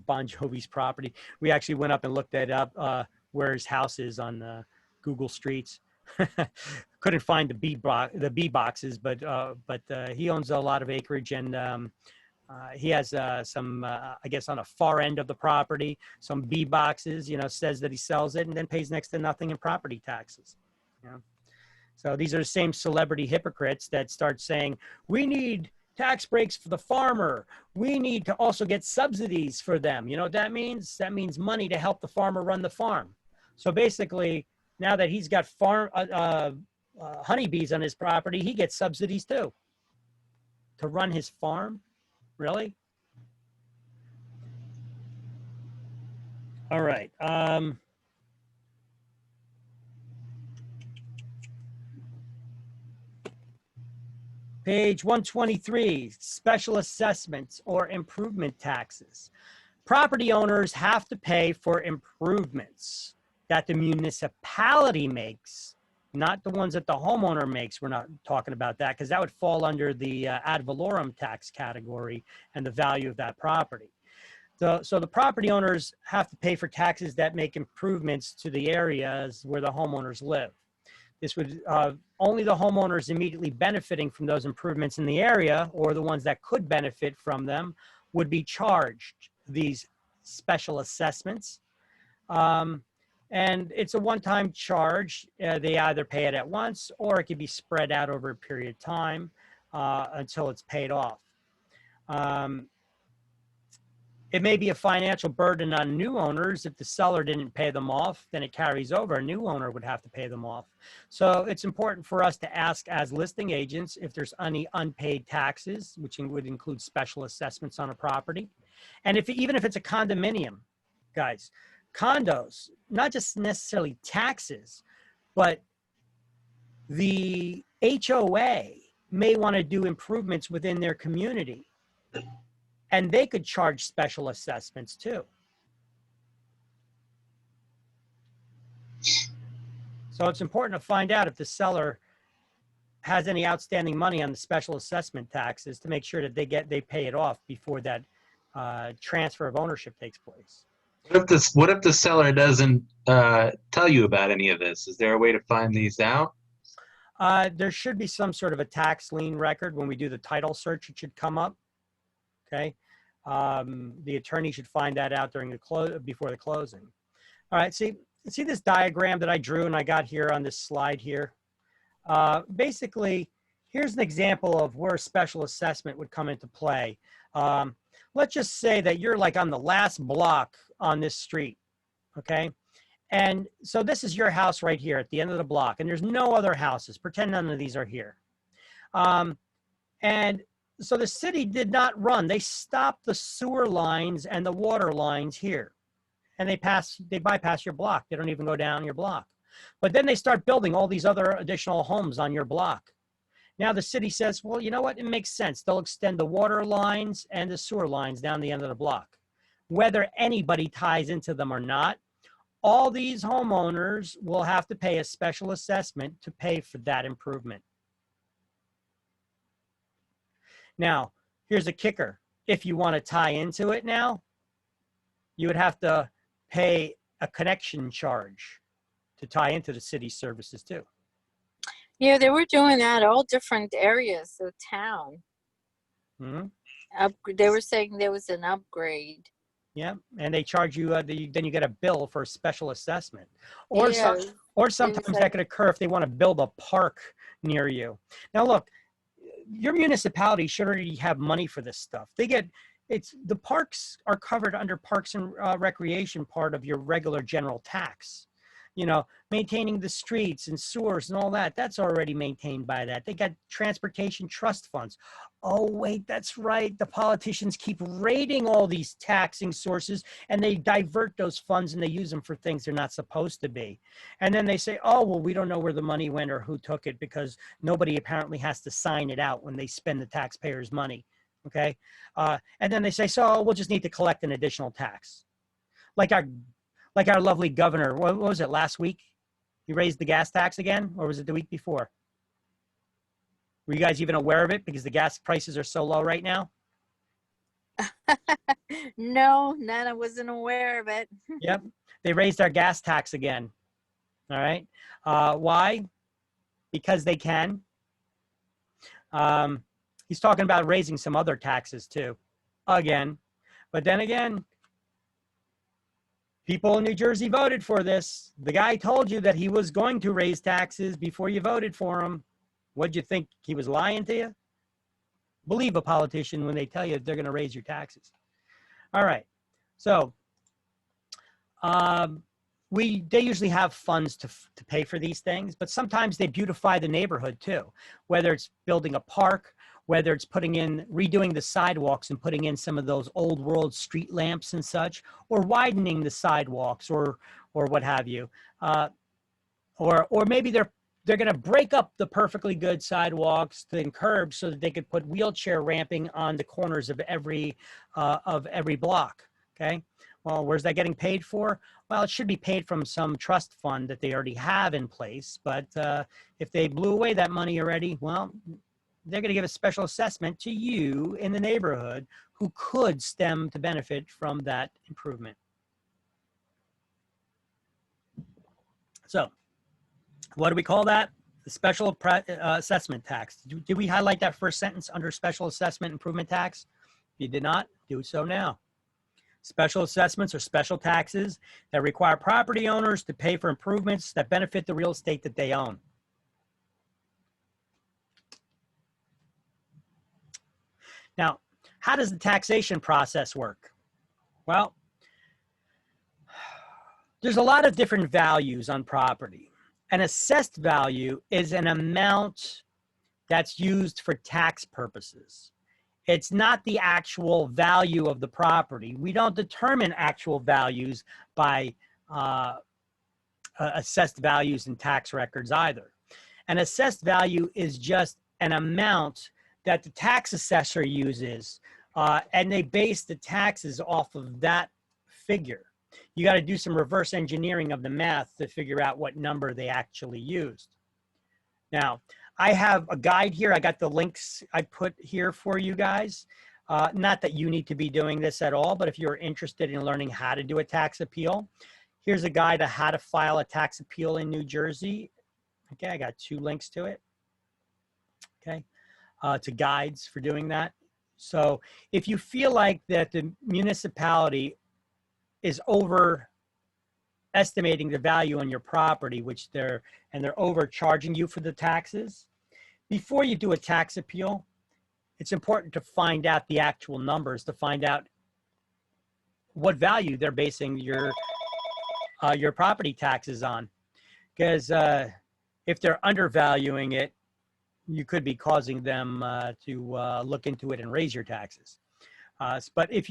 Bon Jovi's property. We actually went up and looked that up, where his house is on Google Streets. Couldn't find the bee boxes, but he owns a lot of acreage, and he has some, I guess, on a far end of the property, some bee boxes. You know, says that he sells it and then pays next to nothing in property taxes. You know? So these are the same celebrity hypocrites that start saying, we need tax breaks for the farmer. We need to also get subsidies for them. You know what that means? That means money to help the farmer run the farm. So basically, now that he's got honeybees on his property, he gets subsidies too to run his farm. Really? All right. Page 123, special assessments or improvement taxes. Property owners have to pay for improvements that the municipality makes, not the ones that the homeowner makes. We're not talking about that because that would fall under the ad valorem tax category and the value of that property. So the property owners have to pay for taxes that make improvements to the areas where the homeowners live. This would only the homeowners immediately benefiting from those improvements in the area, or the ones that could benefit from them, would be charged these special assessments. And it's a one-time charge. They either pay it at once, or it could be spread out over a period of time until it's paid off. It may be a financial burden on new owners. If the seller didn't pay them off, then it carries over. A new owner would have to pay them off. So it's important for us to ask as listing agents if there's any unpaid taxes, which would include special assessments on a property. And even if it's a condominium, guys, condos, not just necessarily taxes, but the HOA may want to do improvements within their community, and they could charge special assessments too. So it's important to find out if the seller has any outstanding money on the special assessment taxes to make sure that they pay it off before that transfer of ownership takes place. What if the seller doesn't tell you about any of this? Is there a way to find these out? There should be some sort of a tax lien record. When we do the title search, it should come up. Okay, the attorney should find that out during before the closing. All right, see this diagram that I drew and I got here on this slide here. Basically, here's an example of where a special assessment would come into play. Let's just say that you're like on the last block on this street, okay? And so this is your house right here at the end of the block, and there's no other houses. Pretend none of these are here. And so the city did not run. They stopped the sewer lines and the water lines here. And they bypass your block. They don't even go down your block. But then they start building all these other additional homes on your block. Now the city says, well, you know what? It makes sense. They'll extend the water lines and the sewer lines down the end of the block. Whether anybody ties into them or not, all these homeowners will have to pay a special assessment to pay for that improvement. Now, here's a kicker. If you want to tie into it now, you would have to pay a connection charge to tie into the city services too. Yeah, they were doing that all different areas of town. They were saying there was an upgrade. Yeah, and they charge you, then you get a bill for a special assessment. Or, or sometimes that could occur if they want to build a park near you. Now look, your municipality should already have money for this stuff. The parks are covered under Parks and Recreation, part of your regular general tax. You know, maintaining the streets and sewers and all that, that's already maintained by that. They got transportation trust funds. Oh, wait, that's right. The politicians keep raiding all these taxing sources and they divert those funds and they use them for things they're not supposed to be. And then they say, oh, well, we don't know where the money went or who took it because nobody apparently has to sign it out when they spend the taxpayers' money. Okay. And then they say, so we'll just need to collect an additional tax. Like our lovely governor, what was it, last week? He raised the gas tax again, or was it the week before? Were you guys even aware of it because the gas prices are so low right now? No, I wasn't aware of it. Yep, they raised our gas tax again. All right, why? Because they can. He's talking about raising some other taxes too, again. But then again, people in New Jersey voted for this. The guy told you that he was going to raise taxes before you voted for him. What'd you think? He was lying to you? Believe a politician when they tell you they're going to raise your taxes. All right. So they usually have funds to pay for these things, but sometimes they beautify the neighborhood too, whether it's building a park, whether it's redoing the sidewalks and putting in some of those old world street lamps and such, or widening the sidewalks or what have you. Or maybe they're going to break up the perfectly good sidewalks and curbs so that they could put wheelchair ramping on the corners of every block, okay? Well, where's that getting paid for? Well, it should be paid from some trust fund that they already have in place, but if they blew away that money already, well, they're going to give a special assessment to you in the neighborhood who could stand to benefit from that improvement. So what do we call that? The special assessment tax. Did we highlight that first sentence under special assessment improvement tax? If you did not, do so now. Special assessments are special taxes that require property owners to pay for improvements that benefit the real estate that they own. Now, how does the taxation process work? Well, there's a lot of different values on property. An assessed value is an amount that's used for tax purposes. It's not the actual value of the property. We don't determine actual values by assessed values in tax records either. An assessed value is just an amount that the tax assessor uses, and they base the taxes off of that figure. You got to do some reverse engineering of the math to figure out what number they actually used. Now, I have a guide here. I got the links I put here for you guys. Not that you need to be doing this at all, but if you're interested in learning how to do a tax appeal, here's a guide to how to file a tax appeal in New Jersey. Okay, I got 2 links to it. Okay. To guides for doing that. So if you feel like that the municipality is overestimating the value on your property, which they're overcharging you for the taxes, before you do a tax appeal, it's important to find out the actual numbers, to find out what value they're basing your your property taxes on. Because if they're undervaluing it, you could be causing them to look into it and raise your taxes. But if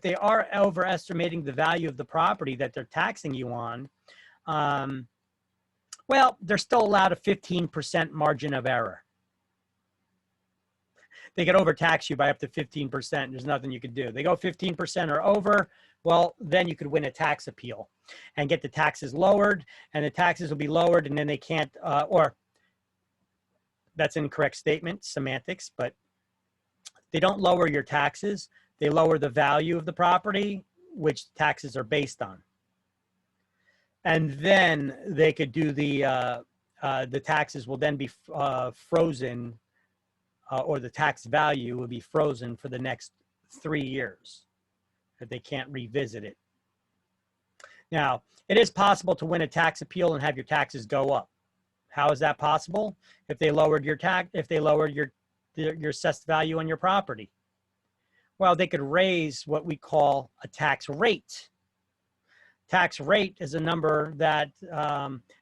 they are overestimating the value of the property that they're taxing you on, well, they're still allowed a 15% margin of error. They could overtax you by up to 15%. There's nothing you could do. They go 15% or over, well, then you could win a tax appeal and get the taxes lowered, and the taxes will be lowered, and then they can't, or that's an incorrect statement, semantics, but they don't lower your taxes. They lower the value of the property, which taxes are based on. And then they could do the taxes will then be frozen, or the tax value will be frozen for the next 3 years, that they can't revisit it. Now, it is possible to win a tax appeal and have your taxes go up. How is that possible? If they lowered your your assessed value on your property. Well, they could raise what we call a tax rate. Tax rate is a number that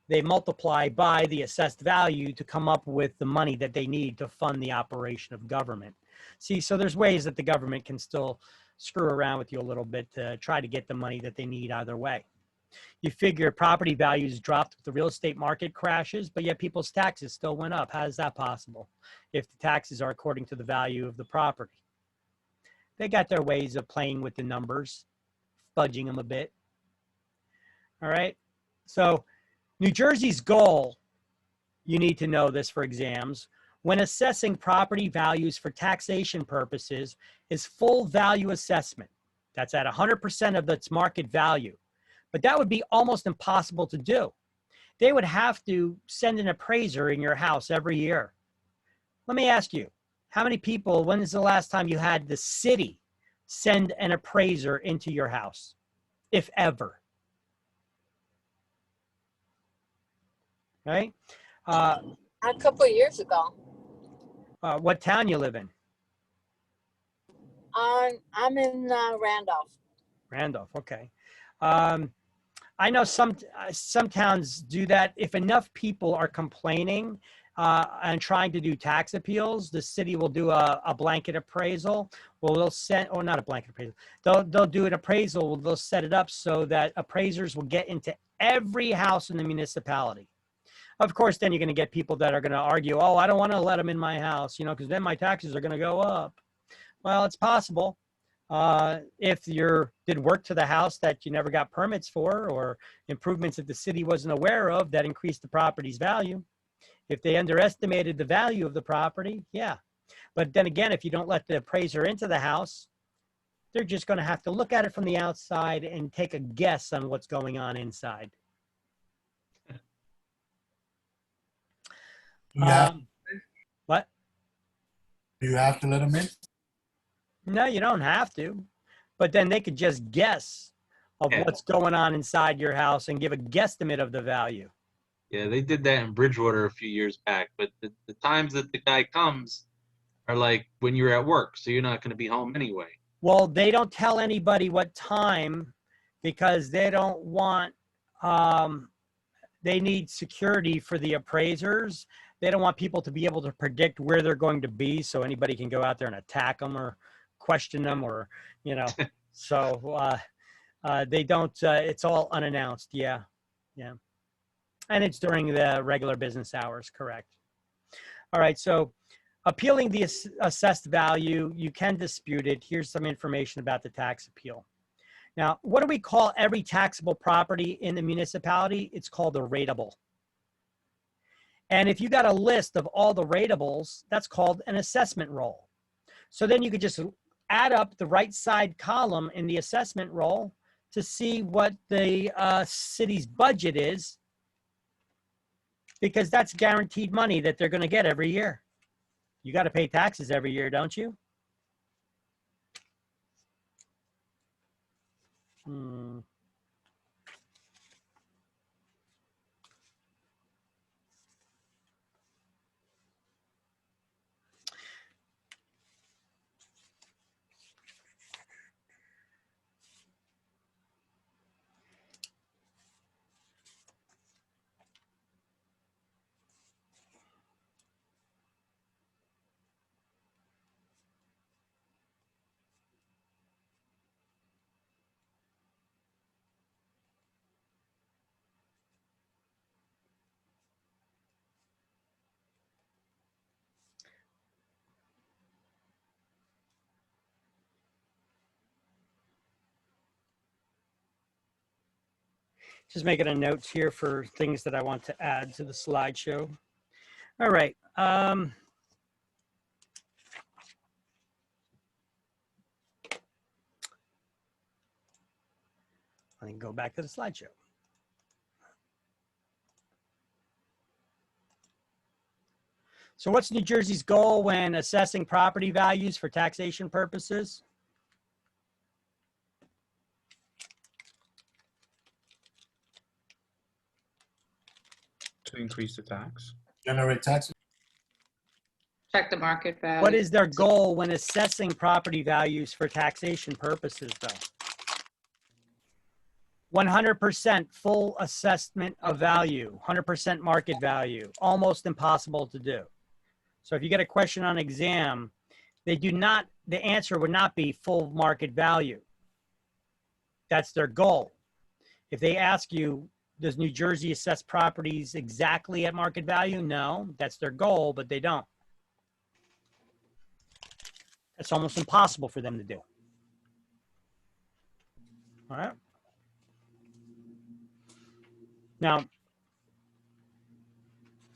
they multiply by the assessed value to come up with the money that they need to fund the operation of government. See, so there's ways that the government can still screw around with you a little bit to try to get the money that they need either way. You figure property values dropped with the real estate market crashes, but yet people's taxes still went up. How is that possible if the taxes are according to the value of the property? They got their ways of playing with the numbers, fudging them a bit. All right. So New Jersey's goal, you need to know this for exams, when assessing property values for taxation purposes is full value assessment. That's at 100% of its market value. But that would be almost impossible to do. They would have to send an appraiser in your house every year. Let me ask you, how many people, when is the last time you had the city send an appraiser into your house, if ever? Right? A couple of years ago. What town you live in? I'm in Randolph. Randolph, okay. I know some towns do that. If enough people are complaining and trying to do tax appeals, the city will do a blanket appraisal. Well, they'll send, or not a blanket appraisal. They'll do an appraisal. They'll set it up so that appraisers will get into every house in the municipality. Of course, then you're going to get people that are going to argue, oh, I don't want to let them in my house, because then my taxes are going to go up. Well, it's possible. If you did work to the house that you never got permits for, or improvements that the city wasn't aware of that increased the property's value. If they underestimated the value of the property, yeah. But then again, if you don't let the appraiser into the house, they're just going to have to look at it from the outside and take a guess on what's going on inside. What? Do you have to let them in? No, you don't have to. But then they could just guess of what's going on inside your house and give a guesstimate of the value. Yeah, they did that in Bridgewater a few years back. But the times that the guy comes are like when you're at work, so you're not going to be home anyway. Well, they don't tell anybody what time because they don't want, they need security for the appraisers. They don't want people to be able to predict where they're going to be so anybody can go out there and attack them or question them or, so they don't, it's all unannounced. Yeah. Yeah. And it's during the regular business hours, correct. All right. So appealing the assessed value, you can dispute it. Here's some information about the tax appeal. Now, what do we call every taxable property in the municipality? It's called a rateable. And if you got a list of all the ratables, that's called an assessment roll. So then you could just add up the right side column in the assessment roll to see what the city's budget is, because that's guaranteed money that they're going to get every year. You got to pay taxes every year, don't you? Just making a note here for things that I want to add to the slideshow. All right. I can go back to the slideshow. So what's New Jersey's goal when assessing property values for taxation purposes? To increase the tax. Generate taxes. Check the market value. What is their goal when assessing property values for taxation purposes, though? 100% full assessment of value, 100% market value, almost impossible to do. So if you get a question on exam, they do not, the answer would not be full market value. That's their goal. If they ask you, does New Jersey assess properties exactly at market value? No, that's their goal, but they don't. It's almost impossible for them to do. All right. Now,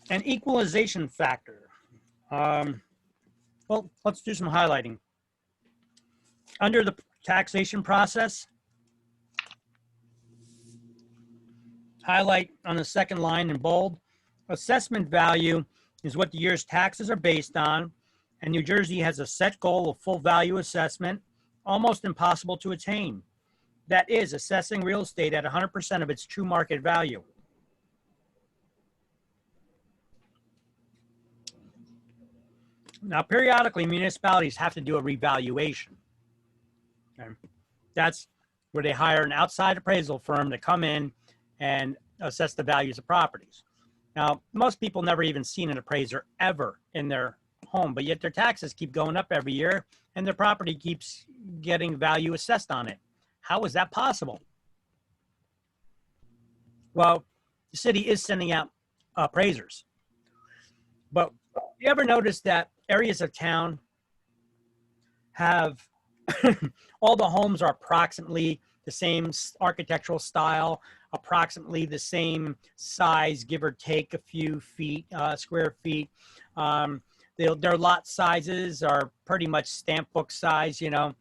an equalization factor. Well, let's do some highlighting. Under the taxation process, highlight on the second line in bold, assessment value is what the year's taxes are based on, and New Jersey has a set goal of full value assessment, almost impossible to attain. That is assessing real estate at 100% of its true market value. Now, periodically, municipalities have to do a revaluation. Okay? That's where they hire an outside appraisal firm to come in and assess the values of properties. Now, most people never even seen an appraiser ever in their home, but yet their taxes keep going up every year and their property keeps getting value assessed on it. How is that possible? Well, the city is sending out appraisers, but you ever notice that areas of town have all the homes are approximately the same architectural style, approximately the same size, give or take a few feet, square feet. Their lot sizes are pretty much stamp book size, you know.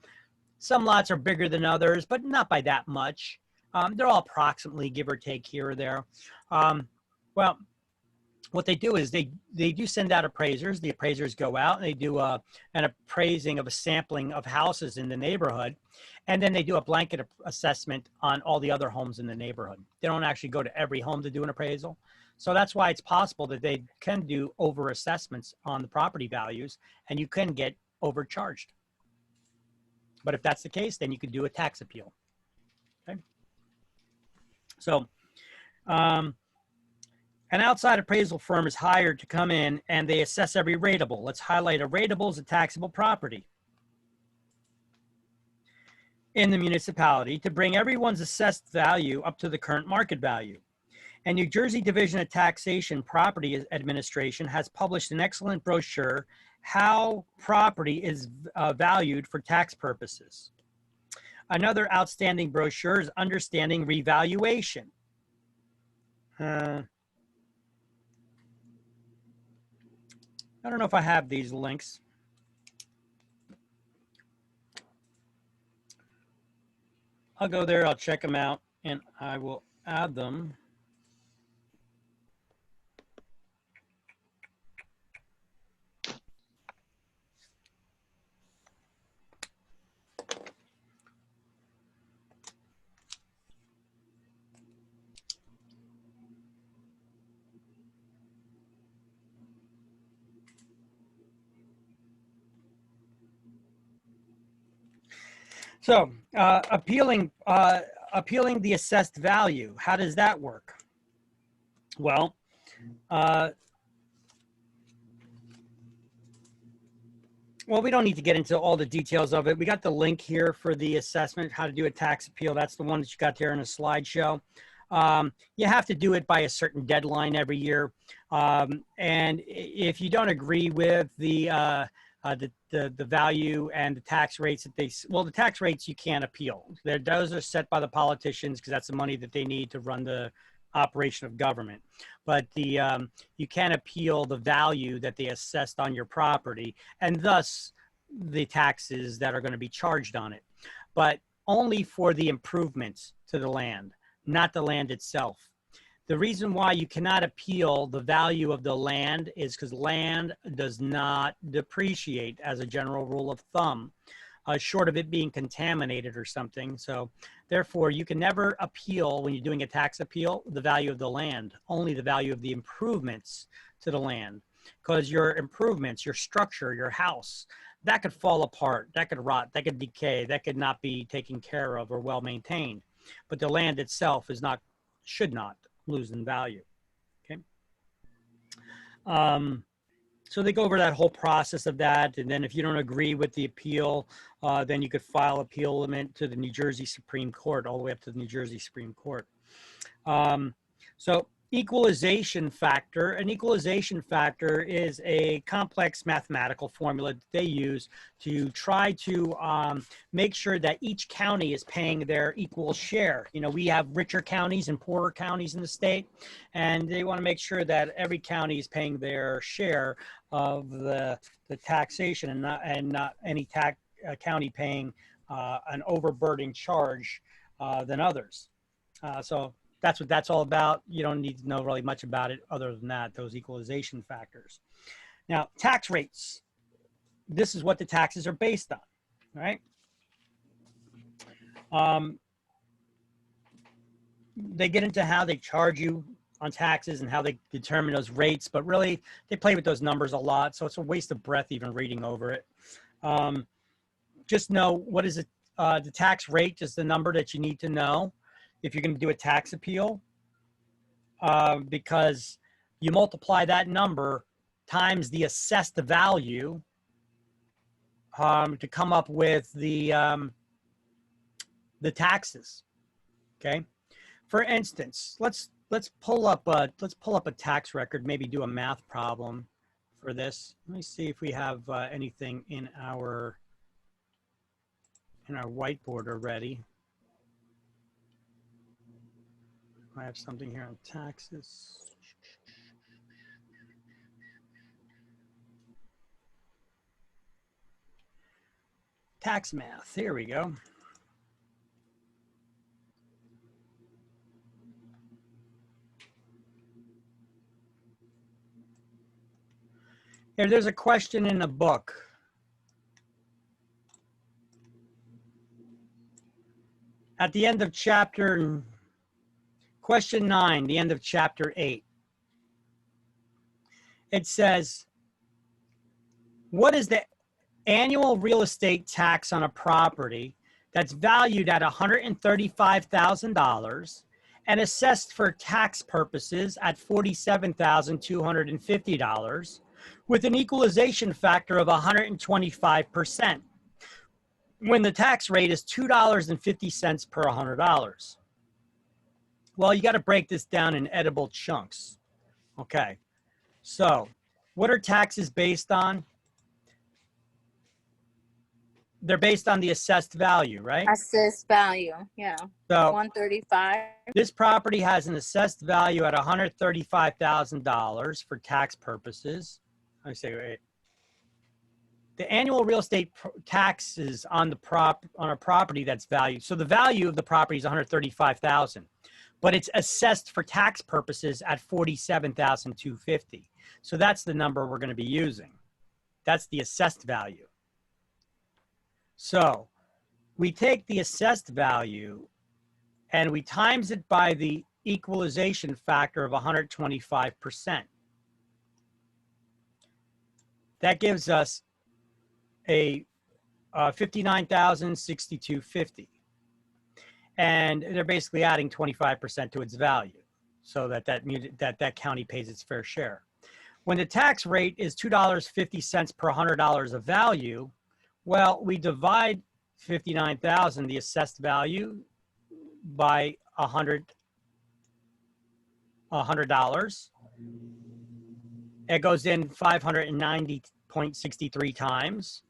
Some lots are bigger than others, but not by that much. They're all approximately give or take here or there. Well, what they do is they do send out appraisers. The appraisers go out and they do an appraising of a sampling of houses in the neighborhood. And then they do a blanket assessment on all the other homes in the neighborhood. They don't actually go to every home to do an appraisal. So that's why it's possible that they can do over assessments on the property values and you can get overcharged. But if that's the case, then you could do a tax appeal. Okay. So, an outside appraisal firm is hired to come in and they assess every rateable. Let's highlight a rateable as a taxable property in the municipality to bring everyone's assessed value up to the current market value. And New Jersey Division of Taxation Property Administration has published an excellent brochure, How Property is Valued for Tax Purposes. Another outstanding brochure is Understanding Revaluation. I don't know if I have these links. I'll go there, I'll check them out, and I will add them. So appealing the assessed value, how does that work? Well, we don't need to get into all the details of it. We got the link here for the assessment, how to do a tax appeal. That's the one that you got there in a slideshow. You have to do it by a certain deadline every year. And if you don't agree with the the value and the tax rates that the tax rates you can't appeal. Those are set by the politicians because that's the money that they need to run the operation of government. But you can appeal the value that they assessed on your property and thus the taxes that are going to be charged on it, but only for the improvements to the land, not the land itself. The reason why you cannot appeal the value of the land is because land does not depreciate as a general rule of thumb, short of it being contaminated or something. So therefore, you can never appeal when you're doing a tax appeal, the value of the land, only the value of the improvements to the land. Because your improvements, your structure, your house, that could fall apart, that could rot, that could decay, that could not be taken care of or well maintained. But the land itself is not, should not lose in value. Okay. So they go over that whole process of that, and then if you don't agree with the appeal, then you could file appeal to the New Jersey Supreme Court, all the way up to the New Jersey Supreme Court. So equalization factor. An equalization factor is a complex mathematical formula that they use to try to make sure that each county is paying their equal share. You know, we have richer counties and poorer counties in the state, and they want to make sure that every county is paying their share of the taxation and not any county paying an overburdening charge than others. So that's what that's all about. You don't need to know really much about it other than that, those equalization factors. Now, tax rates. This is what the taxes are based on, right? They get into how they charge you on taxes and how they determine those rates, but really they play with those numbers a lot, so it's a waste of breath even reading over it. Just know what is it, the tax rate is the number that you need to know if you're going to do a tax appeal, because you multiply that number times the assessed value to come up with the taxes. Okay, for instance, let's pull up a tax record, maybe do a math problem for this. Let me see if we have anything in our whiteboard already. I have something here on taxes. Tax math, here we go. Here, there's a question in the book. At the end of question 9, the end of chapter 8, it says, what is the annual real estate tax on a property that's valued at $135,000 and assessed for tax purposes at $47,250 with an equalization factor of 125%, when the tax rate is $2.50 per $100? Well, you got to break this down in edible chunks. Okay, so what are taxes based on? They're based on the assessed value, right? Assessed value, yeah. So 135. this property has an assessed value at $135,000 for tax purposes. I say, wait. The annual real estate taxes on a property that's valued. So the value of the property is $135,000. But it's assessed for tax purposes at $47,250. So that's the number we're going to be using. That's the assessed value. So we take the assessed value and we times it by the equalization factor of 125%. That gives us a $59,062.50. And they're basically adding 25% to its value so that county pays its fair share. When the tax rate is $2.50 per $100 of value, well, we divide 59,000, the assessed value, by $100. It goes in 590 0.63 times.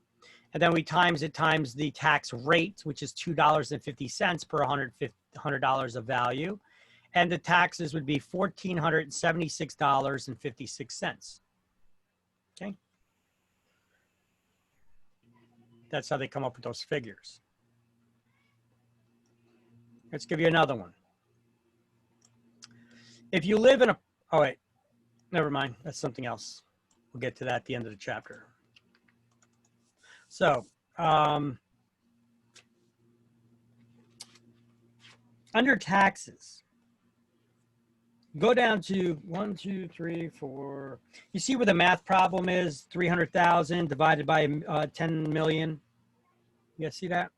And then we times it times the tax rate, which is $2.50 per $100 of value. And the taxes would be $1,476.56. Okay. That's how they come up with those figures. Let's give you another one. If you live in a, oh wait, never mind. That's something else. We'll get to that at the end of the chapter. So, under taxes, go down to 1, 2, 3, 4. You see where the math problem is? 300,000 divided by 10 million. You guys see that?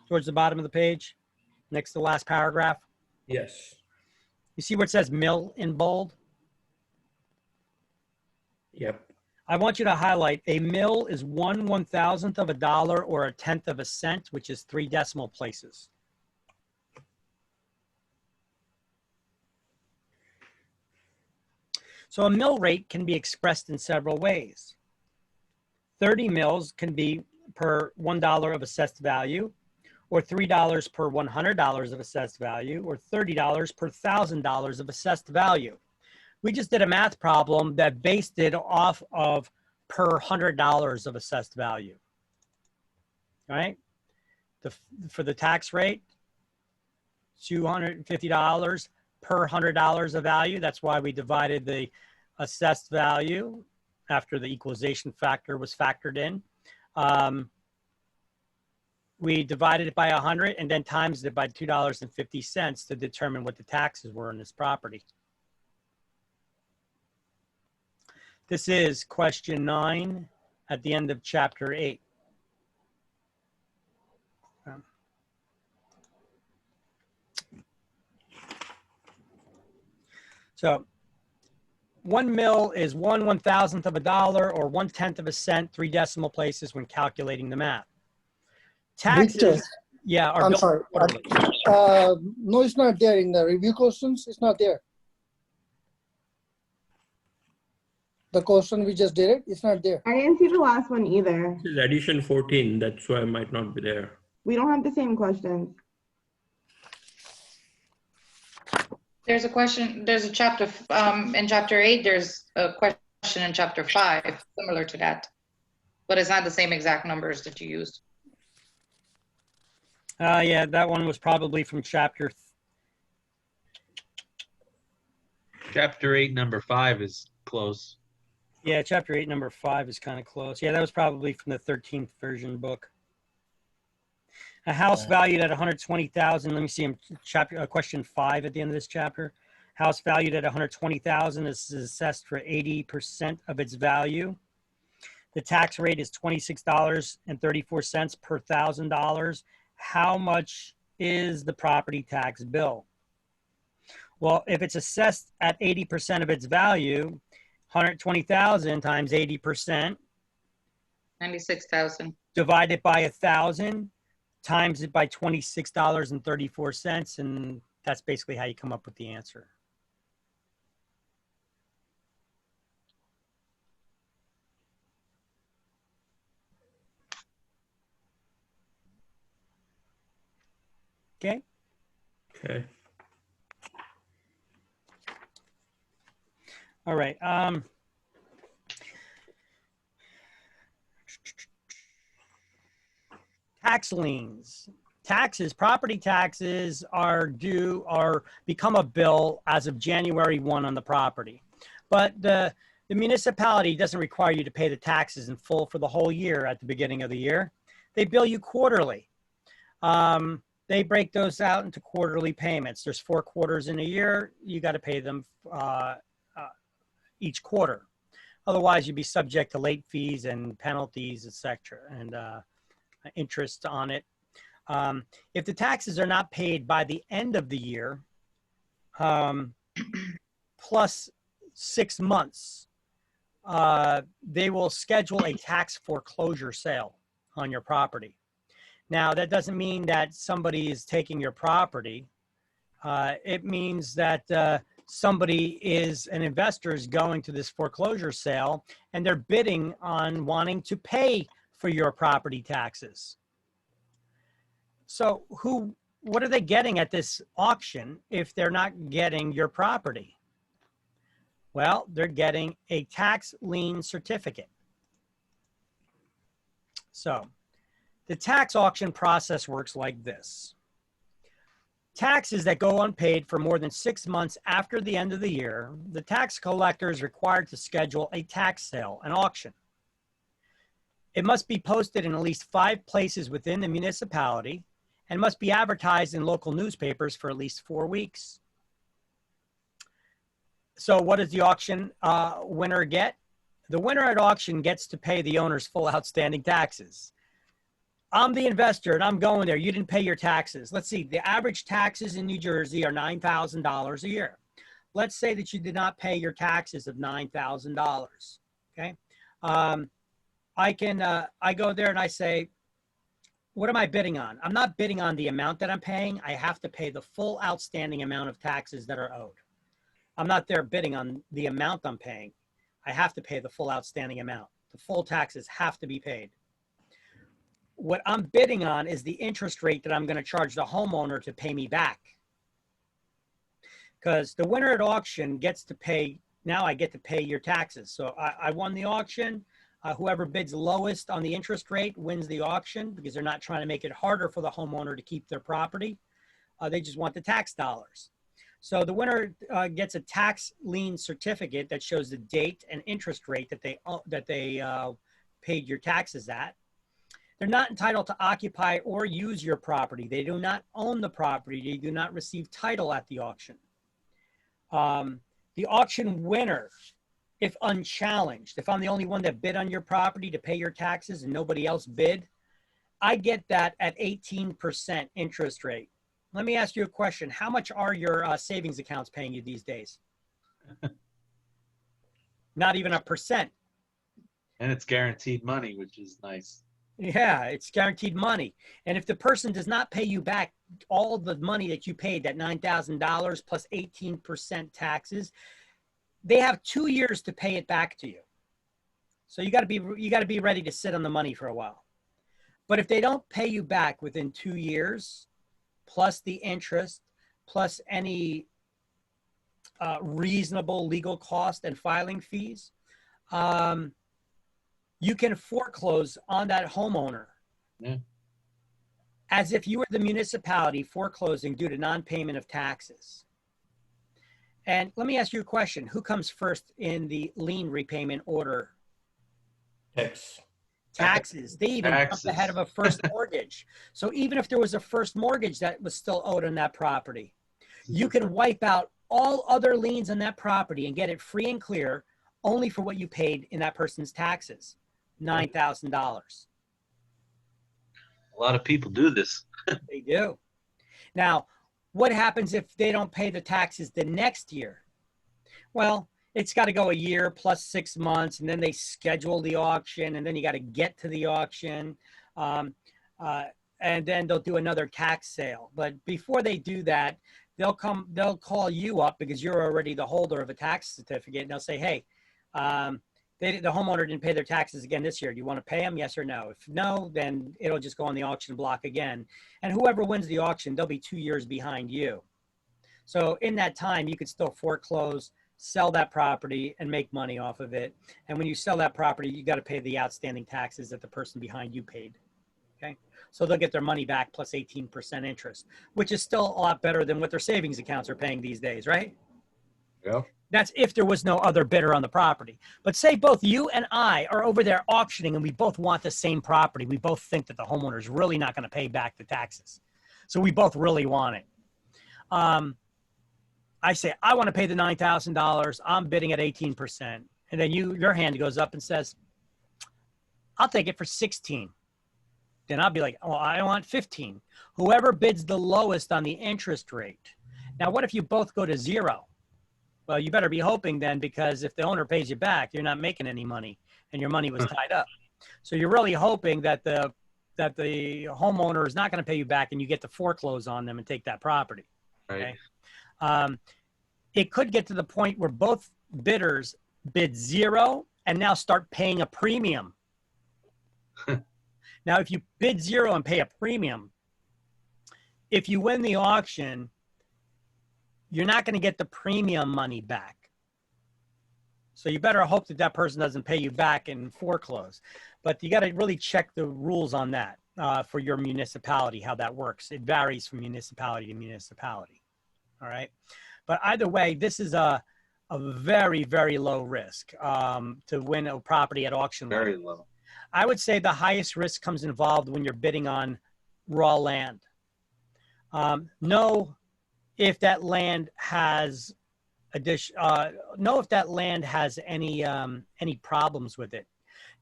Towards the bottom of the page, next to the last paragraph. Yes. You see where it says mil in bold? Yep. I want you to highlight a mil is 1/1000th of a dollar or 1/10 of a cent, which is 3 decimal places. So a mill rate can be expressed in several ways. 30 mils can be per $1 of assessed value, or $3 per $100 of assessed value, or $30 per $1,000 of assessed value. We just did a math problem that based it off of per $100 of assessed value, right? For the tax rate, $250 per $100 of value. That's why we divided the assessed value after the equalization factor was factored in. We divided it by 100 and then times it by $2.50 to determine what the taxes were on this property. This is question 9 at the end of chapter 8. So 1 mil is 1/1000th of a dollar or 1/10 of a cent, 3 decimal places when calculating the math. Taxes, Victor, yeah, are I'm built sorry. quarterly. No, it's not there in the review questions. It's not there. The question we just did it, it's not there. I didn't see the last one either. This is edition 14. That's why it might not be there. We don't have the same questions. There's a question, there's a chapter, in chapter 8, there's a question in chapter 5, similar to that. But it's not the same exact numbers that you used. Yeah, that one was probably from chapter. Chapter 8, number 5 is close. Yeah, chapter 8, number 5 is kind of close. Yeah, that was probably from the 13th version book. A house valued at 120,000. Let me see. Chapter question 5 at the end of this chapter. House valued at 120,000 is assessed for 80% of its value. The tax rate is $26.34 per $1,000. How much is the property tax bill? Well, if it's assessed at 80% of its value, 120,000 times 80%. 96,000. Divided by 1,000, times it by $26.34, and that's basically how you come up with the answer. Okay. Okay. All right. Tax liens. Taxes, property taxes are due or become a bill as of January 1 on the property. But the municipality doesn't require you to pay the taxes in full for the whole year at the beginning of the year. They bill you quarterly. They break those out into quarterly payments. There's 4 quarters in a year. You got to pay them each quarter. Otherwise, you'd be subject to late fees and penalties, etc., and interest on it. If the taxes are not paid by the end of the year, plus 6 months, they will schedule a tax foreclosure sale on your property. Now, that doesn't mean that somebody is taking your property It means that an investor is going to this foreclosure sale and they're bidding on wanting to pay for your property taxes. So what are they getting at this auction if they're not getting your property? Well, they're getting a tax lien certificate. So the tax auction process works like this. Taxes that go unpaid for more than 6 months after the end of the year, the tax collector is required to schedule a tax sale, an auction. It must be posted in at least 5 places within the municipality and must be advertised in local newspapers for at least 4 weeks. So what does the auction winner get? The winner at auction gets to pay the owner's full outstanding taxes. I'm the investor and I'm going there. You didn't pay your taxes. Let's see, the average taxes in New Jersey are $9,000 a year. Let's say that you did not pay your taxes of $9,000, okay? I go there and I say, what am I bidding on? I'm not bidding on the amount that I'm paying. I have to pay the full outstanding amount of taxes that are owed. I'm not there bidding on the amount I'm paying. I have to pay the full outstanding amount. The full taxes have to be paid. What I'm bidding on is the interest rate that I'm going to charge the homeowner to pay me back. Because the winner at auction gets to pay, now I get to pay your taxes. So I won the auction. Whoever bids lowest on the interest rate wins the auction because they're not trying to make it harder for the homeowner to keep their property. They just want the tax dollars. So the winner gets a tax lien certificate that shows the date and interest rate that they paid your taxes at. They're not entitled to occupy or use your property. They do not own the property. They do not receive title at the auction. The auction winner, if unchallenged, if I'm the only one that bid on your property to pay your taxes and nobody else bid, I get that at 18% interest rate. Let me ask you a question. How much are your savings accounts paying you these days? Not even 1%. And it's guaranteed money, which is nice. Yeah, it's guaranteed money. And if the person does not pay you back all the money that you paid, that $9,000 plus 18% taxes, they have 2 years to pay it back to you. So you got to be ready to sit on the money for a while. But if they don't pay you back within 2 years, plus the interest, plus any reasonable legal cost and filing fees, you can foreclose on that homeowner. Yeah. As if you were the municipality foreclosing due to non-payment of taxes. And let me ask you a question. Who comes first in the lien repayment order? Taxes. They even jump ahead of a first mortgage. So even if there was a first mortgage that was still owed on that property, you can wipe out all other liens on that property and get it free and clear only for what you paid in that person's taxes, $9,000. A lot of people do this. They do. Now, what happens if they don't pay the taxes the next year? Well, it's got to go a year plus 6 months, and then they schedule the auction, and then you got to get to the auction, and then they'll do another tax sale. But before they do that, they'll call you up because you're already the holder of a tax certificate, and they'll say, hey, the homeowner didn't pay their taxes again this year. Do you want to pay them? Yes or no? If no, then it'll just go on the auction block again. And whoever wins the auction, they'll be 2 years behind you. So in that time, you could still foreclose, sell that property, and make money off of it. And when you sell that property, you got to pay the outstanding taxes that the person behind you paid. Okay? So they'll get their money back plus 18% interest, which is still a lot better than what their savings accounts are paying these days, right? Yeah. That's if there was no other bidder on the property. But say both you and I are over there auctioning and we both want the same property. We both think that the homeowner is really not going to pay back the taxes. So we both really want it. I say, I want to pay the $9,000. I'm bidding at 18%. And then your hand goes up and says, I'll take it for 16. Then I'll be like, oh, I want 15. Whoever bids the lowest on the interest rate. Now, what if you both go to 0? Well, you better be hoping then, because if the owner pays you back, you're not making any money and your money was tied up. So you're really hoping that the homeowner is not going to pay you back and you get to foreclose on them and take that property. Right. It could get to the point where both bidders bid zero and now start paying a premium. Now, if you bid zero and pay a premium, if you win the auction, you're not going to get the premium money back. So you better hope that that person doesn't pay you back in foreclose. But you got to really check the rules on that for your municipality, how that works. It varies from municipality to municipality. All right. But either way, this is a very, very low risk to win a property at auction. Very low. I would say the highest risk comes involved when you're bidding on raw land. Know if that land has know if that land has any problems with it.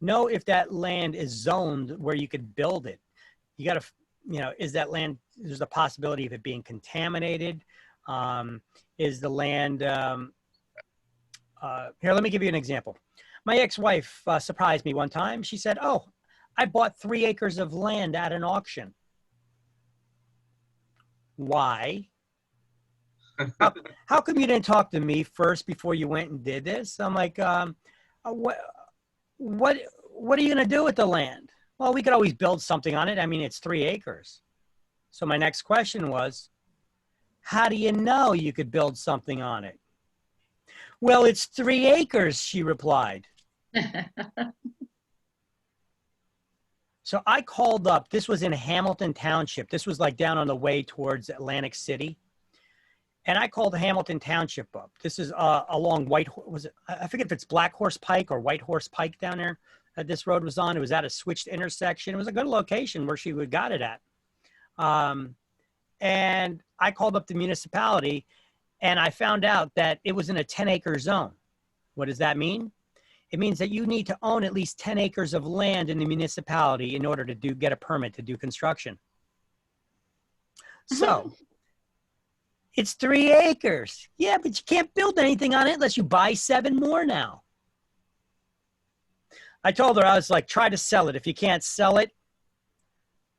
Know if that land is zoned where you could build it. You got to, is that land, there's a possibility of it being contaminated. Is the land, here, let me give you an example. My ex-wife surprised me one time. She said, oh, I bought 3 acres of land at an auction. Why? How come you didn't talk to me first before you went and did this? I'm like, what are you going to do with the land? Well, we could always build something on it. I mean, it's 3 acres. So my next question was, how do you know you could build something on it? Well, it's 3 acres, she replied. So I called up, this was in Hamilton Township. This was like down on the way towards Atlantic City. And I called Hamilton Township up. This is along I forget if it's Black Horse Pike or White Horse Pike down there that this road was on. It was at a switched intersection. It was a good location where she would got it at. And I called up the municipality and I found out that it was in a 10-acre zone. What does that mean? It means that you need to own at least 10 acres of land in the municipality in order to get a permit to do construction. So it's 3 acres. Yeah, but you can't build anything on it unless you buy 7 more now. I told her, I was like, try to sell it. If you can't sell it,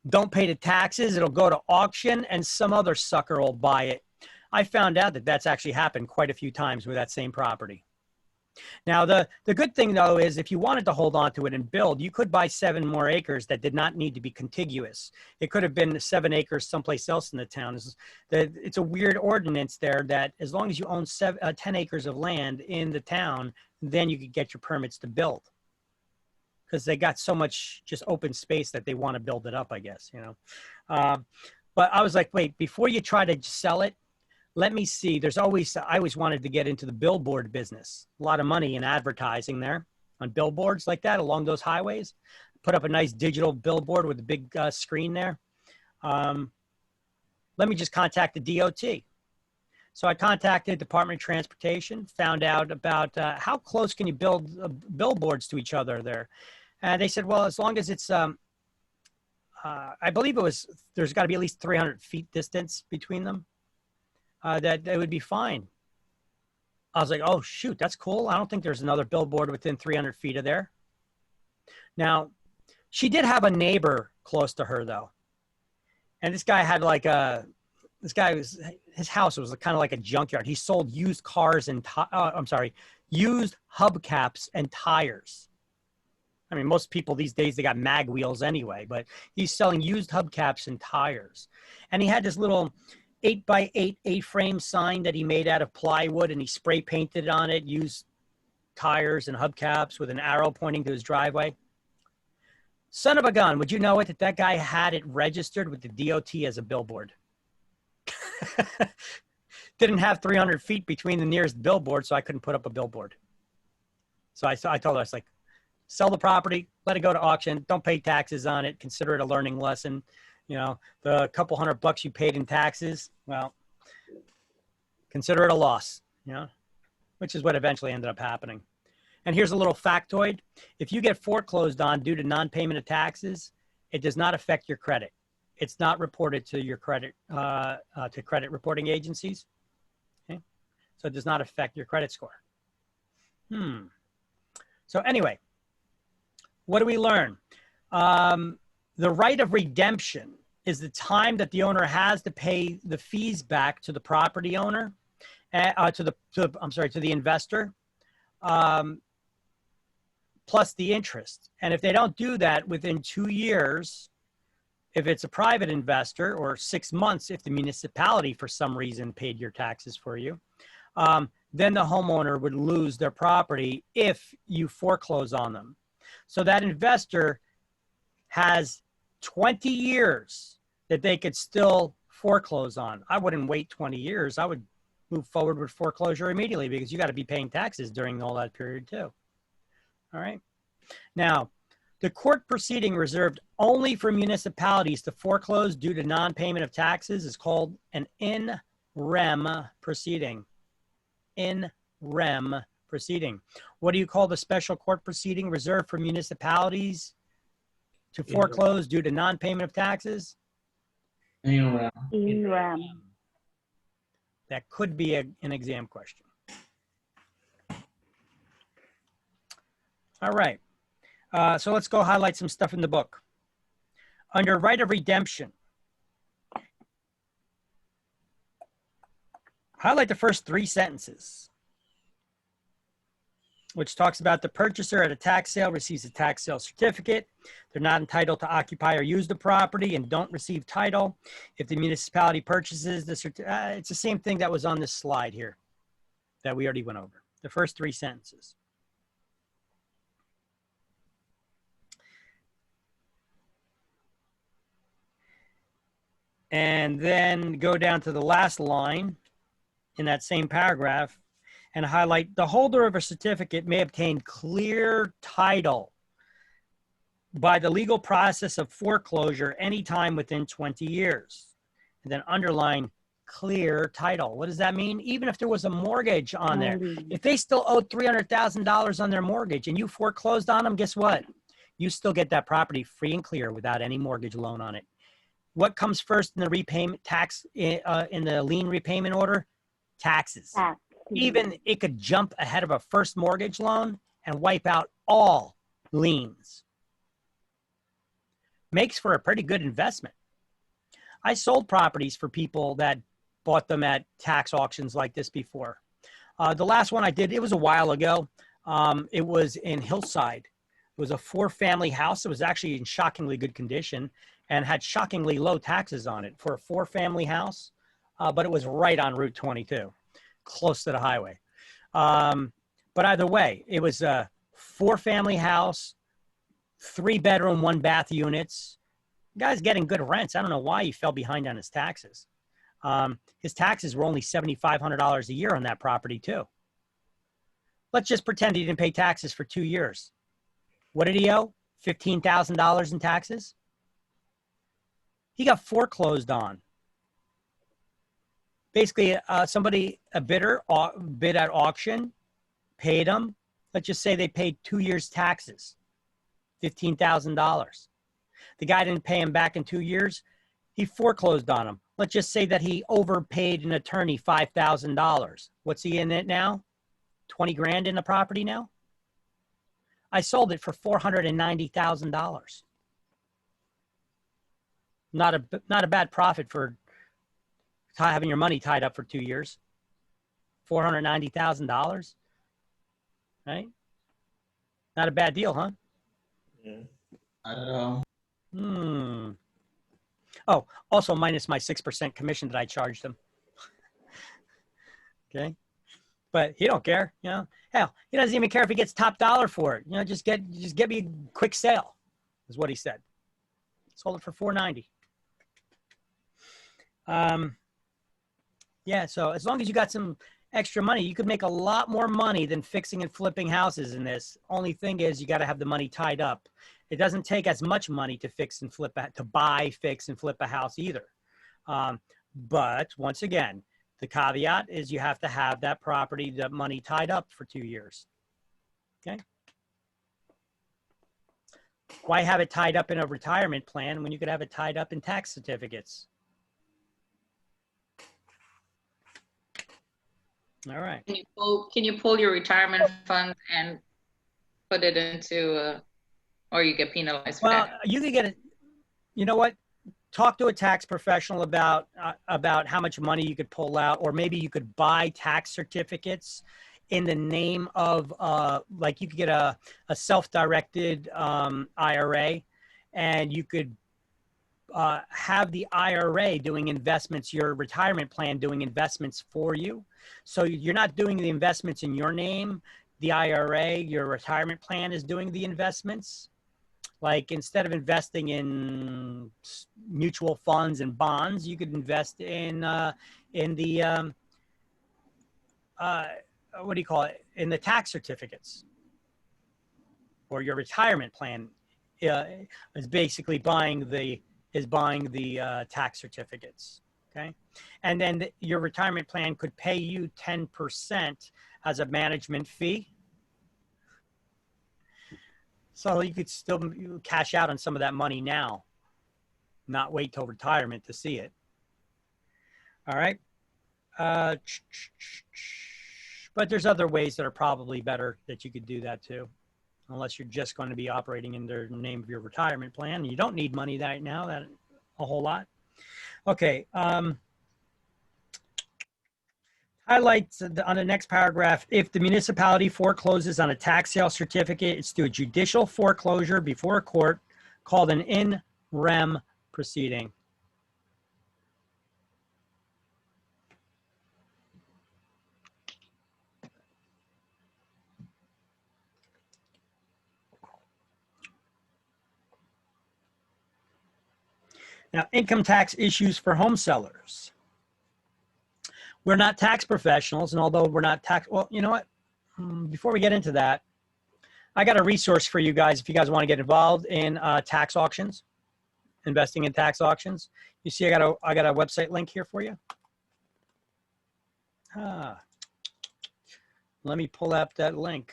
don't pay the taxes. It'll go to auction and some other sucker will buy it. I found out that that's actually happened quite a few times with that same property. Now, the good thing, though, is if you wanted to hold on to it and build, you could buy 7 more acres that did not need to be contiguous. It could have been 7 acres someplace else in the town. It's a weird ordinance there that as long as you own 10 acres of land in the town, then you could get your permits to build. Because they got so much just open space that they want to build it up, I guess, But I was like, wait, before you try to sell it, let me see. I always wanted to get into the billboard business. A lot of money in advertising there on billboards like that along those highways. Put up a nice digital billboard with a big screen there. Let me just contact the DOT. So I contacted Department of Transportation, found out about how close can you build billboards to each other there. And they said, well, as long as it's, I believe there's got to be at least 300 feet distance between them. That they would be fine. I was like, oh, shoot, that's cool. I don't think there's another billboard within 300 feet of there. Now, she did have a neighbor close to her, though. And this guy had his house was kind of like a junkyard. He sold used cars and, used hubcaps and tires. I mean, most people these days, they got mag wheels anyway, but he's selling used hubcaps and tires. And he had this little 8x8 A-frame sign that he made out of plywood, and he spray painted on it, used tires and hubcaps with an arrow pointing to his driveway. Son of a gun, would you know it, that guy had it registered with the DOT as a billboard. Didn't have 300 feet between the nearest billboard, so I couldn't put up a billboard. So I told her, I was like, sell the property, let it go to auction, don't pay taxes on it, consider it a learning lesson. The couple $100 you paid in taxes, well, consider it a loss, which is what eventually ended up happening. And here's a little factoid. If you get foreclosed on due to non-payment of taxes, it does not affect your credit. It's not reported to your credit, to credit reporting agencies. Okay? So it does not affect your credit score. So anyway, what do we learn? The right of redemption is the time that the owner has to pay the fees back to the property owner, to the investor, plus the interest. And if they don't do that within 2 years, if it's a private investor, or 6 months if the municipality for some reason paid your taxes for you, then the homeowner would lose their property if you foreclose on them. So that investor has 20 years that they could still foreclose on. I wouldn't wait 20 years. I would move forward with foreclosure immediately, because you got to be paying taxes during all that period too. All right. Now, the court proceeding reserved only for municipalities to foreclose due to non-payment of taxes is called an in rem proceeding. In rem proceeding. What do you call the special court proceeding reserved for municipalities to foreclose due to non-payment of taxes? In rem. That could be an exam question. All right. So let's go highlight some stuff in the book. Under right of redemption, highlight the first 3 sentences, which talks about the purchaser at a tax sale receives a tax sale certificate. They're not entitled to occupy or use the property and don't receive title. If the municipality purchases the certificate, it's the same thing that was on this slide here that we already went over. The first 3 sentences. And then go down to the last line in that same paragraph and highlight the holder of a certificate may obtain clear title by the legal process of foreclosure anytime within 20 years. And then underline clear title. What does that mean? Even if there was a mortgage on there, if they still owed $300,000 on their mortgage and you foreclosed on them, guess what? You still get that property free and clear without any mortgage loan on it. What comes first in the repayment tax, in the lien repayment order? Taxes. Even it could jump ahead of a first mortgage loan and wipe out all liens. Makes for a pretty good investment. I sold properties for people that bought them at tax auctions like this before. The last one I did, it was a while ago. It was in Hillside. It was a 4-family house. It was actually in shockingly good condition and had shockingly low taxes on it for a 4-family house, but it was right on Route 22, close to the highway. But either way, it was a 4-family house, 3-bedroom, 1-bath units. The guy's getting good rents. I don't know why he fell behind on his taxes. His taxes were only $7,500 a year on that property too. Let's just pretend he didn't pay taxes for 2 years. What did he owe? $15,000 in taxes? He got foreclosed on. Basically, a bidder bid at auction, paid him. Let's just say they paid 2 years taxes, $15,000. The guy didn't pay him back in 2 years. He foreclosed on him. Let's just say that he overpaid an attorney $5,000. What's he in it now? 20 grand in the property now? I sold it for $490,000. Not a bad profit for having your money tied up for 2 years. $490,000, right? Not a bad deal, huh? Yeah. I don't know. Oh, also minus my 6% commission that I charged him. Okay. But he don't care, you know. Hell, he doesn't even care if he gets top dollar for it. You know, just get me a quick sale, is what he said. Sold it for $490. Yeah, so as long as you got some extra money, you could make a lot more money than fixing and flipping houses in this. Only thing is you got to have the money tied up. It doesn't take as much money to buy, fix, and flip a house either. But once again, the caveat is you have to have that property, that money tied up for 2 years. Okay. Why have it tied up in a retirement plan when you could have it tied up in tax certificates? All right. Can you pull your retirement fund and put it into, or you get penalized for well, that? You could get it. You know what? talk to a tax professional about how much money you could pull out, or maybe you could buy tax certificates in the name of, like you could get a self-directed IRA, and you could have the IRA doing investments, your retirement plan doing investments for you. So you're not doing the investments in your name. The IRA, your retirement plan, is doing the investments. Like instead of investing in mutual funds and bonds, you could invest in the what do you call it? In the tax certificates. Or your retirement plan is basically buying the tax certificates. Okay, and then your retirement plan could pay you 10% as a management fee. So you could still cash out on some of that money now, not wait till retirement to see it. All right. But there's other ways that are probably better that you could do that too, unless you're just going to be operating in the name of your retirement plan. You don't need money right now, that a whole lot. Okay. Highlights on the next paragraph. If the municipality forecloses on a tax sale certificate, it's through a judicial foreclosure before a court called an in rem proceeding. Now, income tax issues for home sellers. We're not tax professionals, and although we're not tax, well, you know what? Before we get into that, I got a resource for you guys if you guys want to get involved in tax auctions, investing in tax auctions. You see, I got a website link here for you. Let me pull up that link.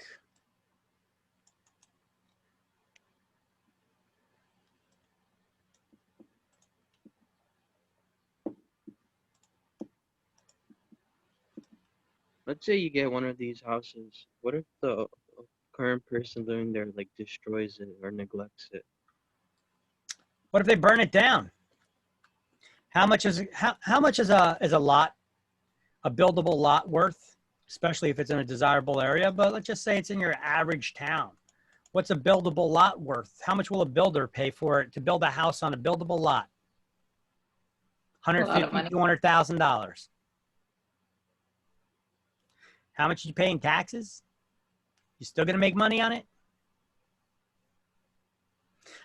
Let's say you get one of these houses. What if the current person living there like destroys it or neglects it? What if they burn it down? How much is a lot, a buildable lot worth, especially if it's in a desirable area? But let's just say it's in your average town. What's a buildable lot worth? How much will a builder pay for it to build a house on a buildable lot? $150,000, $200,000. How much are you paying taxes? You still gonna make money on it?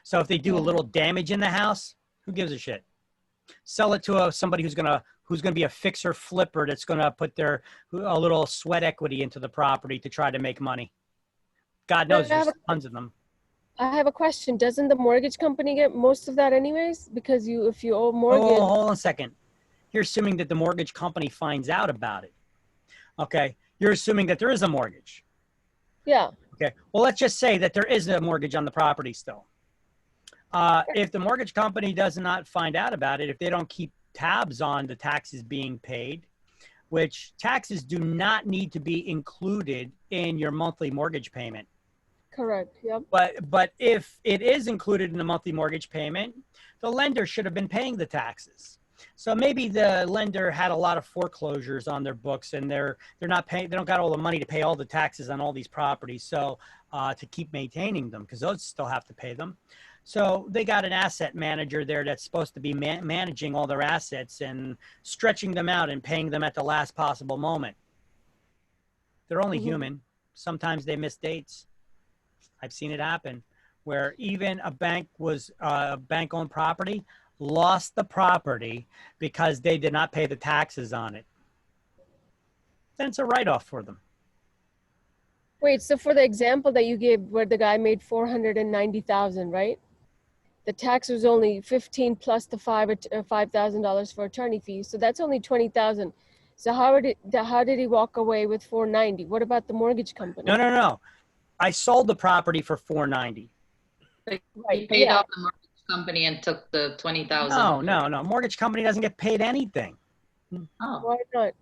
So if they do a little damage in the house, who gives a shit? Sell it to somebody who's gonna be a fixer flipper that's gonna put a little sweat equity into the property to try to make money. God knows there's tons of them. I have a question. Doesn't the mortgage company get most of that anyways? Because if you owe mortgage. Oh, hold on a second. You're assuming that the mortgage company finds out about it. Okay. You're assuming that there is a mortgage. Yeah. Okay. Well, let's just say that there is a mortgage on the property still. If the mortgage company does not find out about it, if they don't keep tabs on the taxes being paid, which taxes do not need to be included in your monthly mortgage payment. Correct. Yep. But if it is included in the monthly mortgage payment, the lender should have been paying the taxes. So maybe the lender had a lot of foreclosures on their books, and they're not paying. They don't got all the money to pay all the taxes on all these properties. So to keep maintaining them, because those still have to pay them. So they got an asset manager there that's supposed to be managing all their assets and stretching them out and paying them at the last possible moment. They're only human. Sometimes they miss dates. I've seen it happen where even a bank-owned property lost the property because they did not pay the taxes on it. Then it's a write-off for them. Wait, so for the example that you gave where the guy made $490,000, right? The tax was only 15 plus the $5,000 for attorney fees. So that's only 20,000. So how did he walk away with 490? What about the mortgage company? No. I sold the property for 490. He paid off the mortgage company and took the 20,000. No. Mortgage company doesn't get paid anything. Oh. Why not?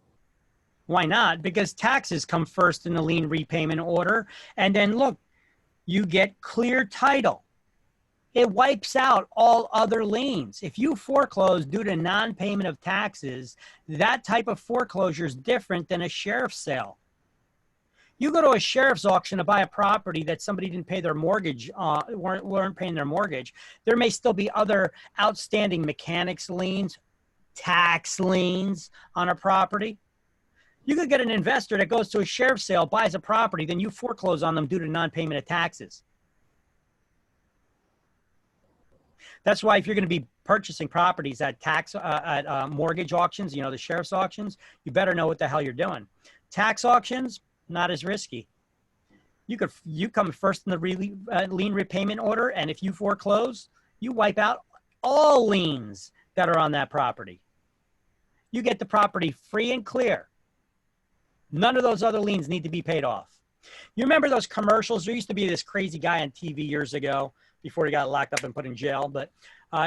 Why not? Because taxes come first in the lien repayment order. And then look, you get clear title it wipes out all other liens. If you foreclose due to non-payment of taxes, that type of foreclosure is different than a sheriff's sale. You go to a sheriff's auction to buy a property that somebody didn't pay their mortgage, weren't paying their mortgage. There may still be other outstanding mechanics liens, tax liens on a property. You could get an investor that goes to a sheriff's sale, buys a property, then you foreclose on them due to non-payment of taxes. That's why if you're going to be purchasing properties at mortgage auctions, you know, the sheriff's auctions, you better know what the hell you're doing. Tax auctions, not as risky. You come first in the lien repayment order, and if you foreclose, you wipe out all liens that are on that property. You get the property free and clear. None of those other liens need to be paid off. You remember those commercials? There used to be this crazy guy on TV years ago before he got locked up and put in jail, but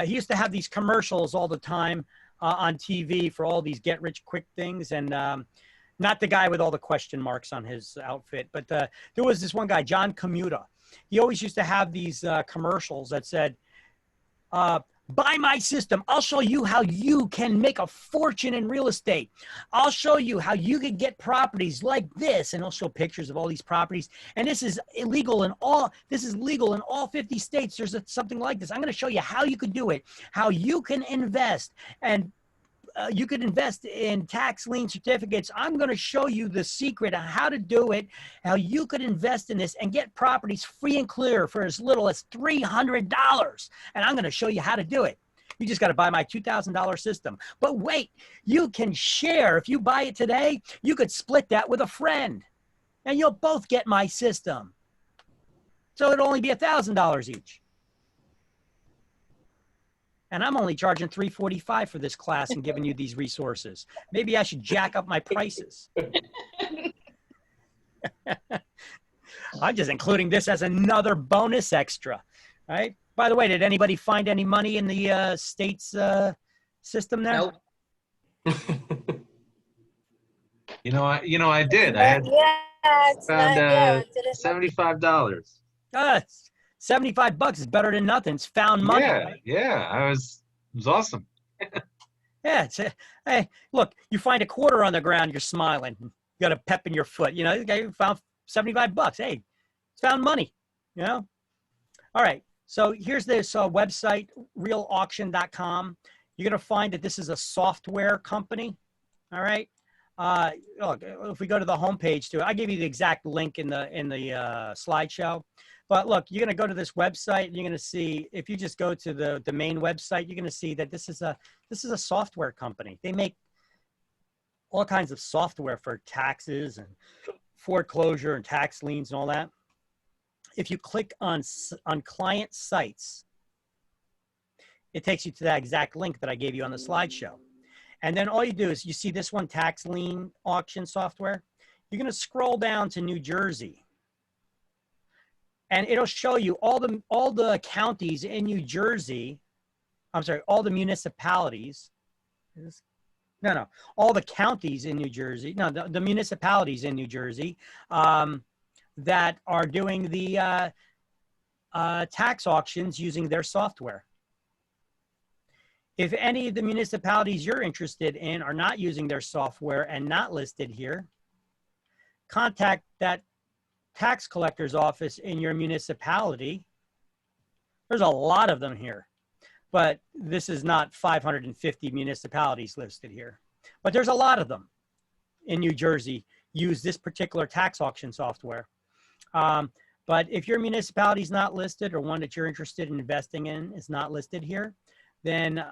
he used to have these commercials all the time on TV for all these get-rich-quick things, and not the guy with all the question marks on his outfit, but there was this one guy, John Commuta. He always used to have these commercials that said, buy my system. I'll show you how you can make a fortune in real estate. I'll show you how you can get properties like this. And he'll show pictures of all these properties. And this is legal in all 50 states. There's something like this. I'm going to show you how you could do it, how you can invest, and you could invest in tax lien certificates. I'm going to show you the secret on how to do it, how you could invest in this and get properties free and clear for as little as $300. And I'm going to show you how to do it. You just got to buy my $2,000 system. But wait, you can share. If you buy it today, you could split that with a friend and you'll both get my system. So it'll only be $1,000 each. And I'm only charging $345 for this class and giving you these resources. Maybe I should jack up my prices. I'm just including this as another bonus extra, right? By the way, did anybody find any money in the state's system there? Nope. I did. I had found $75. $75 is better than nothing. It's found money. Yeah, right? yeah. It was awesome. Yeah. Hey, look, you find a quarter on the ground, you're smiling. You got a pep in your foot. You know, the guy found $75. Hey, it's found money. You know. All right. So here's this website, realauction.com. You're gonna find that this is a software company. All right. Look, if we go to the homepage too, I gave you the exact link in the slideshow. But look, you're going to go to this website. You're going to see, if you just go to the main website, you're going to see that this is a software company. They make all kinds of software for taxes and foreclosure and tax liens and all that. If you click on client sites, it takes you to that exact link that I gave you on the slideshow. And then all you do is you see this one, tax lien auction software. You're going to scroll down to New Jersey. And it'll show you all the counties in New Jersey. I'm sorry, all the municipalities. All the counties in New Jersey. No, the municipalities in New Jersey that are doing the tax auctions using their software. If any of the municipalities you're interested in are not using their software and not listed here, contact that tax collector's office in your municipality. There's a lot of them here, but this is not 550 municipalities listed here, but there's a lot of them in New Jersey use this particular tax auction software. But if your municipality is not listed or one that you're interested in investing in is not listed here, then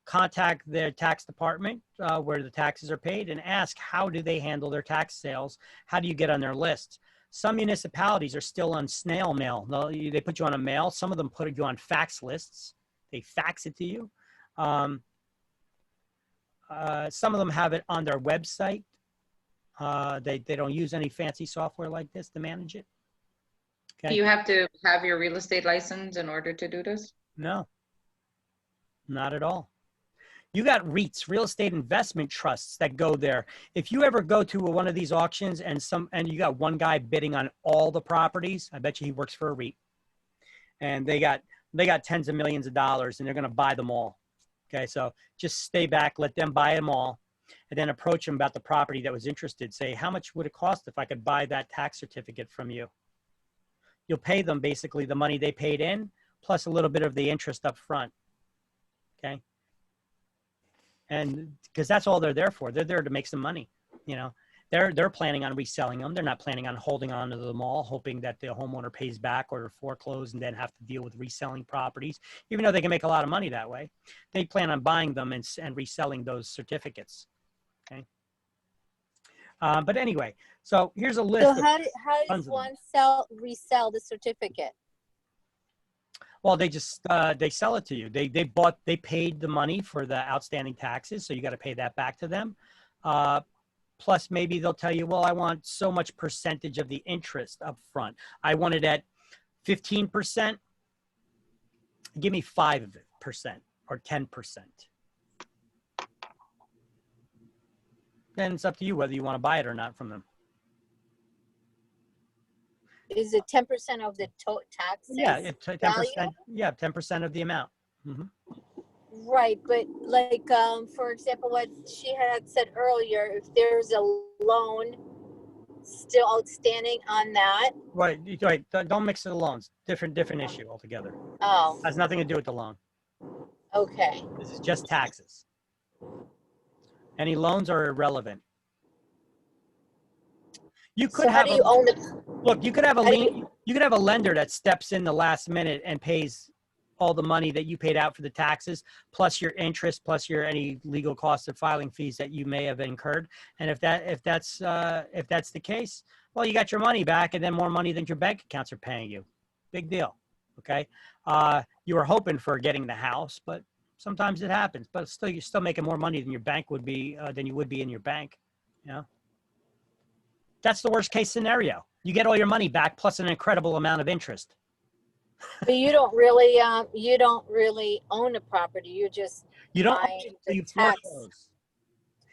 contact their tax department where the taxes are paid and ask how do they handle their tax sales? How do you get on their list? Some municipalities are still on snail mail. They put you on a mail. Some of them put you on fax lists. They fax it to you. Some of them have it on their website. They don't use any fancy software like this to manage it. Okay. Do you have to have your real estate license in order to do this? No, not at all. You got REITs, real estate investment trusts that go there. If you ever go to one of these auctions and you got one guy bidding on all the properties, I bet you he works for a REIT. And they got They got tens of millions of dollars and they're going to buy them all. Okay, so just stay back, let them buy them all, and then approach them about the property that was interested. Say, how much would it cost if I could buy that tax certificate from you? You'll pay them basically the money they paid in, plus a little bit of the interest up front. Okay. And because that's all they're there for. They're there to make some money. You know, they're planning on reselling them. They're not planning on holding on to them all, hoping that the homeowner pays back or foreclose and then have to deal with reselling properties, even though they can make a lot of money that way. They plan on buying them and reselling those certificates. Okay. But anyway, so here's a list. So how does one resell the certificate? Well, they just they sell it to you. They paid the money for the outstanding taxes, so you got to pay that back to them. Plus, maybe they'll tell you, well, I want so much percentage of the interest up front. I want it at 15%. Give me 5% or 10%. Then it's up to you whether you want to buy it or not from them. Is it 10% of the taxes? Yeah, 10%. Yeah, 10% of the amount. Mm-hmm. Right, but like, for example, what she had said earlier, if there's a loan still outstanding on that. Right. Don't mix the loans. Different issue altogether. Oh. Has nothing to do with the loan. Okay. This is just taxes. Any loans are irrelevant. You could have how do you own the? Look, you could have a lien. You could have a lender that steps in the last minute and pays all the money that you paid out for the taxes, plus your interest, plus your any legal costs of filing fees that you may have incurred. And if that's the case, well, you got your money back, and then more money than your bank accounts are paying you. Big deal. Okay. You were hoping for getting the house, but sometimes it happens. But still, you're still making more money than your bank would be than you would be in your bank. You know. That's the worst case scenario. You get all your money back plus an incredible amount of interest. But you don't really own a property. You just you don't buy until the you tax. foreclose.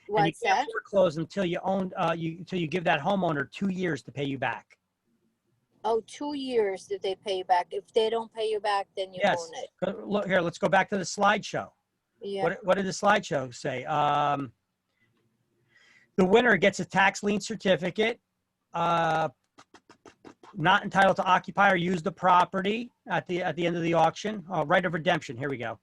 What's and you can't that? foreclose until you own until you give that homeowner 2 years to pay you back. Oh, 2 years that they pay you back. If they don't pay you back, then you Yes. own it. Look here. Let's go back to the slideshow. Yeah. What did the slideshow say? The winner gets a tax lien certificate. Not entitled to occupy or use the property at the end of the auction. Right of redemption. Here we go.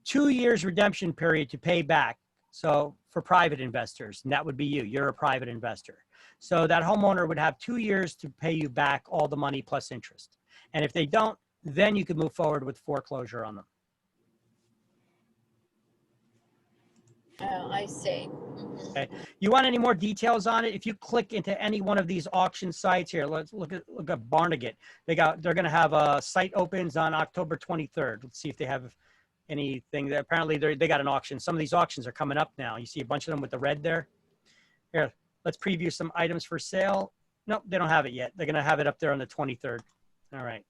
2 years redemption period to pay back. So for private investors, and that would be you. You're a private investor. So that homeowner would have 2 years to pay you back all the money plus interest. And if they don't, then you could move forward with foreclosure on them. Oh, I see. Okay. You want any more details on it? If you click into any one of these auction sites here, let's look at Barnegat. They're going to have a site opens on October 23rd. Let's see if they have anything there. Apparently they got an auction. Some of these auctions are coming up now. You see a bunch of them with the red there. Here, let's preview some items for sale. Nope, they don't have it yet. They're going to have it up there on the 23rd. All right.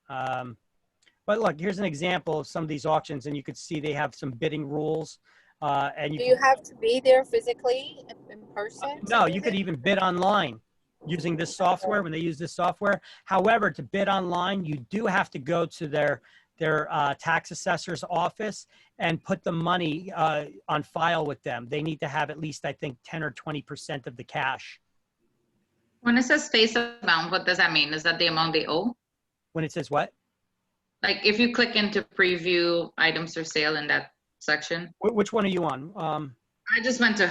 But look, here's an example of some of these auctions, and you could see they have some bidding rules. And Do you have to be there physically in person? No, you could even bid online using this software when they use this software. However, to bid online, you do have to go to their tax assessor's office and put the money on file with them. They need to have at least, I think, 10 or 20% of the cash. When it says face amount, what does that mean? Is that the amount they owe? When it says what? Like if you click into preview items for sale in that section. Which one are you on? I just went to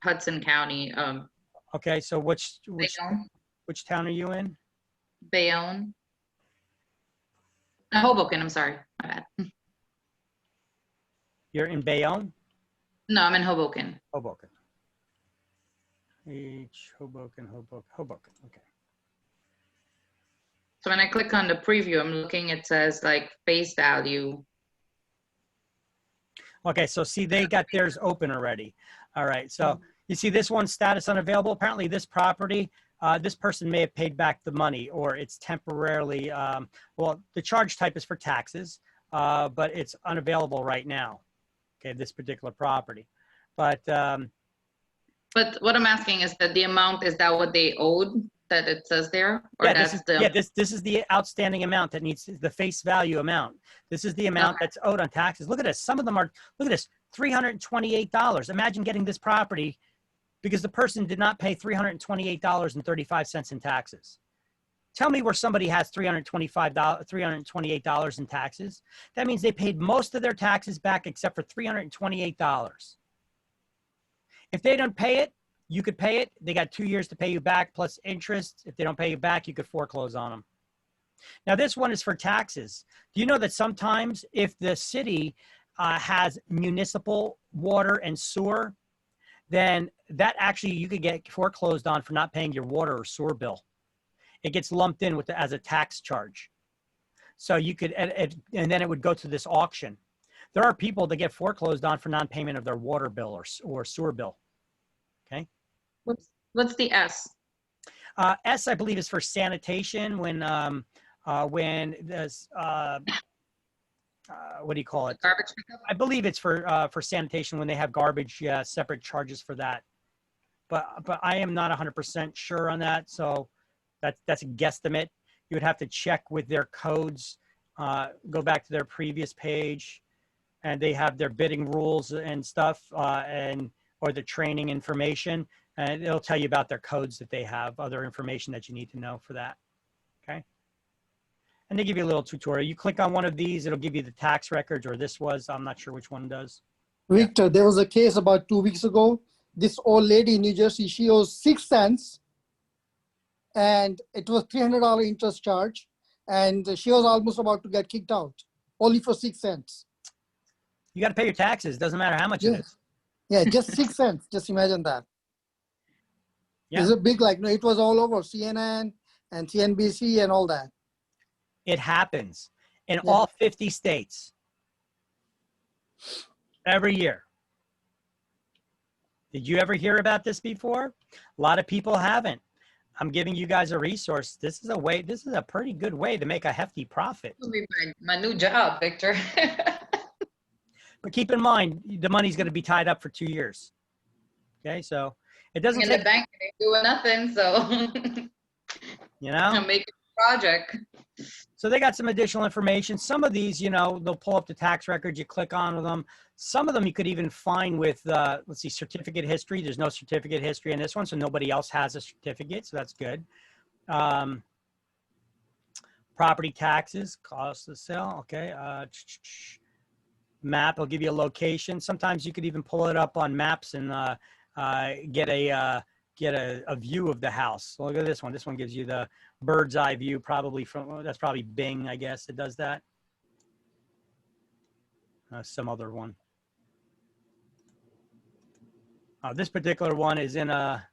Hudson County. Okay, so which town are you in? Bayonne. Hoboken, I'm sorry. My bad. You're in Bayonne? No, I'm in Hoboken. Hoboken. Hoboken. Okay. So when I click on the preview, I'm looking, it says like face value. Okay, so see, they got theirs open already. All right, so you see this one, status unavailable. Apparently this property, this person may have paid back the money, or it's temporarily, well, the charge type is for taxes, but it's unavailable right now. Okay, this particular property. But what I'm asking is that the amount, is that what they owed? that it says there? Or Yeah, that's this is the outstanding amount that needs the face value amount. This is the amount that's owed on taxes. Look at this. Some of them are, look at this, $328. Imagine getting this property because the person did not pay $328.35 in taxes. Tell me where somebody has $328 in taxes. That means they paid most of their taxes back except for $328. If they don't pay it, you could pay it. They got 2 years to pay you back plus interest. If they don't pay you back, you could foreclose on them. Now, this one is for taxes. Do you know that sometimes if the city has municipal water and sewer, then that actually you could get foreclosed on for not paying your water or sewer bill. It gets lumped in with as a tax charge. So you could, and then it would go to this auction. There are people that get foreclosed on for non-payment of their water bill or sewer bill. Okay. What's the S? S, I believe, is for sanitation when there's, what do you call it? Garbage pickup? I believe it's for sanitation when they have garbage, separate charges for that. But I am not 100% sure on that. So that's a guesstimate. You would have to check with their codes, go back to their previous page, and they have their bidding rules and stuff, or the training information, and it'll tell you about their codes that they have, other information that you need to know for that. Okay. And they give you a little tutorial. You click on one of these, it'll give you the tax records, or this was, I'm not sure which one does. Victor, there was a case about 2 weeks ago. This old lady in New Jersey, she owes 6 cents, and it was $300 interest charge, and she was almost about to get kicked out, only for 6 cents. You got to pay your taxes. Doesn't matter how much it is. Yeah, just 6 cents. Just imagine that. Yeah. It's a big, like, no, it was all over CNN and CNBC and all that. It happens in all 50 states every year. Did you ever hear about this before? A lot of people haven't. I'm giving you guys a resource. This is a pretty good way to make a hefty profit. This will be my new job, Victor. But keep in mind, the money's going to be tied up for 2 years. Okay, so it doesn't in take, the bank, they ain't doing nothing, so you know, I'm making a project. So they got some additional information. Some of these, you know, they'll pull up the tax records. You click on them. Some of them you could even find with, let's see, certificate history. There's no certificate history in this one, so nobody else has a certificate, so that's good. Property taxes, cost of sale, okay. Map will give you a location. Sometimes you could even pull it up on maps and get a view of the house. So look at this one. This one gives you the bird's eye view, probably from, that's probably Bing, I guess it does that. Some other one. This particular one is in a,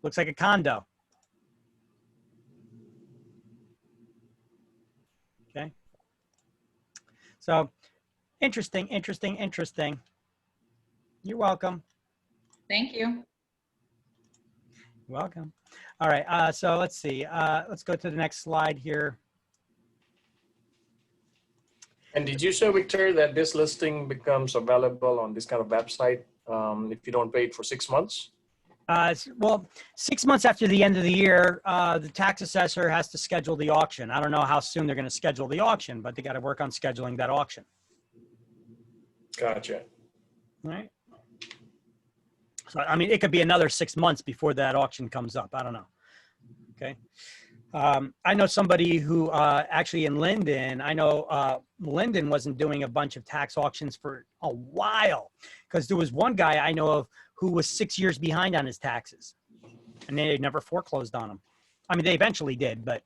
looks like a condo. Okay. So interesting. You're welcome. Thank you. Welcome. All right, so let's see. Let's go to the next slide here. And did you say, Victor, that this listing becomes available on this kind of website if you don't pay it for 6 months? Well, 6 months after the end of the year, the tax assessor has to schedule the auction. I don't know how soon they're going to schedule the auction, but they got to work on scheduling that auction. Gotcha. All right. So, I mean, it could be another 6 months before that auction comes up. I don't know. Okay. I know somebody who actually in Linden, I know Linden wasn't doing a bunch of tax auctions for a while because there was one guy I know of who was 6 years behind on his taxes and they never foreclosed on him. I mean, they eventually did, but,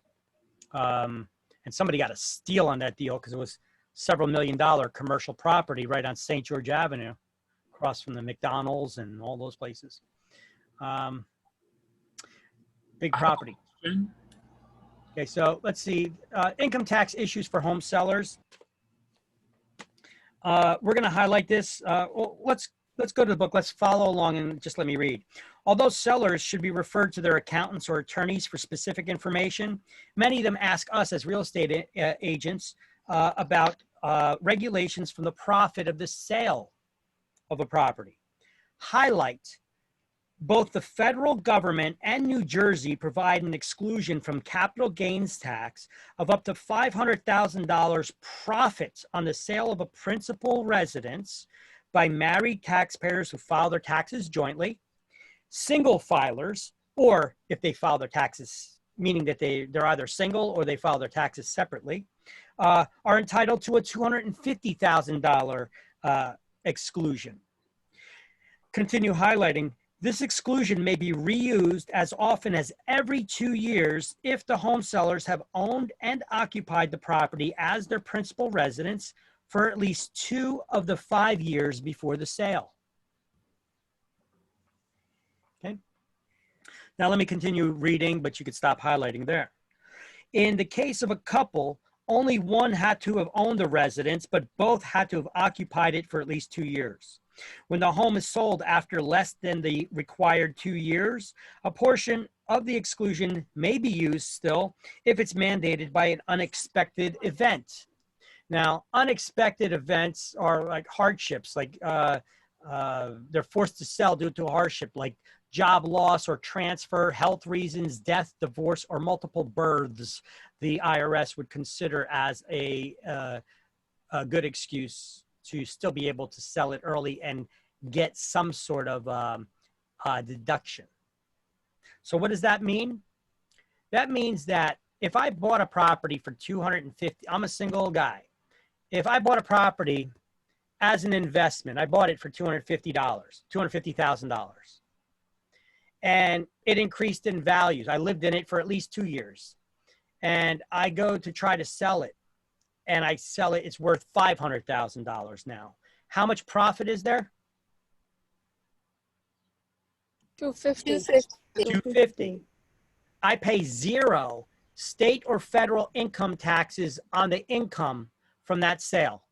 and somebody got a steal on that deal because it was several $1 million commercial property right on St. George Avenue, across from the McDonald's and all those places. Big property. Okay, so let's see. Income tax issues for home sellers. We're going to highlight this. Well, let's go to the book. Let's follow along and just let me read. Although sellers should be referred to their accountants or attorneys for specific information, many of them ask us as real estate agents about regulations from the profit of the sale of a property. Highlight Both the federal government and New Jersey provide an exclusion from capital gains tax of up to $500,000 profits on the sale of a principal residence by married taxpayers who file their taxes jointly, single filers, or if they file their taxes, meaning that they're either single or they file their taxes separately, are entitled to a $250,000 exclusion. Continue highlighting. This exclusion may be reused as often as every 2 years if the home sellers have owned and occupied the property as their principal residence for at least 2 of the 5 years before the sale. Okay. Now let me continue reading, but you could stop highlighting there. In the case of a couple, only one had to have owned the residence, but both had to have occupied it for at least 2 years. When the home is sold after less than the required 2 years, a portion of the exclusion may be used still if it's mandated by an unexpected event. Now, unexpected events are like hardships, like they're forced to sell due to a hardship, like job loss or transfer, health reasons, death, divorce, or multiple births. The IRS would consider as a good excuse to still be able to sell it early and get some sort of deduction. So what does that mean? That means that if I bought a property for $250,000, I'm a single guy. If I bought a property as an investment, I bought it for $250,000, and it increased in values. I lived in it for at least 2 years, and I go to try to sell it, and I sell it, it's worth $500,000 now. How much profit is there? $250. I pay 0 state or federal income taxes on the income from that sale.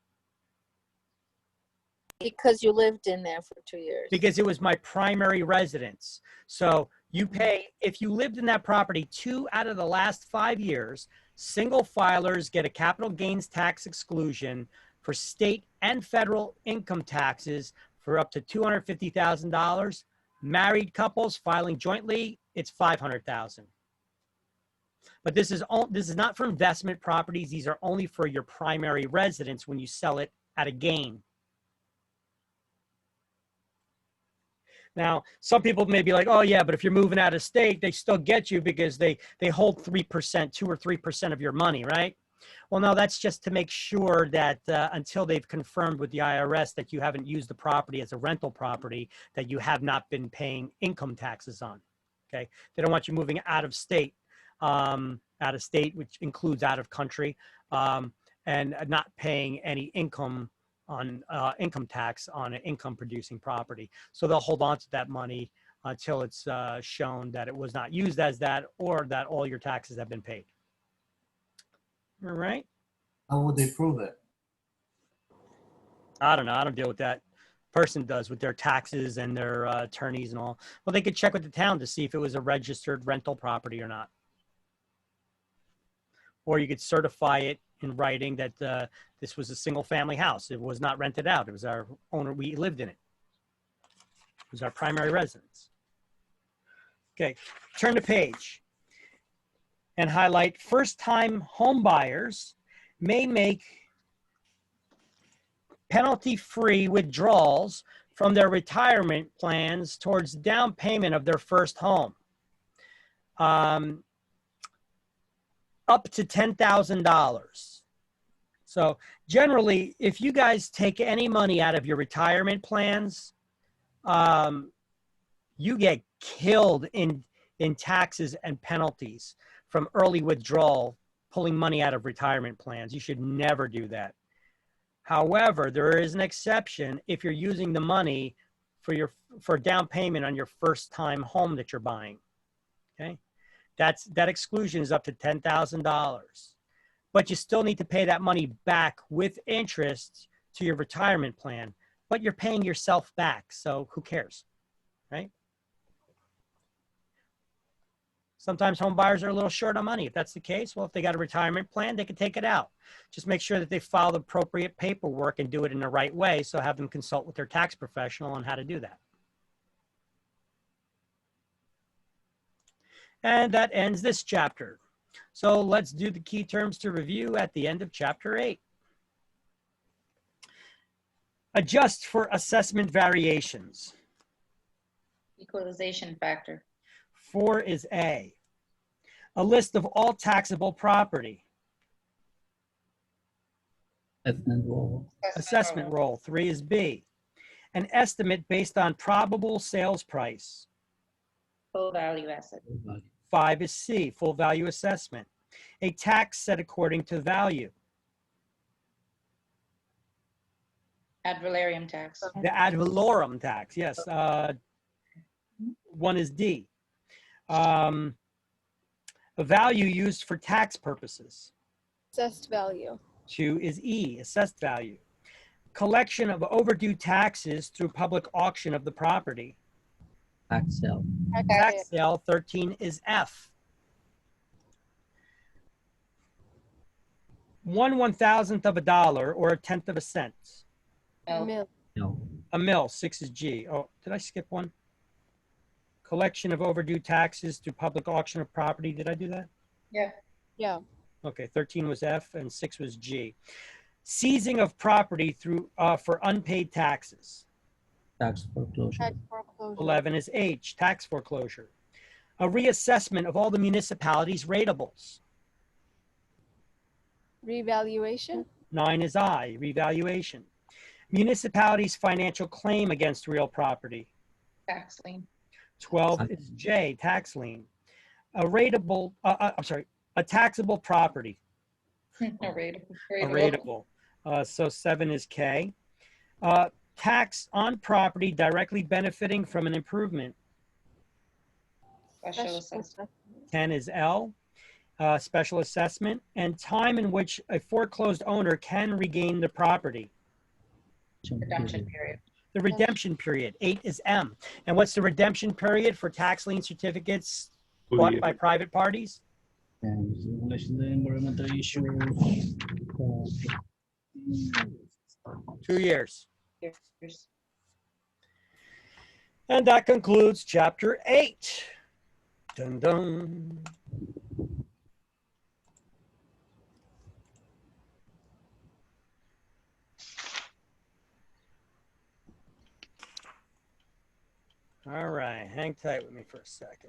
Because you lived in there for 2 years. Because it was my primary residence. So you pay, if you lived in that property 2 out of the last 5 years, single filers get a capital gains tax exclusion for state and federal income taxes for up to $250,000. Married couples filing jointly, it's $500,000. But this is not for investment properties. These are only for your primary residence when you sell it at a gain. Now, some people may be like, oh yeah, but if you're moving out of state, they still get you because they hold 3%, 2 or 3% of your money, right? Well, no, that's just to make sure that until they've confirmed with the IRS that you haven't used the property as a rental property, that you have not been paying income taxes on, okay? They don't want you moving out of state, which includes out of country, and not paying any income on income tax on an income producing property. So they'll hold on to that money until it's shown that it was not used as that, or that all your taxes have been paid. All right. How would they prove it? I don't know. I don't deal with that. Person does with their taxes and their attorneys and all. Well, they could check with the town to see if it was a registered rental property or not. Or you could certify it in writing that this was a single family house. It was not rented out. It was our owner. We lived in it. It was our primary residence. Okay, turn the page and highlight first-time home buyers may make penalty-free withdrawals from their retirement plans towards down payment of their first home. Up to $10,000. So generally, if you guys take any money out of your retirement plans, you get killed in taxes and penalties from early withdrawal, pulling money out of retirement plans. You should never do that. However, there is an exception if you're using the money for down payment on your first time home that you're buying, okay? That exclusion is up to $10,000, but you still need to pay that money back with interest to your retirement plan, but you're paying yourself back, so who cares, right? Sometimes home buyers are a little short on money. If that's the case, well, if they got a retirement plan, they can take it out. Just make sure that they file the appropriate paperwork and do it in the right way, so have them consult with their tax professional on how to do that. And that ends this chapter. So let's do the key terms to review at the end of chapter 8. Adjust for assessment variations. Equalization factor. 4 is A. A list of all taxable property. Assessment roll. 3 is B. An estimate based on probable sales price. Full value asset. 5 is C. Full value assessment. A tax set according to value. Ad valorem tax. The ad valorem tax, yes. 1 is D. A value used for tax purposes. Assessed value. 2 is E, assessed value. Collection of overdue taxes through public auction of the property. Tax sale. Tax sale. 13 is F. 1/1000th of a dollar or 1/10 of a cent. Mil. No. A mil. 6 is G. Oh, did I skip one? Collection of overdue taxes through public auction of property. Did I do that? Yeah. Yeah. Okay, 13 was F and 6 was G. Seizing of property through for unpaid taxes. Tax foreclosure. Tax foreclosure. 11 is H, tax foreclosure. A reassessment of all the municipalities' ratables. Revaluation. 9 is I, revaluation. Municipalities' financial claim against real property. Tax lien. 12 is J, tax lien. A rateable, a taxable property. A rateable. A rateable. So 7 is K. Tax on property directly benefiting from an improvement. Special assessment. 10 is L, special assessment, and time in which a foreclosed owner can regain the property. Redemption period. The redemption period. 8 is M. And what's the redemption period for tax lien certificates bought by private parties? And environmental issues. 2 years. Years. And that concludes chapter 8. Dun dun. All right, hang tight with me for a second.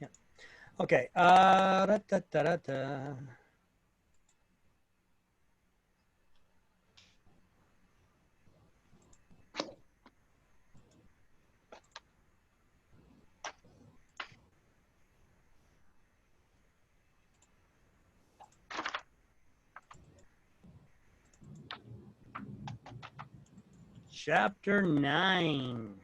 Yeah. Okay. Da, da, da, da, da. Chapter 9.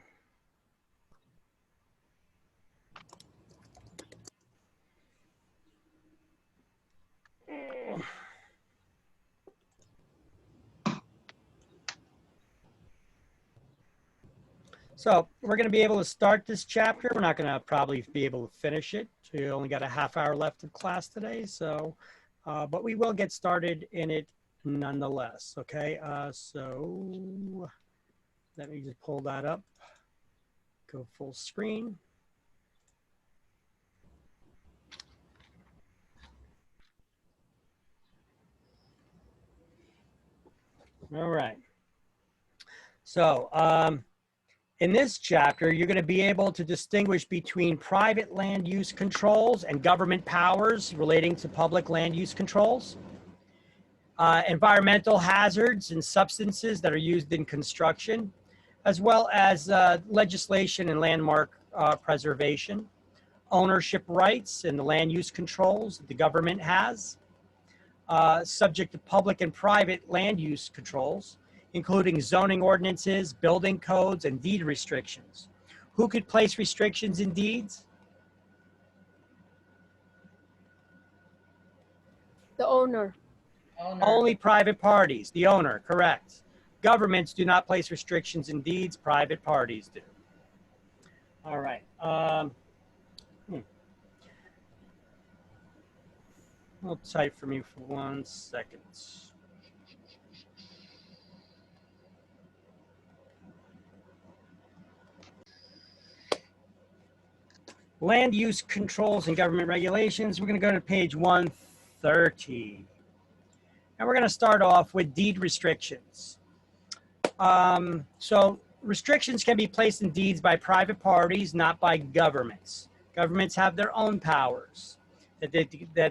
So we're going to be able to start this chapter. We're not going to probably be able to finish it. We only got a half hour left of class today. So, but we will get started in it nonetheless. Okay. So let me just pull that up. Go full screen. All right. So, in this chapter, you're going to be able to distinguish between private land use controls and government powers relating to public land use controls, environmental hazards and substances that are used in construction, as well as legislation and landmark preservation, ownership rights and the land use controls that the government has, subject to public and private land use controls, including zoning ordinances, building codes, and deed restrictions. Who could place restrictions in deeds? The owner. Only private parties, the owner, correct. Governments do not place restrictions in deeds, private parties do. All right. Hold tight for me for 1 second. Land use controls and government regulations. We're going to go to page 130. And we're going to start off with deed restrictions. So restrictions can be placed in deeds by private parties, not by governments. Governments have their own powers that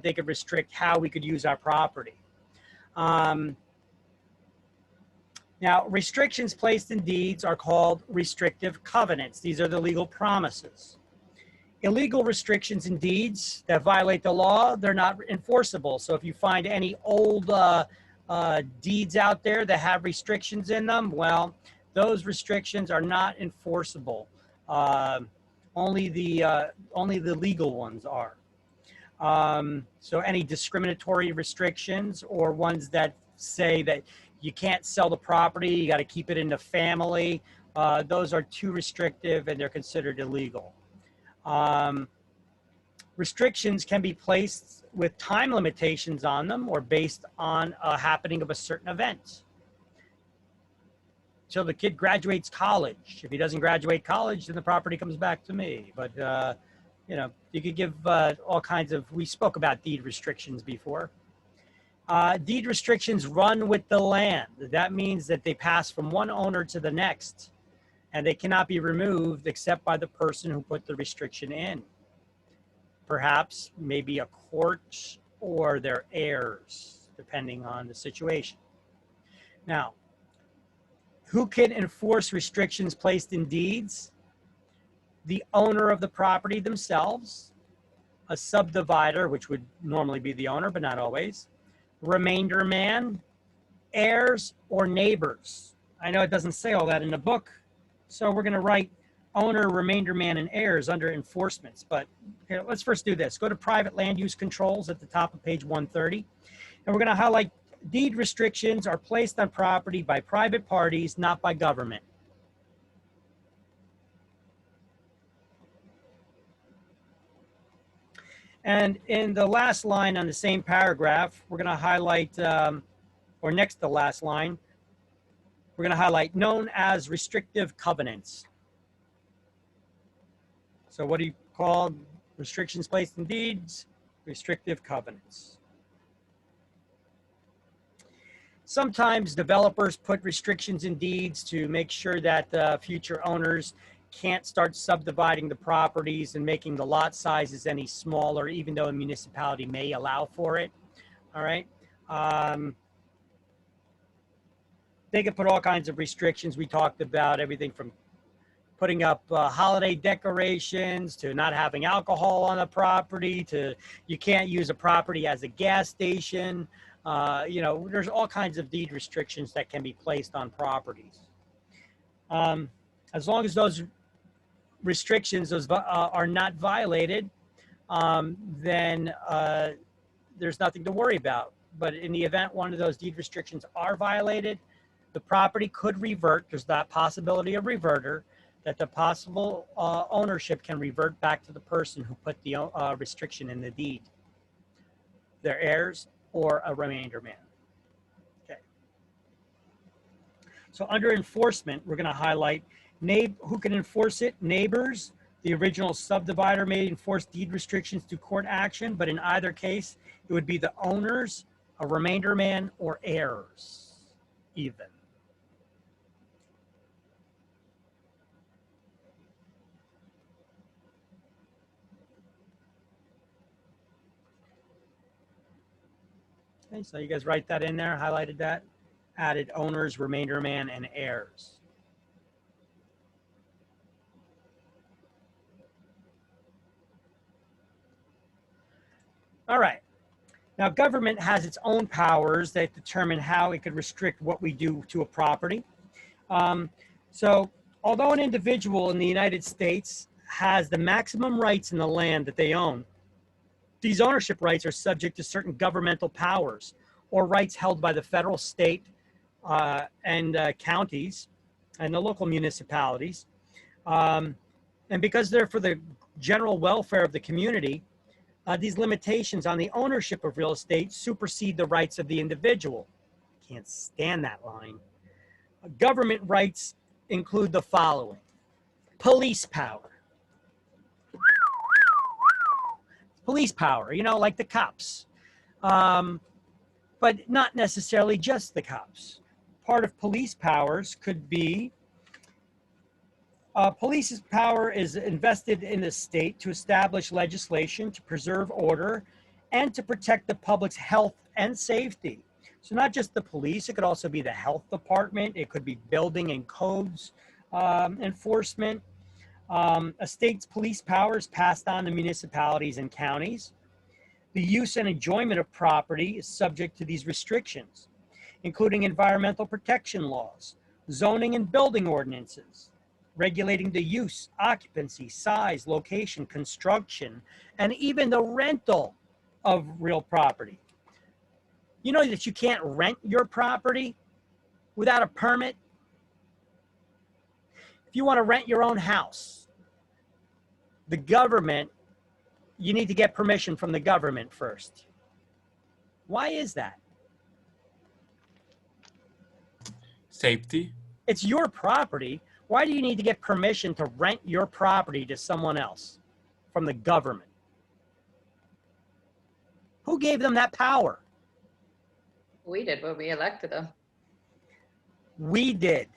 they could restrict how we could use our property. Now, restrictions placed in deeds are called restrictive covenants. These are the legal promises. Illegal restrictions in deeds that violate the law, they're not enforceable. So if you find any old deeds out there that have restrictions in them, well, those restrictions are not enforceable. Only the legal ones are. So any discriminatory restrictions or ones that say that you can't sell the property, you got to keep it in the family, those are too restrictive and they're considered illegal. Restrictions can be placed with time limitations on them or based on a happening of a certain event. Till the kid graduates college. If he doesn't graduate college, then the property comes back to me. But, you know, you could give all kinds of, we spoke about deed restrictions before. Deed restrictions run with the land. That means that they pass from one owner to the next, and they cannot be removed except by the person who put the restriction in. Perhaps maybe a court or their heirs, depending on the situation. Now, who can enforce restrictions placed in deeds? The owner of the property themselves, a subdivider, which would normally be the owner, but not always, remainder man, heirs, or neighbors. I know it doesn't say all that in the book, so we're going to write owner, remainder man, and heirs under enforcements. But here, let's first do this. Go to private land use controls at the top of page 130, and we're going to highlight deed restrictions are placed on property by private parties, not by government. And in the last line on the same paragraph, we're going to highlight, or next to the last line, we're going to highlight known as restrictive covenants. So what do you call restrictions placed in deeds? Restrictive covenants. Sometimes developers put restrictions in deeds to make sure that future owners can't start subdividing the properties and making the lot sizes any smaller, even though a municipality may allow for it. All right. They could put all kinds of restrictions. We talked about everything from putting up holiday decorations to not having alcohol on the property to you can't use a property as a gas station. You know, there's all kinds of deed restrictions that can be placed on properties. As long as those restrictions are not violated, then there's nothing to worry about. But in the event one of those deed restrictions are violated, the property could revert. There's that possibility of reverter, that the possible ownership can revert back to the person who put the restriction in the deed, their heirs, or a remainder man. Okay. So under enforcement, we're going to highlight who can enforce it. Neighbors. The original subdivider may enforce deed restrictions through court action, but in either case, it would be the owners, a remainder man, or heirs, even. Okay, so you guys write that in there, highlighted that, added owners, remainder man, and heirs. All right. Now, government has its own powers that determine how it could restrict what we do to a property. So although an individual in the United States has the maximum rights in the land that they own, these ownership rights are subject to certain governmental powers or rights held by the federal, state, and counties and the local municipalities. And because they're for the general welfare of the community, these limitations on the ownership of real estate supersede the rights of the individual. Can't stand that line. Government rights include the following: police power. Police power, you know, like the cops. But not necessarily just the cops. Part of police powers could be police's power is invested in the state to establish legislation, to preserve order, and to protect the public's health and safety. So not just the police, it could also be the health department, it could be building and codes enforcement. A state's police powers passed on to municipalities and counties. The use and enjoyment of property is subject to these restrictions, including environmental protection laws, zoning and building ordinances, regulating the use, occupancy, size, location, construction, and even the rental of real property. You know that you can't rent your property without a permit? If you want to rent your own house, the government, you need to get permission from the government first. Why is that? Safety. It's your property. Why do you need to get permission to rent your property to someone else from the government? Who gave them that power? We did, but we elected them. We did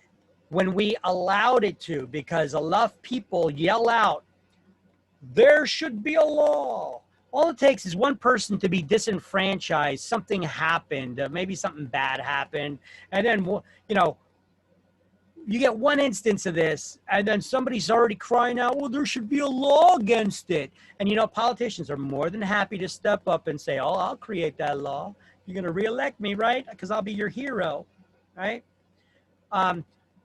when we allowed it to, because enough people yell out, there should be a law. All it takes is one person to be disenfranchised. Something happened, maybe something bad happened. And then, you know, you get one instance of this, and then somebody's already crying out, well, there should be a law against it. And, you know, politicians are more than happy to step up and say, oh, I'll create that law. You're going to reelect me, right? Because I'll be your hero, right?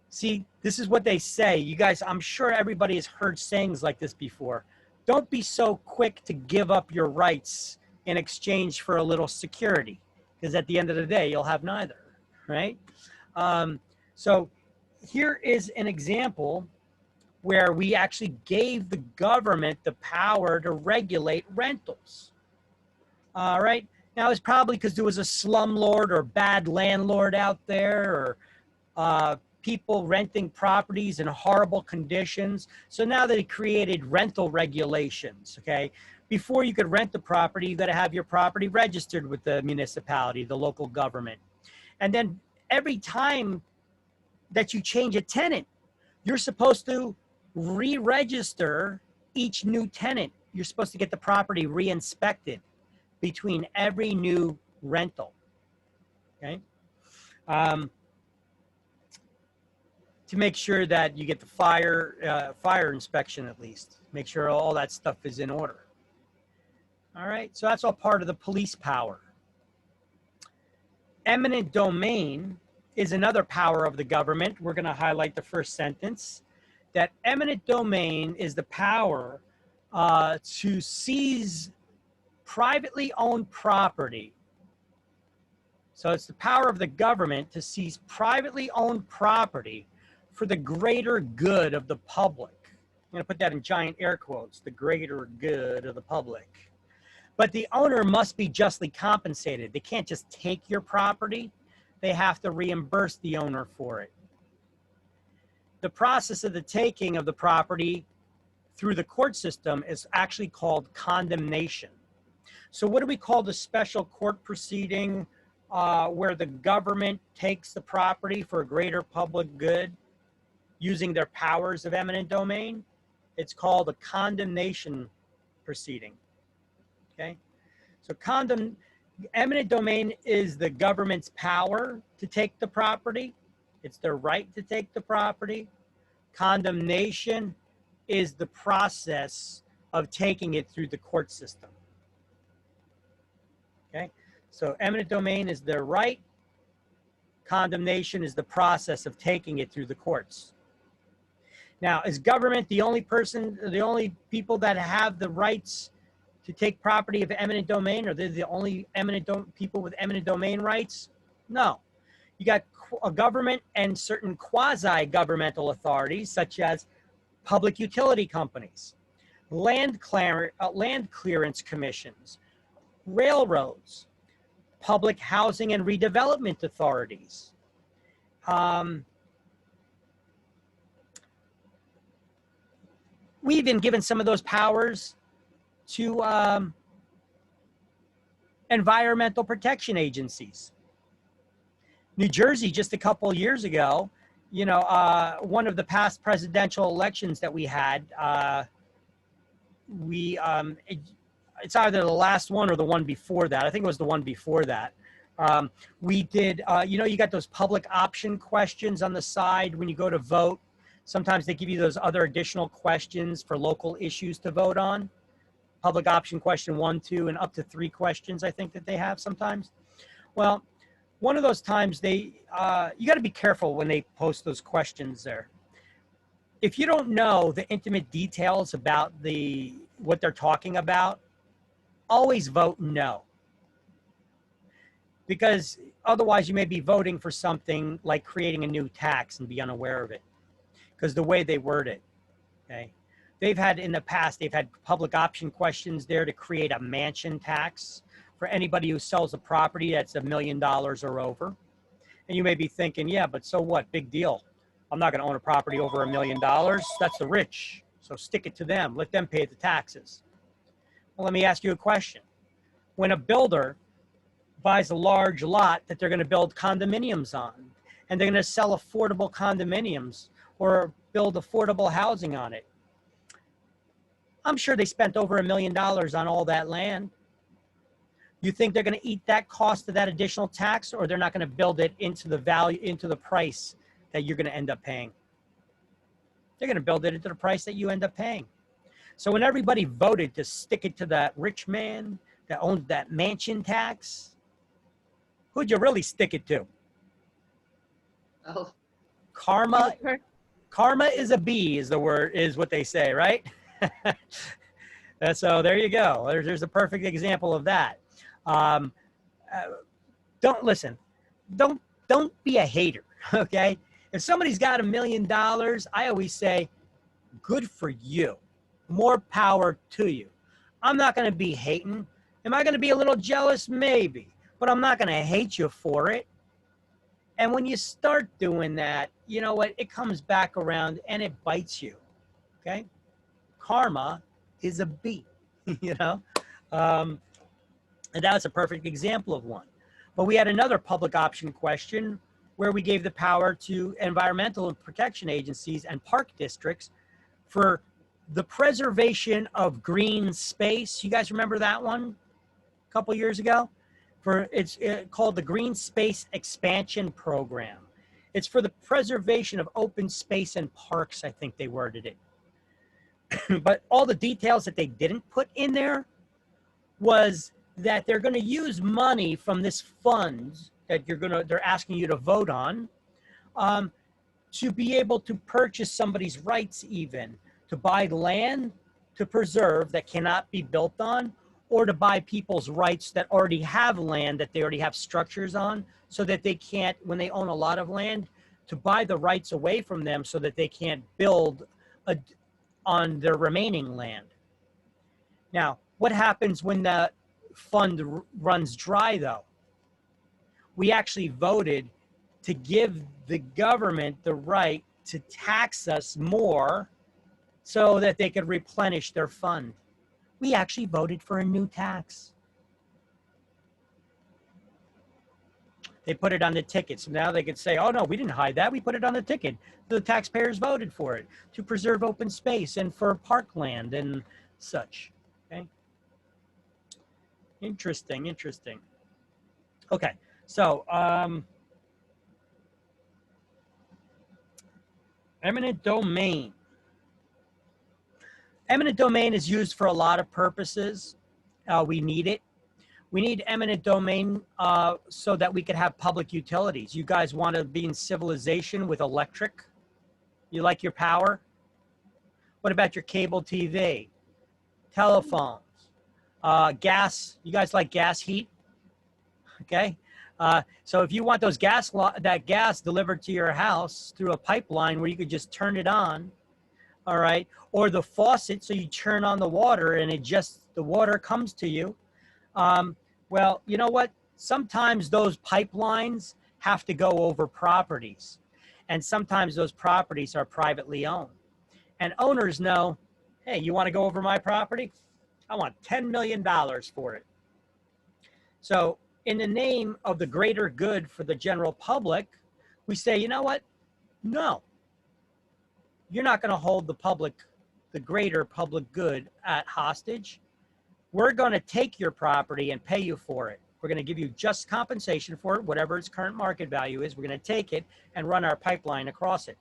See, this is what they say. You guys, I'm sure everybody has heard sayings like this before. Don't be so quick to give up your rights in exchange for a little security, because at the end of the day, you'll have neither, right? So here is an example where we actually gave the government the power to regulate rentals. All right. Now, it's probably because there was a slumlord or bad landlord out there, or people renting properties in horrible conditions. So now they created rental regulations, okay? Before you could rent the property, you got to have your property registered with the municipality, the local government. And then every time that you change a tenant, you're supposed to re-register each new tenant. You're supposed to get the property re-inspected between every new rental, okay? To make sure that you get the fire inspection at least. Make sure all that stuff is in order. All right, so that's all part of the police power. Eminent domain is another power of the government. We're going to highlight the first sentence. That eminent domain is the power to seize privately owned property. So it's the power of the government to seize privately owned property for the greater good of the public. I'm going to put that in giant air quotes, the greater good of the public. But the owner must be justly compensated. They can't just take your property. They have to reimburse the owner for it. The process of the taking of the property through the court system is actually called condemnation. So what do we call the special court proceeding where the government takes the property for a greater public good using their powers of eminent domain? It's called a condemnation proceeding, okay? So eminent domain is the government's power to take the property. It's their right to take the property. Condemnation is the process of taking it through the court system. Okay, so eminent domain is their right. Condemnation is the process of taking it through the courts. Now, is government the only people that have the rights to take property of eminent domain? Or they're the only people with eminent domain rights? No. You got government and certain quasi-governmental authorities, such as public utility companies, land clearance commissions, railroads, public housing and redevelopment authorities. We've been given some of those powers to environmental protection agencies. New Jersey, just a couple of years ago, you know, one of the past presidential elections that we had, it's either the last one or the one before that. I think it was the one before that. We did, you know, you got those public option questions on the side when you go to vote. Sometimes they give you those other additional questions for local issues to vote on. Public option question 1, 2, and up to 3 questions, I think that they have sometimes. Well, one of those times you got to be careful when they post those questions there. If you don't know the intimate details about what they're talking about, always vote no. Because otherwise you may be voting for something like creating a new tax and be unaware of it. Because the way they word it, okay? They've had, in the past, they've had public option questions there to create a mansion tax for anybody who sells a property that's $1 million or over. And you may be thinking, yeah, but so what? Big deal. I'm not going to own a property over $1 million. That's the rich. So stick it to them. Let them pay the taxes. Well, let me ask you a question. When a builder buys a large lot that they're going to build condominiums on, and they're going to sell affordable condominiums or build affordable housing on it, I'm sure they spent over $1 million on all that land. You think they're going to eat that cost of that additional tax, or they're not going to build it into the value, into the price that you're going to end up paying? They're going to build it into the price that you end up paying. So when everybody voted to stick it to that rich man that owns that mansion tax, who'd you really stick it to? Oh. Karma is a bee, is the word, is what they say, right? So there you go. There's a perfect example of that. Don't listen. Don't be a hater. Okay. If somebody's got $1 million, I always say, good for you. More power to you. I'm not going to be hating. Am I going to be a little jealous? Maybe, but I'm not going to hate you for it. And when you start doing that, you know what? It comes back around and it bites you. Okay. Karma is a bee, you know? And that's a perfect example of one. But we had another public option question where we gave the power to environmental and protection agencies and park districts for the preservation of green space. You guys remember that one a couple years ago? It's called the Green Space Expansion Program. It's for the preservation of open space and parks, I think they worded it. But all the details that they didn't put in there was that they're going to use money from this fund that they're asking you to vote on, to be able to purchase somebody's rights, even to buy land to preserve that cannot be built on, or to buy people's rights that already have land that they already have structures on, so that they can't, when they own a lot of land, to buy the rights away from them so that they can't build on their remaining land. Now, what happens when the fund runs dry, though? We actually voted to give the government the right to tax us more so that they could replenish their fund. We actually voted for a new tax. They put it on the ticket. So now they could say, oh no, we didn't hide that. We put it on the ticket. The taxpayers voted for it to preserve open space and for parkland and such. Okay. Interesting, interesting. Okay, so eminent domain. Eminent domain is used for a lot of purposes. We need it. We need eminent domain so that we could have public utilities. You guys want to be in civilization with electric? You like your power? What about your cable TV, telephones, gas? You guys like gas heat? Okay. So if you want those that gas delivered to your house through a pipeline where you could just turn it on, all right, or the faucet, so you turn on the water and the water comes to you. Well, you know what? Sometimes those pipelines have to go over properties, and sometimes those properties are privately owned. And owners know, hey, you want to go over my property? I want $10 million for it. So in the name of the greater good for the general public, we say, you know what? No, you're not going to hold the greater public good at hostage. We're going to take your property and pay you for it. We're going to give you just compensation for it, whatever its current market value is. We're going to take it and run our pipeline across it.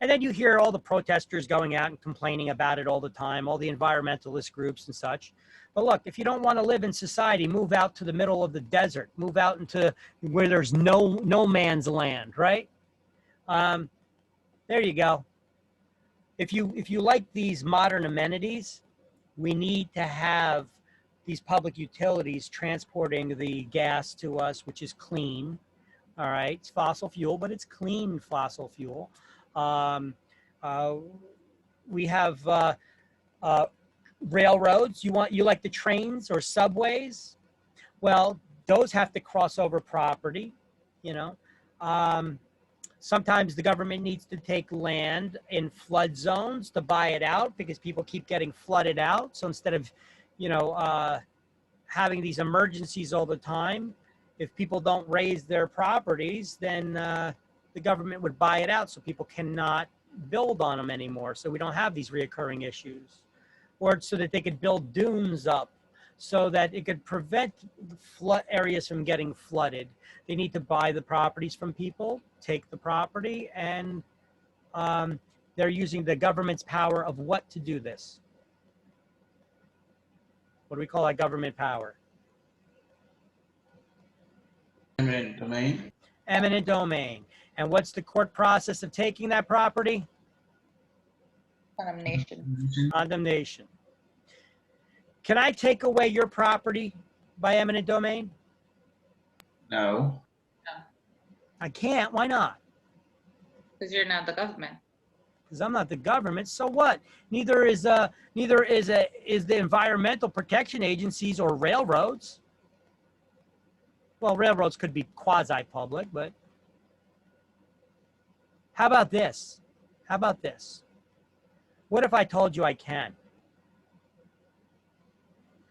And then you hear all the protesters going out and complaining about it all the time, all the environmentalist groups and such. But look, if you don't want to live in society, move out to the middle of the desert, move out into where there's no man's land, right? There you go. If you like these modern amenities, we need to have these public utilities transporting the gas to us, which is clean. All right, it's fossil fuel, but it's clean fossil fuel. We have railroads. You like the trains or subways? Well, those have to cross over property, you know. Sometimes the government needs to take land in flood zones to buy it out because people keep getting flooded out. So instead of, you know, having these emergencies all the time, if people don't raise their properties, then the government would buy it out so people cannot build on them anymore. So we don't have these reoccurring issues. Or so that they could build dunes up so that it could prevent the flood areas from getting flooded. They need to buy the properties from people, take the property, and they're using the government's power of what to do this? What do we call that government power? Eminent domain. Eminent domain. And what's the court process of taking that property? Condemnation. Condemnation. Can I take away your property by eminent domain? No. I can't. Why not? Because you're not the government. Because I'm not the government. So what? Neither is the environmental protection agencies or railroads. Well, railroads could be quasi-public, but how about this? How about this? What if I told you I can?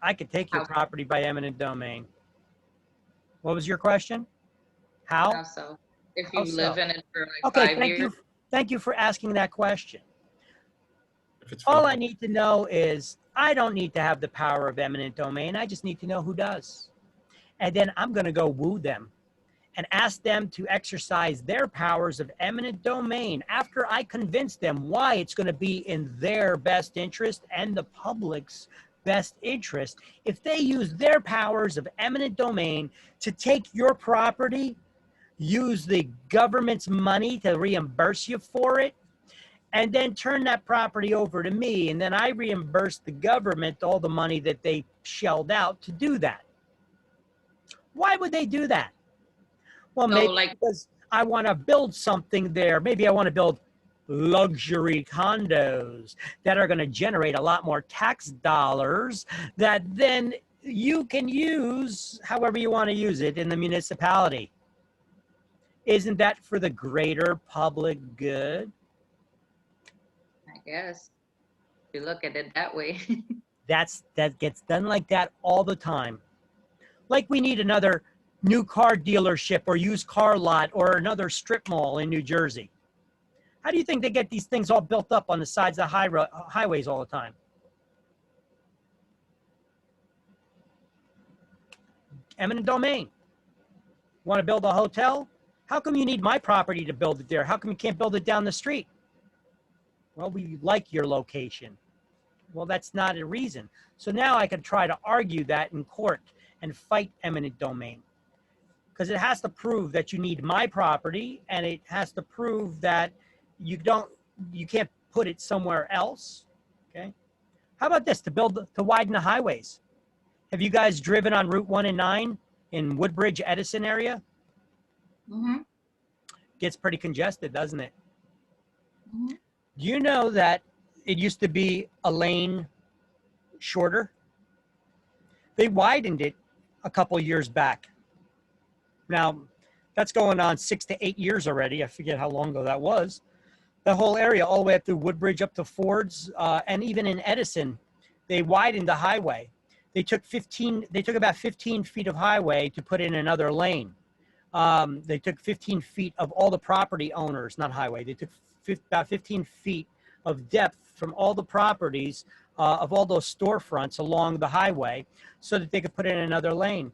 I could take your property by eminent domain. What was your question? How? How so? If you How so? live in it for like 5 years. Thank you for asking that question. All I need to know is I don't need to have the power of eminent domain. I just need to know who does. And then I'm going to go woo them and ask them to exercise their powers of eminent domain after I convince them why it's going to be in their best interest and the public's best interest. If they use their powers of eminent domain to take your property, use the government's money to reimburse you for it, and then turn that property over to me, and then I reimburse the government all the money that they shelled out to do that. Why would they do that? Well, maybe because I want to build something there. Maybe I want to build luxury condos that are going to generate a lot more tax dollars that then you can use however you want to use it in the municipality. Isn't that for the greater public good? I guess. If you look at it that way. That gets done like that all the time. Like we need another new car dealership or used car lot or another strip mall in New Jersey. How do you think they get these things all built up on the sides of highways all the time? Eminent domain. Want to build a hotel? How come you need my property to build it there? How come you can't build it down the street? Well, we like your location. Well, that's not a reason. So now I could try to argue that in court and fight eminent domain. Because it has to prove that you need my property, and it has to prove that you can't put it somewhere else. Okay. How about this, to widen the highways? Have you guys driven on Route 1 and 9 in Woodbridge, Edison area. Mm-hmm. Gets pretty congested, doesn't it? Mhm. Do you know that it used to be a lane shorter? They widened it a couple years back. Now, that's going on 6 to 8 years already. I forget how long ago that was. The whole area, all the way up through Woodbridge, up to Ford's, and even in Edison, they widened the highway. They took about 15 feet of highway to put in another lane. They took 15 feet of all the property owners, not highway. They took about 15 feet of depth from all the properties of all those storefronts along the highway so that they could put in another lane.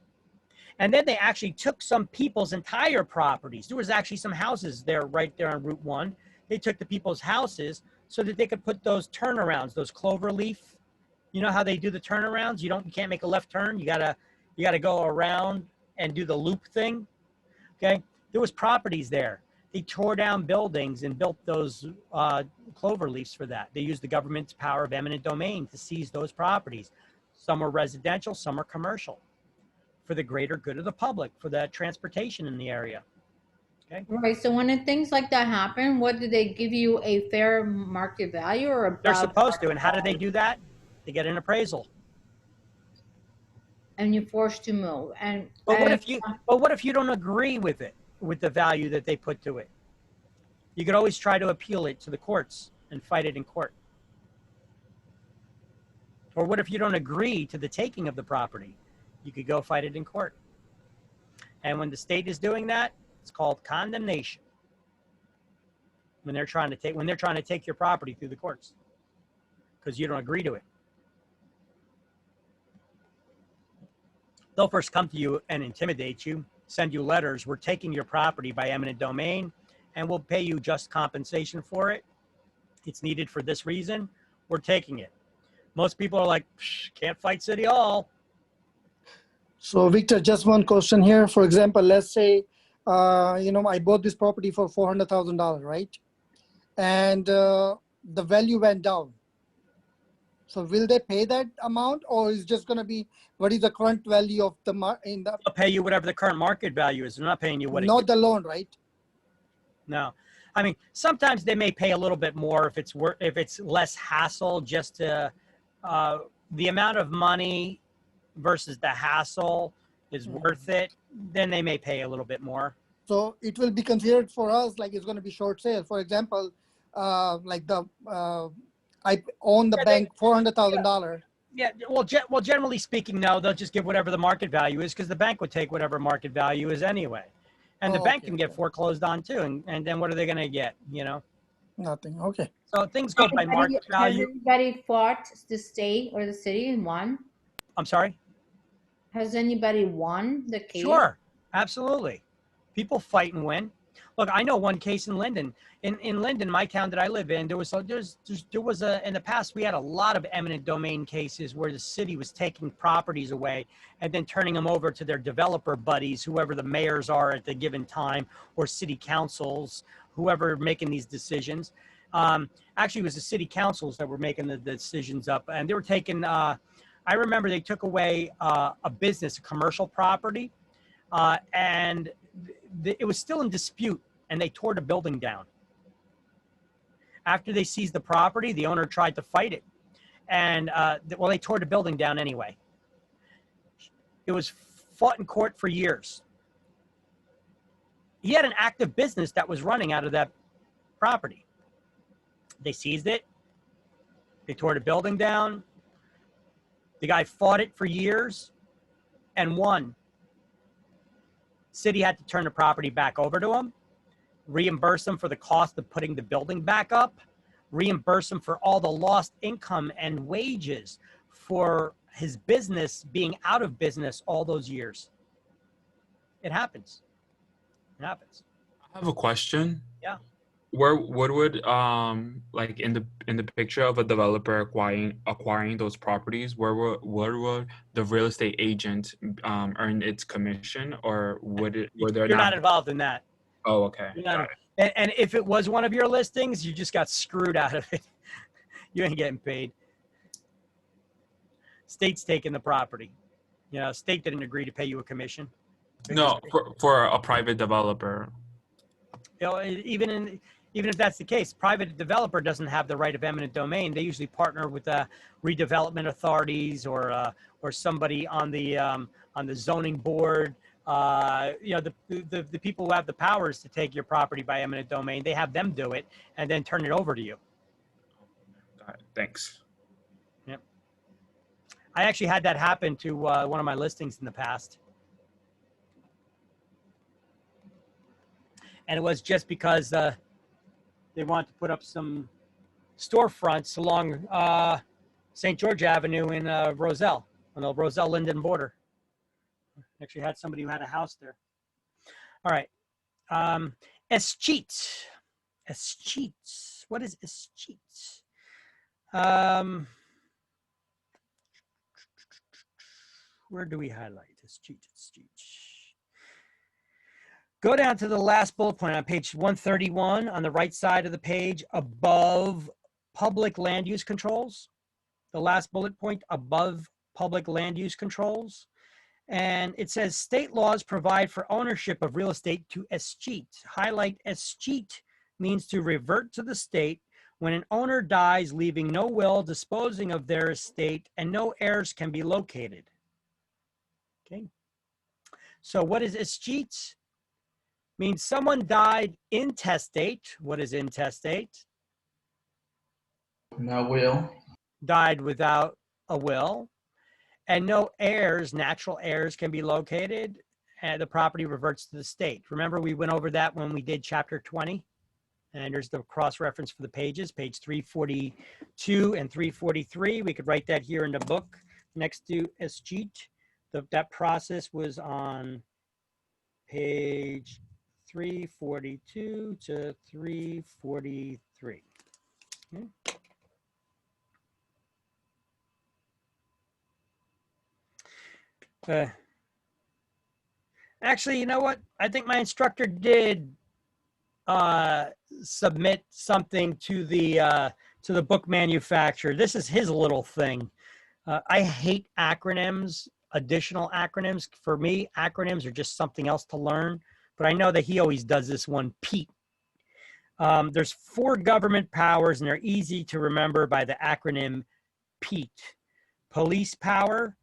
And then they actually took some people's entire properties. There was actually some houses there, right there on Route 1. They took the people's houses so that they could put those turnarounds, those clover leaf. You know how they do the turnarounds? You can't make a left turn. You gotta go around and do the loop thing. Okay, there was properties there. They tore down buildings and built those clover leaves for that. They used the government's power of eminent domain to seize those properties. Some are residential, some are commercial, for the greater good of the public, for the transportation in the area. Okay. Right. So when things like that happen, what do they give you a fair market value or above? They're supposed to. And how do they do that? They get an appraisal. And you're forced to move. But what if you don't agree with it, with the value that they put to it? You could always try to appeal it to the courts and fight it in court. Or what if you don't agree to the taking of the property? You could go fight it in court. And when the state is doing that, it's called condemnation. When they're trying to take your property through the courts because you don't agree to it. They'll first come to you and intimidate you, send you letters. We're taking your property by eminent domain and we'll pay you just compensation for it. It's needed for this reason. We're taking it. Most people are like, can't fight City Hall. So Victor, just one question here. For example, let's say, I bought this property for $400,000, right? And the value went down. So will they pay that amount, or is just going to be what is the current value of the They'll pay you whatever the current market value is. They're not paying you what. Not the loan, right? No, I mean sometimes they may pay a little bit more if it's less hassle. Just to the amount of money versus the hassle is worth it. Then they may pay a little bit more. So it will be considered for us like it's going to be short sale. For example, I own the bank $400,000. Yeah, well, generally speaking, no, they'll just give whatever the market value is because the bank would take whatever market value is anyway. And the bank can get foreclosed on too. And then what are they going to get, Nothing, okay. So things go by market value. Has anybody fought the state or the city and won? I'm sorry? Has anybody won the case? Sure, absolutely. People fight and win. Look, I know one case in Linden. In Linden, my town that I live in, in the past, we had a lot of eminent domain cases where the city was taking properties away and then turning them over to their developer buddies, whoever the mayors are at the given time, or city councils, whoever making these decisions. Actually, it was the city councils that were making the decisions up, and they were taking, I remember they took away a business, a commercial property, and it was still in dispute, and they tore the building down. After they seized the property, the owner tried to fight it. And, they tore the building down anyway. It was fought in court for years. He had an active business that was running out of that property. They seized it. They tore the building down. The guy fought it for years and won. City had to turn the property back over to him, reimburse him for the cost of putting the building back up, reimburse him for all the lost income and wages for his business being out of business all those years. It happens. It happens. I have a question. Yeah. What would like in the picture of a developer acquiring those properties, where would the real estate agent earn its commission, or were there? You're not involved in that. Oh, okay. And if it was one of your listings, you just got screwed out of it. You ain't getting paid. State's taking the property. State didn't agree to pay you a commission. No, for a private developer. You know, even if that's the case, private developer doesn't have the right of eminent domain. They usually partner with redevelopment authorities or somebody on the zoning board. You know, the people who have the powers to take your property by eminent domain, they have them do it and then turn it over to you. Got it. Thanks. Yep. I actually had that happen to one of my listings in the past. And it was just because they wanted to put up some storefronts along St. George Avenue in Roselle, on the Roselle-Linden border. Actually had somebody who had a house there. All right. Escheat. Escheat. What is escheat? Where do we highlight escheat? Escheat. Go down to the last bullet point on page 131 on the right side of the page above public land use controls. The last bullet point above public land use controls. And it says state laws provide for ownership of real estate to escheat. Highlight escheat means to revert to the state when an owner dies, leaving no will disposing of their estate and no heirs can be located. Okay. So what is escheat? Means someone died intestate. What is intestate? No will. Died without a will. And no heirs, natural heirs can be located. And the property reverts to the state. Remember we went over that when we did chapter 20? And there's the cross-reference for the pages, page 342 and 343. We could write that here in the book next to escheat. That process was on page 342 to 343. Okay. Actually, you know what? I think my instructor did submit something to the book manufacturer. This is his little thing. I hate acronyms, additional acronyms. For me, acronyms are just something else to learn. But I know that he always does this one, PEAT. There's 4 government powers, and they're easy to remember by the acronym PEAT. Police power,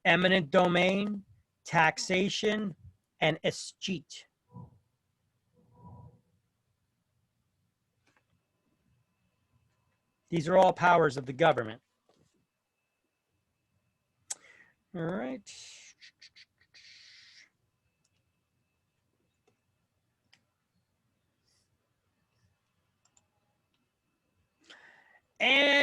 eminent domain, taxation, and escheat. These are all powers of the government. All right. And